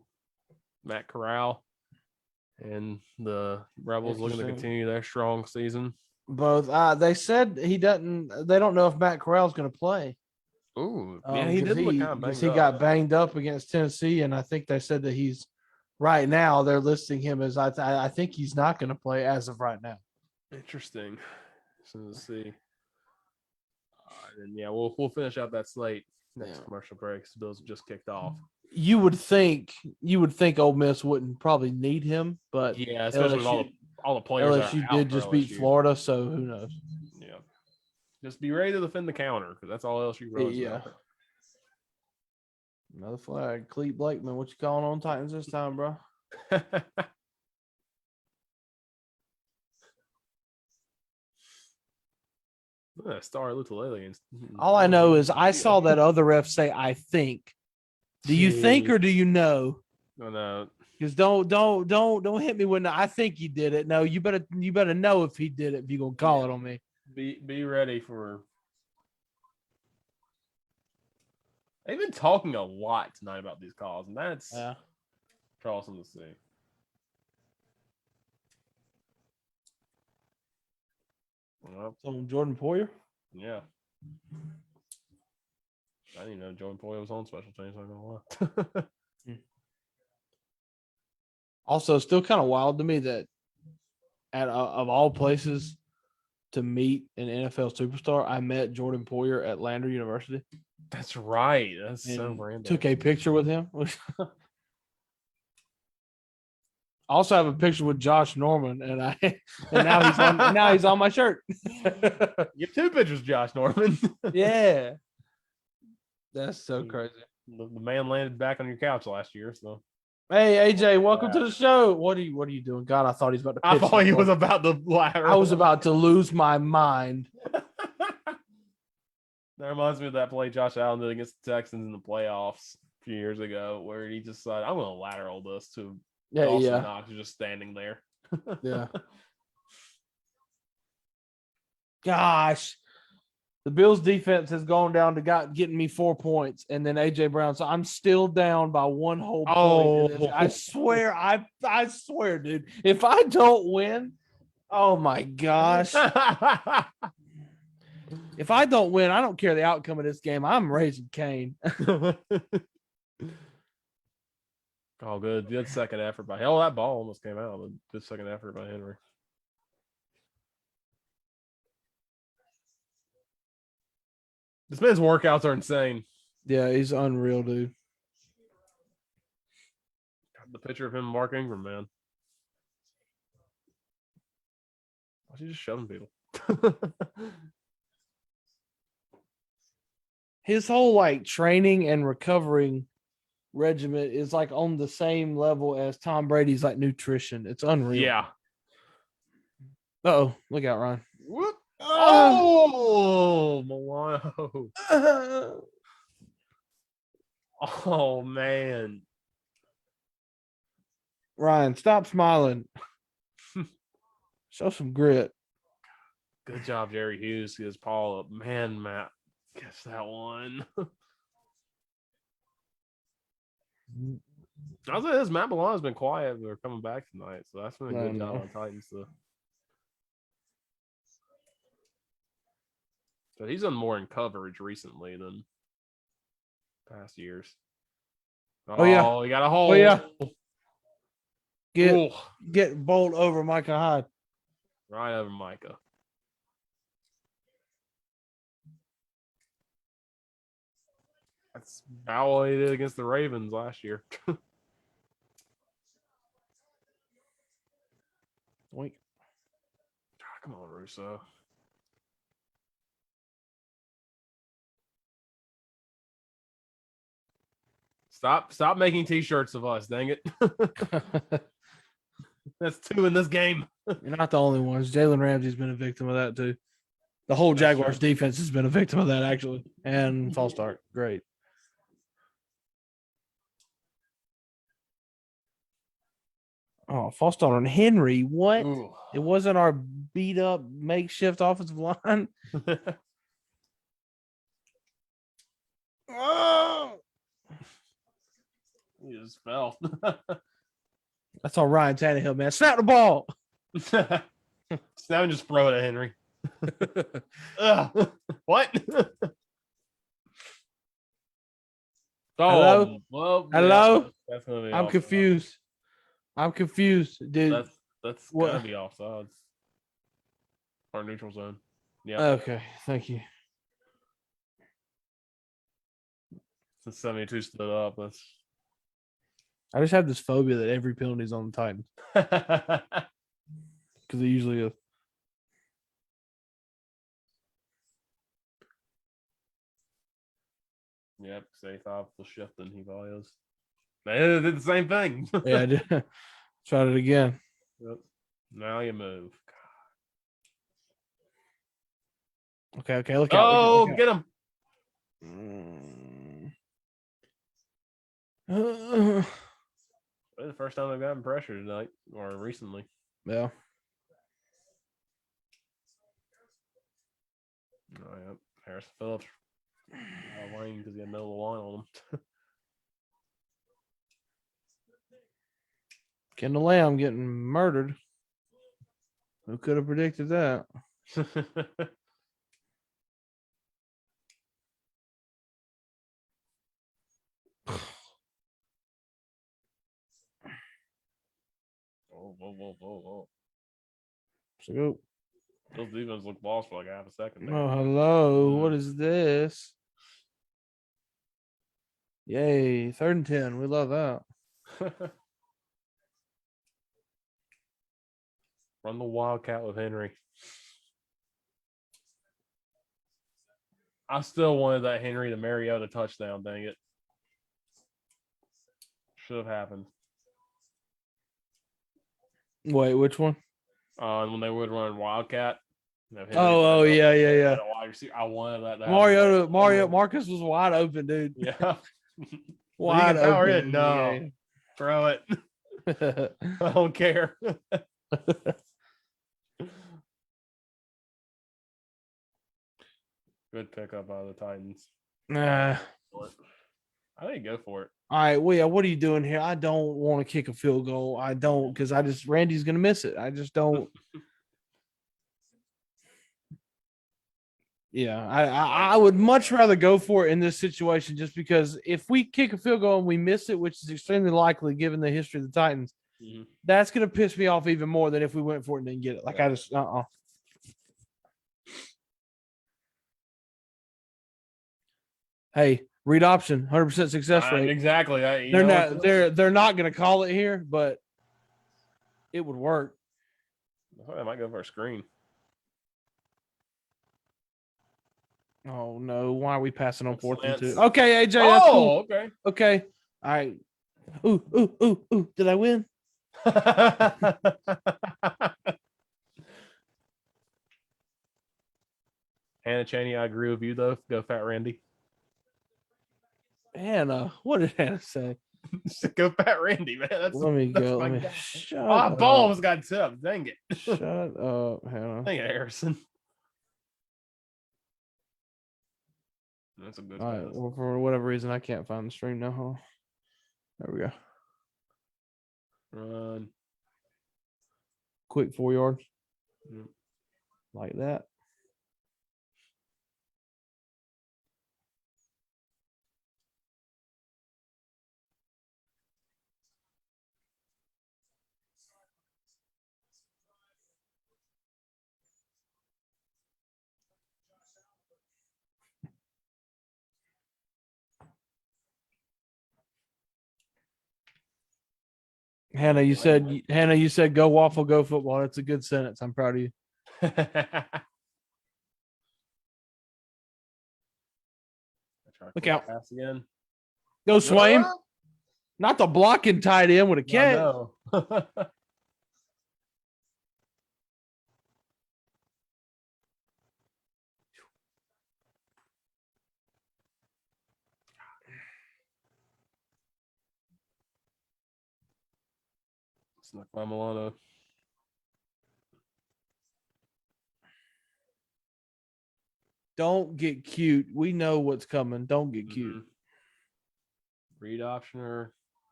Speaker 1: Matt Corral and the Rebels looking to continue their strong season.
Speaker 2: Both. They said they don't know if Matt Corral's going to play.
Speaker 1: Ooh, yeah, he did look kind of banged up.
Speaker 2: He got banged up against Tennessee, and I think they said that he's right now. They're listing him as I think he's not going to play as of right now.
Speaker 1: Interesting. So let's see. And yeah, we'll finish out that slate next commercial break. The Bills just kicked off.
Speaker 2: You would think Ole Miss wouldn't probably need him, but
Speaker 1: yeah, especially with all the players.
Speaker 2: LSU did just beat Florida, so who knows?
Speaker 1: Yeah. Just be ready to defend the counter because that's all LSU runs.
Speaker 2: Yeah. Another flag. Clete Blakeman, what you calling on Titans this time, bro?
Speaker 1: Star Lutulele.
Speaker 2: All I know is I saw that other ref say, "I think." Do you think or do you know?
Speaker 1: No.
Speaker 2: Because don't hit me when I think he did it. No, you better know if he did it if you're gonna call it on me.
Speaker 1: Be ready for. They've been talking a lot tonight about these calls, and that's troublesome to see. Well,
Speaker 2: So Jordan Poyer.
Speaker 1: yeah. I didn't even know Jordan Poyer was on special teams. I'm not gonna lie.
Speaker 2: Also, still kind of wild to me that of all places to meet an NFL superstar, I met Jordan Poyer at Lander University
Speaker 1: That's right. That's so
Speaker 2: and
Speaker 1: random.
Speaker 2: took a picture with him. I also have a picture with Josh Norman, and now he's on my shirt.
Speaker 1: You have 2 pictures, Josh Norman.
Speaker 2: Yeah, that's so crazy.
Speaker 1: The man landed back on your couch last year, so
Speaker 2: Hey AJ, welcome to the show. What are you doing? God, I thought he was about to
Speaker 1: I
Speaker 2: pitch.
Speaker 1: thought he was about to ladder.
Speaker 2: I was about to lose my mind.
Speaker 1: That reminds me of that play Josh Allen did against the Texans in the playoffs a few years ago, where he just said, "I'm going to lateral this" to Dawson Knox, who's just standing there.
Speaker 2: Yeah. Gosh, the Bills defense has gone down to getting me 4 points, and then AJ Brown. So I'm still down by 1 whole point. I swear, dude. If I don't win, oh my gosh. If I don't win, I don't care the outcome of this game. I'm raising Cain.
Speaker 1: Oh, good second effort by hell. That ball almost came out, but good second effort by Henry. This man's workouts are insane.
Speaker 2: Yeah, he's unreal, dude.
Speaker 1: The picture of him, Mark Ingram, man. Why's he just shoving people?
Speaker 2: His whole like training and recovering regiment is like on the same level as Tom Brady's like nutrition. It's unreal.
Speaker 1: Yeah.
Speaker 2: Oh, look out, Ryan.
Speaker 1: Whoop. Oh, Milano. Oh, man.
Speaker 2: Ryan, stop smiling. Show some grit.
Speaker 1: Good job, Jerry Hughes. His Paul up. Man, Matt. Guess that one. I was saying this Matt Milano's been quiet. They're coming back tonight, so that's been a good job on Titans. So he's done more in coverage recently than past years.
Speaker 2: Oh, yeah.
Speaker 1: He got a hole.
Speaker 2: Oh, yeah. Get bowled over Micah Hyde.
Speaker 1: Right over Micah. That's how he did against the Ravens last year.
Speaker 2: Wink.
Speaker 1: Come on, Russo. Stop making t-shirts of us, dang it. That's 2 in this game.
Speaker 2: You're not the only ones. Jalen Ramsey's been a victim of that too. The whole Jaguars defense has been a victim of that, actually. And false start. Great. Oh, false start on Henry. What?
Speaker 1: Ooh.
Speaker 2: It wasn't our beat up makeshift offensive line. Oh!
Speaker 1: He just fell.
Speaker 2: That's all Ryan Tannehill, man. Snap the ball.
Speaker 1: Snap and just throw it at Henry. What?
Speaker 2: Hello?
Speaker 1: Well,
Speaker 2: Hello?
Speaker 1: Yeah, that's gonna be
Speaker 2: I'm
Speaker 1: offsides.
Speaker 2: confused. I'm confused, dude.
Speaker 1: That's
Speaker 2: What?
Speaker 1: gonna be offsides. Or neutral zone. Yeah.
Speaker 2: Okay, thank you.
Speaker 1: Since 72 stood up, that's
Speaker 2: I just have this phobia that every penalty is on the Titans because it usually is.
Speaker 1: Yep, safe off the shift and he values. They did the same thing.
Speaker 2: Yeah, I did. Tried it again.
Speaker 1: Yep. Now you move.
Speaker 2: Okay, look out.
Speaker 1: Oh,
Speaker 2: look out.
Speaker 1: get him. The first time they've gotten pressure tonight or recently.
Speaker 2: Yeah.
Speaker 1: Oh, yep. Harrison Phillips. Wayne because he had no line on him.
Speaker 2: Kendall Lamb getting murdered. Who could have predicted that?
Speaker 1: Whoa.
Speaker 2: So,
Speaker 1: Those defense looked lost for like half a second there.
Speaker 2: oh, hello. What is this? Yay. 3rd and 10. We love that.
Speaker 1: Run the Wildcat with Henry. I still wanted that Henry to Mariota touchdown, dang it. Should have happened.
Speaker 2: Wait, which one?
Speaker 1: When they would run Wildcat. Henry
Speaker 2: Yeah.
Speaker 1: I wanted that to happen.
Speaker 2: Marcus was wide open, dude.
Speaker 1: Yeah.
Speaker 2: Wide
Speaker 1: power
Speaker 2: open.
Speaker 1: in. No. Throw it. I don't care. Good pickup by the Titans.
Speaker 2: Nah.
Speaker 1: I think go for it.
Speaker 2: All right, well, yeah, what are you doing here? I don't want to kick a field goal. I don't, because Randy's going to miss it. I just don't. Yeah, I would much rather go for it in this situation, just because if we kick a field goal and we miss it, which is extremely likely given the history of the Titans, that's going to piss me off even more than if we went for it and didn't get it. Like, I just, Hey, read option, 100% success rate.
Speaker 1: Exactly.
Speaker 2: They're not going to call it here, but it would work.
Speaker 1: I might go for a screen.
Speaker 2: Oh no! Why are we passing on 4th and 2? Okay, AJ.
Speaker 1: That's
Speaker 2: cool.
Speaker 1: Okay.
Speaker 2: Okay. All right. Ooh! Did I win?
Speaker 1: Hannah Chaney, I agree with you though. Go Fat Randy.
Speaker 2: Hannah, what did Hannah say?
Speaker 1: Go Fat Randy, man.
Speaker 2: Let me go. Shut up.
Speaker 1: Ball's got tipped. Dang it.
Speaker 2: Shut up, Hannah.
Speaker 1: Dang it, Harrison. That's a good.
Speaker 2: All right. Well, for whatever reason, I can't find the stream now. Huh? There we go.
Speaker 1: Run.
Speaker 2: Quick 4 yards. Like that. Hannah, you said go Waffle, go football. That's a good sentence. I'm proud of you. Look out.
Speaker 1: Pass again.
Speaker 2: Go Swaim. Not the blocking tight end with a catch.
Speaker 1: No. Snuck by Milano.
Speaker 2: Don't get cute. We know what's coming. Don't get cute.
Speaker 1: Read option or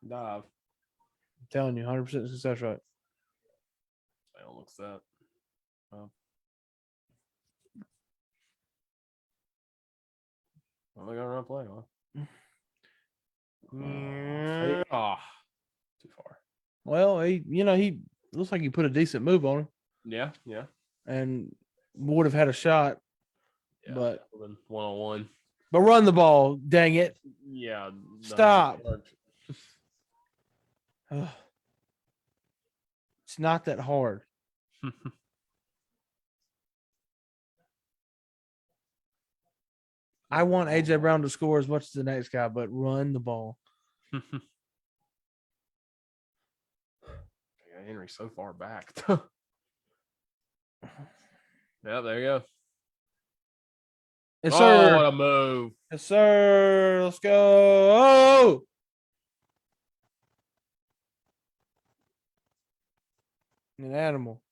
Speaker 1: dive.
Speaker 2: I'm telling you, 100% success rate.
Speaker 1: I don't look set. Oh. Well, they got to run play, huh? Too far.
Speaker 2: Well, he looks like he put a decent move on him.
Speaker 1: Yeah.
Speaker 2: And would have had a shot.
Speaker 1: Yeah,
Speaker 2: but
Speaker 1: 1-on-1.
Speaker 2: But run the ball, dang it.
Speaker 1: Yeah.
Speaker 2: Stop. It's not that hard. I want AJ Brown to score as much as the next guy, but run the ball.
Speaker 1: Henry's so far back. Yeah, there you go.
Speaker 2: Yes, sir.
Speaker 1: What a move.
Speaker 2: Yes, sir. Let's go. Oh! An animal.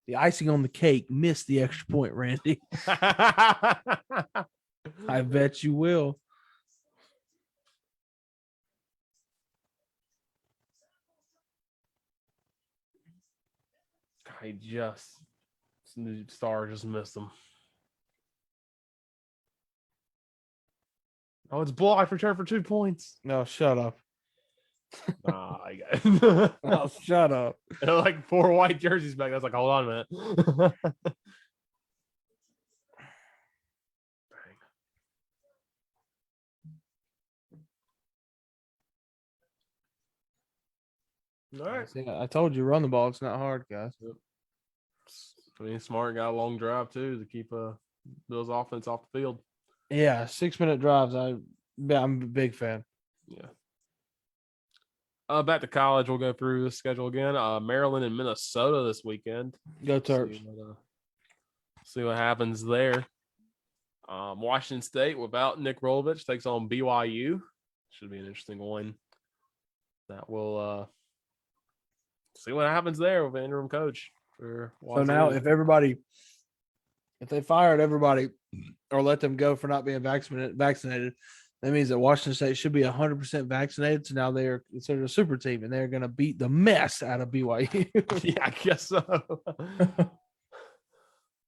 Speaker 2: The icing on the cake missed the extra point, Randy. I bet you will.
Speaker 1: Star just missed him. Oh, it's blocked. Return for 2 points.
Speaker 2: No, shut up.
Speaker 1: I got it.
Speaker 2: Oh, shut up.
Speaker 1: Like 4 white jerseys back. I was like, hold on a minute. All right.
Speaker 2: See, I told you, run the ball. It's not hard, guys.
Speaker 1: I mean, Smart got a long drive too to keep Bill's offense off the field.
Speaker 2: Yeah, 6-minute drives. I'm a big fan.
Speaker 1: Yeah. Back to college. We'll go through the schedule again. Maryland and Minnesota this weekend.
Speaker 2: Go Terps.
Speaker 1: See what happens there. Washington State without Nick Rolovich takes on BYU. Should be an interesting one. That will see what happens there with the interim coach. For
Speaker 2: So now, if they fired everybody or let them go for not being vaccinated, that means that Washington State should be 100% vaccinated. So now they are considered a super team, and they're going to beat the mess out of BYU.
Speaker 1: Yeah, I guess so.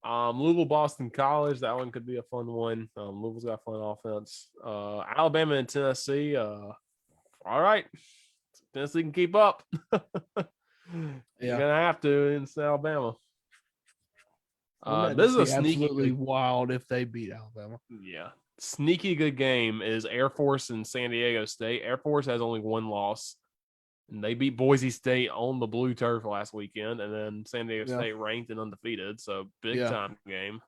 Speaker 1: Louisville, Boston College. That one could be a fun one. Louisville's got fun offense. Alabama and Tennessee. All right, Tennessee can keep up. You're gonna have to in Alabama. This is a
Speaker 2: absolutely wild if they beat Alabama.
Speaker 1: Yeah, sneaky good game is Air Force and San Diego State. Air Force has only 1 loss, and they beat Boise State on the blue turf last weekend, and then San Diego State ranked and undefeated, so big time game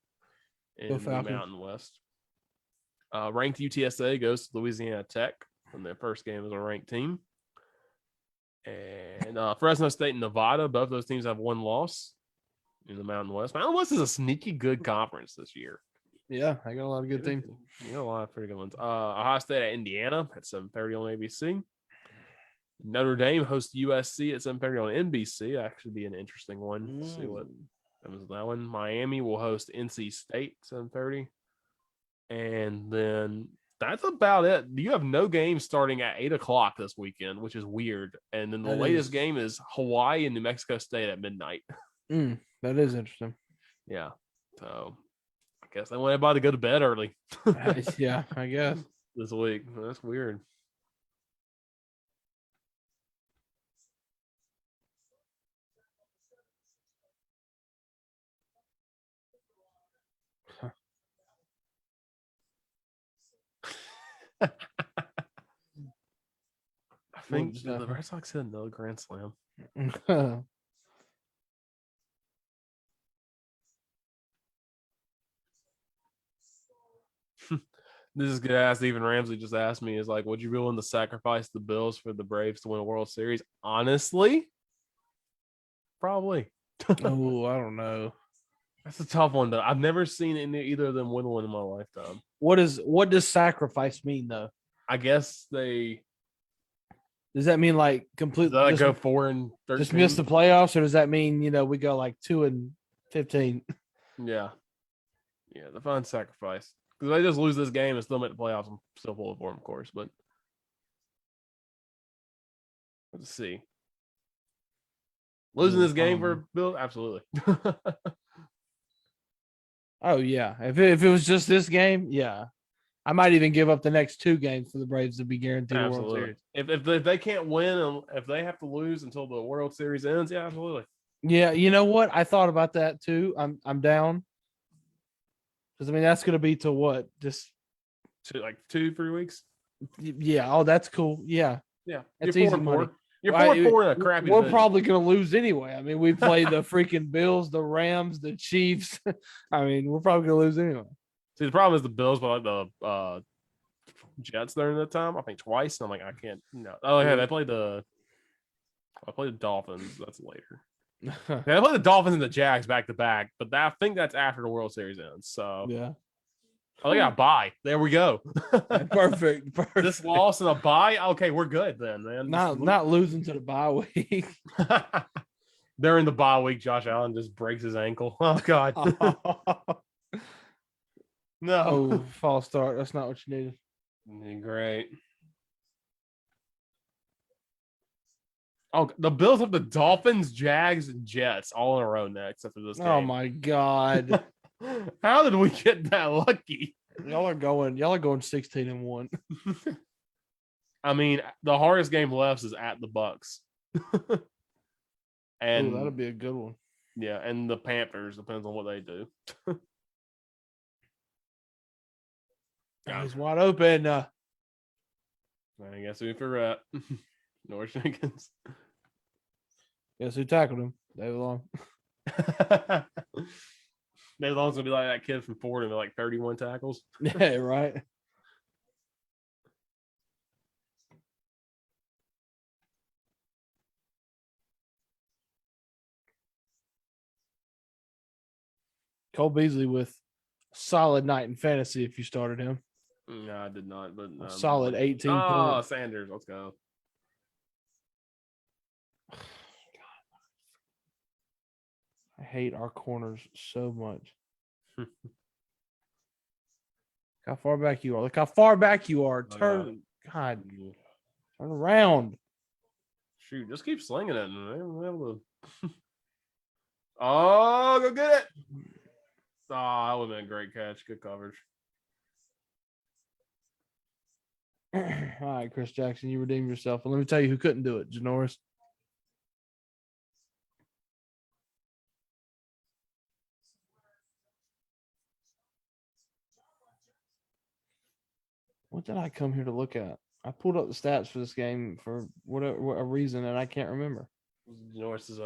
Speaker 1: in the Mountain West. Ranked UTSA goes to Louisiana Tech, and their first game is a ranked team. And Fresno State and Nevada, both those teams have 1 loss in the Mountain West. Mountain West is a sneaky good conference this year.
Speaker 2: Yeah, I got a lot of good teams.
Speaker 1: You got a lot of pretty good ones. Ohio State at Indiana at 7:30 on ABC. Notre Dame hosts USC at 7:30 on NBC. That should be an interesting one. See what happens with that one. Miami will host NC State 7:30. And then that's about it. You have no games starting at 8 o'clock this weekend, which is weird. And then the latest game is Hawaii and New Mexico State at midnight.
Speaker 2: That is interesting.
Speaker 1: Yeah. So I guess they want everybody to go to bed early.
Speaker 2: Yeah, I guess.
Speaker 1: This week. That's weird. I think the Red Sox hit another grand slam. This is good. Ass Stephen Ramsey just asked me, is like, would you be willing to sacrifice the Bills for the Braves to win a World Series? Honestly, probably.
Speaker 2: Oh, I don't know.
Speaker 1: That's a tough one, though. I've never seen either of them win one in my lifetime.
Speaker 2: What does sacrifice mean, though?
Speaker 1: I guess they.
Speaker 2: Does that mean like completely
Speaker 1: go 4-13?
Speaker 2: Just miss the playoffs, or does that mean we go like 2-15?
Speaker 1: Yeah, the fun sacrifice. Because they just lose this game and still make the playoffs. I'm still pulling for them, of course, but let's see. Losing this game for Bill, absolutely.
Speaker 2: Oh yeah, if it was just this game, yeah, I might even give up the next 2 games for the Braves to be guaranteed a World Series.
Speaker 1: If they can't win and if they have to lose until the World Series ends, yeah, absolutely.
Speaker 2: Yeah, you know what? I thought about that too. I'm down. Because that's going to be to what? Just
Speaker 1: 2-3 weeks.
Speaker 2: Yeah. Oh, that's cool. Yeah.
Speaker 1: Yeah.
Speaker 2: That's easy money.
Speaker 1: You're 4-4 in a crappy.
Speaker 2: We're probably going to lose anyway. We played the freaking Bills, the Rams, the Chiefs. We're probably going to lose anyway.
Speaker 1: See, the problem is the Bills, but the Jets during that time, I think twice. I'm like, I can't. No. Oh yeah, I played the Dolphins. That's later. They played the Dolphins and the Jags back to back, but I think that's after the World Series ends. So
Speaker 2: yeah.
Speaker 1: Oh yeah, bye. There we go.
Speaker 2: Perfect.
Speaker 1: This loss and a bye. Okay, we're good then, man.
Speaker 2: Not losing to the bye week.
Speaker 1: During the bye week, Josh Allen just breaks his ankle. Oh God. No.
Speaker 2: Oh, false start. That's not what you needed.
Speaker 1: Great. Oh, the Bills have the Dolphins, Jags, and Jets all in a row next after this game.
Speaker 2: Oh my God.
Speaker 1: How did we get that lucky?
Speaker 2: Y'all are going 16-1.
Speaker 1: I mean, the hardest game left is at the Bucks. And
Speaker 2: that'll be a good one.
Speaker 1: yeah, and the Panthers, depends on what they do.
Speaker 2: Oh, he's wide open.
Speaker 1: I guess we forgot. North Jenkins.
Speaker 2: Guess who tackled him? David Long.
Speaker 1: David Long's gonna be like that kid from Ford and like 31 tackles.
Speaker 2: Yeah, right. Cole Beasley with a solid night in fantasy if you started him.
Speaker 1: No, I did not, but
Speaker 2: A solid 18 points.
Speaker 1: Sanders, let's go.
Speaker 2: I hate our corners so much. How far back you are. Look how far back you are. Turn, God, turn around.
Speaker 1: Shoot, just keep slinging it. Oh, go get it. Oh, that would have been a great catch. Good coverage.
Speaker 2: All right, Chris Jackson, you redeemed yourself. And let me tell you who couldn't do it, Janoris. What did I come here to look at? I pulled up the stats for this game for whatever a reason, and I can't remember.
Speaker 1: Norris is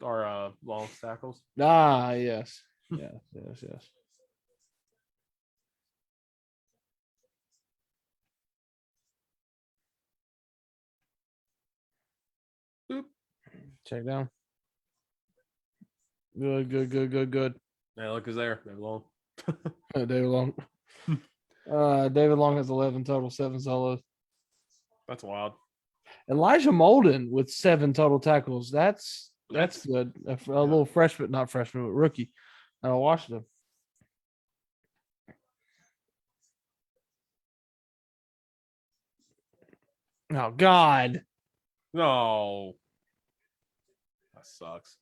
Speaker 1: our long tackles.
Speaker 2: Ah, yes. Yes.
Speaker 1: Boop.
Speaker 2: Check down. Good.
Speaker 1: Yeah, look who's there. They're long.
Speaker 2: David Long. David Long has 11 total, 7 solos.
Speaker 1: That's wild.
Speaker 2: Elijah Molden with 7 total tackles. That's good. A little freshman, not freshman, but rookie out of Washington. Oh God.
Speaker 1: No. That sucks.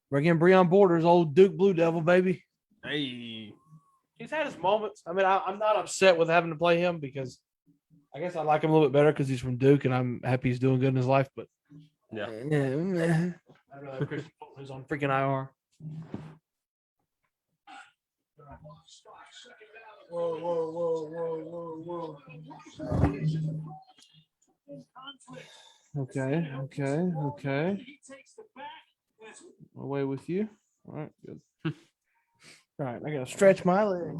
Speaker 2: Bring in Breon Borders, old Duke Blue Devil, baby.
Speaker 1: Hey.
Speaker 2: He's had his moments. I mean, I'm not upset with having to play him because I guess I like him a little bit better because he's from Duke and I'm happy he's doing good in his life. But
Speaker 1: Yeah.
Speaker 2: I'd rather have Christian Fulton who's on freaking IR. Whoa. Okay. Away with you. All right, good. All right, I gotta stretch my leg.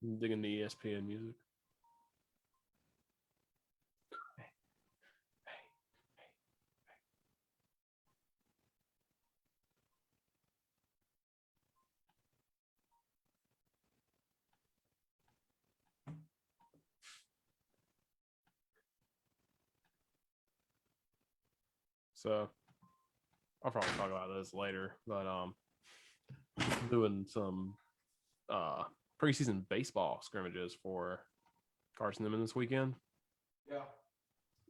Speaker 1: I'm digging the ESPN music. So I'll probably talk about this later, but I'm doing some preseason baseball scrimmages for Carson Newman this weekend.
Speaker 2: Yeah.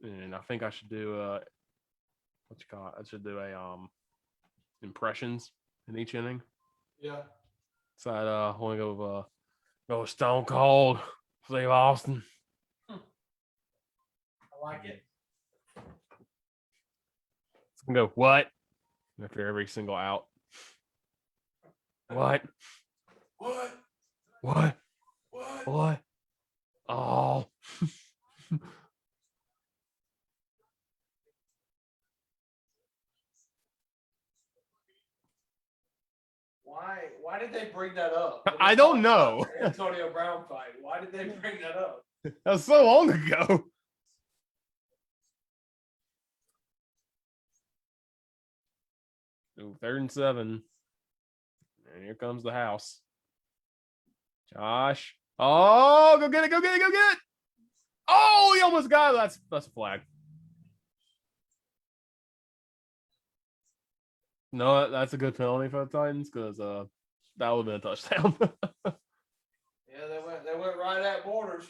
Speaker 1: And I think I should do I should do a impressions in each inning.
Speaker 2: Yeah.
Speaker 1: So I want to go Stone Cold, Steve Austin.
Speaker 2: I like it.
Speaker 1: It's gonna go what after every single out. What? Oh.
Speaker 2: Why did they bring that up?
Speaker 1: I don't know.
Speaker 2: Antonio Brown fight. Why did they bring that up?
Speaker 1: That was so long ago. Ooh, 3rd and 7. And here comes the house. Josh. Oh, go get it, go get it, go get it. Oh, he almost got it. That's a flag. No, that's a good penalty for the Titans because that would have been a touchdown.
Speaker 2: Yeah, they went right at Borders.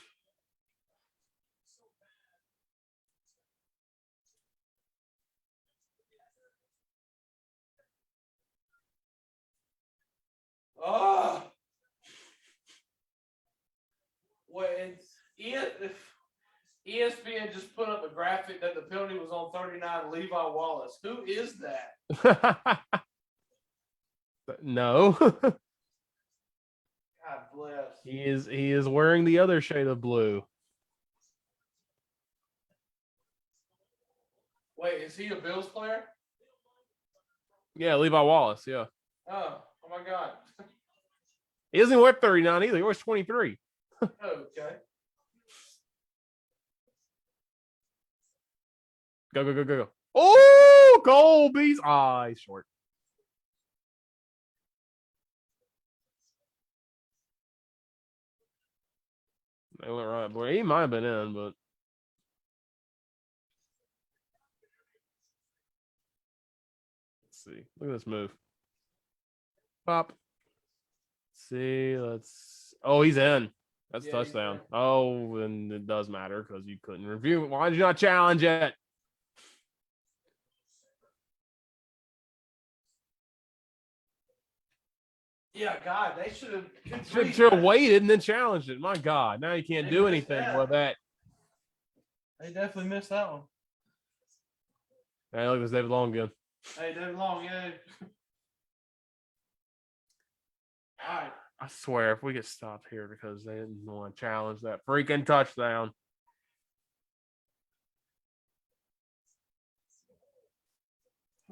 Speaker 2: Oh, wait, if ESPN just put up a graphic that the penalty was on 39 Levi Wallace. Who is that?
Speaker 1: No.
Speaker 2: God bless.
Speaker 1: He is wearing the other shade of blue.
Speaker 2: Wait, is he a Bills player?
Speaker 1: Yeah, Levi Wallace, yeah.
Speaker 2: Oh my God.
Speaker 1: He doesn't wear 39 either. He wears 23.
Speaker 2: Okay.
Speaker 1: Go, go, go, go, go. Oh, Colby's. Ah, he's short. They went right. Boy, he might have been in, but let's see. Look at this move. Pop. See, let's. Oh, he's in. That's
Speaker 2: Yeah,
Speaker 1: touchdown.
Speaker 2: he's in.
Speaker 1: Oh, and it does matter because you couldn't review it. Why did you not challenge it?
Speaker 2: Yeah, God, they should
Speaker 1: Should have waited and then challenged it. My God, now you can't
Speaker 2: They
Speaker 1: do
Speaker 2: missed
Speaker 1: anything
Speaker 2: that.
Speaker 1: with that.
Speaker 2: They definitely missed that one.
Speaker 1: Hey, look, there's David Long again.
Speaker 2: Hey, David Long, yeah. All right.
Speaker 1: I swear, if we get stopped here because they didn't want to challenge that freaking touchdown.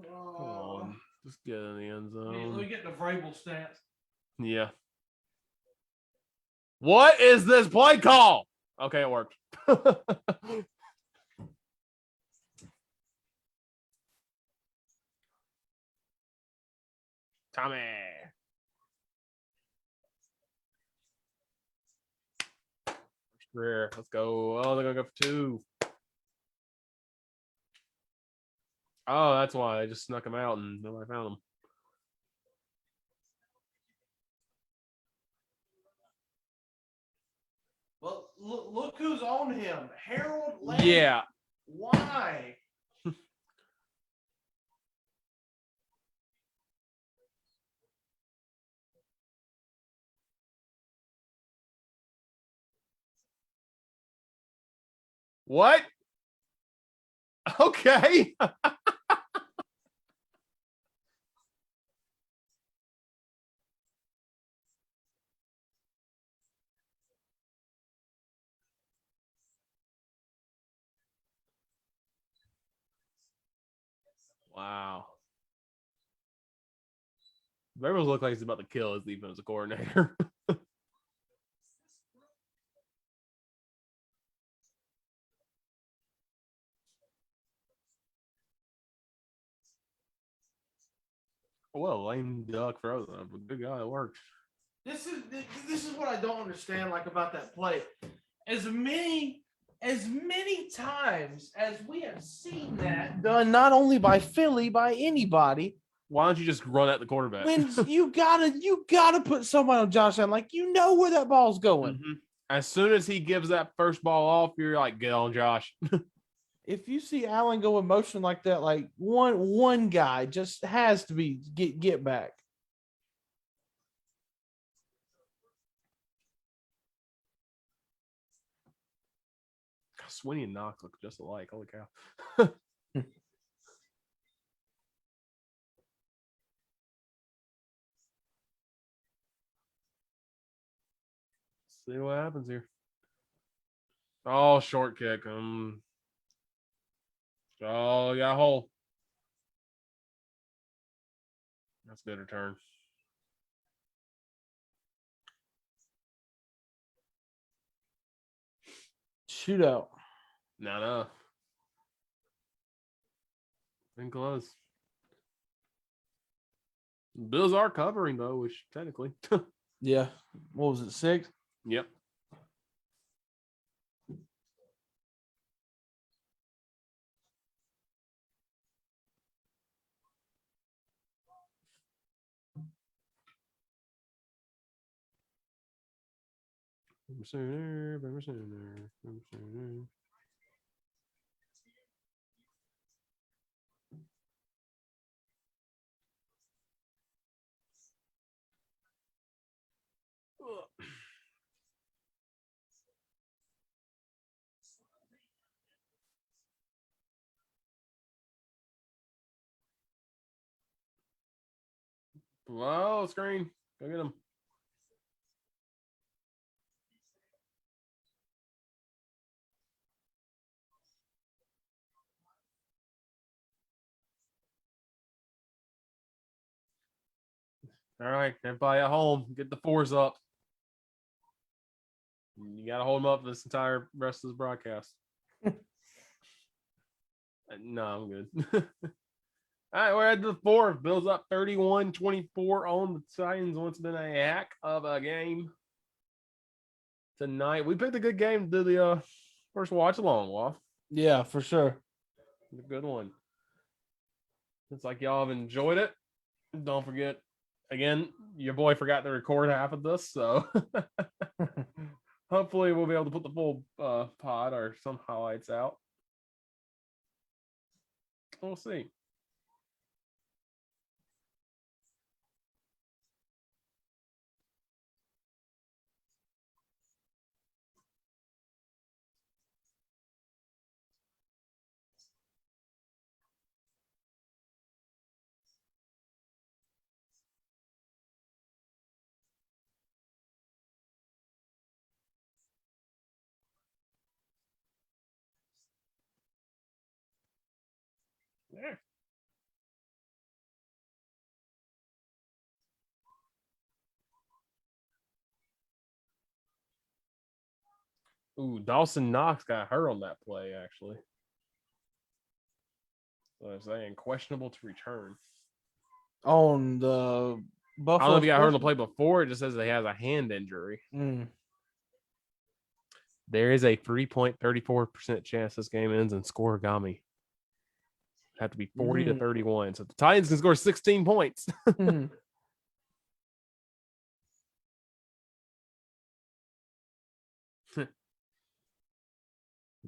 Speaker 1: Come on, just get in the end zone.
Speaker 2: Let me get the Vrabel stance.
Speaker 1: Yeah. What is this play call? Okay, it worked. Tommy. Career. Let's go. Oh, they're gonna go for 2. Oh, that's why I just snuck him out and nobody found him.
Speaker 2: Well, look who's on him. Harold Lang.
Speaker 1: Yeah.
Speaker 2: Why?
Speaker 1: What? Okay. Wow. Beverls look like he's about to kill his defensive coordinator. Well, lame duck throw them. But good guy, it worked.
Speaker 2: This is what I don't understand, like about that play. As many times as we have seen that done, not only by Philly, by anybody.
Speaker 1: Why don't you just run at the quarterback?
Speaker 2: When you gotta put somebody on Josh Allen, like you know where that ball's going.
Speaker 1: Mm-hmm. As soon as he gives that first ball off, you're like, get on, Josh.
Speaker 2: If you see Allen go in motion like that, like one guy just has to be get back.
Speaker 1: Sweeney and Knox look just alike. Holy cow. See what happens here. Oh, short kick. Oh, you got a hole. That's a good return.
Speaker 2: Shootout.
Speaker 1: No. Been close. Bills are covering though, which technically.
Speaker 2: Yeah. What was it? 6?
Speaker 1: Yep. Sooner. Whoa, screen. Go get him. All right, everybody at home, get the 4s up. You got to hold them up this entire rest of this broadcast. No, I'm good. All right, we're at the 4th. Bills up 31-24 on the Titans. Once been a heck of a game tonight. We picked a good game to do the first watch along, Waff.
Speaker 2: Yeah, for sure.
Speaker 1: A good one. It's like y'all have enjoyed it. Don't forget, again, your boy forgot to record half of this, so hopefully we'll be able to put the full pod or some highlights out. We'll see. Yeah. Ooh, Dawson Knox got hurt on that play, actually. So I'm saying questionable to return.
Speaker 2: On the Buffalo.
Speaker 1: I don't know if he got hurt on the
Speaker 2: Sports?
Speaker 1: play before. It just says he has a hand injury.
Speaker 2: Mm.
Speaker 1: There is a 3.34% chance this game ends in scoregami. Have to be 40-31. So the Titans can score 16 points.
Speaker 2: Mhm.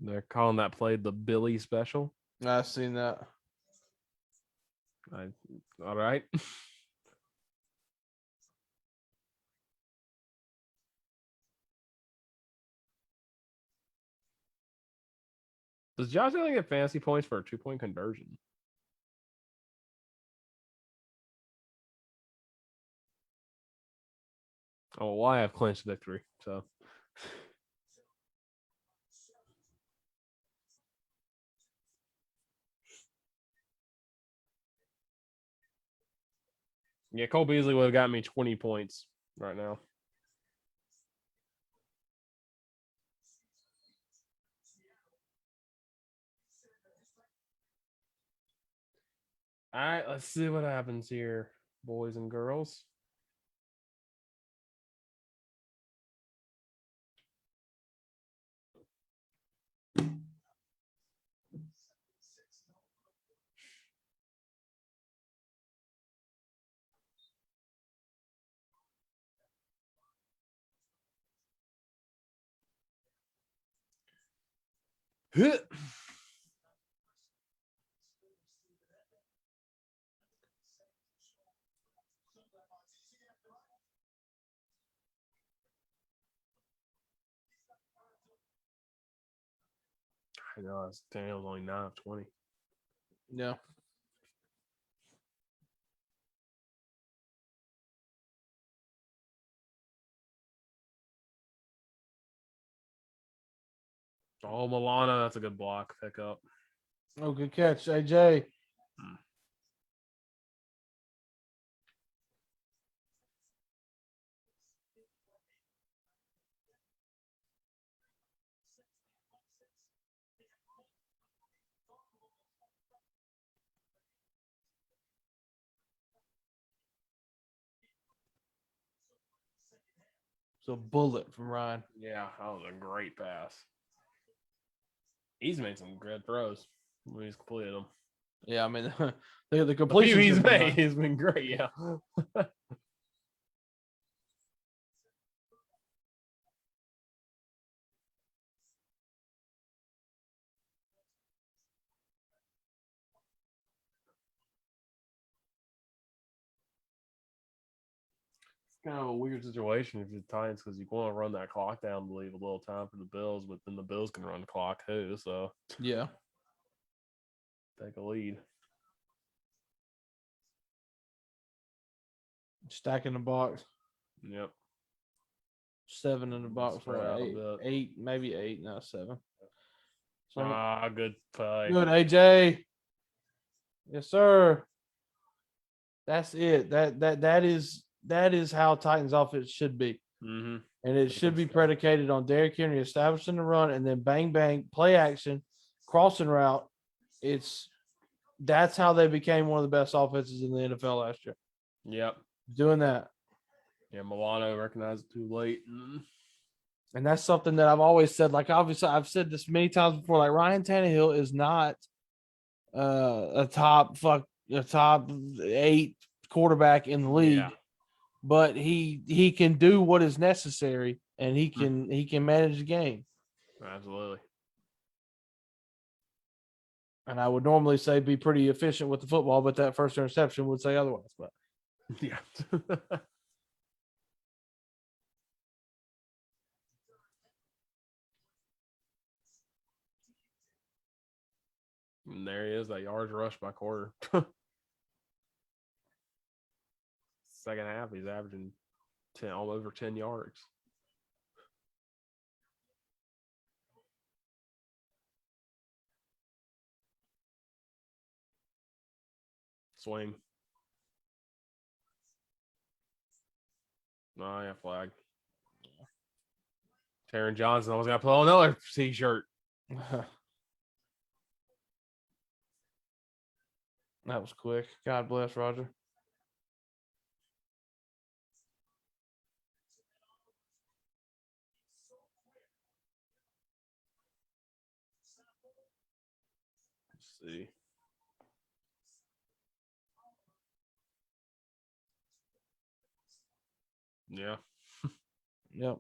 Speaker 1: They're calling that play the Billy special.
Speaker 2: I've seen that.
Speaker 1: All right. Does Josh Allen get fantasy points for a 2-point conversion? Oh, well, I have clinched victory. So yeah, Cole Beasley would have got me 20 points right now. All right, let's see what happens here, boys and girls. Hit. I know it's Daniel's only 9 of 20.
Speaker 2: Yeah.
Speaker 1: Oh, Milana, that's a good block pickup.
Speaker 2: Oh, good catch, AJ. a bullet from Ryan.
Speaker 1: Yeah, that was a great pass. He's made some good throws when he's completed them.
Speaker 2: Yeah, I mean the
Speaker 1: The few
Speaker 2: completion
Speaker 1: he's made, he's been great. Yeah. Kind of a weird situation if you're the Titans because you want to run that clock down to leave a little time for the Bills, but then the Bills can run the clock too. So
Speaker 2: Yeah.
Speaker 1: take a lead.
Speaker 2: Stacking the box.
Speaker 1: Yep.
Speaker 2: 7 in the box
Speaker 1: Spread
Speaker 2: for
Speaker 1: out a
Speaker 2: eight,
Speaker 1: bit.
Speaker 2: 8, maybe 8, not 7. So
Speaker 1: Good play.
Speaker 2: good, AJ. Yes, sir. That's it. That is how Titans offense should be.
Speaker 1: Mm-hmm.
Speaker 2: And it should be predicated on Derrick Henry establishing the run and then bang bang, play action, crossing route. That's how they became one of the best offenses in the NFL last year.
Speaker 1: Yep.
Speaker 2: Doing that.
Speaker 1: Yeah, Milano recognized it too late.
Speaker 2: And that's something that I've always said. Like, obviously, I've said this many times before. Like, Ryan Tannehill is not a top 8 quarterback in the league,
Speaker 1: Yeah.
Speaker 2: but he can do what is necessary, and he can manage the game.
Speaker 1: Absolutely.
Speaker 2: And I would normally say be pretty efficient with the football, but that first interception would say otherwise. But
Speaker 1: Yeah. And there he is, that yards rush by quarter. Second half, he's averaging all over 10 yards. Swing. Oh, yeah, flag. Taron Johnson almost got to put on another t-shirt.
Speaker 2: that was quick. God bless Roger.
Speaker 1: Let's see. Yeah.
Speaker 2: Yep.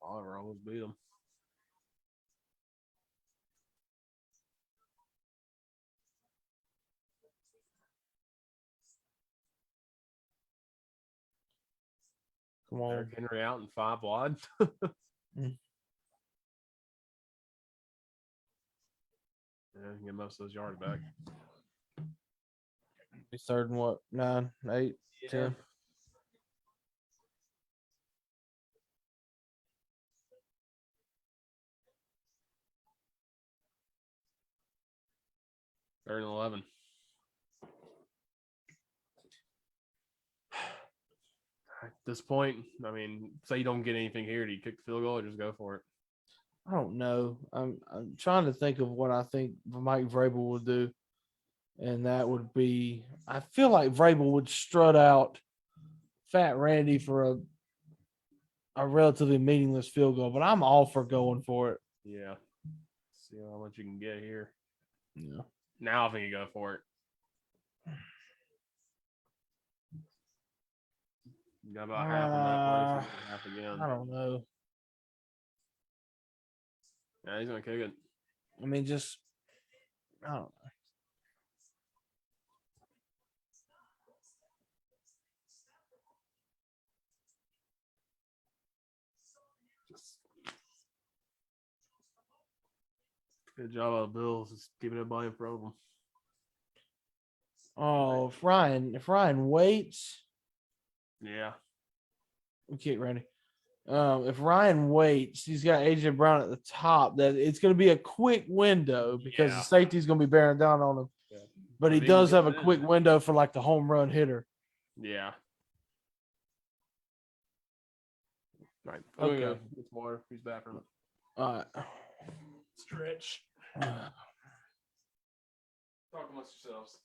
Speaker 1: Oliver almost beat him.
Speaker 2: Come on.
Speaker 1: Derrick Henry out in 5 wide. Yeah, get most of those yards back.
Speaker 2: He's third and what? 9, 8, 10.
Speaker 1: Third and 11. At this point, I mean, say you don't get anything here, do you kick the field goal or just go for it?
Speaker 2: I don't know. I'm trying to think of what I think Mike Vrabel would do. And that would be, I feel like Vrabel would strut out Fat Randy for a relatively meaningless field goal, but I'm all for going for it.
Speaker 1: Yeah. See how much you can get here.
Speaker 2: Yeah.
Speaker 1: Now I think you go for it. You got about half on that place. Half again.
Speaker 2: I don't know.
Speaker 1: Yeah, he's going to kick it.
Speaker 2: I mean, just, I don't know.
Speaker 1: Good job of the Bills, just keeping it by in front of them.
Speaker 2: Oh, if Ryan waits,
Speaker 1: Yeah.
Speaker 2: we kick Randy. If Ryan waits, he's got AJ Brown at the top. That it's going to be a quick window because the safety's going to be bearing down on him. Yeah. But he does have a quick window for like the home run hitter.
Speaker 1: Yeah. Right.
Speaker 2: Okay.
Speaker 1: It's water. He's back from it.
Speaker 2: All right.
Speaker 1: Stretch. Talk amongst yourselves.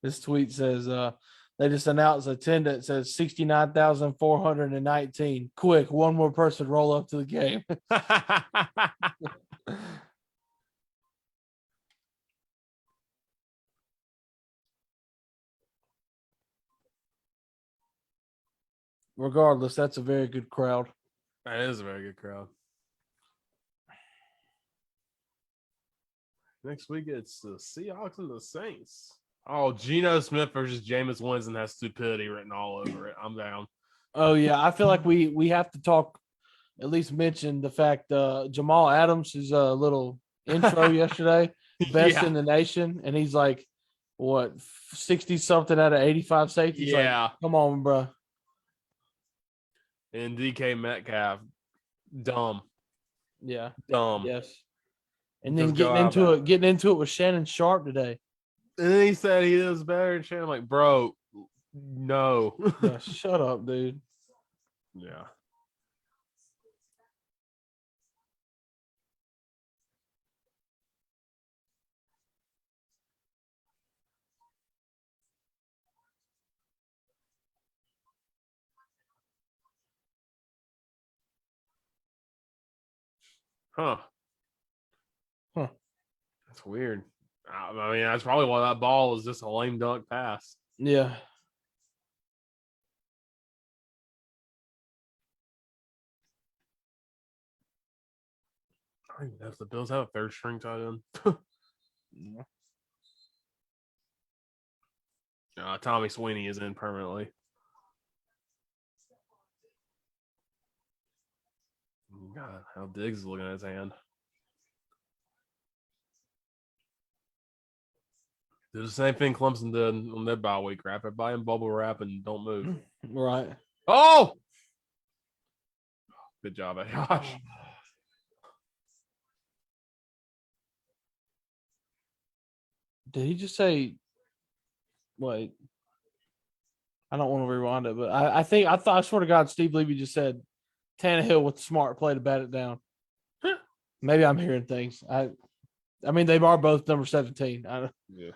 Speaker 2: This tweet says they just announced attendance says 69,419. Quick, one more person roll up to the game. Regardless, that's a very good crowd.
Speaker 1: That is a very good crowd. Next week it's the Seahawks and the Saints. Oh, Geno Smith versus Jameis Winston has stupidity written all over it. I'm down.
Speaker 2: Oh yeah, I feel like we have to talk, at least mention the fact Jamal Adams is a little intro yesterday, best
Speaker 1: Yeah.
Speaker 2: in the nation, and he's like what 60 something out of 85 safeties.
Speaker 1: Yeah.
Speaker 2: Like, come on, bro.
Speaker 1: And DK Metcalf, dumb.
Speaker 2: Yeah.
Speaker 1: Dumb.
Speaker 2: Yes. And then
Speaker 1: Just go out
Speaker 2: getting into it with Shannon Sharp today.
Speaker 1: And then he said he is better than Shannon. I'm like, bro, no.
Speaker 2: Yeah, shut up, dude.
Speaker 1: Yeah. Huh.
Speaker 2: Huh.
Speaker 1: That's weird. I mean, that's probably why that ball was just a lame dunk pass.
Speaker 2: Yeah.
Speaker 1: I don't even know if the Bills have a third string tight end. Tommy Sweeney is in permanently. God, how Diggs is looking at his hand. Do the same thing Clemson did on their bye week. Wrap everybody in bubble wrap and don't move.
Speaker 2: Right.
Speaker 1: Oh! Good job, Josh.
Speaker 2: Did he just say? Wait, I don't want to rewind it, but I swear to God, Steve Levy just said Tannehill with the smart play to bat it down. Maybe I'm hearing things. I mean, they are both number 17.
Speaker 1: Yeah.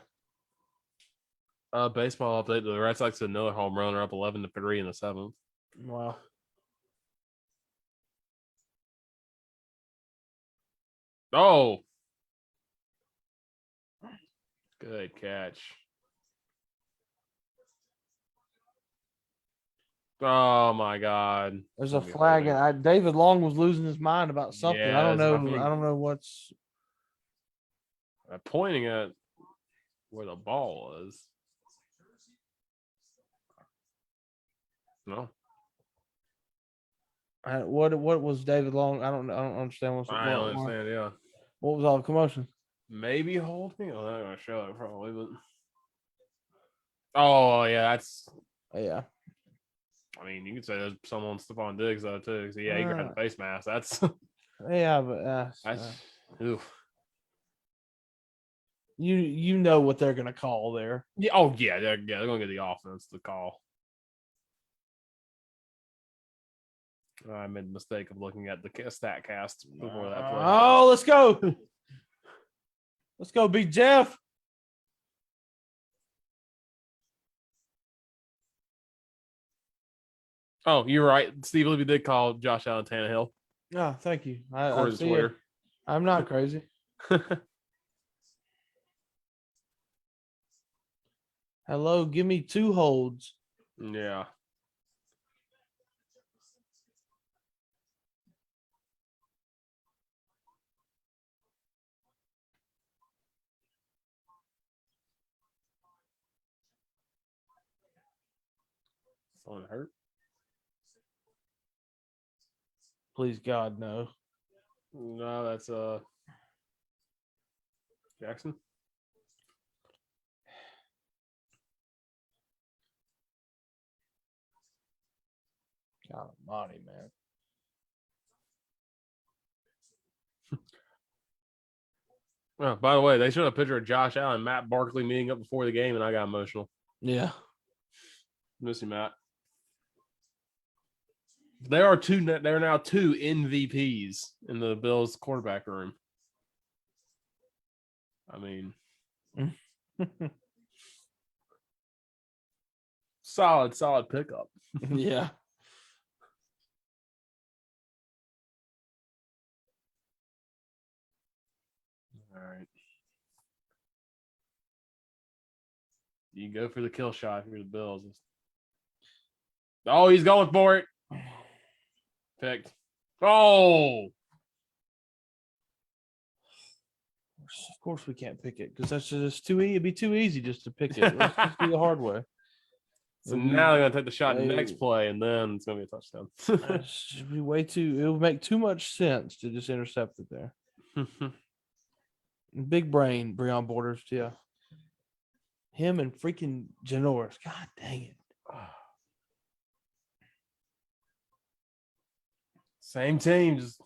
Speaker 1: Baseball update: the Red Sox had another home run. They're up 11-3 in the seventh.
Speaker 2: Wow.
Speaker 1: Oh, good catch. Oh my God!
Speaker 2: There's a flag, and David Long was losing his mind about something.
Speaker 1: Yeah,
Speaker 2: I don't know.
Speaker 1: I
Speaker 2: I don't know what's.
Speaker 1: Pointing at where the ball was. No,
Speaker 2: What was David Long? I don't understand what's.
Speaker 1: I don't understand. Yeah,
Speaker 2: What was all the commotion?
Speaker 1: maybe holding. Oh, they're gonna show it probably, but. Oh yeah, that's.
Speaker 2: Yeah.
Speaker 1: I mean, you could say there's someone on Stephon Diggs though too. So yeah, he grabbed the face mask. That's.
Speaker 2: Yeah, but
Speaker 1: That's. Oof.
Speaker 2: You know what they're gonna call there.
Speaker 1: Yeah. Oh yeah. They're gonna get the offense to call. I made the mistake of looking at the stat cast before that play.
Speaker 2: Oh, let's go. Let's go, Big Jeff.
Speaker 1: Oh, you're right. Steve Levy did call Josh Allen Tannehill.
Speaker 2: Oh, thank you. I
Speaker 1: According to
Speaker 2: see
Speaker 1: Twitter.
Speaker 2: it. I'm not crazy. Hello, give me 2 holds.
Speaker 1: Yeah. Someone hurt?
Speaker 2: Please God, no.
Speaker 1: No, that's Jackson.
Speaker 2: God almighty, man.
Speaker 1: Oh, by the way, they showed a picture of Josh Allen and Matt Barkley meeting up before the game, and I got emotional.
Speaker 2: Yeah.
Speaker 1: Miss you, Matt. There are now 2 MVPs in the Bills quarterback room. I mean, Solid pickup.
Speaker 2: Yeah.
Speaker 1: All right. You go for the kill shot if you're the Bills. Oh, he's going for it. Picked. Oh,
Speaker 2: Of course we can't pick it because that's just too easy. It'd be too easy just to pick it. Let's just do the hard way.
Speaker 1: so now they're gonna take the shot in the next
Speaker 2: Hey.
Speaker 1: play, and then it's gonna be a touchdown.
Speaker 2: It should be way too. It would make too much sense to just intercept it there. Big brain, Breon Borders. Yeah. Him and freaking Janoris. God dang it.
Speaker 1: Same team, just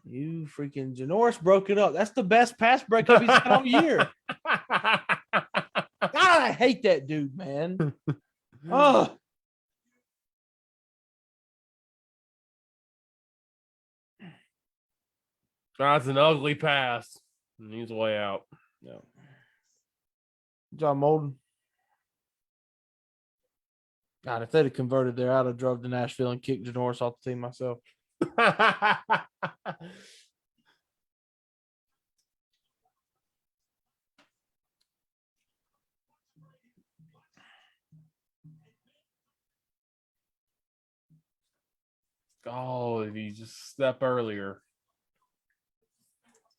Speaker 2: You freaking Janoris broke it up. That's the best pass breakup he's had all year. God, I hate that dude, man. Oh,
Speaker 1: that's an ugly pass. And he's way out.
Speaker 2: no. John Molden. God, if they'd have converted there, I'd have drove to Nashville and kicked Janoris off the team myself.
Speaker 1: Oh, if you just step earlier,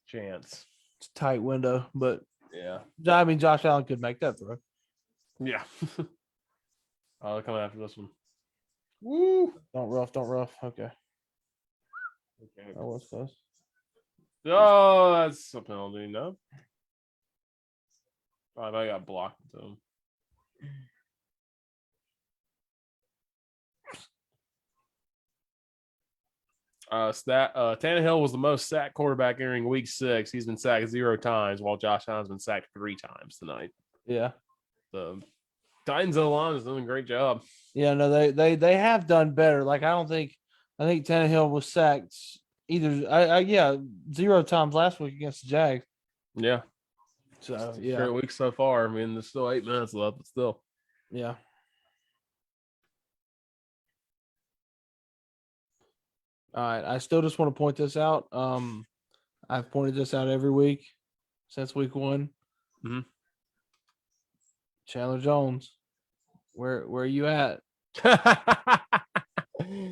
Speaker 1: chance.
Speaker 2: It's a tight window, but
Speaker 1: Yeah.
Speaker 2: I mean, Josh Allen could make that throw.
Speaker 1: Yeah. Oh, they're coming after this one. Woo!
Speaker 2: Don't rough. Okay.
Speaker 1: Okay.
Speaker 2: That was close.
Speaker 1: Oh, that's a penalty, no? Oh, I got blocked to him. Tannehill was the most sacked quarterback entering week 6. He's been sacked 0 times, while Josh Allen's been sacked 3 times tonight.
Speaker 2: Yeah.
Speaker 1: The Titans line is doing a great job.
Speaker 2: Yeah, no, they have done better. Like I think Tannehill was sacked either 0 times last week against the Jags.
Speaker 1: Yeah.
Speaker 2: So yeah.
Speaker 1: Great week so far. I mean, there's still 8 minutes left, but still.
Speaker 2: Yeah. All right. I still just want to point this out. I've pointed this out every week since week 1.
Speaker 1: Mhm.
Speaker 2: Chandler Jones, where are you at?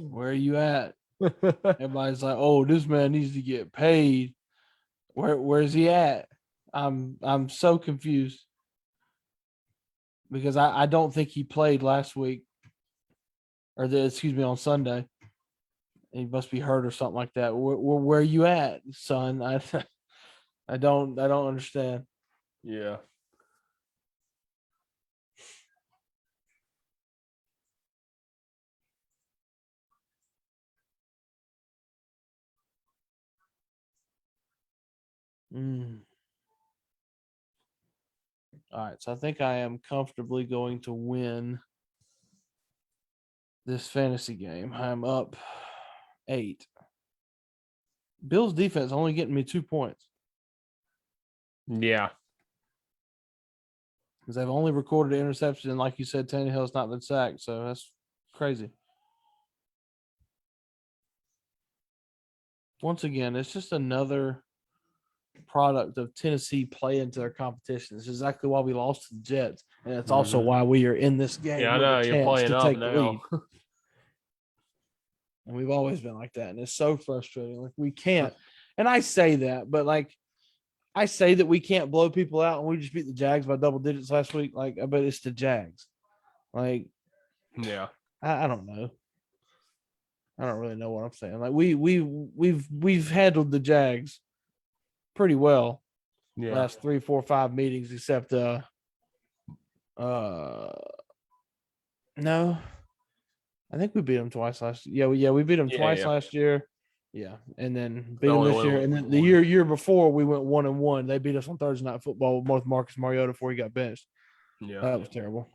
Speaker 2: Where are you at? Everybody's like, "Oh, this man needs to get paid." Where's he at? I'm so confused because I don't think he played last week on Sunday. He must be hurt or something like that. Where are you at, son? I don't understand.
Speaker 1: Yeah.
Speaker 2: All right, so I think I am comfortably going to win this fantasy game. I'm up 8. Bill's defense only getting me 2 points
Speaker 1: Yeah.
Speaker 2: because they've only recorded an interception, and like you said, Tannehill's not been sacked, so that's crazy. Once again, it's just another product of Tennessee playing to their competition. It's exactly why we lost to the Jets, and it's also why we are in this game.
Speaker 1: Yeah, I know.
Speaker 2: with a
Speaker 1: You're
Speaker 2: chance
Speaker 1: playing
Speaker 2: to
Speaker 1: up
Speaker 2: take the
Speaker 1: now.
Speaker 2: lead. And we've always been like that, and it's so frustrating. Like we can't, and I say that, but like I say that we can't blow people out, and we just beat the Jags by double digits last week. Like, but it's the Jags. Like,
Speaker 1: Yeah.
Speaker 2: I don't know. I don't really know what I'm saying. Like we've handled the Jags pretty well
Speaker 1: Yeah.
Speaker 2: last 3, 4, 5 meetings, except no. I think we beat them twice last year. Yeah, we beat them twice last year. Yeah, and then beat them this year. And then the year before we went 1-1. They beat us on Thursday Night Football with Marcus Mariota before he got benched.
Speaker 1: Yeah.
Speaker 2: That was terrible.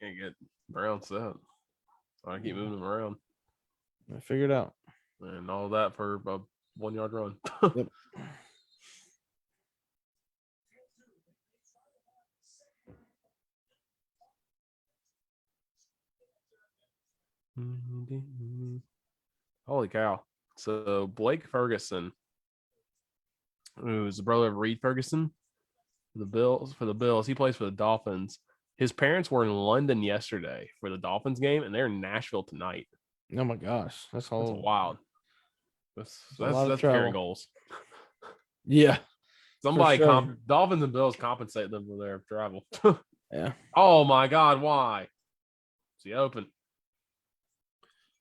Speaker 1: Can't get Brown set. So I keep moving them around.
Speaker 2: I figured it out.
Speaker 1: And all that for a 1 yard run.
Speaker 2: Yep.
Speaker 1: Holy cow. So Blake Ferguson, who's the brother of Reed Ferguson, for the Bills, he plays for the Dolphins. His parents were in London yesterday for the Dolphins game, and they're in Nashville tonight.
Speaker 2: Oh my gosh, that's
Speaker 1: That's
Speaker 2: all.
Speaker 1: wild. That's
Speaker 2: a lot of
Speaker 1: that's
Speaker 2: travel.
Speaker 1: carrying goals.
Speaker 2: Yeah,
Speaker 1: Somebody
Speaker 2: sure.
Speaker 1: Dolphins and Bills compensate them for their travel.
Speaker 2: yeah.
Speaker 1: Oh my God, why? Is he open?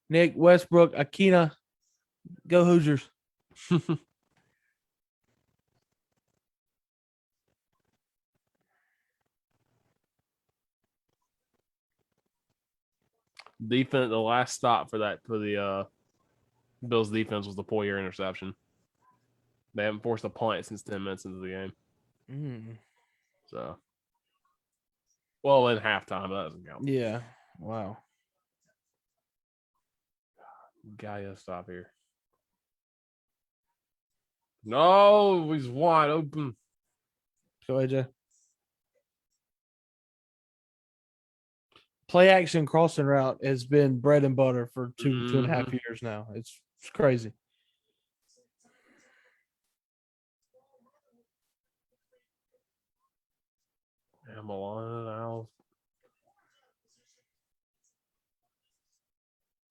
Speaker 2: Nick Westbrook, Akina, go Hoosiers.
Speaker 1: Defense, the last stop for the Bills defense was the Poyer interception. They haven't forced a punt since 10 minutes into the game. So, well, in halftime, that doesn't count.
Speaker 2: Yeah. Wow.
Speaker 1: Gotta stop here. No, he's wide open.
Speaker 2: Go AJ. Play action crossing route has been bread and butter for 2.5 years now. It's crazy.
Speaker 1: And Milan now.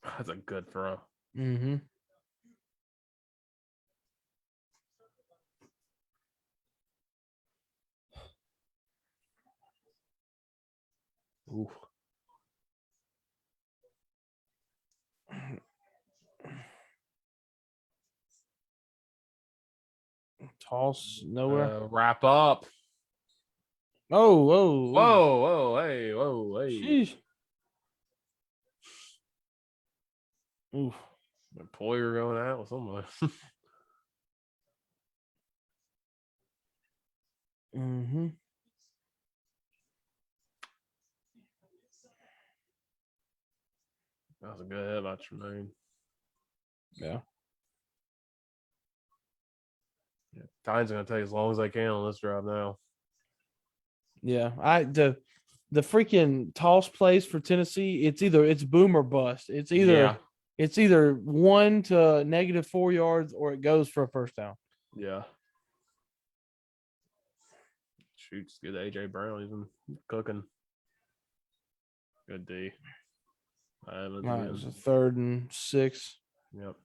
Speaker 1: That's a good throw.
Speaker 2: Mm-hmm.
Speaker 1: Ooh.
Speaker 2: Toss nowhere.
Speaker 1: Wrap up.
Speaker 2: Oh, whoa,
Speaker 1: Whoa, hey, whoa, hey.
Speaker 2: Sheesh. Oof.
Speaker 1: Poyer going out with someone.
Speaker 2: Mm-hmm.
Speaker 1: That was a good hit by Tremaine.
Speaker 2: Yeah.
Speaker 1: Titans are gonna take as long as they can on this drive now.
Speaker 2: Yeah. The freaking toss plays for Tennessee, it's boom or bust. It's either 1 to -4 yards or it goes for a first down.
Speaker 1: Yeah. Shoots good. AJ Brown even cooking. Good D.
Speaker 2: Right, it was a 3rd and 6.
Speaker 1: Yep.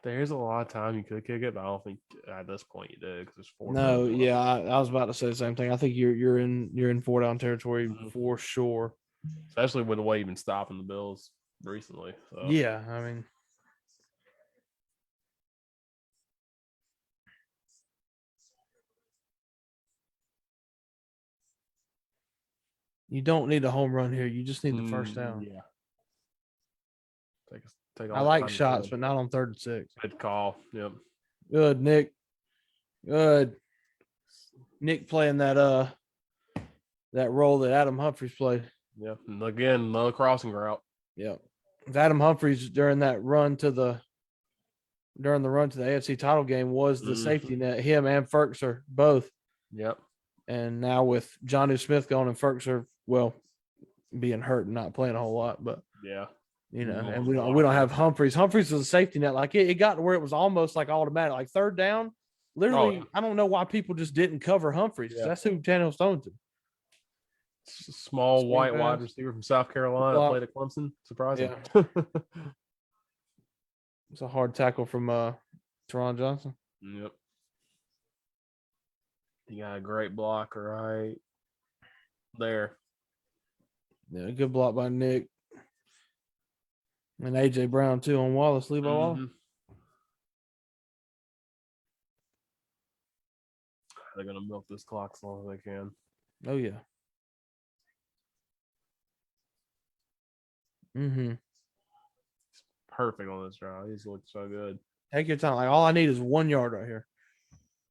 Speaker 1: There's a lot of time you could kick it, but I don't think at this point you did because it's 4
Speaker 2: No,
Speaker 1: down.
Speaker 2: yeah, I was about to say the same thing. I think you're in 4 down territory
Speaker 1: Mhm.
Speaker 2: for sure.
Speaker 1: Especially with the way you've been stopping the Bills recently. So.
Speaker 2: Yeah, I mean, you don't need a home run here. You just need the first down.
Speaker 1: Yeah. Take
Speaker 2: I
Speaker 1: all the
Speaker 2: like
Speaker 1: time you
Speaker 2: shots,
Speaker 1: could.
Speaker 2: but not on 3rd and 6.
Speaker 1: Good call. Yep.
Speaker 2: Good, Nick. Good. Nick playing that role that Adam Humphries played.
Speaker 1: Yep. And again, another crossing route.
Speaker 2: Yep. Adam Humphries during the run to the AFC title game was the safety net. Him and Ferkser both.
Speaker 1: Yep.
Speaker 2: And now with Jonnu Smith going and Ferkser, well, being hurt and not playing a whole lot, but
Speaker 1: yeah,
Speaker 2: and we don't have Humphries. Humphries was a safety net. Like it got to where it was almost like automatic, like 3rd down. Literally, I don't know why people just didn't cover Humphries. Yeah. That's who Tannehill's throwing to.
Speaker 1: Small white wide receiver from South Carolina that played at Clemson. Surprising.
Speaker 2: Yeah. It's a hard tackle from Teron Johnson.
Speaker 1: Yep. You got a great block right there.
Speaker 2: Yeah, good block by Nick. And AJ Brown too on Wallace. Levi Wallace.
Speaker 1: They're gonna milk this clock as long as they can.
Speaker 2: Oh yeah. Mm-hmm.
Speaker 1: Perfect on this drive. He's looked so good.
Speaker 2: Take your time. Like all I need is 1 yard right here.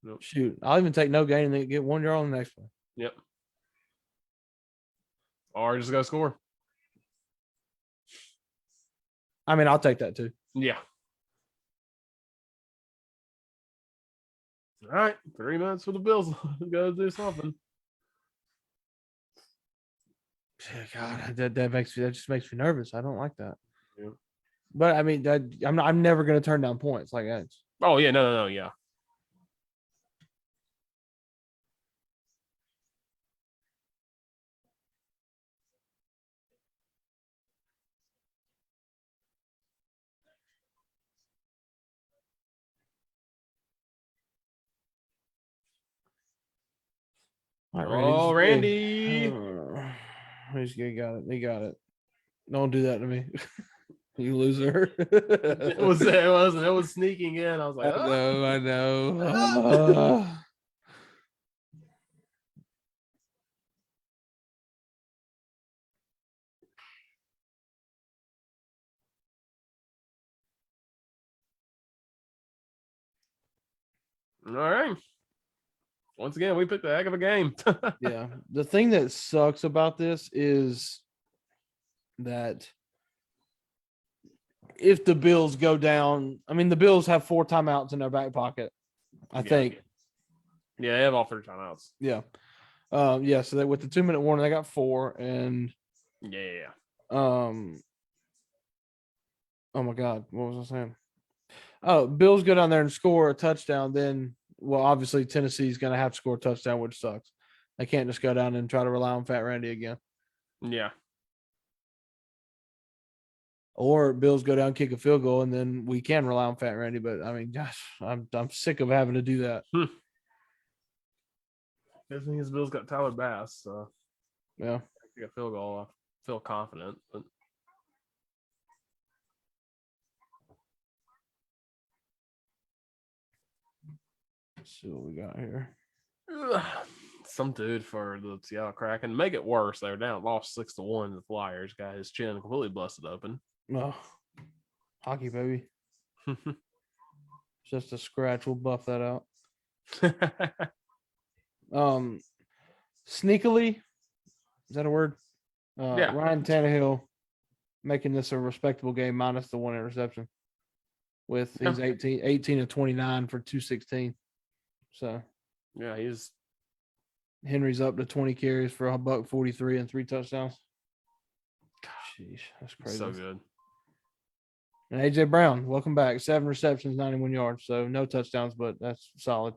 Speaker 1: Yep.
Speaker 2: Shoot. I'll even take no gain and then get 1 yard on the next one.
Speaker 1: Yep. Or just go score.
Speaker 2: I mean, I'll take that too.
Speaker 1: Yeah. All right. 3 minutes for the Bills. Go do something.
Speaker 2: God, that just makes me nervous. I don't like that.
Speaker 1: Yeah.
Speaker 2: But I mean, I'm never going to turn down points like that.
Speaker 1: Oh yeah, no, yeah.
Speaker 2: All right,
Speaker 1: Oh, Randy.
Speaker 2: He's got it. He got it. Don't do that to me. You loser.
Speaker 1: It was sneaking in. I was like,
Speaker 2: I know.
Speaker 1: all right. Once again, we picked a heck of a game.
Speaker 2: Yeah. The thing that sucks about this is that if the Bills go down, I mean, the Bills have 4 timeouts in their back pocket, I think.
Speaker 1: Yeah, they have all 3 timeouts.
Speaker 2: Yeah. Yeah. So that with the 2-minute warning, they got 4. And,
Speaker 1: Yeah.
Speaker 2: oh my God. What was I saying? Oh, Bills go down there and score a touchdown. Then, well, obviously, Tennessee's going to have to score a touchdown, which sucks. They can't just go down and try to rely on Fat Randy again.
Speaker 1: Yeah.
Speaker 2: Or Bills go down, kick a field goal, and then we can rely on Fat Randy. But I mean, gosh, I'm sick of having to do that.
Speaker 1: Good thing his Bills got Tyler Bass, so
Speaker 2: Yeah.
Speaker 1: kick a field goal. I feel confident, but
Speaker 2: Let's see what we got here.
Speaker 1: some dude for the Seattle Kraken. Make it worse, they were down, lost 6-1 to the Flyers. Got his chin completely busted open.
Speaker 2: Oh, hockey, baby. Just a scratch. We'll buff that out. Sneakily, is that a word?
Speaker 1: Yeah.
Speaker 2: Ryan Tannehill making this a respectable game minus the 1 interception. With he's 18 of 29 for 216. So
Speaker 1: yeah, he's
Speaker 2: Henry's up to 20 carries for $143 and 3 touchdowns. Sheesh, that's crazy.
Speaker 1: so good.
Speaker 2: And AJ Brown, welcome back. 7 receptions, 91 yards. So no touchdowns, but that's solid.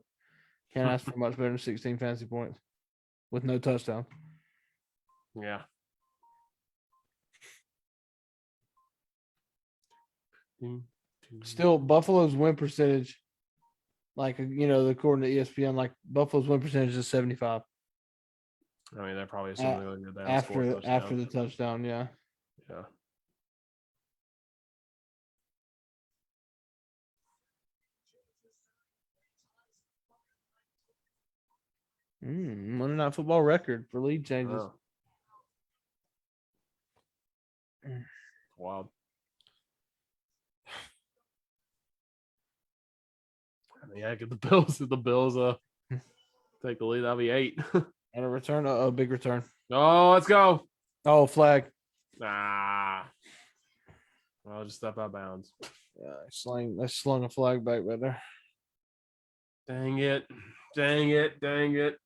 Speaker 2: Can't ask for much better than 16 fantasy points with no touchdown.
Speaker 1: Yeah.
Speaker 2: Still, Buffalo's win percentage, like, according to ESPN, like Buffalo's win percentage is 75.
Speaker 1: I mean, they're probably assuming they're
Speaker 2: after the touchdown. Yeah.
Speaker 1: Yeah.
Speaker 2: Monday Night Football record for lead changes.
Speaker 1: Oh. Wild. I mean, yeah, get the Bills. If the Bills take the lead, that'll be 8.
Speaker 2: And a return, a big return.
Speaker 1: Oh, let's go.
Speaker 2: Oh, flag.
Speaker 1: Nah. I'll just step out of bounds.
Speaker 2: Yeah, I slung a flag back right there.
Speaker 1: Dang it. Dang it. Dang it.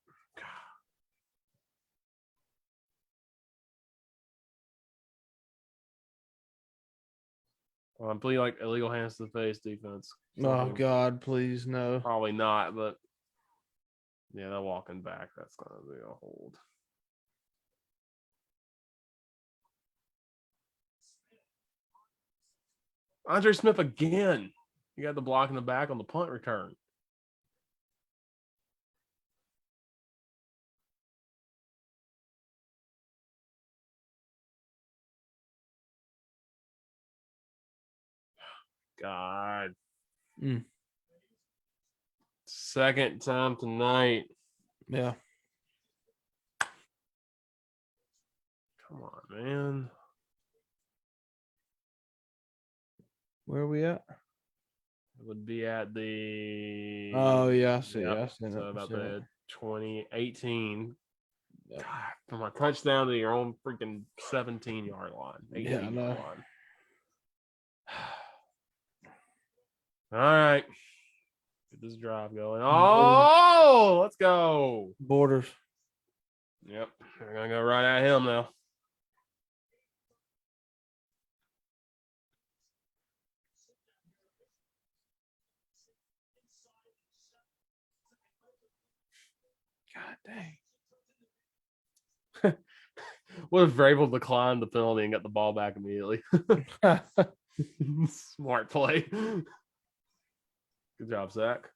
Speaker 1: Well, I'm playing like illegal hands to the face defense.
Speaker 2: Oh God, please no.
Speaker 1: Probably not, but yeah, they're walking back. That's gonna be a hold. Andre Smith again. You got the block in the back on the punt return. God. Second time tonight.
Speaker 2: Yeah.
Speaker 1: Come on, man.
Speaker 2: Where are we at?
Speaker 1: It would be at the.
Speaker 2: Oh yeah, I see.
Speaker 1: Yep.
Speaker 2: Yeah, I see
Speaker 1: So
Speaker 2: that.
Speaker 1: about the 2018.
Speaker 2: Yep.
Speaker 1: God, from a touchdown to your own freaking 17-yard line. 18-yard line. All right. Get this drive going. Oh, let's go.
Speaker 2: Borders.
Speaker 1: Yep. We're going to go right at him now.
Speaker 2: God dang.
Speaker 1: What if Vrabel declined the penalty and got the ball back immediately? Smart play. Good job, Zach.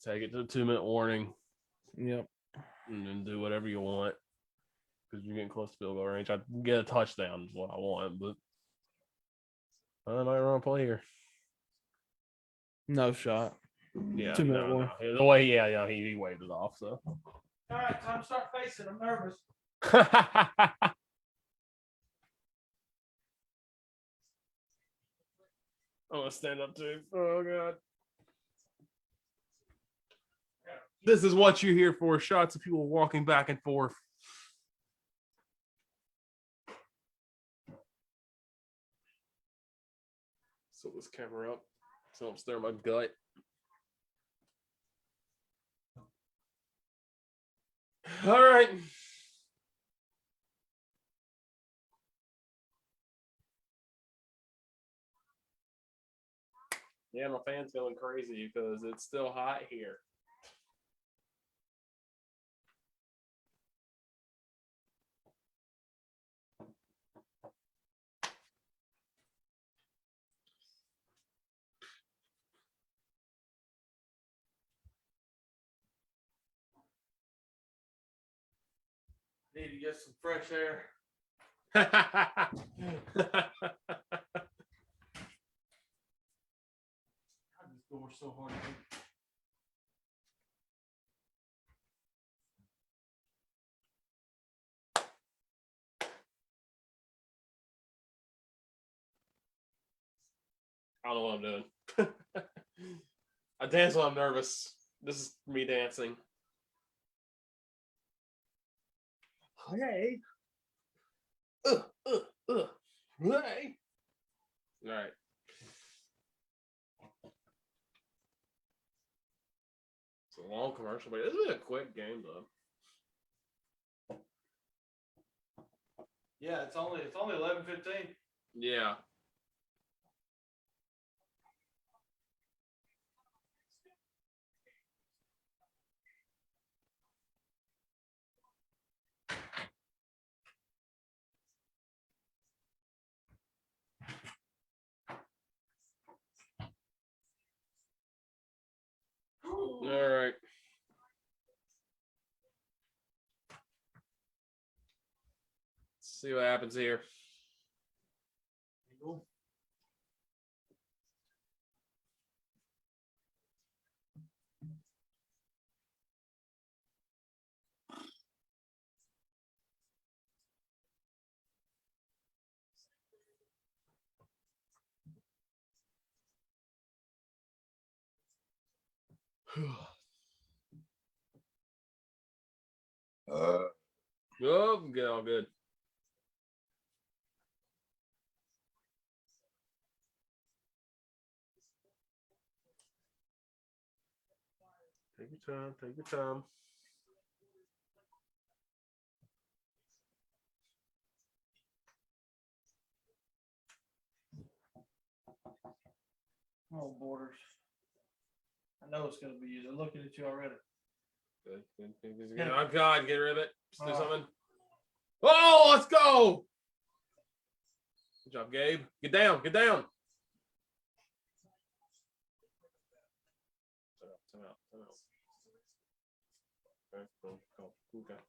Speaker 1: Take it to the 2-minute warning.
Speaker 2: Yep.
Speaker 1: And then do whatever you want. Because you're getting close to field goal range. I get a touchdown is what I want, but I might run a play here.
Speaker 2: No shot.
Speaker 1: Yeah,
Speaker 2: 2-minute warning.
Speaker 1: No. The way, he waved it off. So.
Speaker 2: All right, time to start facing. I'm nervous.
Speaker 1: I'm gonna stand up too. Oh god. This is what you're here for. Shots of people walking back and forth. So this camera up. So I'm staring at my gut. All right. Yeah, my fan's going crazy because it's still hot here.
Speaker 2: Need to get some fresh air. This door's so hard to open.
Speaker 1: I don't know what I'm doing. I dance when I'm nervous. This is me dancing. Hey. Hey. All right. It's a long commercial, but it's been a quick game though.
Speaker 2: Yeah, it's only 11:15.
Speaker 1: Yeah. All right. Let's see what happens here. Oh, good, all good. Take your time. Take your time.
Speaker 2: Oh, Borders. I know it's gonna be you. They're looking at you already.
Speaker 1: Good. Oh God, get rid of it. Just do
Speaker 2: Oh.
Speaker 1: something. Oh, let's go. Good job, Gabe. Get down. Get down. Time out. Okay, go. Okay.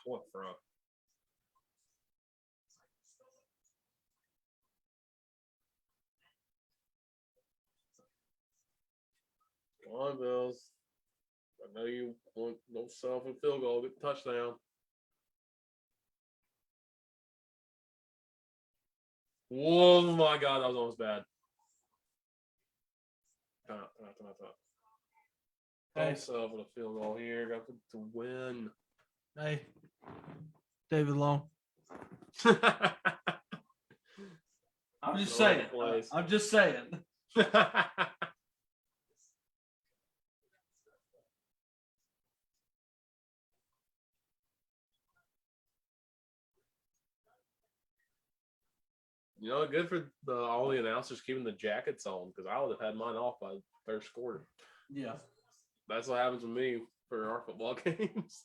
Speaker 1: What from? Come on, Bills. I know you want no self and field goal, get the touchdown. Oh my God, that was almost bad. Time out.
Speaker 2: Hey.
Speaker 1: Self with a field goal here. Got to win.
Speaker 2: Hey, David Long. I'm just saying. I'm just saying.
Speaker 1: You know, good for all the announcers keeping the jackets on because I would have had mine off by the first quarter.
Speaker 2: Yeah.
Speaker 1: That's what happens with me for our football games.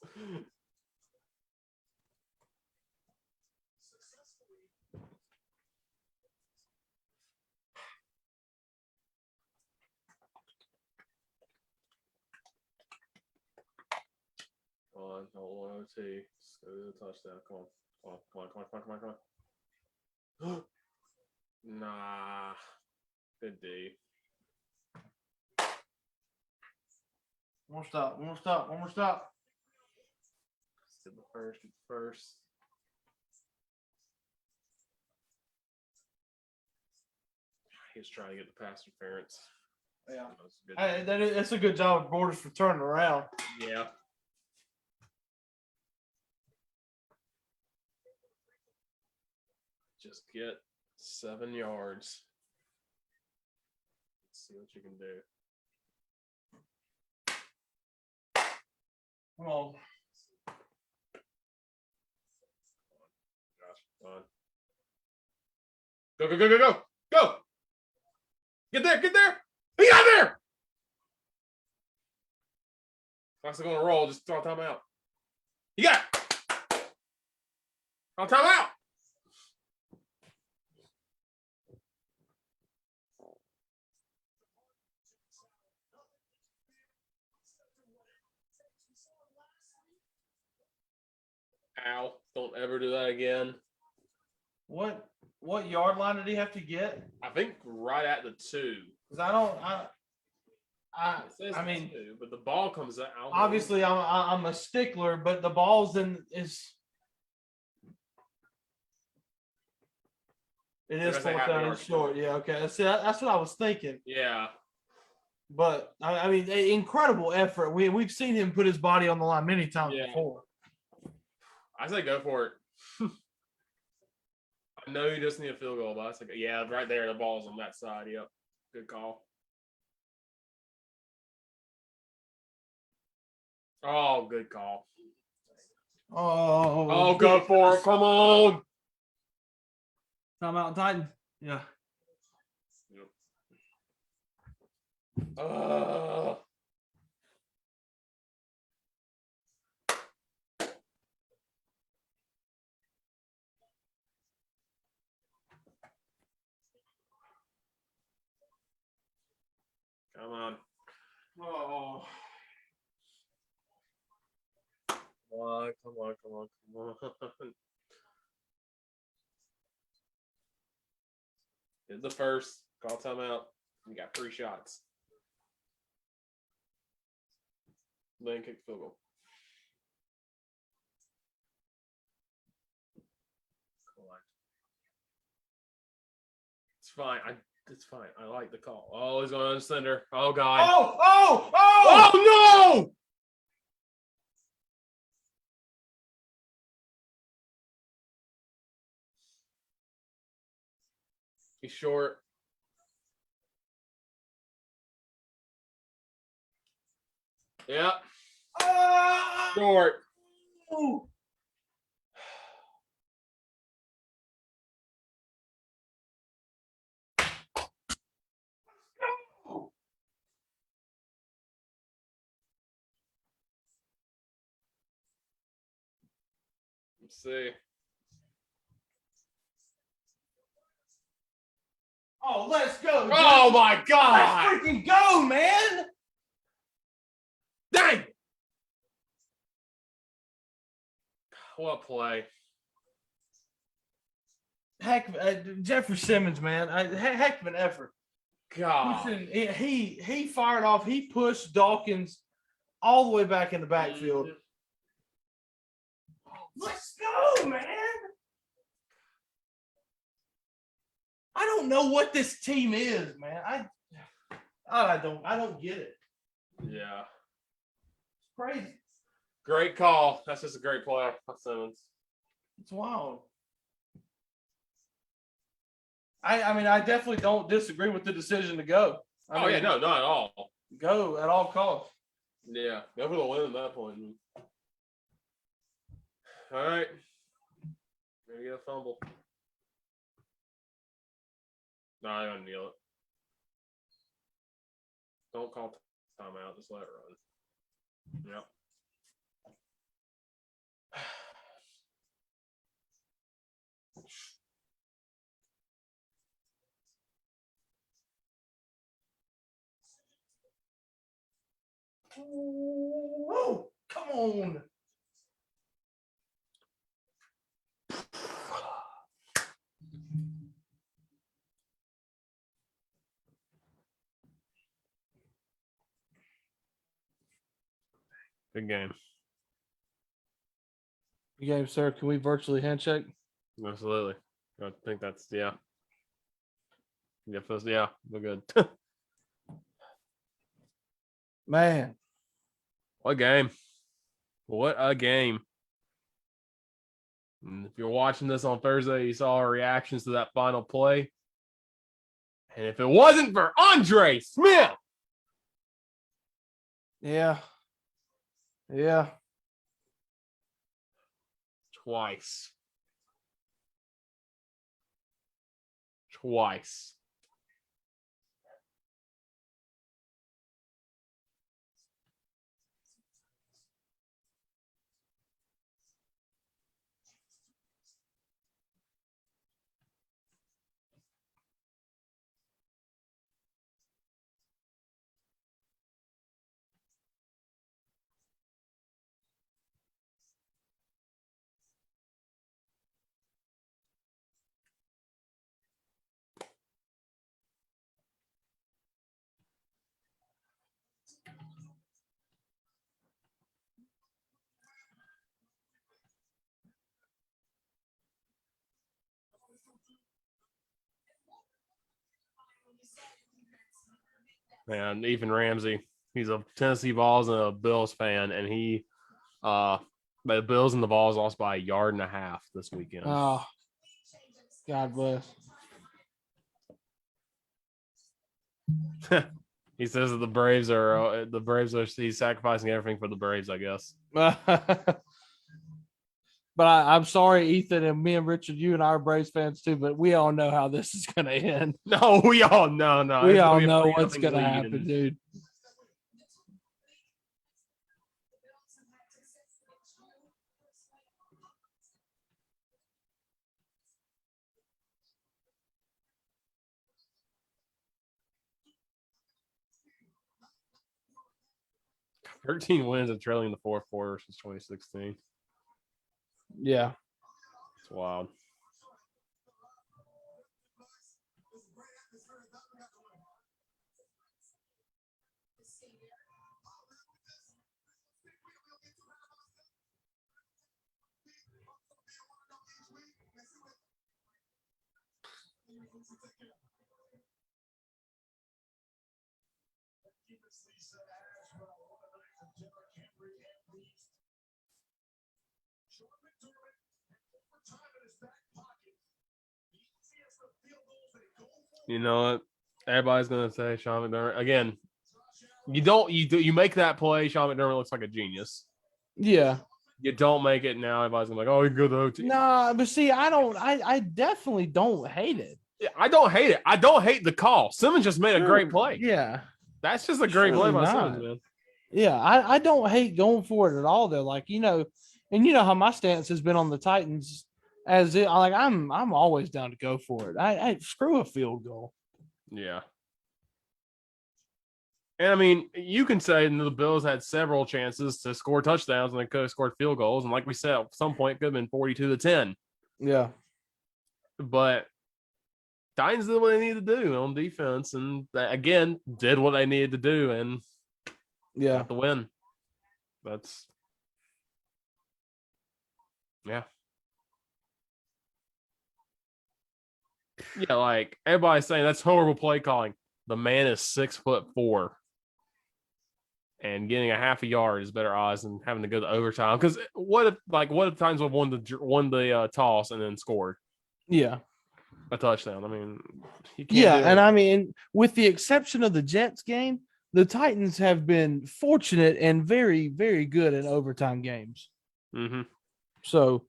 Speaker 1: Hold on, OT. Let's go to the touchdown. Come on. Nah. Good D.
Speaker 2: One more stop.
Speaker 1: Get the first. He was trying to get the pass interference.
Speaker 2: Yeah.
Speaker 1: Hey,
Speaker 2: that's a good job of Borders for turning around.
Speaker 1: Yeah. Just get 7 yards. Let's see what you can do.
Speaker 2: Come on.
Speaker 1: Josh, come on. Go. Get there. He got there. Clock's going to roll. Just throw timeout. You got it. Throw timeout. Ow. Don't ever do that again.
Speaker 2: What yard line did he have to get?
Speaker 1: I think right at the 2.
Speaker 2: Because I mean,
Speaker 1: 2, but the ball comes out.
Speaker 2: Obviously, I'm a stickler, but the ball's is. It is 4th down and short. Yeah, okay. That's what I was thinking.
Speaker 1: Yeah.
Speaker 2: But I mean, incredible effort. We've seen him put his body on the line many times before.
Speaker 1: I say go for it. I know you just need a field goal, but I was like, yeah, right there, the ball's on that side. Yep. Good call. Oh, good call.
Speaker 2: Oh,
Speaker 1: go for it. Come on.
Speaker 2: Timeout, Titan. Yeah.
Speaker 1: Yep. Come on.
Speaker 2: Oh.
Speaker 1: Come on. Did the first. Call timeout. You got 3 shots. Then kick field goal. It's fine. It's fine. I like the call. Oh, he's going to center. Oh, God. Oh, no! He's short. Yep. Short.
Speaker 2: Ooh.
Speaker 1: Let's see.
Speaker 2: Oh, let's go.
Speaker 1: Oh, my God.
Speaker 2: Let's freaking go, man.
Speaker 1: Dang. What play.
Speaker 2: Jeffrey Simmons, man. Heck of an effort.
Speaker 1: God.
Speaker 2: He fired off. He pushed Dawkins all the way back in the backfield. Let's go, man. I don't know what this team is, man. I don't get it.
Speaker 1: Yeah.
Speaker 2: It's crazy.
Speaker 1: Great call. That's just a great play by Simmons.
Speaker 2: It's wild. I mean, I definitely don't disagree with the decision to go.
Speaker 1: No, not at all.
Speaker 2: Go at all costs.
Speaker 1: Yeah, go for the win at that point. All right. Maybe get a fumble. No, I don't kneel it. Don't call timeout. Just let it run. Yep.
Speaker 2: Whoa, come on.
Speaker 1: Good game.
Speaker 2: Good game, sir. Can we virtually handshake?
Speaker 1: Absolutely. I think that's yeah. Yeah, we're good.
Speaker 2: Man.
Speaker 1: What game? What a game. And if you're watching this on Thursday, you saw our reactions to that final play. And if it wasn't for Andre Smith.
Speaker 2: Yeah. Yeah.
Speaker 1: Twice. Man, Ethan Ramsey, he's a Tennessee Vols and a Bills fan, and he the Bills and the Vols lost by 1.5 yards this weekend.
Speaker 2: Oh, God bless.
Speaker 1: He says that the Braves are he's sacrificing everything for the Braves, I guess.
Speaker 2: But I'm sorry, Ethan, and me and Richard, you and I are Braves fans too, but we all know how this is going to end.
Speaker 1: No, we all know. No,
Speaker 2: we all know what's going to happen, dude.
Speaker 1: $13 wins and trailing the fourth quarter since 2016.
Speaker 2: Yeah.
Speaker 1: It's wild. You know what? Everybody's gonna say Sean McDermott again. You make that play. Sean McDermott looks like a genius.
Speaker 2: Yeah.
Speaker 1: You don't make it now. Everybody's gonna be like, oh, you go to OT.
Speaker 2: Nah, but see, I definitely don't hate it.
Speaker 1: Yeah, I don't hate it. I don't hate the call. Simmons just made a great play.
Speaker 2: Yeah.
Speaker 1: That's just a great play by Simmons, man.
Speaker 2: Yeah, I don't hate going for it at all though. Like, and you know how my stance has been on the Titans I'm always down to go for it. I screw a field goal.
Speaker 1: Yeah. And I mean, you can say the Bills had several chances to score touchdowns and they could have scored field goals. And like we said, at some point it could have been 42-10.
Speaker 2: Yeah.
Speaker 1: But Titans did what they needed to do on defense, and again did what they needed to do, and got the win. That's yeah. Like everybody's saying that's horrible play calling. The man is 6'4", and getting a half a yard is better odds than having to go to overtime. Because what if times we've won the toss and then scored?
Speaker 2: Yeah.
Speaker 1: A touchdown. I mean,
Speaker 2: and I mean, with the exception of the Jets game, the Titans have been fortunate and very, very good in overtime games.
Speaker 1: Mm-hmm.
Speaker 2: So,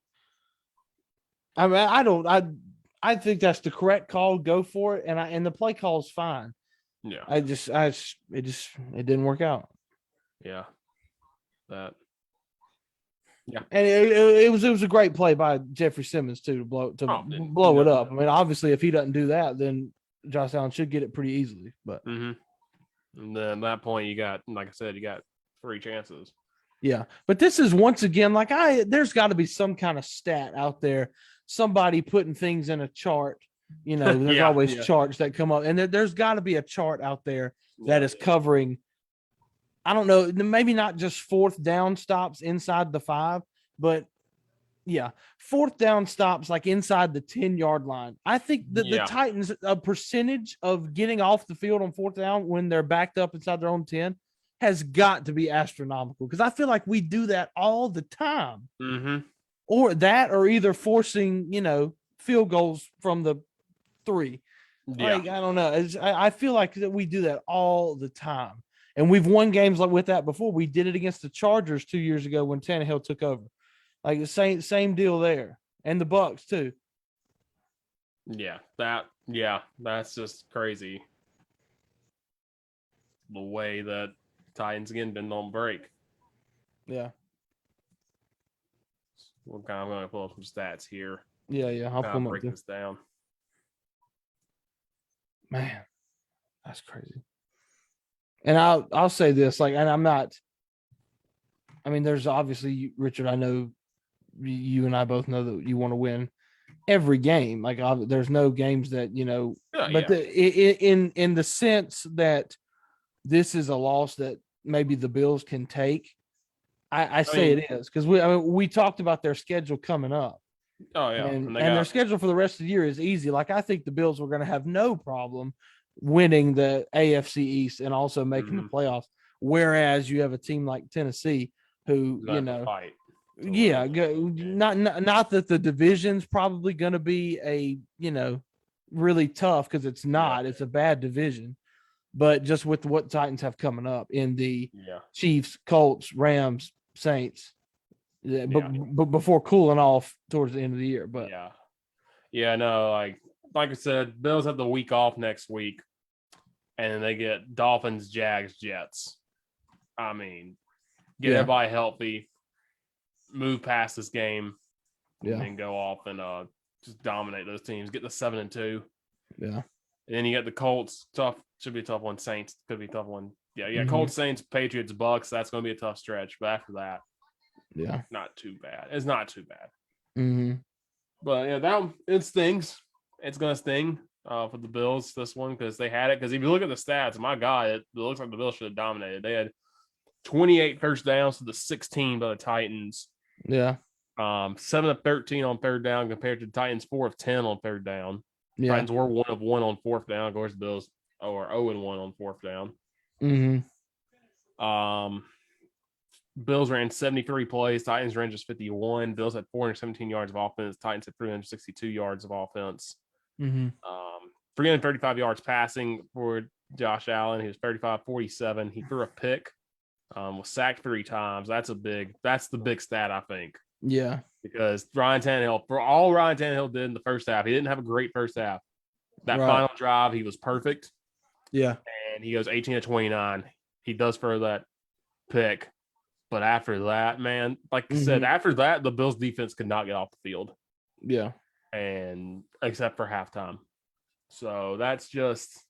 Speaker 2: I mean, I think that's the correct call. Go for it. And the play call is fine.
Speaker 1: Yeah.
Speaker 2: It didn't work out.
Speaker 1: Yeah. That. Yeah.
Speaker 2: And it was a great play by Jeffrey Simmons too to blow it up. I mean, obviously, if he doesn't do that, then Josh Allen should get it pretty easily. But
Speaker 1: and then at that point, you got, like I said, you got 3 chances.
Speaker 2: Yeah, but this is once again like there's got to be some kind of stat out there, somebody putting things in a chart. You know, there's always charts that come up, and there's got to be a chart out there that is covering. I don't know, maybe not just fourth down stops inside the 5, but fourth down stops like inside the 10-yard line. I think that the Titans, a percentage of getting off the field on fourth down when they're backed up inside their own 10 has got to be astronomical, because I feel like we do that all the time. Or either forcing, field goals from the 3. Like, I don't know. I feel like that we do that all the time. And we've won games like with that before. We did it against the Chargers 2 years ago when Tannehill took over. Like the same deal there. And the Bucks too.
Speaker 1: That's just crazy. The way that Titans again been on break.
Speaker 2: Yeah.
Speaker 1: I'm going to pull up some stats here.
Speaker 2: Yeah. I'll pull
Speaker 1: break this down.
Speaker 2: Man, that's crazy. And I'll say this, like, and I'm not. I mean, there's obviously, Richard, I know you and I both know that you want to win every game. Like, there's no games that in the sense that this is a loss that maybe the Bills can take. I say it is, because we talked about their schedule coming up.
Speaker 1: Oh yeah,
Speaker 2: and their schedule for the rest of the year is easy. Like, I think the Bills were going to have no problem winning the AFC East and also making the playoffs. Whereas you have a team like Tennessee, who
Speaker 1: fight.
Speaker 2: Not that the division's probably going to be a really tough, because it's not. It's a bad division. But just with what Titans have coming up in the Chiefs, Colts, Rams, Saints, but before cooling off towards the end of the year. But
Speaker 1: like I said, Bills have the week off next week, and then they get Dolphins, Jags, Jets. I mean, get everybody healthy, move past this game, and then go off and just dominate those teams. Get the 7-2.
Speaker 2: Yeah.
Speaker 1: And then you got the Colts. Tough. Should be a tough one. Saints could be a tough one. Colts, Saints, Patriots, Bucks. That's going to be a tough stretch. But after that, not too bad. It's not too bad. But it stings. It's going to sting for the Bills, this one, because they had it. Because if you look at the stats, my God, it looks like the Bills should have dominated. They had 28 first downs to the 16 by the Titans.
Speaker 2: Yeah.
Speaker 1: 7 of 13 on third down compared to the Titans 4 of 10 on third down.
Speaker 2: Yeah.
Speaker 1: Titans were 1 of 1 on fourth down. Of course, the Bills are 0-1 on fourth down. Bills ran 73 plays. Titans ran just 51. Bills had 417 yards of offense. Titans had 362 yards of offense. 335 yards passing for Josh Allen. He was 35-47. He threw a pick. Was sacked 3 times. That's the big stat, I think.
Speaker 2: Yeah.
Speaker 1: Because Ryan Tannehill, for all Ryan Tannehill did in the first half, he didn't have a great first half. That final drive, he was perfect.
Speaker 2: Yeah.
Speaker 1: And he goes 18-29. He does throw that pick. But after that, man, like I said, after that, the Bills defense could not get off the field.
Speaker 2: Yeah.
Speaker 1: And except for halftime. So that's just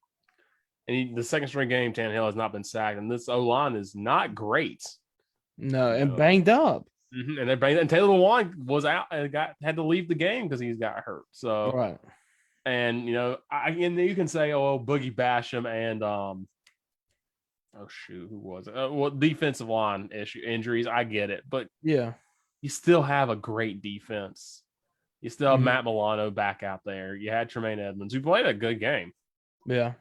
Speaker 1: the second string game, Tannehill has not been sacked. And this O-line is not great.
Speaker 2: No, and banged up.
Speaker 1: And they're banged up. And Taylor Lewan was out and had to leave the game because he's got hurt. So and you can say, Boogie Basham and who was it? Defensive line injuries. I get it, but you still have a great defense. You still have Matt Milano back out there. You had Tremaine Edmonds, who played a good game.
Speaker 2: Yeah.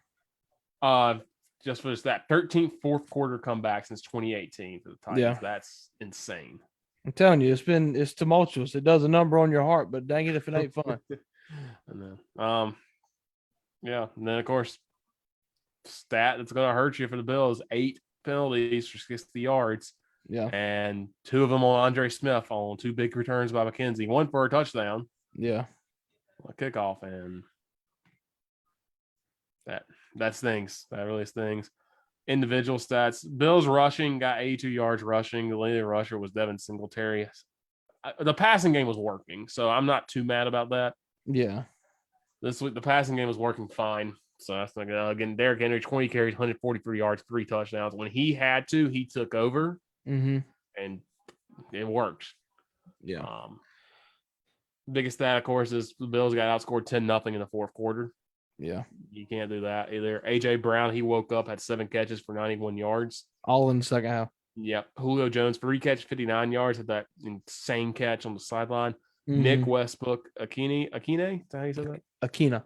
Speaker 1: Just for that 13th fourth quarter comeback since 2018 for the Titans.
Speaker 2: Yeah.
Speaker 1: That's insane.
Speaker 2: I'm telling you, it's tumultuous. It does a number on your heart, but dang it if it ain't fun.
Speaker 1: And then, and then of course, stat that's going to hurt you for the Bills: 8 penalties for 60 yards.
Speaker 2: Yeah,
Speaker 1: and 2 of them on Andre Smith on 2 big returns by McKenzie. 1 for a touchdown.
Speaker 2: Yeah,
Speaker 1: a kickoff, and that stings. That really stings. Individual stats: Bills rushing got 82 yards rushing. The leading rusher was Devin Singletary. The passing game was working, so I'm not too mad about that.
Speaker 2: Yeah.
Speaker 1: This week, the passing game was working fine. So that's not good. Again, Derrick Henry, 20 carries, 143 yards, 3 touchdowns. When he had to, he took over, and it worked.
Speaker 2: Yeah.
Speaker 1: Biggest stat, of course, is the Bills got outscored 10-0 in the fourth quarter.
Speaker 2: Yeah.
Speaker 1: You can't do that either. A.J. Brown, he woke up, had 7 catches for 91 yards.
Speaker 2: All in the second half.
Speaker 1: Yep. Julio Jones, 3 catches, 59 yards, had that insane catch on the sideline. Nick Westbrook, Akine, is that how you said that? Akina.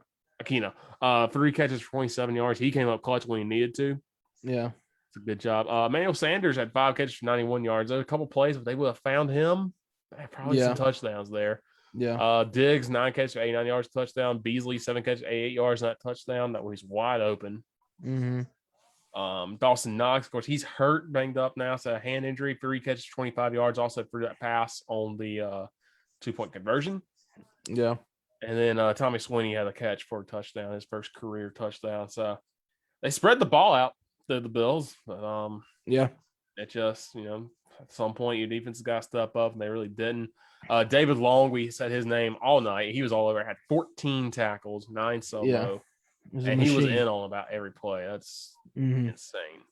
Speaker 1: 3 catches for 27 yards. He came up clutch when he needed to.
Speaker 2: Yeah.
Speaker 1: It's a good job. Emmanuel Sanders had 5 catches for 91 yards. There were a couple plays, if they would have found him, probably some touchdowns there.
Speaker 2: Yeah.
Speaker 1: Diggs, 9 catches for 89 yards, touchdown. Beasley, 7 catches, 88 yards on that touchdown. That was wide open. Dawson Knox, of course, he's hurt, banged up now. So a hand injury, 3 catches, 25 yards, also threw that pass on the 2-point conversion.
Speaker 2: Yeah.
Speaker 1: And then Tommy Sweeney had a catch for a touchdown, his first career touchdown. So they spread the ball out to the Bills. But it just, at some point your defense has got to step up, and they really didn't. David Long, we said his name all night. He was all over. Had 14 tackles, 9 solo, and he was in on about every play. That's insane.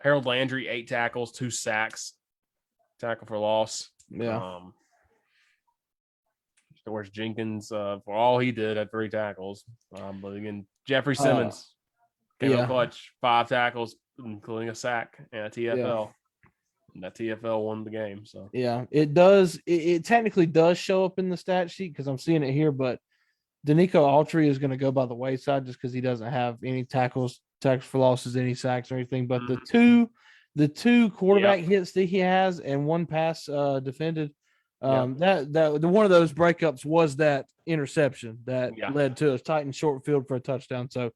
Speaker 1: Harold Landry, 8 tackles, 2 sacks, tackle for loss.
Speaker 2: Yeah.
Speaker 1: George Jenkins, for all he did, had 3 tackles. But again, Jeffrey Simmons came up clutch, 5 tackles, including a sack and a TFL.
Speaker 2: Yeah.
Speaker 1: And that TFL won the game. So
Speaker 2: it does. It technically does show up in the stat sheet because I'm seeing it here, but Danico Autry is going to go by the wayside just because he doesn't have any tackles for losses, any sacks or anything. But the two quarterback hits that he has and 1 pass defended. That one of those breakups was that interception that led to a Titan short field for a touchdown. So,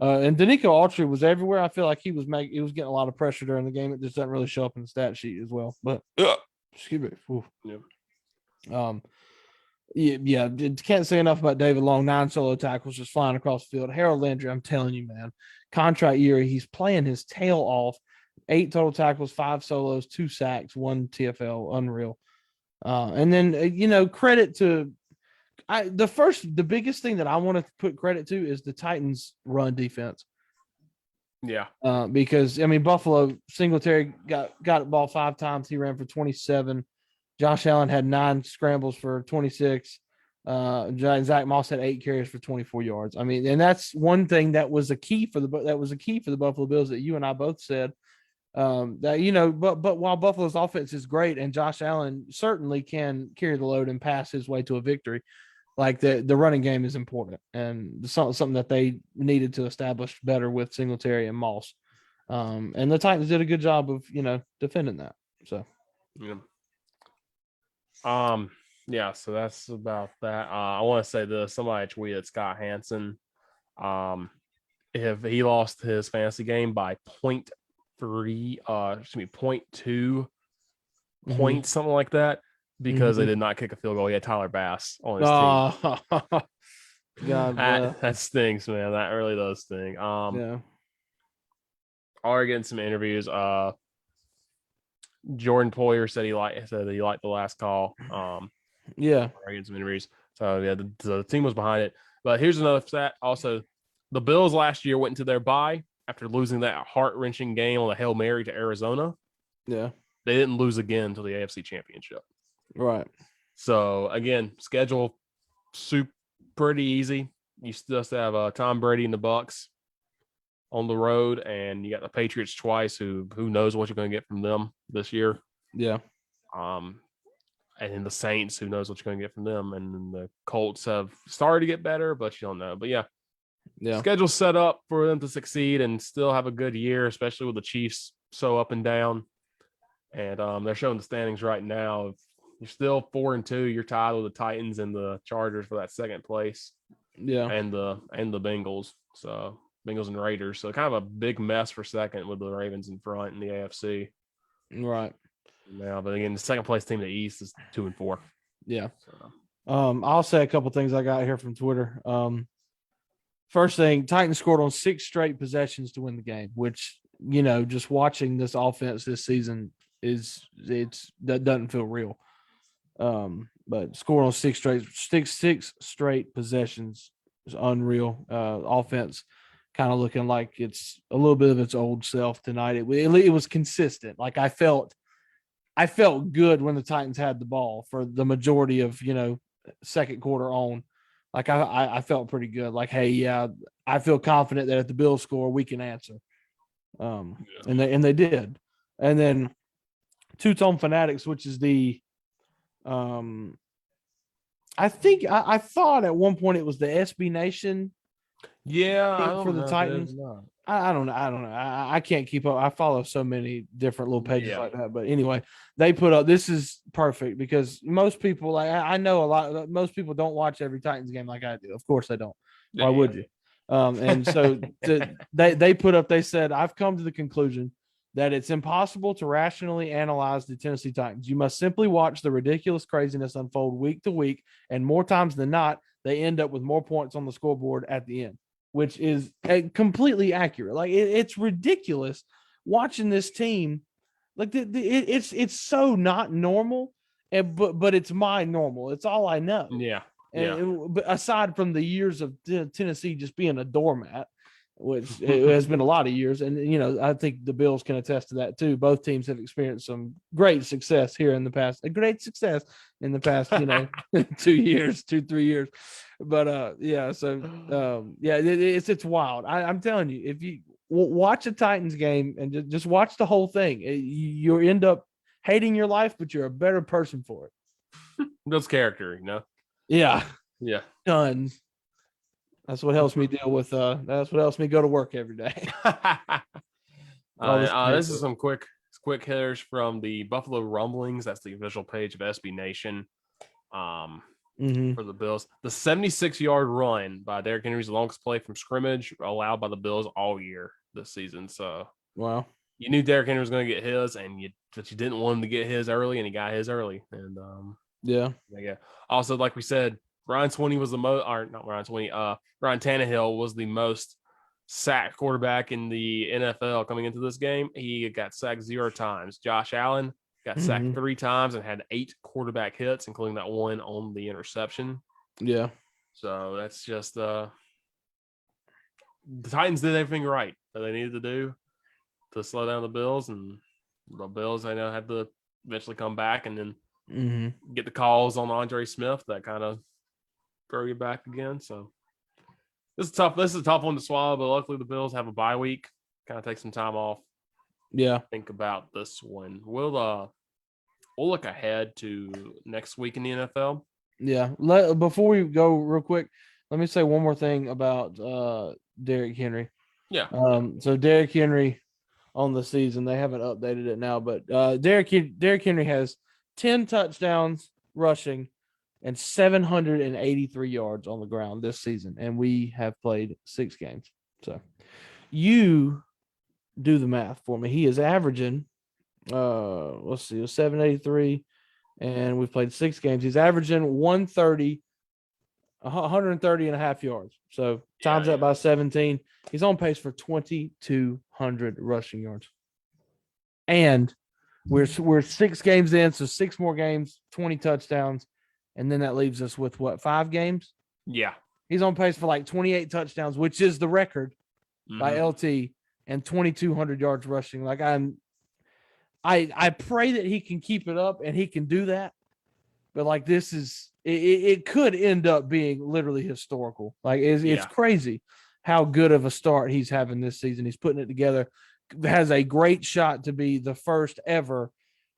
Speaker 2: and Danico Autry was everywhere. I feel like he was getting a lot of pressure during the game. It just doesn't really show up in the stat sheet as well. But excuse me. Can't say enough about David Long. 9 solo tackles just flying across the field. Harold Landry, I'm telling you, man, contract year, he's playing his tail off. 8 total tackles, 5 solos, 2 sacks, 1 TFL, unreal. And then, credit to the biggest thing that I want to put credit to is the Titans run defense.
Speaker 1: Yeah.
Speaker 2: Because Buffalo Singletary got the ball 5 times. He ran for 27. Josh Allen had 9 scrambles for 26. Zach Moss had 8 carries for 24 yards. And that's one thing that was a key for the Buffalo Bills that you and I both said. But while Buffalo's offense is great and Josh Allen certainly can carry the load and pass his way to a victory, like the running game is important and something that they needed to establish better with Singletary and Moss. And the Titans did a good job of, defending that. So,
Speaker 1: so that's about that. I want to say this. Somebody tweeted Scott Hansen. If he lost his fantasy game by 0.2 points, something like that, because they did not kick a field goal. He had Tyler Bass on his team.
Speaker 2: God,
Speaker 1: that stings, man. That really does sting. Already getting some interviews. Jordan Poyer said he liked the last call. Already getting some interviews. So the team was behind it. But here's another stat. Also, the Bills last year went into their bye after losing that heart-wrenching game on the Hail Mary to Arizona.
Speaker 2: Yeah. They
Speaker 1: didn't lose again until the AFC Championship.
Speaker 2: Right.
Speaker 1: So, again, schedule pretty easy. You just have Tom Brady and the Bucs on the road, and you got the Patriots twice, who knows what you're going to get from them this year.
Speaker 2: Yeah.
Speaker 1: And then the Saints, who knows what you're going to get from them. And then the Colts have started to get better, but you don't know. But, yeah. Schedule set up for them to succeed and still have a good year, especially with the Chiefs so up and down. And they're showing the standings right now. If you're still 4-2, you're tied with the Titans and the Chargers for that second place.
Speaker 2: Yeah.
Speaker 1: And the Bengals. So Bengals and Raiders. So kind of a big mess for second with the Ravens in front in the AFC.
Speaker 2: Right.
Speaker 1: Now, but again, the second place team in the East is 2-4.
Speaker 2: Yeah.
Speaker 1: So.
Speaker 2: I'll say a couple things I got here from Twitter. First thing, Titans scored on 6 straight possessions to win the game, which, just watching this offense this season that doesn't feel real. But scored on six straight possessions is unreal. Offense kind of looking like it's a little bit of its old self tonight. It was consistent. Like I felt good when the Titans had the ball for the majority of second quarter on. Like I felt pretty good. Like, hey, yeah, I feel confident that if the Bills score, we can answer. And they did. And then Two Tone Fanatics, which is the I think I thought at one point it was the SB Nation.
Speaker 1: Yeah,
Speaker 2: For the Titans. I don't know. I can't keep up. I follow so many different little pages like that. But anyway, they put up, this is perfect because most people, like I know most people don't watch every Titans game like I do. Of course they don't. Why would you? And so they put up, they said, I've come to the conclusion that it's impossible to rationally analyze the Tennessee Titans. You must simply watch the ridiculous craziness unfold week to week. And more times than not, they end up with more points on the scoreboard at the end, which is completely accurate. Like it's ridiculous watching this team. Like it's so not normal, but it's my normal. It's all I know.
Speaker 1: Yeah.
Speaker 2: But aside from the years of Tennessee just being a doormat, which it has been a lot of years, and I think the Bills can attest to that too. Both teams have experienced some great success here in the past. A great success in the past, 3 years. But it's wild. I'm telling you, if you watch a Titans game and just watch the whole thing, you end up hating your life, but you're a better person for it.
Speaker 1: Those character,
Speaker 2: Yeah.
Speaker 1: Tons.
Speaker 2: That's what helps me deal with. That's what helps me go to work every day.
Speaker 1: This is some quick hitters from the Buffalo Rumblings. That's the official page of SB Nation. For the Bills, the 76-yard run by Derrick Henry's longest play from scrimmage allowed by the Bills all year this season. So
Speaker 2: wow,
Speaker 1: you knew Derrick Henry was going to get his, but you didn't want him to get his early, and he got his early. And yeah. Also, like we said, Ryan Tannehill was the most sacked quarterback in the NFL coming into this game. He got sacked 0 times. Josh Allen got sacked 3 times and had 8 quarterback hits, including that one on the interception.
Speaker 2: Yeah.
Speaker 1: So that's just the Titans did everything right that they needed to do to slow down the Bills, and the Bills, I know, had to eventually come back and then get the calls on Andre Smith that kind of throw you back again. So this is tough. This is a tough one to swallow, but luckily the Bills have a bye week. Kind of take some time off.
Speaker 2: Yeah.
Speaker 1: Think about this one. We'll look ahead to next week in the NFL.
Speaker 2: Yeah. Before we go real quick, let me say one more thing about Derrick Henry.
Speaker 1: Yeah.
Speaker 2: So Derrick Henry on the season, they haven't updated it now, but Derrick Henry has 10 touchdowns rushing and 783 yards on the ground this season. And we have played 6 games. So you do the math for me. He is averaging, let's see, 783, and we've played 6 games. He's averaging 130 and a half yards. So times that by 17. He's on pace for 2,200 rushing yards. And we're 6 games in, so 6 more games, 20 touchdowns. And then that leaves us with 5 games?
Speaker 1: Yeah.
Speaker 2: He's on pace for like 28 touchdowns, which is the record by LT, and 2,200 yards rushing. Like I pray that he can keep it up and he can do that. But like this is it could end up being literally historical. Like it's crazy how good of a start he's having this season. He's putting it together. Has a great shot to be the first ever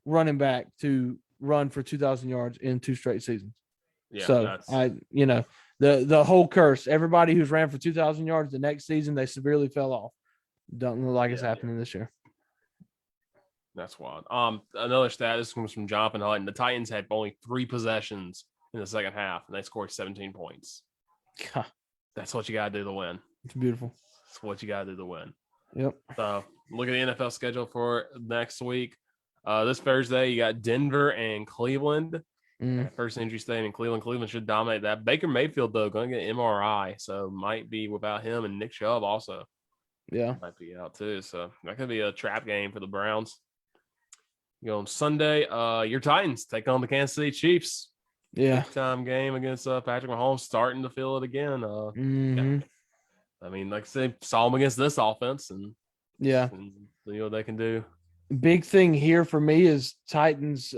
Speaker 2: running back to run for 2,000 yards in 2 straight seasons. Yeah, so the whole curse. Everybody who's ran for 2,000 yards the next season, they severely fell off. Don't look like it's happening this year.
Speaker 1: That's wild. Another stat. This comes from Jonathan Hutton. The Titans had only 3 possessions in the second half, and they scored 17 points.
Speaker 2: God.
Speaker 1: That's what you got to do to win.
Speaker 2: It's beautiful.
Speaker 1: That's what you got to do to win.
Speaker 2: Yep.
Speaker 1: So look at the NFL schedule for next week. This Thursday, you got Denver and Cleveland. First injury staying in Cleveland. Cleveland should dominate that. Baker Mayfield, though, going to get MRI, so might be without him, and Nick Chubb also might be out too. So that could be a trap game for the Browns. You know, on Sunday, your Titans take on the Kansas City Chiefs.
Speaker 2: Yeah.
Speaker 1: Big time game against Patrick Mahomes, starting to feel it again. I mean, like I said, saw him against this offense, and see what they can do.
Speaker 2: Big thing here for me is Titans.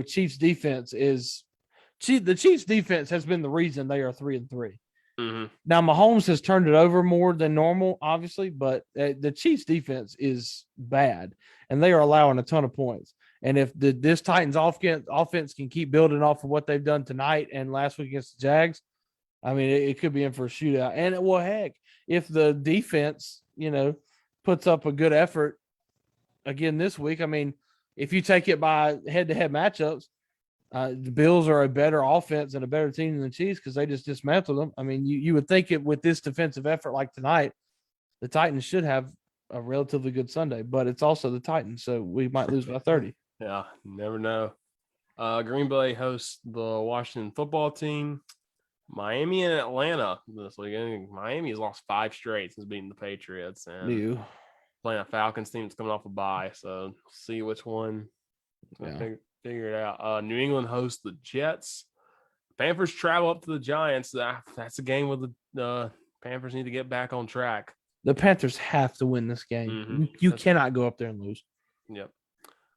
Speaker 2: Chiefs defense is the Chiefs defense has been the reason they are 3-3. Now Mahomes has turned it over more than normal, obviously, but the Chiefs defense is bad, and they are allowing a ton of points. And if this Titans offense can keep building off of what they've done tonight and last week against the Jags, I mean, it could be in for a shootout. And well, heck, if the defense, puts up a good effort again this week, I mean, if you take it by head-to-head matchups, the Bills are a better offense and a better team than the Chiefs because they just dismantled them. I mean, you would think it with this defensive effort like tonight, the Titans should have a relatively good Sunday, but it's also the Titans, so we might lose by 30.
Speaker 1: Yeah, never know. Green Bay hosts the Washington football team. Miami and Atlanta this weekend. Miami has lost 5 straight since beating the Patriots, and playing a Falcons team that's coming off a bye. So see which one. Figure it out. New England hosts the Jets. Panthers travel up to the Giants. That's a game where the Panthers need to get back on track.
Speaker 2: The Panthers have to win this game. You cannot go up there and lose.
Speaker 1: Yep.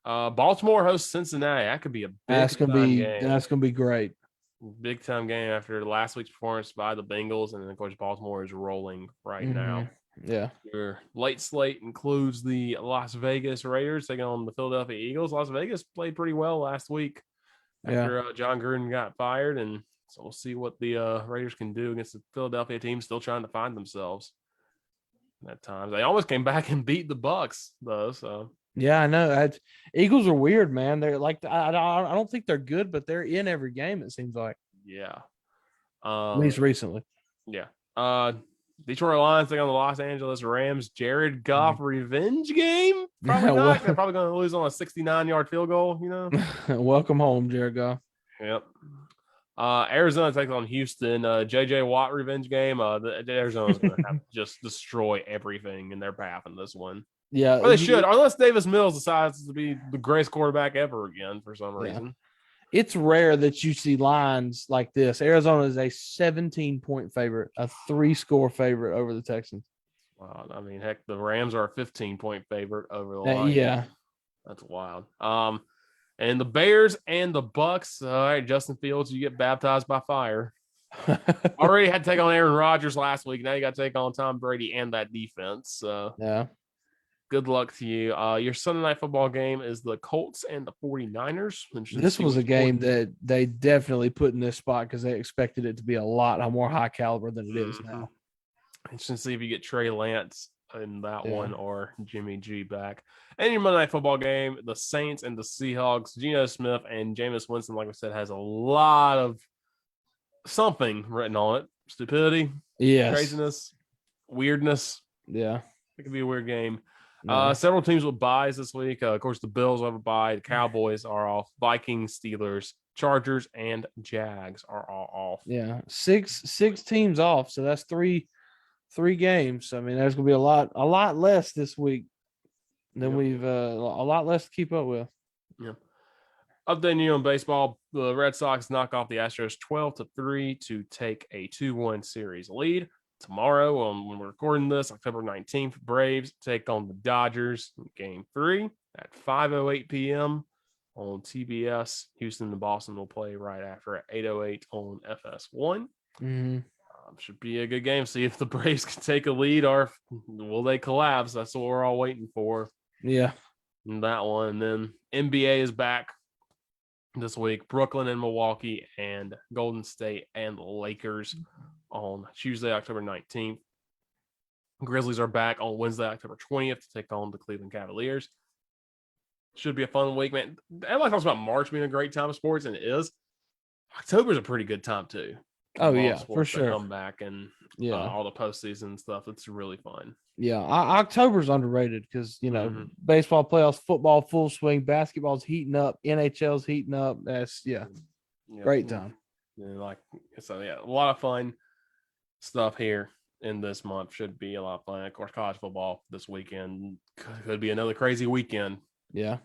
Speaker 1: Baltimore hosts Cincinnati. That could be a big game.
Speaker 2: That's gonna be great.
Speaker 1: Big time game after last week's performance by the Bengals, and then of course Baltimore is rolling right now.
Speaker 2: Yeah.
Speaker 1: Your late slate includes the Las Vegas Raiders taking on the Philadelphia Eagles. Las Vegas played pretty well last week after John Gruden got fired, and so we'll see what the Raiders can do against the Philadelphia team still trying to find themselves. At times, they almost came back and beat the Bucs though. So
Speaker 2: yeah, I know. Eagles are weird, man. They're like I don't think they're good, but they're in every game. It seems like.
Speaker 1: Yeah.
Speaker 2: At least recently.
Speaker 1: Yeah. Detroit Lions taking on the Los Angeles Rams. Jared Goff revenge game? Probably not. They're probably going to lose on a 69-yard field goal,
Speaker 2: Welcome home, Jared Goff.
Speaker 1: Yep. Arizona takes on Houston. JJ Watt revenge game. Arizona's going to have to just destroy everything in their path in this one.
Speaker 2: Yeah.
Speaker 1: Or they should, unless Davis Mills decides to be the greatest quarterback ever again for some reason.
Speaker 2: It's rare that you see lines like this. Arizona is a 17-point favorite, a 3-score favorite over the Texans.
Speaker 1: Wow. I mean, heck, the Rams are a 15-point favorite over the Lions.
Speaker 2: Yeah.
Speaker 1: That's wild. And the Bears and the Bucks. All right, Justin Fields, you get baptized by fire. Already had to take on Aaron Rodgers last week. Now you got to take on Tom Brady and that defense.
Speaker 2: Yeah.
Speaker 1: Good luck to you. Your Sunday night football game is the Colts and the 49ers.
Speaker 2: This was a game that they definitely put in this spot because they expected it to be a lot more high caliber than it is now.
Speaker 1: Interesting to see if you get Trey Lance in that one or Jimmy G back. And your Monday night football game, the Saints and the Seahawks. Geno Smith and Jameis Winston, like I said, has a lot of something written on it. Stupidity, craziness, weirdness.
Speaker 2: Yeah.
Speaker 1: It could be a weird game. Several teams with buys this week. Of course, the Bills have a bye. The Cowboys are off. Vikings, Steelers, Chargers, and Jags are all off.
Speaker 2: Yeah, six teams off. So that's three games. I mean, there's gonna be a lot less this week than we've a lot less to keep up with.
Speaker 1: Yeah. Updating you on baseball, the Red Sox knock off the Astros 12-3 to take a 2-1 series lead. Tomorrow, when we're recording this, October 19th, Braves take on the Dodgers in Game 3 at 5:08 p.m. on TBS. Houston and Boston will play right after at 8:08 on FS1. Should be a good game. See if the Braves can take a lead or will they collapse. That's what we're all waiting for.
Speaker 2: Yeah.
Speaker 1: And that one. And then NBA is back this week. Brooklyn and Milwaukee and Golden State and the Lakers on Tuesday, October 19th. Grizzlies are back on Wednesday, October 20th to take on the Cleveland Cavaliers. Should be a fun week, man. Everybody talks about March being a great time of sports, and it is. October's a pretty good time, too.
Speaker 2: Oh, yeah, for sure.
Speaker 1: Come back and all the postseason stuff. It's really fun.
Speaker 2: Yeah, October's underrated because, baseball playoffs, football full swing, basketball's heating up, NHL's heating up.
Speaker 1: Yep.
Speaker 2: Great time.
Speaker 1: And so, yeah, a lot of fun stuff here in this month. Should be a lot of fun. Of course, college football this weekend could be another crazy weekend.
Speaker 2: Yeah.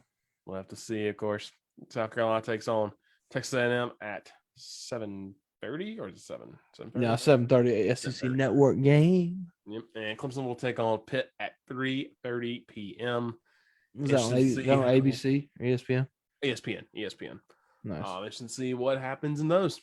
Speaker 1: We'll have to see. Of course, South Carolina takes on Texas A&M at 7:30 or is it 7? 7:30?
Speaker 2: Yeah, 7:30 SEC Network game.
Speaker 1: Yep. And Clemson will take on Pitt at 3:30 p.m.
Speaker 2: Is that on ABC or ESPN?
Speaker 1: ESPN.
Speaker 2: Nice.
Speaker 1: Interesting to see what happens in those.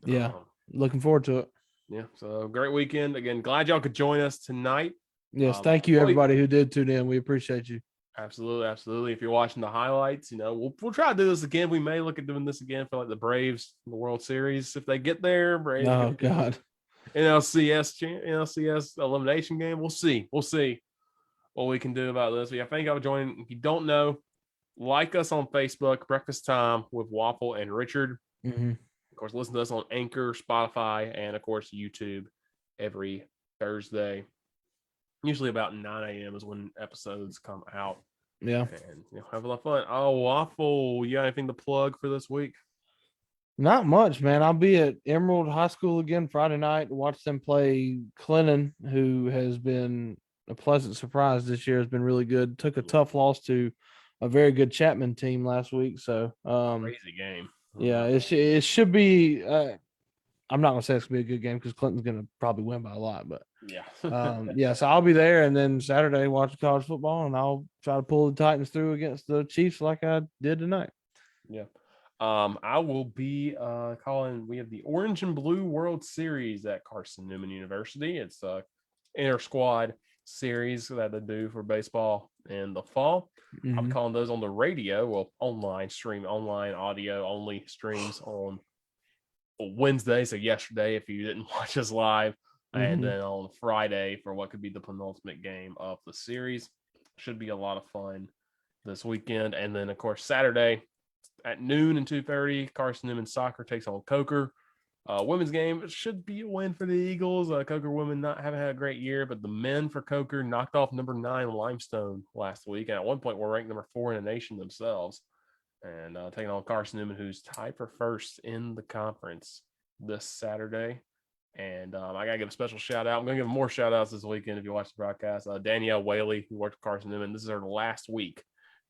Speaker 2: Yeah. Looking forward to it.
Speaker 1: Yeah. So great weekend. Again, glad y'all could join us tonight.
Speaker 2: Yes. Thank you, everybody who did tune in. We appreciate you.
Speaker 1: Absolutely. If you're watching the highlights, we'll try to do this again. We may look at doing this again for like the Braves in the World Series if they get there. Braves.
Speaker 2: Oh God.
Speaker 1: NLCS elimination game. We'll see what we can do about this. But yeah, thank y'all for joining. If you don't know, like us on Facebook, Breakfast Time with Waffle and Richard.
Speaker 2: Mm-hmm.
Speaker 1: Of course, listen to us on Anchor, Spotify, and of course YouTube every Thursday. Usually about 9 a.m. is when episodes come out.
Speaker 2: Yeah.
Speaker 1: And have a lot of fun. Oh, Waffle, you got anything to plug for this week?
Speaker 2: Not much, man. I'll be at Emerald High School again Friday night to watch them play Clinton, who has been a pleasant surprise this year. Has been really good. Took a tough loss to a very good Chapman team last week. So
Speaker 1: crazy game.
Speaker 2: Yeah, it should be. I'm not gonna say it's gonna be a good game because Clinton's gonna probably win by a lot, but yeah. So I'll be there, and then Saturday watch college football, and I'll try to pull the Titans through against the Chiefs like I did tonight.
Speaker 1: Yeah. I will be calling. We have the Orange and Blue World Series at Carson Newman University. It's a inter squad series that they do for baseball in the fall.
Speaker 2: Mm-hmm.
Speaker 1: I'm calling those on the radio. Well, online audio only streams on Wednesday. So yesterday, if you didn't watch us live, and then on Friday for what could be the penultimate game of the series. Should be a lot of fun this weekend. And then of course Saturday at noon and 2:30, Carson Newman soccer takes on Coker. Women's game should be a win for the Eagles. Coker women haven't had a great year, but the men for Coker knocked off number 9 Limestone last week, and at one point were ranked number 4 in the nation themselves. And taking on Carson Newman, who's tied for first in the conference this Saturday. And I gotta give a special shout out. I'm gonna give more shout outs this weekend if you watch the broadcast. Danielle Whaley, who worked with Carson Newman. This is her last week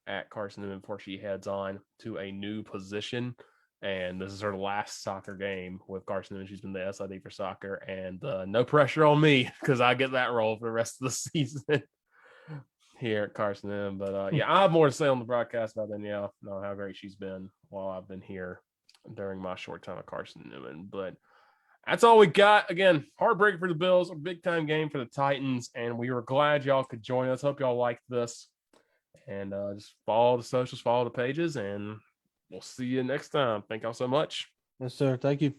Speaker 1: at Carson Newman before she heads on to a new position. And this is her last soccer game with Carson Newman. She's been the SID for soccer, and no pressure on me because I get that role for the rest of the season here at Carson Newman. But yeah, I have more to say on the broadcast about Danielle, how great she's been while I've been here during my short time at Carson Newman. But that's all we got. Again, heartbreaking for the Bills, a big time game for the Titans, and we were glad y'all could join us. Hope y'all liked this. And just follow the socials, follow the pages, and we'll see you next time. Thank y'all so much.
Speaker 2: Yes, sir. Thank you.